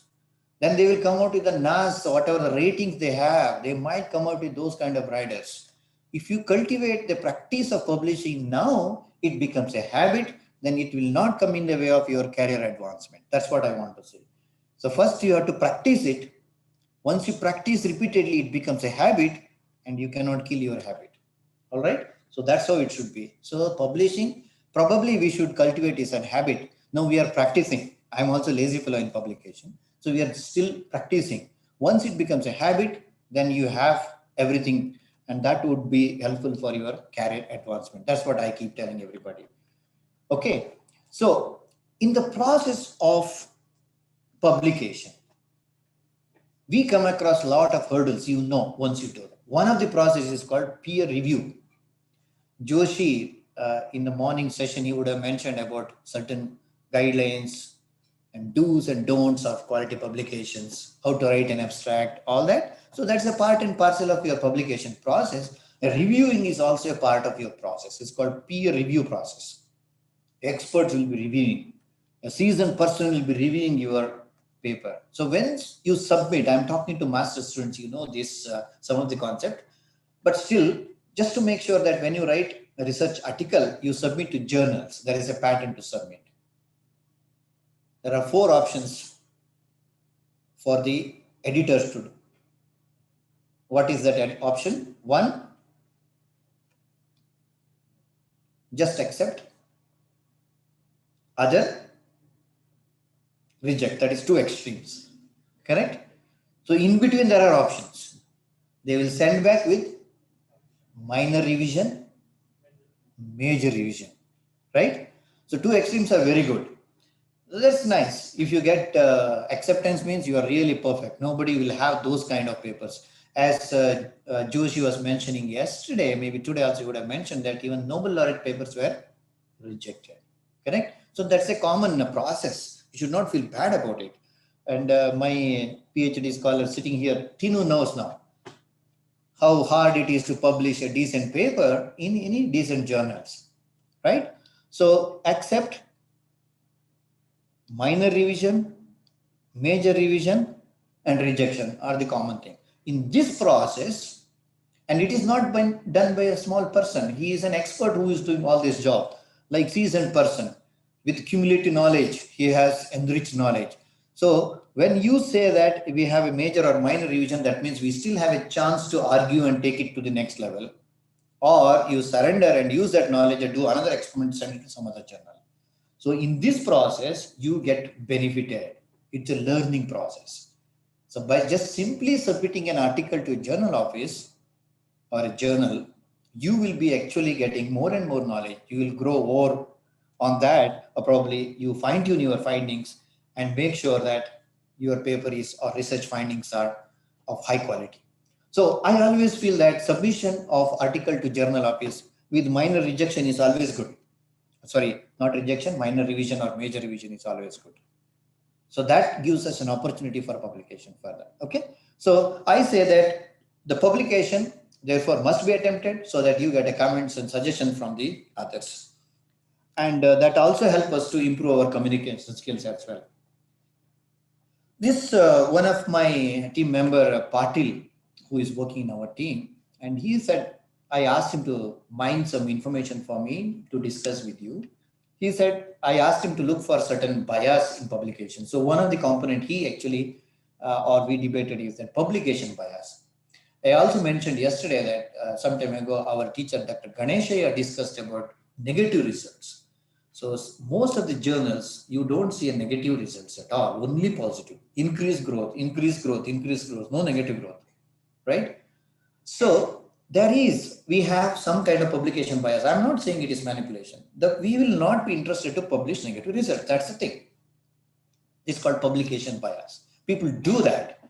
Then they will come out with the NAS, whatever the ratings they have, they might come out with those kind of riders. If you cultivate the practice of publishing now, it becomes a habit, then it will not come in the way of your career advancement. That's what I want to say. So first you have to practice it. Once you practice repeatedly, it becomes a habit and you cannot kill your habit. All right. So that's how it should be. So publishing, probably we should cultivate is a habit. Now we are practicing. I'm also lazy fellow in publication. So we are still practicing. Once it becomes a habit, then you have everything, and that would be helpful for your career advancement. That's what I keep telling everybody. Okay. So in the process of publication, we come across a lot of hurdles, once you do it. One of the processes is called peer review. Joshi, in the morning session, he would have mentioned about certain guidelines and do's and don'ts of quality publications, how to write an abstract, all that. So that's a part and parcel of your publication process. Reviewing is also a part of your process. It's called peer review process. Experts will be reviewing. A seasoned person will be reviewing your paper. So when you submit, I'm talking to master students, this, some of the concept, but still, just to make sure that when you write a research article, you submit to journals. There is a pattern to submit. There are 4 options for the editors to do. What is that option? 1, just accept. Other, reject. That is 2 extremes. Correct? So in between there are options. They will send back with minor revision, major revision. Right? So 2 extremes are very good. That's nice. If you get acceptance, means you are really perfect. Nobody will have those kind of papers. As Joshi was mentioning yesterday, maybe today also would have mentioned that even Nobel laureate papers were rejected. Correct? So that's a common process. You should not feel bad about it. And my PhD scholar sitting here, Tinu knows now how hard it is to publish a decent paper in any decent journals. Right? So accept, minor revision, major revision, and rejection are the common thing. In this process, and it is not done by a small person. He is an expert who is doing all this job, like seasoned person with cumulative knowledge. He has enriched knowledge. So when you say that we have a major or minor revision, that means we still have a chance to argue and take it to the next level. Or you surrender and use that knowledge and do another experiment, send it to some other journal. So in this process, you get benefited. It's a learning process. So by just simply submitting an article to a journal office or a journal, you will be actually getting more and more knowledge. You will grow more on that, or probably you fine tune your findings and make sure that your paper is or research findings are of high quality. So I always feel that submission of article to journal office with minor rejection is always good. Sorry, not rejection, minor revision or major revision is always good. So that gives us an opportunity for publication further. Okay. So I say that the publication therefore must be attempted so that you get a comments and suggestion from the others. And that also help us to improve our communication skills as well. This one of my team member, Patil, who is working in our team, and he said, I asked him to mine some information for me to discuss with you. He said, I asked him to look for certain bias in publication. So one of the component he actually, or we debated is that publication bias. I also mentioned yesterday that some time ago, our teacher, Dr. Ganeshaya, discussed about negative results. So most of the journals, you don't see a negative results at all, only positive. Increased growth, increased growth, increased growth, no negative growth, right? So we have some kind of publication bias. I'm not saying it is manipulation. We will not be interested to publish negative results. That's the thing. It's called publication bias. People do that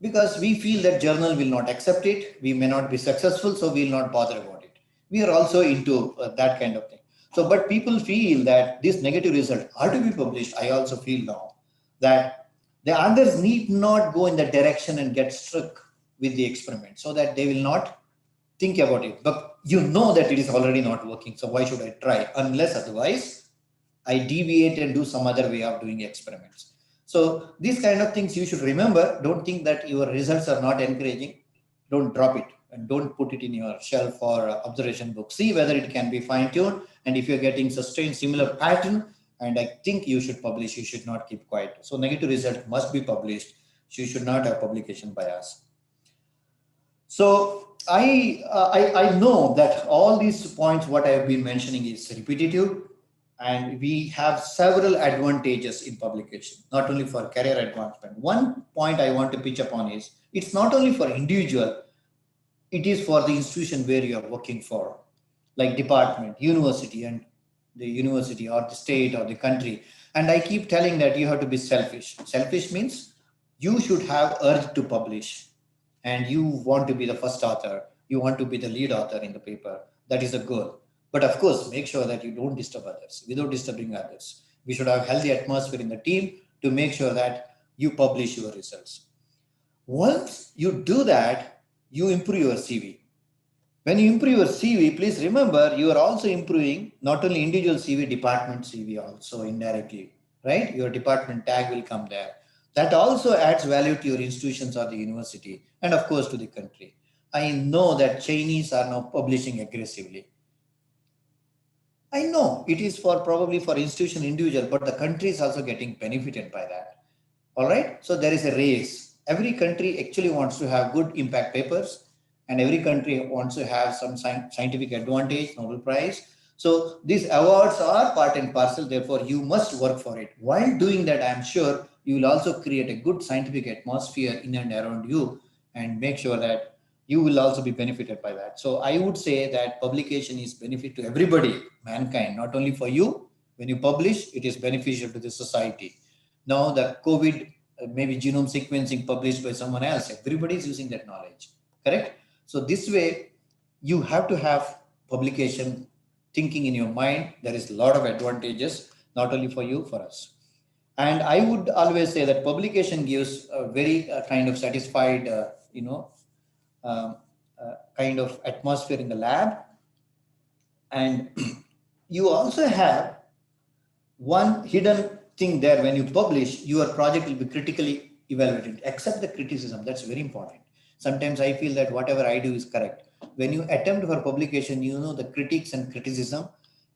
because we feel that journal will not accept it. We may not be successful, so we will not bother about it. We are also into that kind of thing. So, but people feel that this negative result are to be published. I also feel now that the others need not go in that direction and get struck with the experiment so that they will not think about it. But you know that it is already not working. So why should I try? Unless otherwise I deviate and do some other way of doing experiments. So these kind of things you should remember. Don't think that your results are not encouraging. Don't drop it and don't put it in your shelf or observation book. See whether it can be fine-tuned. And if you're getting sustained similar pattern, and I think you should publish, you should not keep quiet. So negative result must be published. You should not have publication bias. So I know that all these points, what I have been mentioning is repetitive, and we have several advantages in publication, not only for career advancement. One point I want to pitch upon is, it's not only for individual, it is for the institution where you are working for, like department, university, and the university or the state or the country. And I keep telling that you have to be selfish. Selfish means you should have urge to publish, and you want to be the first author. You want to be the lead author in the paper. That is the goal. But of course, make sure that you don't disturb others without disturbing others. We should have healthy atmosphere in the team to make sure that you publish your results. Once you do that, you improve your CV. When you improve your CV, please remember you are also improving not only individual CV, department CV also indirectly, right? Your department tag will come there. That also adds value to your institutions or the university, and of course to the country. I know that Chinese are now publishing aggressively. I know it is for probably for institution individual, but the country is also getting benefited by that. All right. So there is a race. Every country actually wants to have good impact papers, and every country wants to have some scientific advantage, Nobel Prize. So these awards are part and parcel. Therefore, you must work for it. While doing that, I'm sure you will also create a good scientific atmosphere in and around you, and make sure that you will also be benefited by that. So I would say that publication is benefit to everybody, mankind, not only for you. When you publish, it is beneficial to the society. Now the COVID, maybe genome sequencing published by someone else, everybody is using that knowledge, correct? So this way, you have to have publication thinking in your mind. There is a lot of advantages, not only for you, for us. And I would always say that publication gives a very kind of satisfied, kind of atmosphere in the lab. And you also have one hidden thing there. When you publish, your project will be critically evaluated. Accept the criticism. That's very important. Sometimes I feel that whatever I do is correct. When you attempt for publication, you know the critiques and criticism.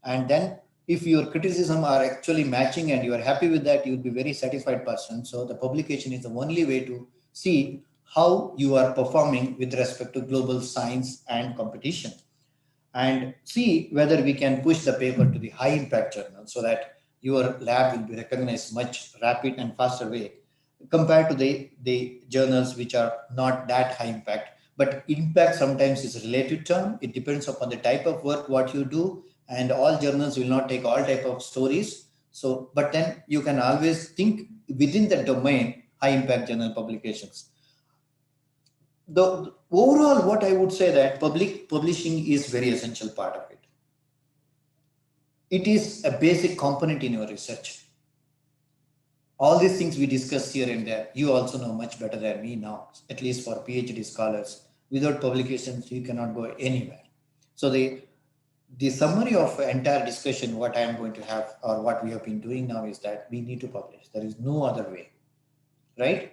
And then if your criticism are actually matching and you are happy with that, you'll be very satisfied person. So the publication is the only way to see how you are performing with respect to global science and competition, and see whether we can push the paper to the high impact journal so that your lab will be recognized much rapid and faster way compared to the journals which are not that high impact, But impact sometimes is a relative term. It depends upon the type of work, what you do, and all journals will not take all type of stories. So, but then you can always think within the domain, high impact journal publications. The overall, what I would say that public publishing is very essential part of it. It is a basic component in your research. All these things we discuss here and there, you also know much better than me now, at least for PhD scholars. Without publications, you cannot go anywhere. So the summary of entire discussion, what I am going to have or what we have been doing now is that we need to publish. There is no other way, right?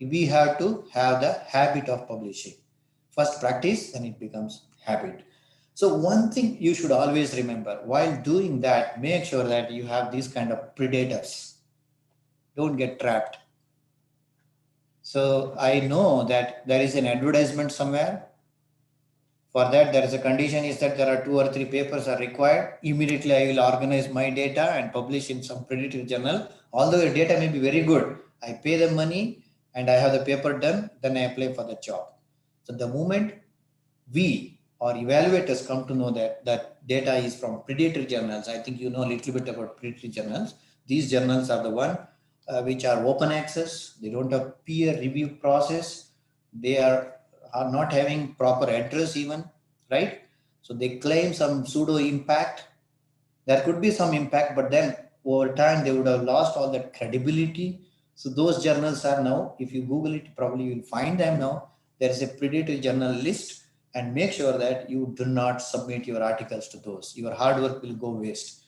We have to have the habit of publishing. First practice, then it becomes habit. So one thing you should always remember while doing that, make sure that you have these kind of predators. Don't get trapped. So I know that there is an advertisement somewhere. For that, there is a condition is that there are 2 or 3 papers are required. Immediately, I will organize my data and publish in some predictive journal. Although the data may be very good, I pay the money and I have the paper done, then I apply for the job. So the moment we or evaluators come to know that that data is from predatory journals, I think you know a little bit about predatory journals. These journals are the one which are open access. They don't have peer review process. They are not having proper address even, right? So they claim some pseudo impact. There could be some impact, but then over time they would have lost all that credibility. So those journals are now, if you Google it, probably you'll find them now. There is a predatory journal list, and make sure that you do not submit your articles to those. Your hard work will go waste.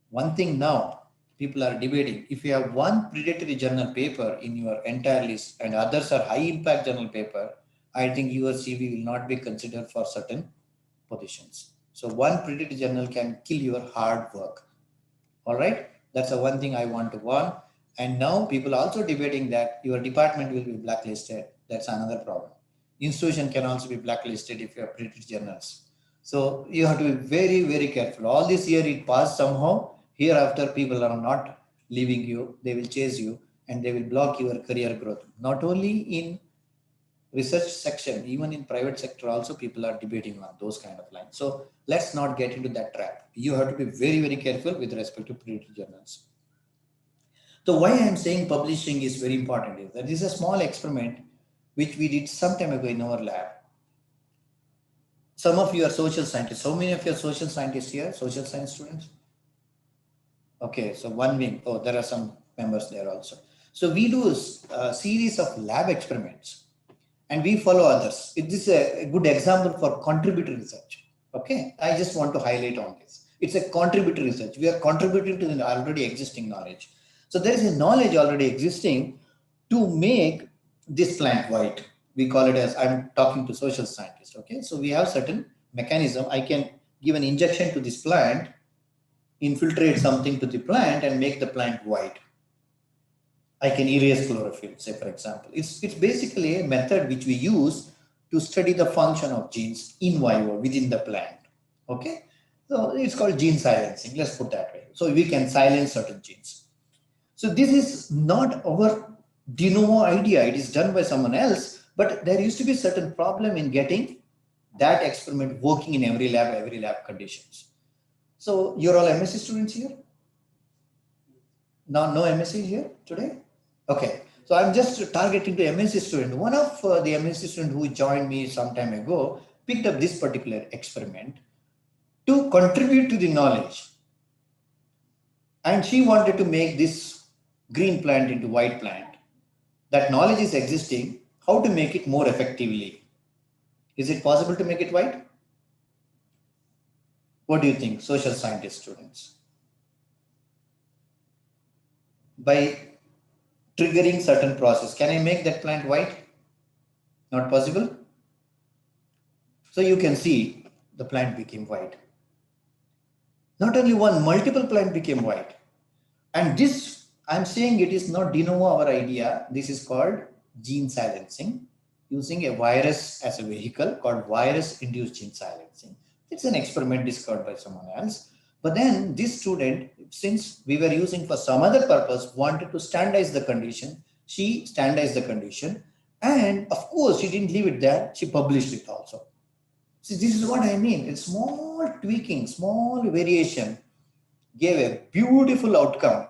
One thing now, people are debating, if you have one predatory journal paper in your entire list and others are high impact journal paper, I think your CV will not be considered for certain positions. So one predatory journal can kill your hard work. All right, that's the one thing I want to warn. And now people are also debating that your department will be blacklisted. That's another problem. Institution can also be blacklisted if you have predatory journals. So you have to be very, very careful. All this year it passed somehow. Hereafter, people are not leaving you. They will chase you and they will block your career growth. Not only in research section, even in private sector also people are debating on those kind of lines. So let's not get into that trap. You have to be very, very careful with respect to predatory journals. So why I'm saying publishing is very important is that this is a small experiment which we did some time ago in our lab. Some of you are social scientists. How many of you are social scientists here? Social science students? Okay, so one wing. Oh, there are some members there also. So we do a series of lab experiments and we follow others. This is a good example for contributory research. Okay, I just want to highlight on this. It's a contributory research. We are contributing to the already existing knowledge. So there is a knowledge already existing to make this plant white. We call it as, I'm talking to social scientists. Okay, so we have certain mechanism. I can give an injection to this plant, infiltrate something to the plant and make the plant white. I can erase chlorophyll, say for example. It's basically a method which we use to study the function of genes in vivo within the plant. Okay, so it's called gene silencing. Let's put that way. So we can silence certain genes. So this is not our de novo idea. It is done by someone else, but there used to be a certain problem in getting that experiment working in every lab conditions. So you're all MSc students here? No MSc here today? Okay, so I'm just targeting the MSc student. One of the MSc student who joined me some time ago picked up this particular experiment to contribute to the knowledge. And she wanted to make this green plant into white plant. That knowledge is existing. How to make it more effectively? Is it possible to make it white? What do you think, social scientist students? By triggering certain process, can I make that plant white? Not possible. So you can see the plant became white. Not only one, multiple plant became white. And this, I'm saying it is not de novo our idea. This is called gene silencing, using a virus as a vehicle called virus-induced gene silencing. It's an experiment discovered by someone else. But then this student, since we were using for some other purpose, wanted to standardize the condition. She standardized the condition And of course, she didn't leave it there. She published it also. See, this is what I mean. A small tweaking, small variation gave a beautiful outcome,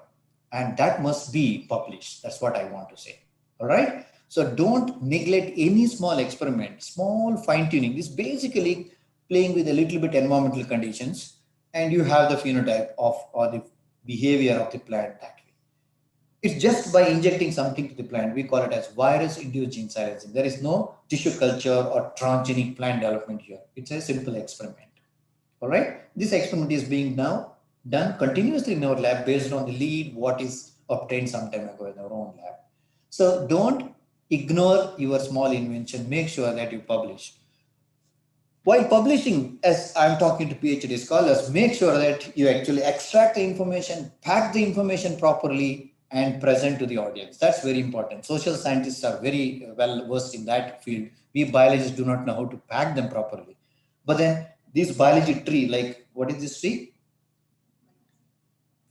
and that must be published. That's what I want to say. All right. So don't neglect any small experiment, small fine tuning. This is basically playing with a little bit environmental conditions, and you have the phenotype of or the behavior of the plant that way. It's just by injecting something to the plant. We call it as virus-induced gene silencing. There is no tissue culture or transgenic plant development here. It's a simple experiment. All right. This experiment is being now done continuously in our lab based on the lead what is obtained some time ago in our own lab. So don't ignore your small invention. Make sure that you publish. While publishing, as I'm talking to PhD scholars, make sure that you actually extract the information, pack the information properly, and present to the audience. That's very important. Social scientists are very well versed in that field. We biologists do not know how to pack them properly. But then this biology tree, like what is this tree?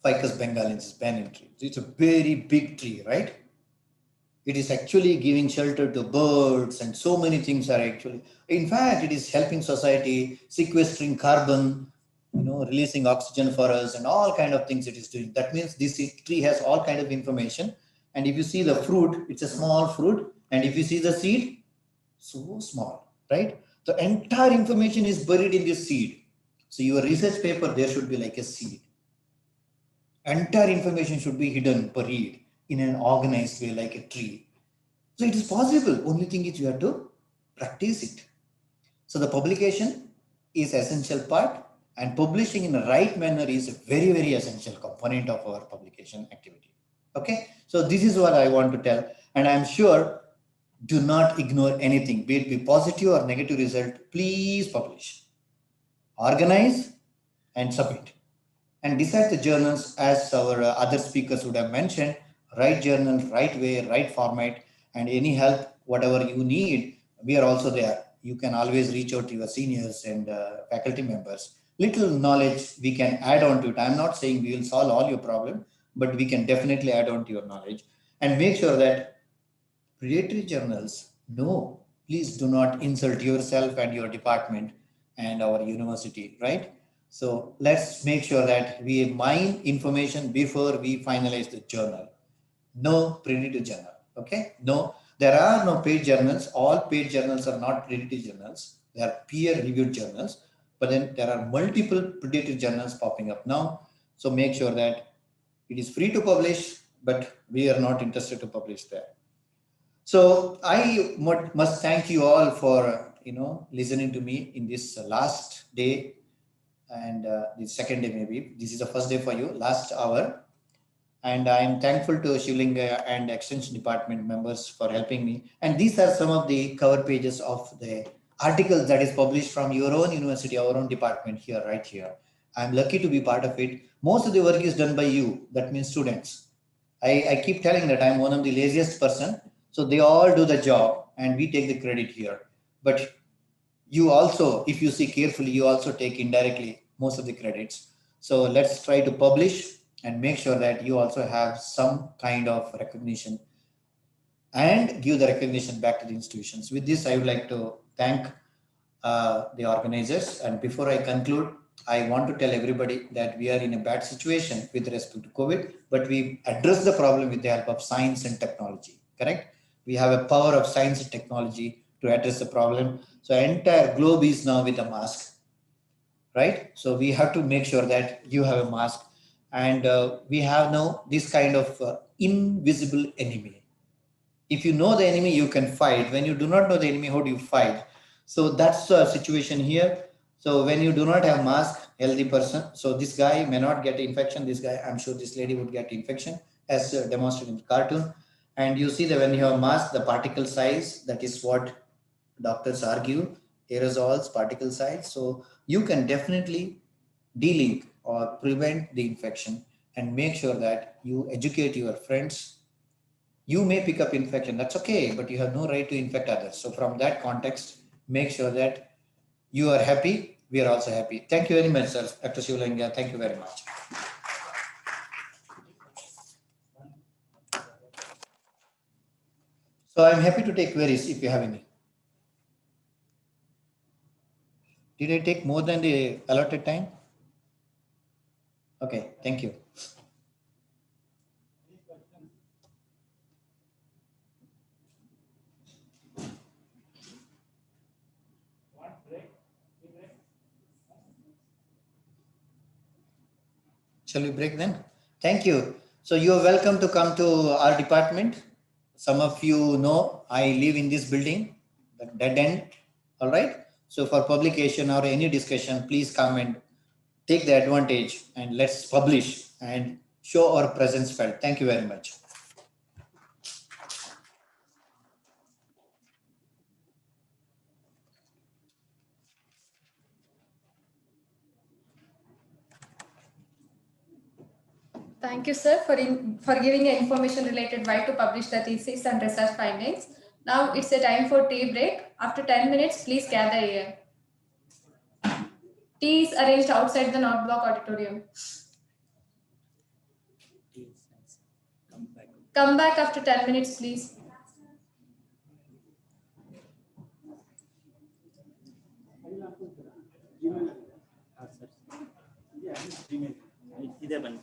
Ficus bengalensis, banyan tree. It's a very big tree, right? It is actually giving shelter to birds, and so many things are actually. In fact, it is helping society, sequestering carbon, releasing oxygen for us, and all kind of things it is doing. That means this tree has all kind of information. And if you see the fruit, it's a small fruit, and if you see the seed, so small, right? The entire information is buried in this seed. So your research paper, there should be like a seed. Entire information should be hidden, buried in an organized way like a tree. So it is possible. Only thing is you have to practice it. So the publication is essential part, and publishing in the right manner is a very, very essential component of our publication activity. Okay. So this is what I want to tell. And I'm sure do not ignore anything, be it be positive or negative result, please publish, organize and submit. And decide the journals as our other speakers would have mentioned, right journal, right way, right format, and any help, whatever you need, we are also there. You can always reach out to your seniors and faculty members. Little knowledge we can add on to it. I'm not saying we will solve all your problem, but we can definitely add on to your knowledge. And make sure that predatory journals, no, please do not insult yourself and your department and our university, right? So let's make sure that we mine information before we finalize the journal. No predatory journal, okay? No, there are no paid journals. All paid journals are not predatory journals. They are peer-reviewed journals, but then there are multiple predatory journals popping up now. So make sure that it is free to publish, but we are not interested to publish there. So I must thank you all for listening to me in this last day, and the second day maybe. This is the first day for you, last hour. And I am thankful to Shivlinga and Extension Department members for helping me. And these are some of the cover pages of the articles that is published from your own university, our own department here, right here. I'm lucky to be part of it. Most of the work is done by you. That means students. I keep telling that I'm one of the laziest person. So they all do the job and we take the credit here. But you also, if you see carefully, you also take indirectly most of the credits. So let's try to publish and make sure that you also have some kind of recognition and give the recognition back to the institutions. With this, I would like to thank the organizers. And before I conclude, I want to tell everybody that we are in a bad situation with respect to COVID, but we address the problem with the help of science and technology, correct? We have a power of science and technology to address the problem. So entire globe is now with a mask, right? So we have to make sure that you have a mask, and we have now this kind of invisible enemy. If you know the enemy, you can fight. When you do not know the enemy, how do you fight? So that's the situation here. So when you do not have mask, healthy person, so this guy may not get infection. This guy, I'm sure this lady would get infection as demonstrated in the cartoon. And you see that when you have mask, the particle size, that is what doctors argue, aerosols, particle size. So you can definitely de-link or prevent the infection and make sure that you educate your friends. You may pick up infection, that's okay, but you have no right to infect others. So from that context, make sure that you are happy, we are also happy. Thank you very much, sir. Dr. Shivlinga, thank you very much. So I'm happy to take queries if you have any. Did I take more than the allotted time? Okay, thank you. Shall we break then? Thank you. So you are welcome to come to our department. Some of you know I live in this building, the dead end. All right. So for publication or any discussion, please come and take the advantage and let's publish and show our presence felt. Thank you very much. Thank you, sir, for giving information related why to publish the thesis and research findings. Now it's a time for tea break. After 10 minutes, please gather here. Tea is arranged outside the North Block auditorium. Come back after 10 minutes, please. ಇದೇ ಬನ್ನಿ.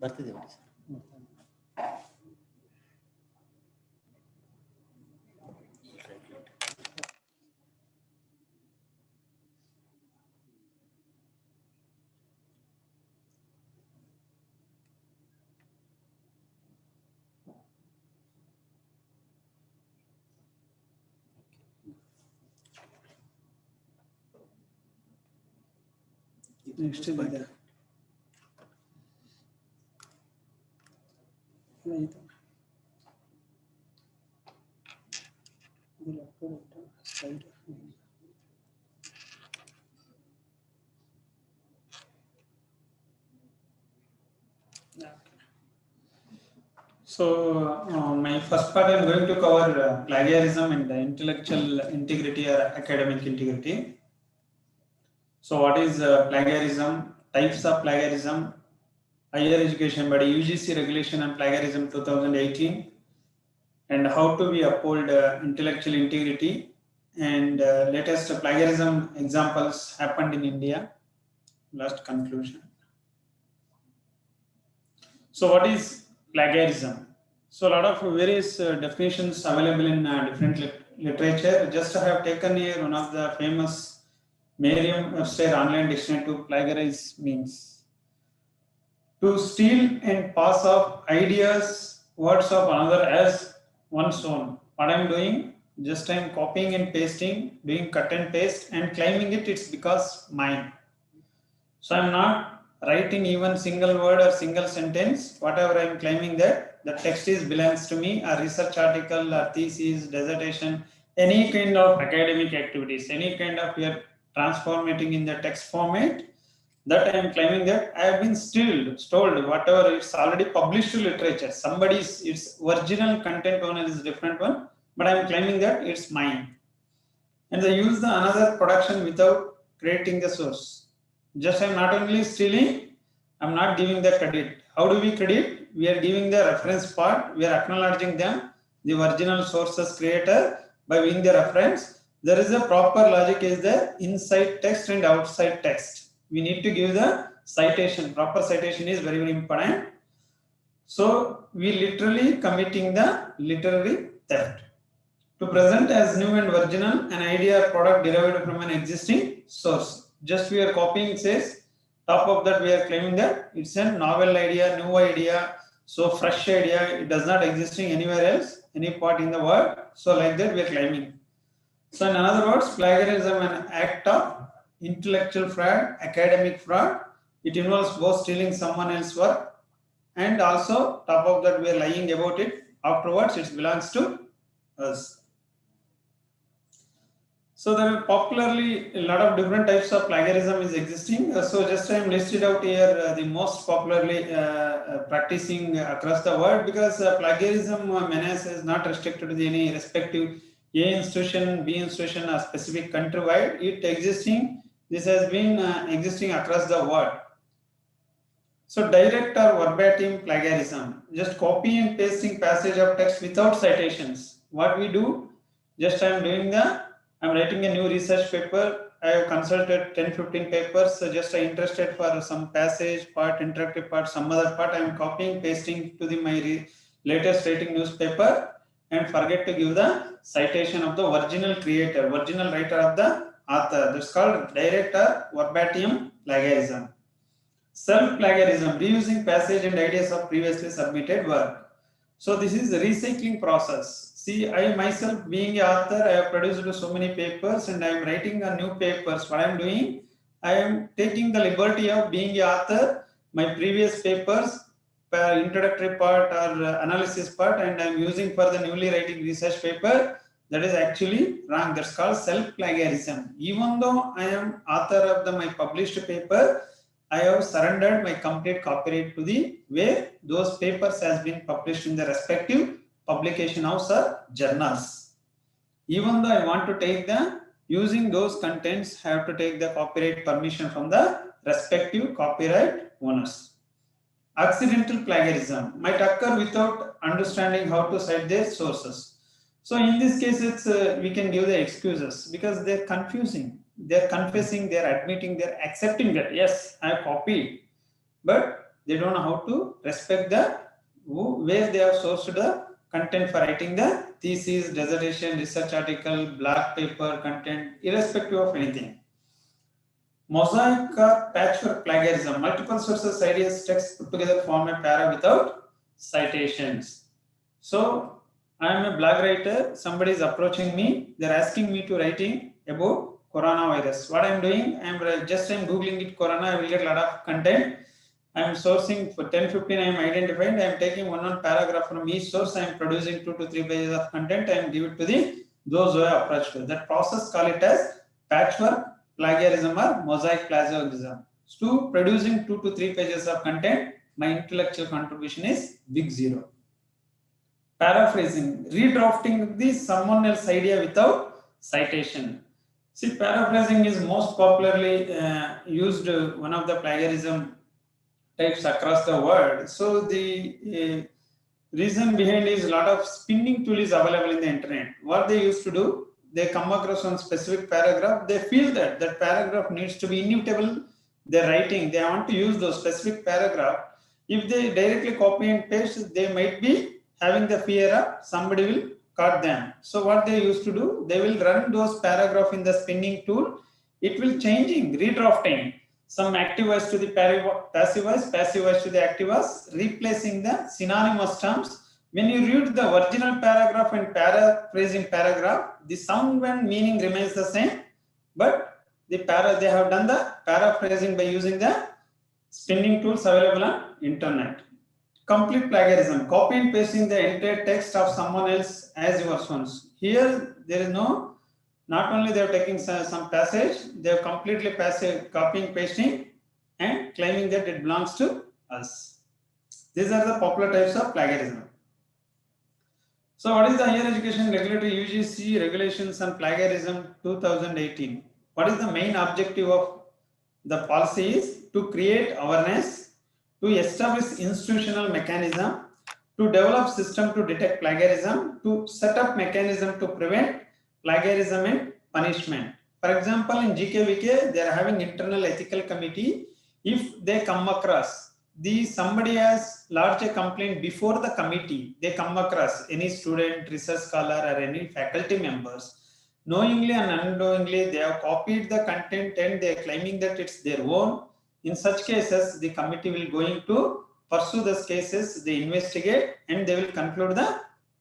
Next is the so my first part I am going to cover plagiarism and the intellectual integrity or academic integrity. So what is plagiarism? Types of plagiarism, higher education body UGC regulation on plagiarism 2018, and how to we uphold intellectual integrity, and latest plagiarism examples happened in India. Last conclusion. So what is plagiarism? So a lot of various definitions available in different literature. Just I have taken here one of the famous Merriam-Webster online dictionary to plagiarize means to steal and pass off ideas, words of another as one's own. What I am doing, just I am copying and pasting, doing cut and paste and claiming it's because mine. So I am not writing even single word or single sentence. Whatever I am claiming that the text is belongs to me, a research article or thesis, dissertation, any kind of academic activities, any kind of your transformating in the text format, that I am claiming that I have been stole whatever it's already published to literature. Somebody's its original content owner is different one, but I am claiming that it's mine. And they use the another production without creating the source. Just I am not only stealing, I am not giving the credit. How do we credit? We are giving the reference part, we are acknowledging them, the original sources creator by being the reference. There is a proper logic is the inside text and outside text. We need to give the citation. Proper citation is very, very important. So we literally committing the literary theft. To present as new and original an idea or product derived from an existing source. Just we are copying says, top of that we are claiming that it's a novel idea, new idea, so fresh idea, it does not existing anywhere else, any part in the world. So like that we are claiming. So in other words, plagiarism is an act of intellectual fraud, academic fraud. It involves both stealing someone else's work and also top of that we are lying about it. Afterwards it belongs to us. So there are popularly a lot of different types of plagiarism is existing. So just I am listed out here the most popularly practicing across the world, because plagiarism menace is not restricted to any respective A institution, B institution or specific countrywide. It existing, this has been existing across the world. So direct or verbatim plagiarism, just copy and pasting passage of text without citations. What we do, just I am writing a new research paper. I have consulted 10-15 papers. So just I interested for some passage part, interactive part, some other part. I am copying, pasting to my latest writing newspaper and forget to give the citation of the original creator, original writer of the author. That's called direct or verbatim plagiarism. Self-plagiarism, reusing passage and ideas of previously submitted work. So this is the recycling process. See, I myself being an author, I have produced so many papers and I am writing a new papers. What I am doing, I am taking the liberty of being an author, my previous papers, introductory part or analysis part, and I am using for the newly writing research paper. That is actually wrong. That's called self-plagiarism. Even though I am author of my published paper, I have surrendered my complete copyright to the where those papers has been published in the respective publication house or journals. Even though I want to take the using those contents, have to take the copyright permission from the respective copyright owners. Accidental plagiarism might occur without understanding how to cite their sources. So in this case, it's we can give the excuses because they're confusing. They're confessing, they're admitting, they're accepting that yes, I have copied, but they don't know how to respect the where they have sourced the content for writing the thesis, dissertation, research article, blog paper content, irrespective of anything. Mosaic or patchwork plagiarism. Multiple sources, ideas, texts put together form a para without citations. So I am a blog writer. Somebody is approaching me. They're asking me to writing about coronavirus. What I'm doing, I'm googling it corona. I will get a lot of content. I'm sourcing for 10-15. I'm identifying. I'm taking one paragraph from each source. I'm producing 2 to 3 pages of content and give it to those who are approached. That process, call it as patchwork plagiarism or mosaic plagiarism. So producing 2 to 3 pages of content, my intellectual contribution is big zero. Paraphrasing, redrafting someone else's idea without citation. See, paraphrasing is most popularly used, one of the plagiarism types across the world. So the reason behind is a lot of spinning tool is available in the internet. What they used to do, they come across one specific paragraph, they feel that that paragraph needs to be immutable. They're writing, they want to use those specific paragraph. If they directly copy and paste, they might be having the fear of somebody will cut them. So what they used to do, they will run those paragraph in the spinning tool. It will changing, redrafting. Some active voice to the passive voice to the active voice, replacing the synonymous terms. When you read the original paragraph and paraphrasing paragraph, the sound and meaning remains the same, but they have done the paraphrasing by using the spinning tools available on internet. Complete plagiarism, copy and pasting the entire text of someone else as your ones. Here there is no, not only they are taking some passage, they are completely copying, pasting and claiming that it belongs to us. These are the popular types of plagiarism. So what is the Higher Education Regulatory UGC Regulations on Plagiarism 2018? What is the main objective of the policy is to create awareness, to establish institutional mechanism, to develop system to detect plagiarism, to set up mechanism to prevent plagiarism and punishment. For example, in GKVK, they are having internal ethical committee. If they come across somebody has lodged a complaint before the committee, they come across any student, research scholar or any faculty members, knowingly and unknowingly they have copied the content and they are claiming that it's their own. In such cases, the committee will going to pursue those cases, they investigate and they will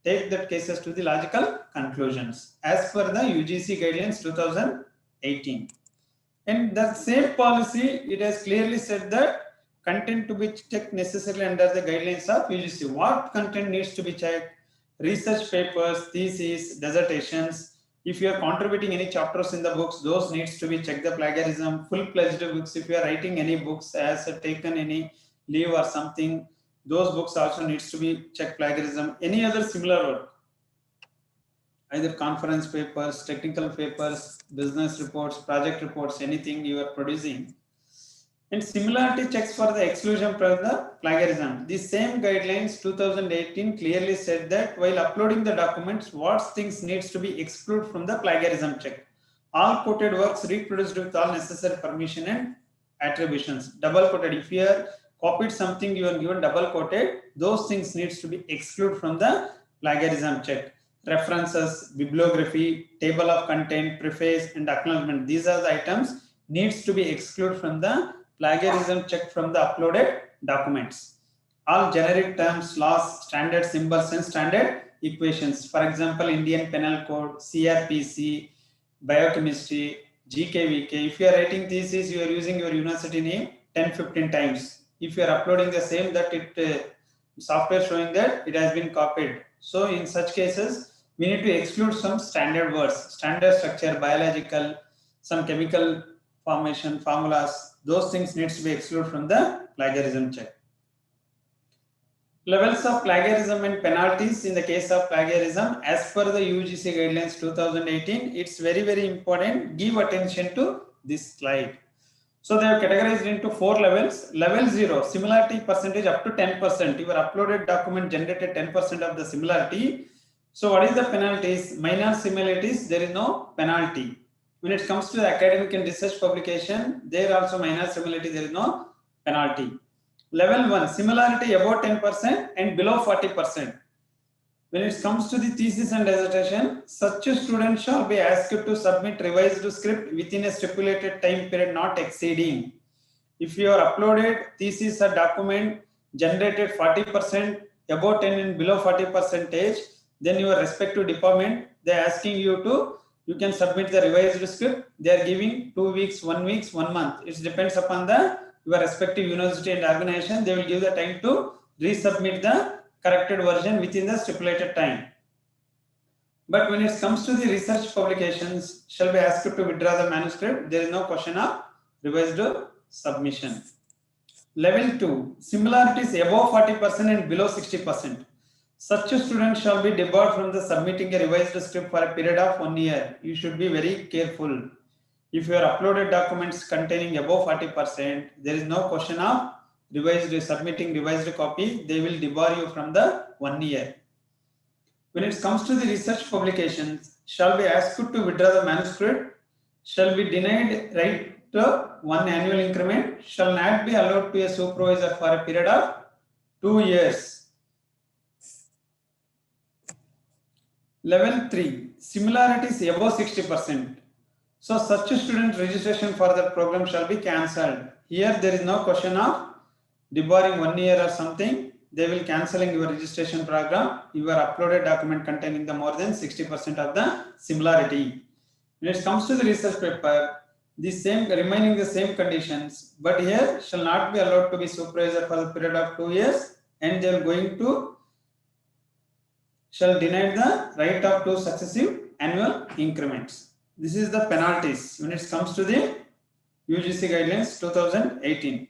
take that cases to the logical conclusions as per the UGC guidelines 2018. And that same policy, it has clearly said that content to be checked necessarily under the guidelines of UGC. What content needs to be checked? Research papers, theses, dissertations. If you are contributing any chapters in the books, those needs to be checked the plagiarism. Full-fledged books, if you are writing any books as taken any leave or something, those books also needs to be checked plagiarism. Any other similar work, either conference papers, technical papers, business reports, project reports, anything you are producing. And similarity checks for the exclusion from the plagiarism. The same guidelines 2018 clearly said that while uploading the documents, what things needs to be excluded from the plagiarism check. All quoted works reproduced with all necessary permission and attributions. Double quoted. If you are copied something, you are given double quoted, those things needs to be excluded from the plagiarism check. References, bibliography, table of content, preface and acknowledgement. These are the items needs to be excluded from the plagiarism check from the uploaded documents. All generic terms, laws, standard symbols and standard equations. For example, Indian Penal Code, CRPC, biochemistry, GKVK. If you are writing thesis, you are using your university name 10-15 times. If you are uploading the same, that software showing that it has been copied. So in such cases, we need to exclude some standard words, standard structure, biological, some chemical formation, formulas. Those things needs to be excluded from the plagiarism check. Levels of plagiarism and penalties in the case of plagiarism as per the UGC guidelines 2018, it's very, very important. Give attention to this slide. So they have categorized into 4 levels. Level 0, similarity percentage up to 10%. Your uploaded document generated 10% of the similarity. So what is the penalties? Minor similarities, there is no penalty. When it comes to the academic and research publication, there also minor similarity, there is no penalty. Level 1, similarity above 10% and below 40%. When it comes to the thesis and dissertation, such students shall be asked to submit revised script within a stipulated time period not exceeding. If you are uploaded thesis or document generated 40%, above 10 and below 40%, then your respective department, they are asking you to, you can submit the revised script. They are giving 2 weeks, 1 week, 1 month. It depends upon your respective university and organization. They will give the time to resubmit the corrected version within the stipulated time. But when it comes to the research publications, shall be asked to withdraw the manuscript. There is no question of revised submission. Level 2, similarities above 40% and below 60%. Such students shall be debarred from the submitting a revised script for a period of 1 year. You should be very careful. If your uploaded documents containing above 40%, there is no question of submitting revised copy. They will debar you from the 1 year. When it comes to the research publications, shall be asked to withdraw the manuscript, shall be denied right to 1 annual increment, shall not be allowed to a supervisor for a period of 2 years. Level 3, similarities above 60%. So such student registration for that program shall be cancelled. Here there is no question of debarring 1 year or something. They will cancelling your registration program. Your uploaded document containing the more than 60% of the similarity. When it comes to the research paper, the same remaining the same conditions, but here shall not be allowed to be supervisor for the period of 2 years, and they are going to shall deny the right of 2 successive annual increments. This is the penalties when it comes to the UGC guidelines 2018.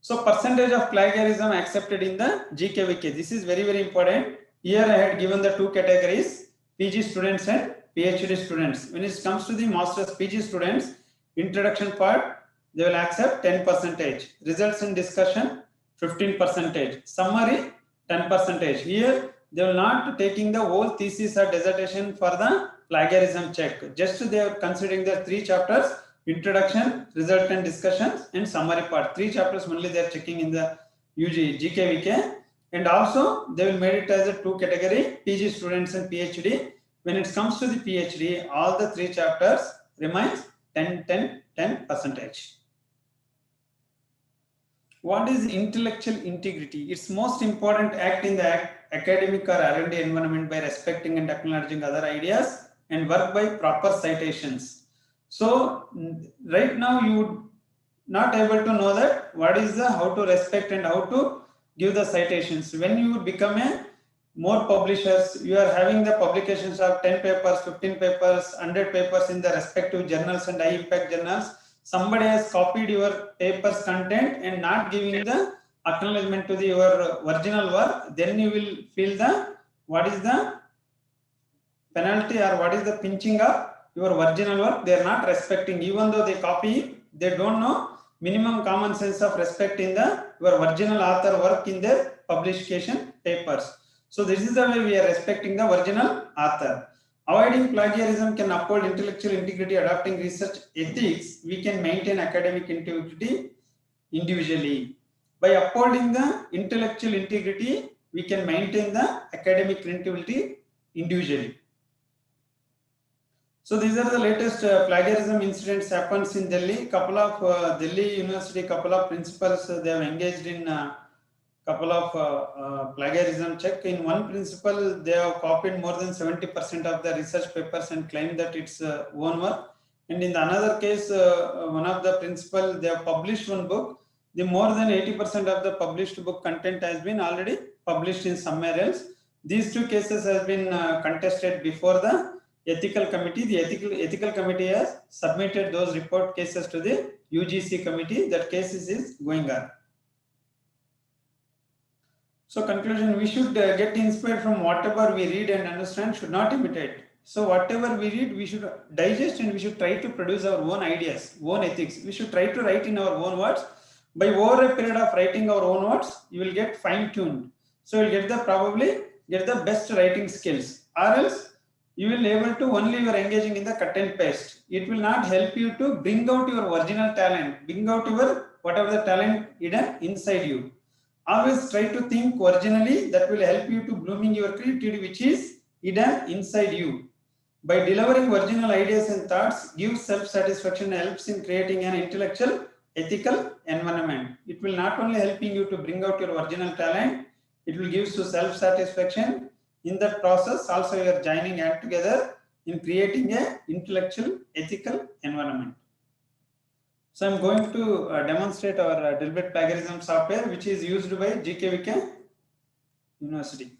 So percentage of plagiarism accepted in the GKVK. This is very, very important. Here I had given the 2 categories, PG students and PhD students. When it comes to the master's PG students, introduction part, they will accept 10%. Results and discussion, 15%. Summary, 10%. Here, they will not taking the whole thesis or dissertation for the plagiarism check. Just they are considering the 3 chapters, introduction, result and discussions, and summary part. 3 chapters only they are checking in the GKVK. And also, they will make it as a 2 category, PG students and PhD. When it comes to the PhD, all the 3 chapters remains 10%. What is intellectual integrity? It's most important act in the academic or R&D environment by respecting and acknowledging other ideas and work by proper citations. So right now you would not able to know that what is the how to respect and how to give the citations. When you become a more publishers, you are having the publications of 10 papers, 15 papers, 100 papers in the respective journals and high impact journals. Somebody has copied your paper's content and not giving the acknowledgement to your original work, then you will feel the what is the penalty or what is the pinching of your original work. They are not respecting, even though they copy, they don't know minimum common sense of respect in your original author work in their publication papers. So this is the way we are respecting the original author. Avoiding plagiarism can uphold intellectual integrity. Adopting research ethics, we can maintain academic integrity individually. By upholding the intellectual integrity, we can maintain the academic integrity individually. So these are the latest plagiarism incidents happens in Delhi. Couple of Delhi University, couple of principals, they have engaged in couple of plagiarism check. In one principal, they have copied more than 70% of the research papers and claimed that it's own work. And in the another case, one of the principal, they have published one book. The more than 80% of the published book content has been already published in somewhere else. These 2 cases have been contested before the ethical committee. The ethical committee has submitted those report cases to the UGC committee. That case is going on. So conclusion, we should get inspired from whatever we read and understand, should not imitate. So whatever we read, we should digest and we should try to produce our own ideas, own ethics. We should try to write in our own words. By over a period of writing our own words, you will get fine-tuned. So you'll get probably get the best writing skills. Or else you will be able to only you are engaging in the cut and paste. It will not help you to bring out your original talent, bring out your whatever the talent hidden inside you. Always try to think originally. That will help you to blooming your creativity, which is hidden inside you. By delivering original ideas and thoughts, gives self-satisfaction and helps in creating an intellectual, ethical environment. It will not only helping you to bring out your original talent, it will give you self-satisfaction. In that process, also you are joining hand together in creating a intellectual, ethical environment. So I'm going to demonstrate our Dilbert plagiarism software, which is used by GKVK University.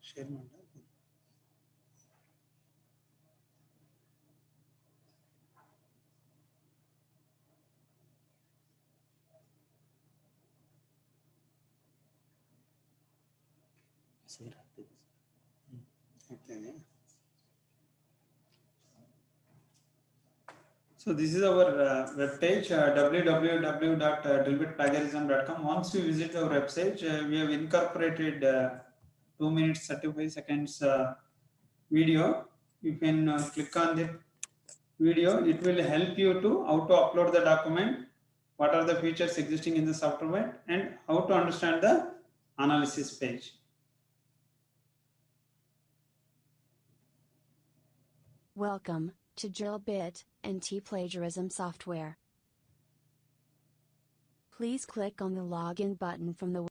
Share So this is our web page, www.dilbitplagiarism.com. Once you visit our website, we have incorporated 2 minutes 35 seconds video. You can click on the video. It will help you to how to upload the document, what are the features existing in the software, and how to understand the analysis page. Welcome to Dilbit and Plagiarism software. Please click on the login button from the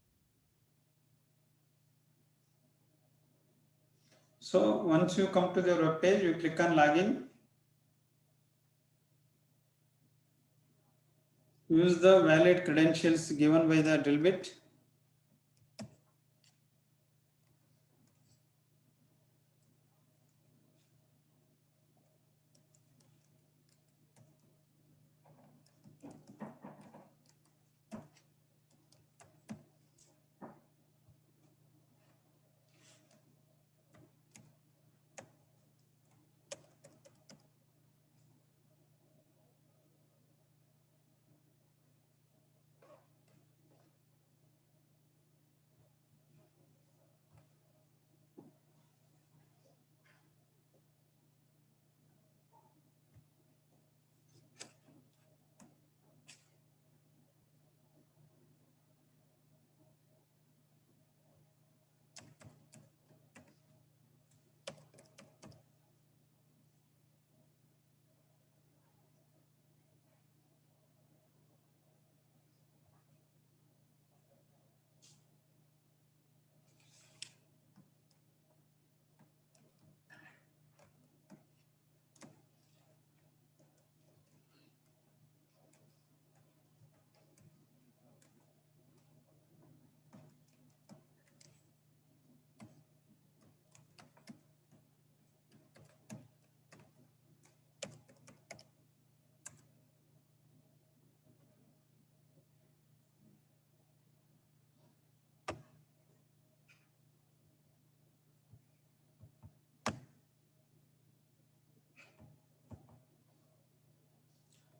So once you come to the web page, you click on login. Use the valid credentials given by the Dilbit.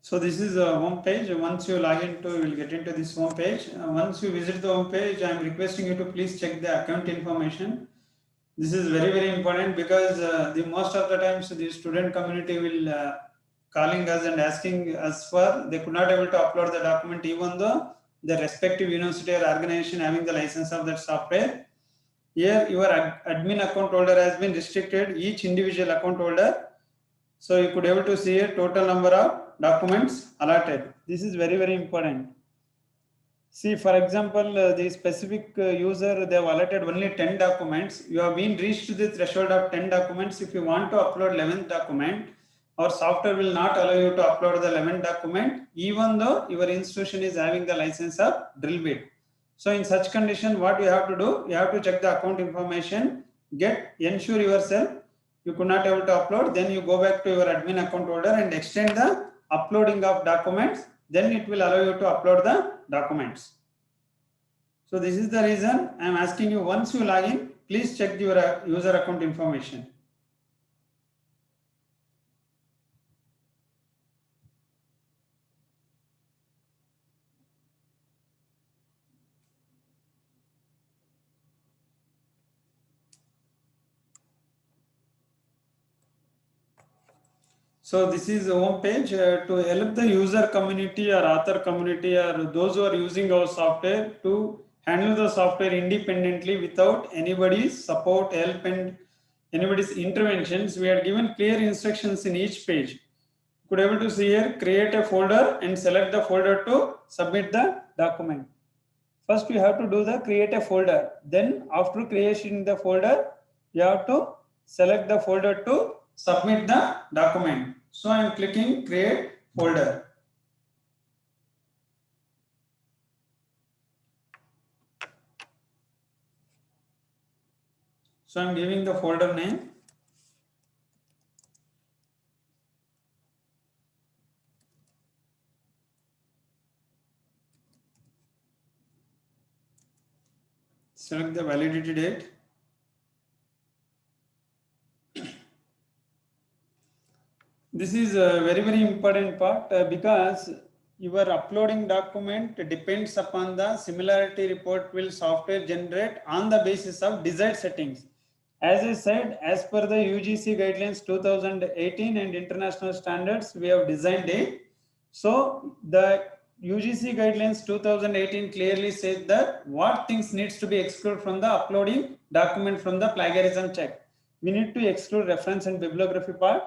So this is a home page. Once you log into, you will get into this home page. Once you visit the home page, I am requesting you to please check the account information. This is very, very important because the most of the times the student community will calling us and asking us for, they could not able to upload the document even though the respective university or organization having the license of that software. Here your admin account holder has been restricted, each individual account holder. So you could able to see a total number of documents allotted. This is very, very important. See, for example, the specific user, they have allotted only 10 documents. You have been reached the threshold of 10 documents. If you want to upload 11th document, our software will not allow you to upload the 11th document, even though your institution is having the license of drill bit. So in such condition, what you have to do, you have to check the account information, ensure yourself you could not able to upload, then you go back to your admin account holder and extend the uploading of documents, then it will allow you to upload the documents. So this is the reason I am asking you, once you log in, please check your user account information. So this is the home page to help the user community or author community or those who are using our software to handle the software independently without anybody's support, help and anybody's interventions. We are given clear instructions in each page. You could able to see here, create a folder and select the folder to submit the document. First you have to do the create a folder. Then after creation the folder, you have to select the folder to submit the document. So I am clicking create folder. So I am giving the folder name. Select the validity date. This is a very, very important part because your uploading document depends upon the similarity report will software generate on the basis of desired settings. As I said, as per the UGC guidelines 2018 and international standards, we have designed it. So the UGC guidelines 2018 clearly says that what things needs to be excluded from the uploading document from the plagiarism check. We need to exclude reference and bibliography part.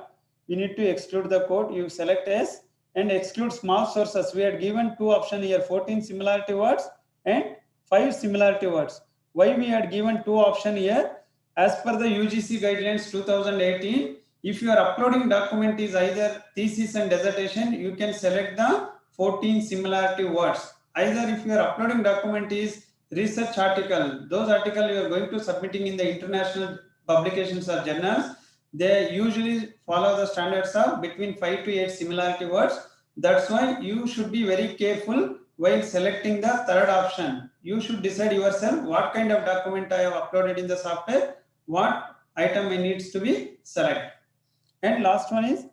We need to exclude the code. You select S and exclude small sources. We had given two options here, 14 similarity words and 5 similarity words. Why we had given two options here? As per the UGC guidelines 2018, if your uploading document is either thesis and dissertation, you can select the 14 similarity words. Either if your uploading document is research article, those articles you are going to submitting in the international publications or journals, they usually follow the standards of between 5 to 8 similarity words. That's why you should be very careful while selecting the third option. You should decide yourself what kind of document I have uploaded in the software, what item it needs to be selected. And last one is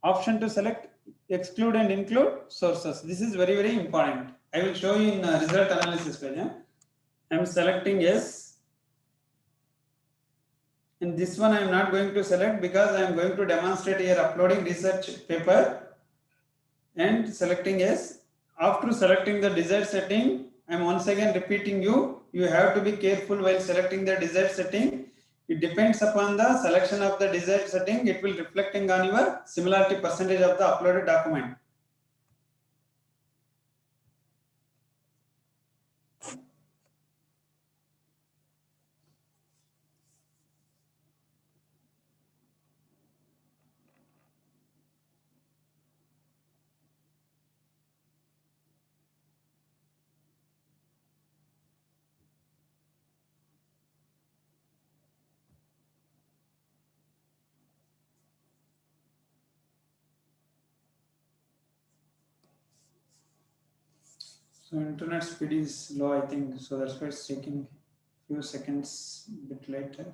option to select exclude and include sources. This is very, very important. I will show you in result analysis page. I am selecting yes. And this one I am not going to select because I am going to demonstrate here uploading research paper and selecting yes. After selecting the desired setting, I am once again repeating you have to be careful while selecting the desired setting. It depends upon the selection of the desired setting. It will reflecting on your similarity percentage of the uploaded document. So internet speed is low, I think. So that's why it's taking a few seconds a bit later.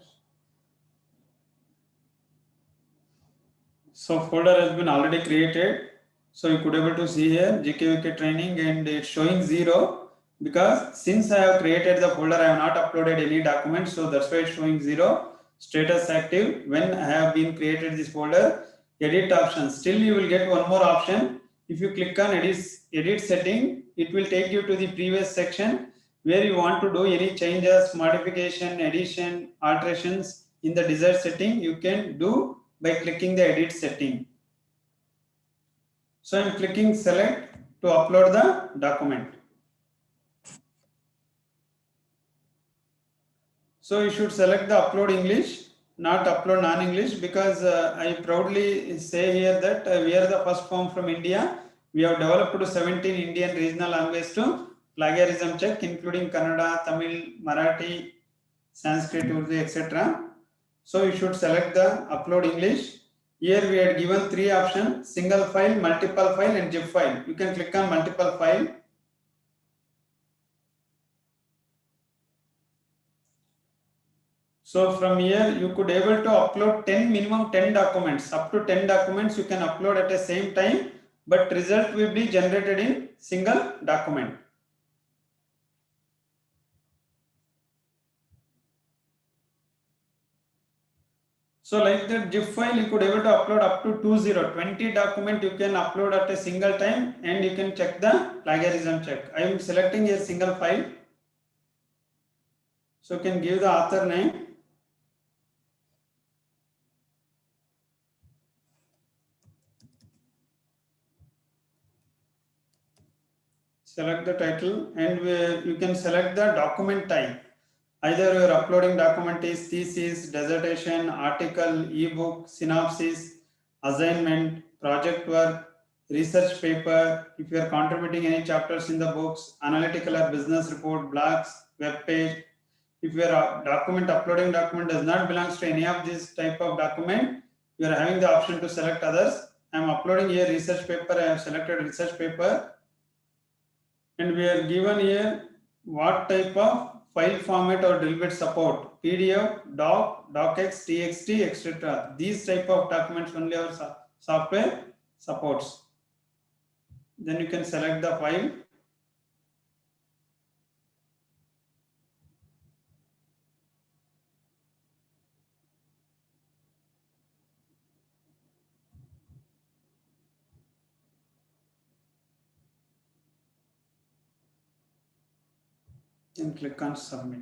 So folder has been already created. So you could able to see here GKVK training, and it's showing 0 because since I have created the folder, I have not uploaded any documents. So that's why it's showing 0. Status active. When I have been created this folder, edit option. Still you will get one more option. If you click on edit setting, it will take you to the previous section where you want to do any changes, modification, addition, alterations in the desired setting. You can do by clicking the edit setting. So I am clicking select to upload the document. So you should select the upload English, not upload non-English, because I proudly say here that we are the first firm from India. We have developed 17 Indian regional languages to plagiarism check, including Kannada, Tamil, Marathi, Sanskrit, Urdu, etc. So you should select the upload English. Here we had given 3 options: single file, multiple file, and zip file. You can click on multiple file. So from here you could able to upload minimum 10 documents. Up to 10 documents you can upload at the same time, but result will be generated in single document. So like that zip file, you could able to upload up to 20 document you can upload at a single time, and you can check the plagiarism check. I am selecting a single file. So you can give the author name. Select the title, and you can select the document type. Either your uploading document is thesis, dissertation, article, ebook, synopsis, assignment, project work, research paper. If you are contributing any chapters in the books, analytical or business report, blogs, web page. If your uploading document does not belong to any of this type of document, you are having the option to select others. I am uploading here research paper. I have selected research paper, and we are given here what type of file format or delivered support: PDF, doc, docx, txt, etc. These type of documents only our software supports. Then you can select the file. Then click on submit.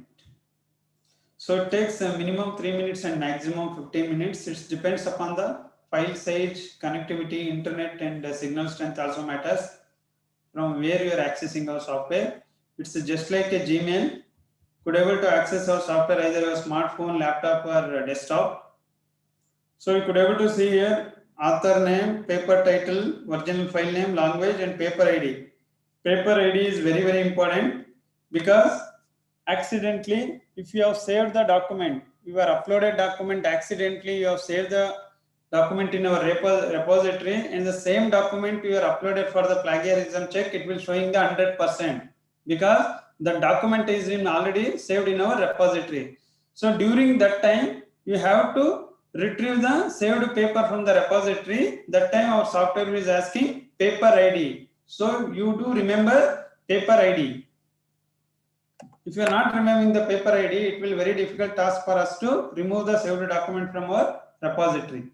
So it takes a minimum 3 minutes and maximum 15 minutes. It depends upon the file size, connectivity, internet, and signal strength also matters from where you are accessing our software. It's just like a Gmail. Could able to access our software either your smartphone, laptop, or desktop. So you could able to see here author name, paper title, original file name, language, and paper ID. Paper ID is very, very important, because accidentally, if you have saved the document, your uploaded document, accidentally you have saved the document in our repository, and the same document you are uploaded for the plagiarism check, it will showing the 100%, because the document is already saved in our repository. So during that time, you have to retrieve the saved paper from the repository. That time our software is asking paper ID. So you do remember paper ID. If you are not remembering the paper ID, it will be very difficult task for us to remove the saved document from our repository.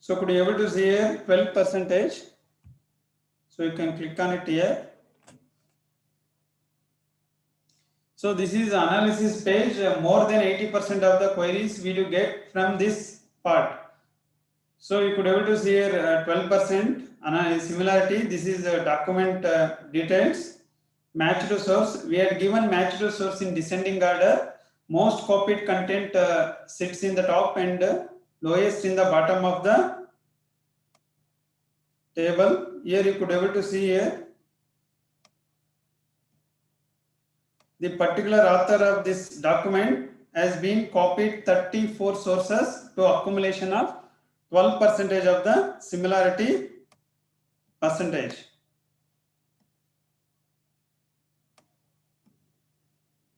So could you able to see here 12%? So you can click on it here. So this is analysis page. More than 80% of the queries we do get from this part. So you could able to see here 12% similarity. This is document details. Match to source. We had given match to source in descending order. Most copied content sits in the top, and lowest in the bottom of the table. Here you could able to see here the particular author of this document has been copied 34 sources to accumulation of 12% of the similarity percentage.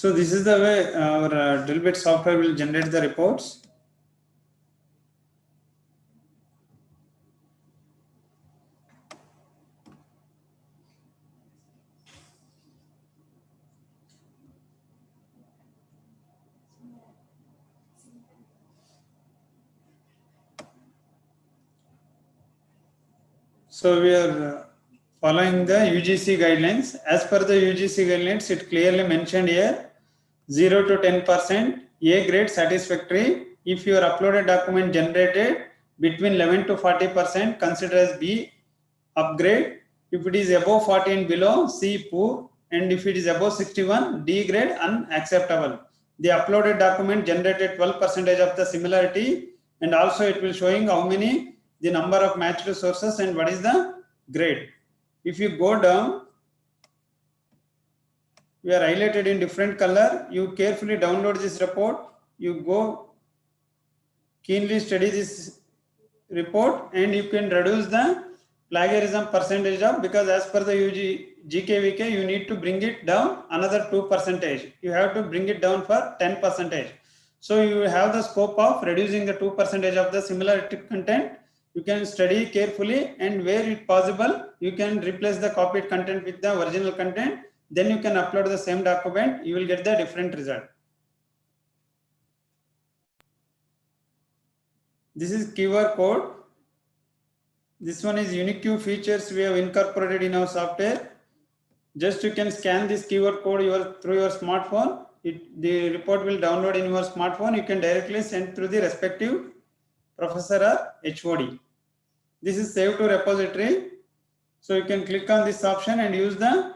So this is the way our drill bit software will generate the reports. So we are following the UGC guidelines. As per the UGC guidelines, it clearly mentioned here 0 to 10%, A grade satisfactory. If your uploaded document generated between 11 to 40%, consider as B upgrade. If it is above 40 and below, C poor. And if it is above 61, D grade unacceptable. The uploaded document generated 12% of the similarity, and also it will showing how many, the number of matched sources and what is the grade. If you go down, we are highlighted in different color. You carefully download this report. You go keenly study this report, and you can reduce the plagiarism percentage of, because as per the GKVK, you need to bring it down another 2%. You have to bring it down for 10%. So you have the scope of reducing the 2% of the similarity content. You can study carefully, and where it possible, you can replace the copied content with the original content. Then you can upload the same document. You will get the different result. This is keyword code. This one is unique features we have incorporated in our software. Just you can scan this keyword code through your smartphone. The report will download in your smartphone. You can directly send through the respective professor or HOD. This is save to repository. So you can click on this option and use the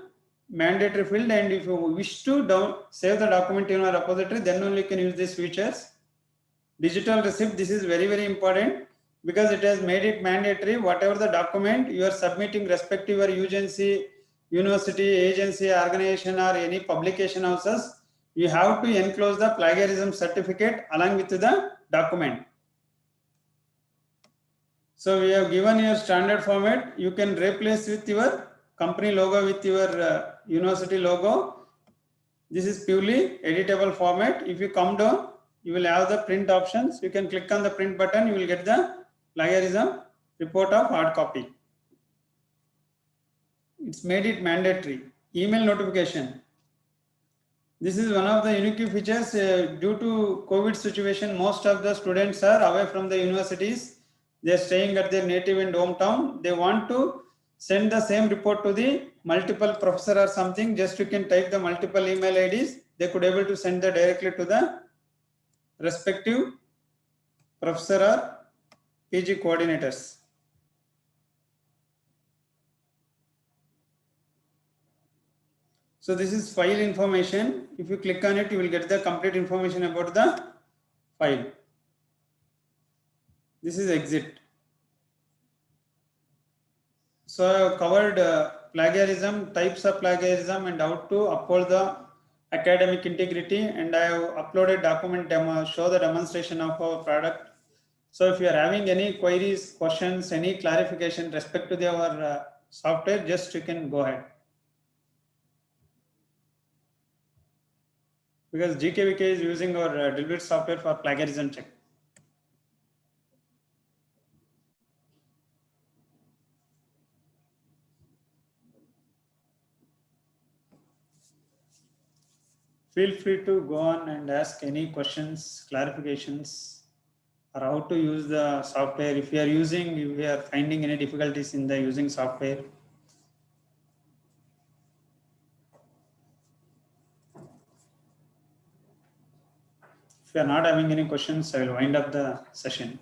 mandatory field. And if you wish to save the document in your repository, then only you can use these features. Digital receipt, this is very, very important, because it has made it mandatory. Whatever the document you are submitting, respective or agency, university, agency, organization, or any publication houses, you have to enclose the plagiarism certificate along with the document. So we have given your standard format. You can replace with your company logo with your university logo. This is purely editable format. If you come down, you will have the print options. You can click on the print button. You will get the plagiarism report of hard copy. It's made it mandatory. Email notification. This is one of the unique features. Due to COVID situation, most of the students are away from the universities. They are staying at their native and hometown. They want to send the same report to the multiple professor or something. Just you can type the multiple email IDs. They could able to send that directly to the respective professor or PG coordinators. So this is file information. If you click on it, you will get the complete information about the file. This is exit. So I have covered plagiarism, types of plagiarism, and how to uphold the academic integrity. And I have uploaded document demo, show the demonstration of our product. So if you are having any queries, questions, any clarification respect to our software, just you can go ahead. Because GKVK is using our Dilbert software for plagiarism check. Feel free to go on and ask any questions, clarifications, or how to use the software. If you are finding any difficulties in the using software. If you are not having any questions, I will wind up the session.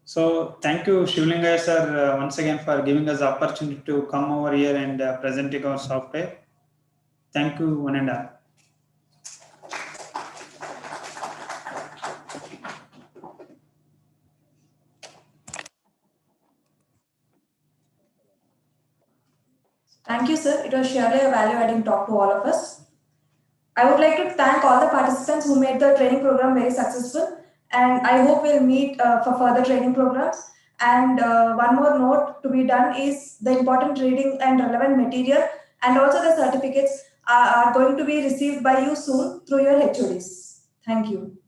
So thank you, Shivlingaya sir, once again for giving us the opportunity to come over here and presenting our software. Thank you, one and all. Thank you, sir. It was surely a value-adding talk to all of us. I would like to thank all the participants who made the training program very successful, and I hope we'll meet for further training programs. And one more note to be done is the important reading and relevant material, and also the certificates are going to be received by you soon through your HODs. Thank you.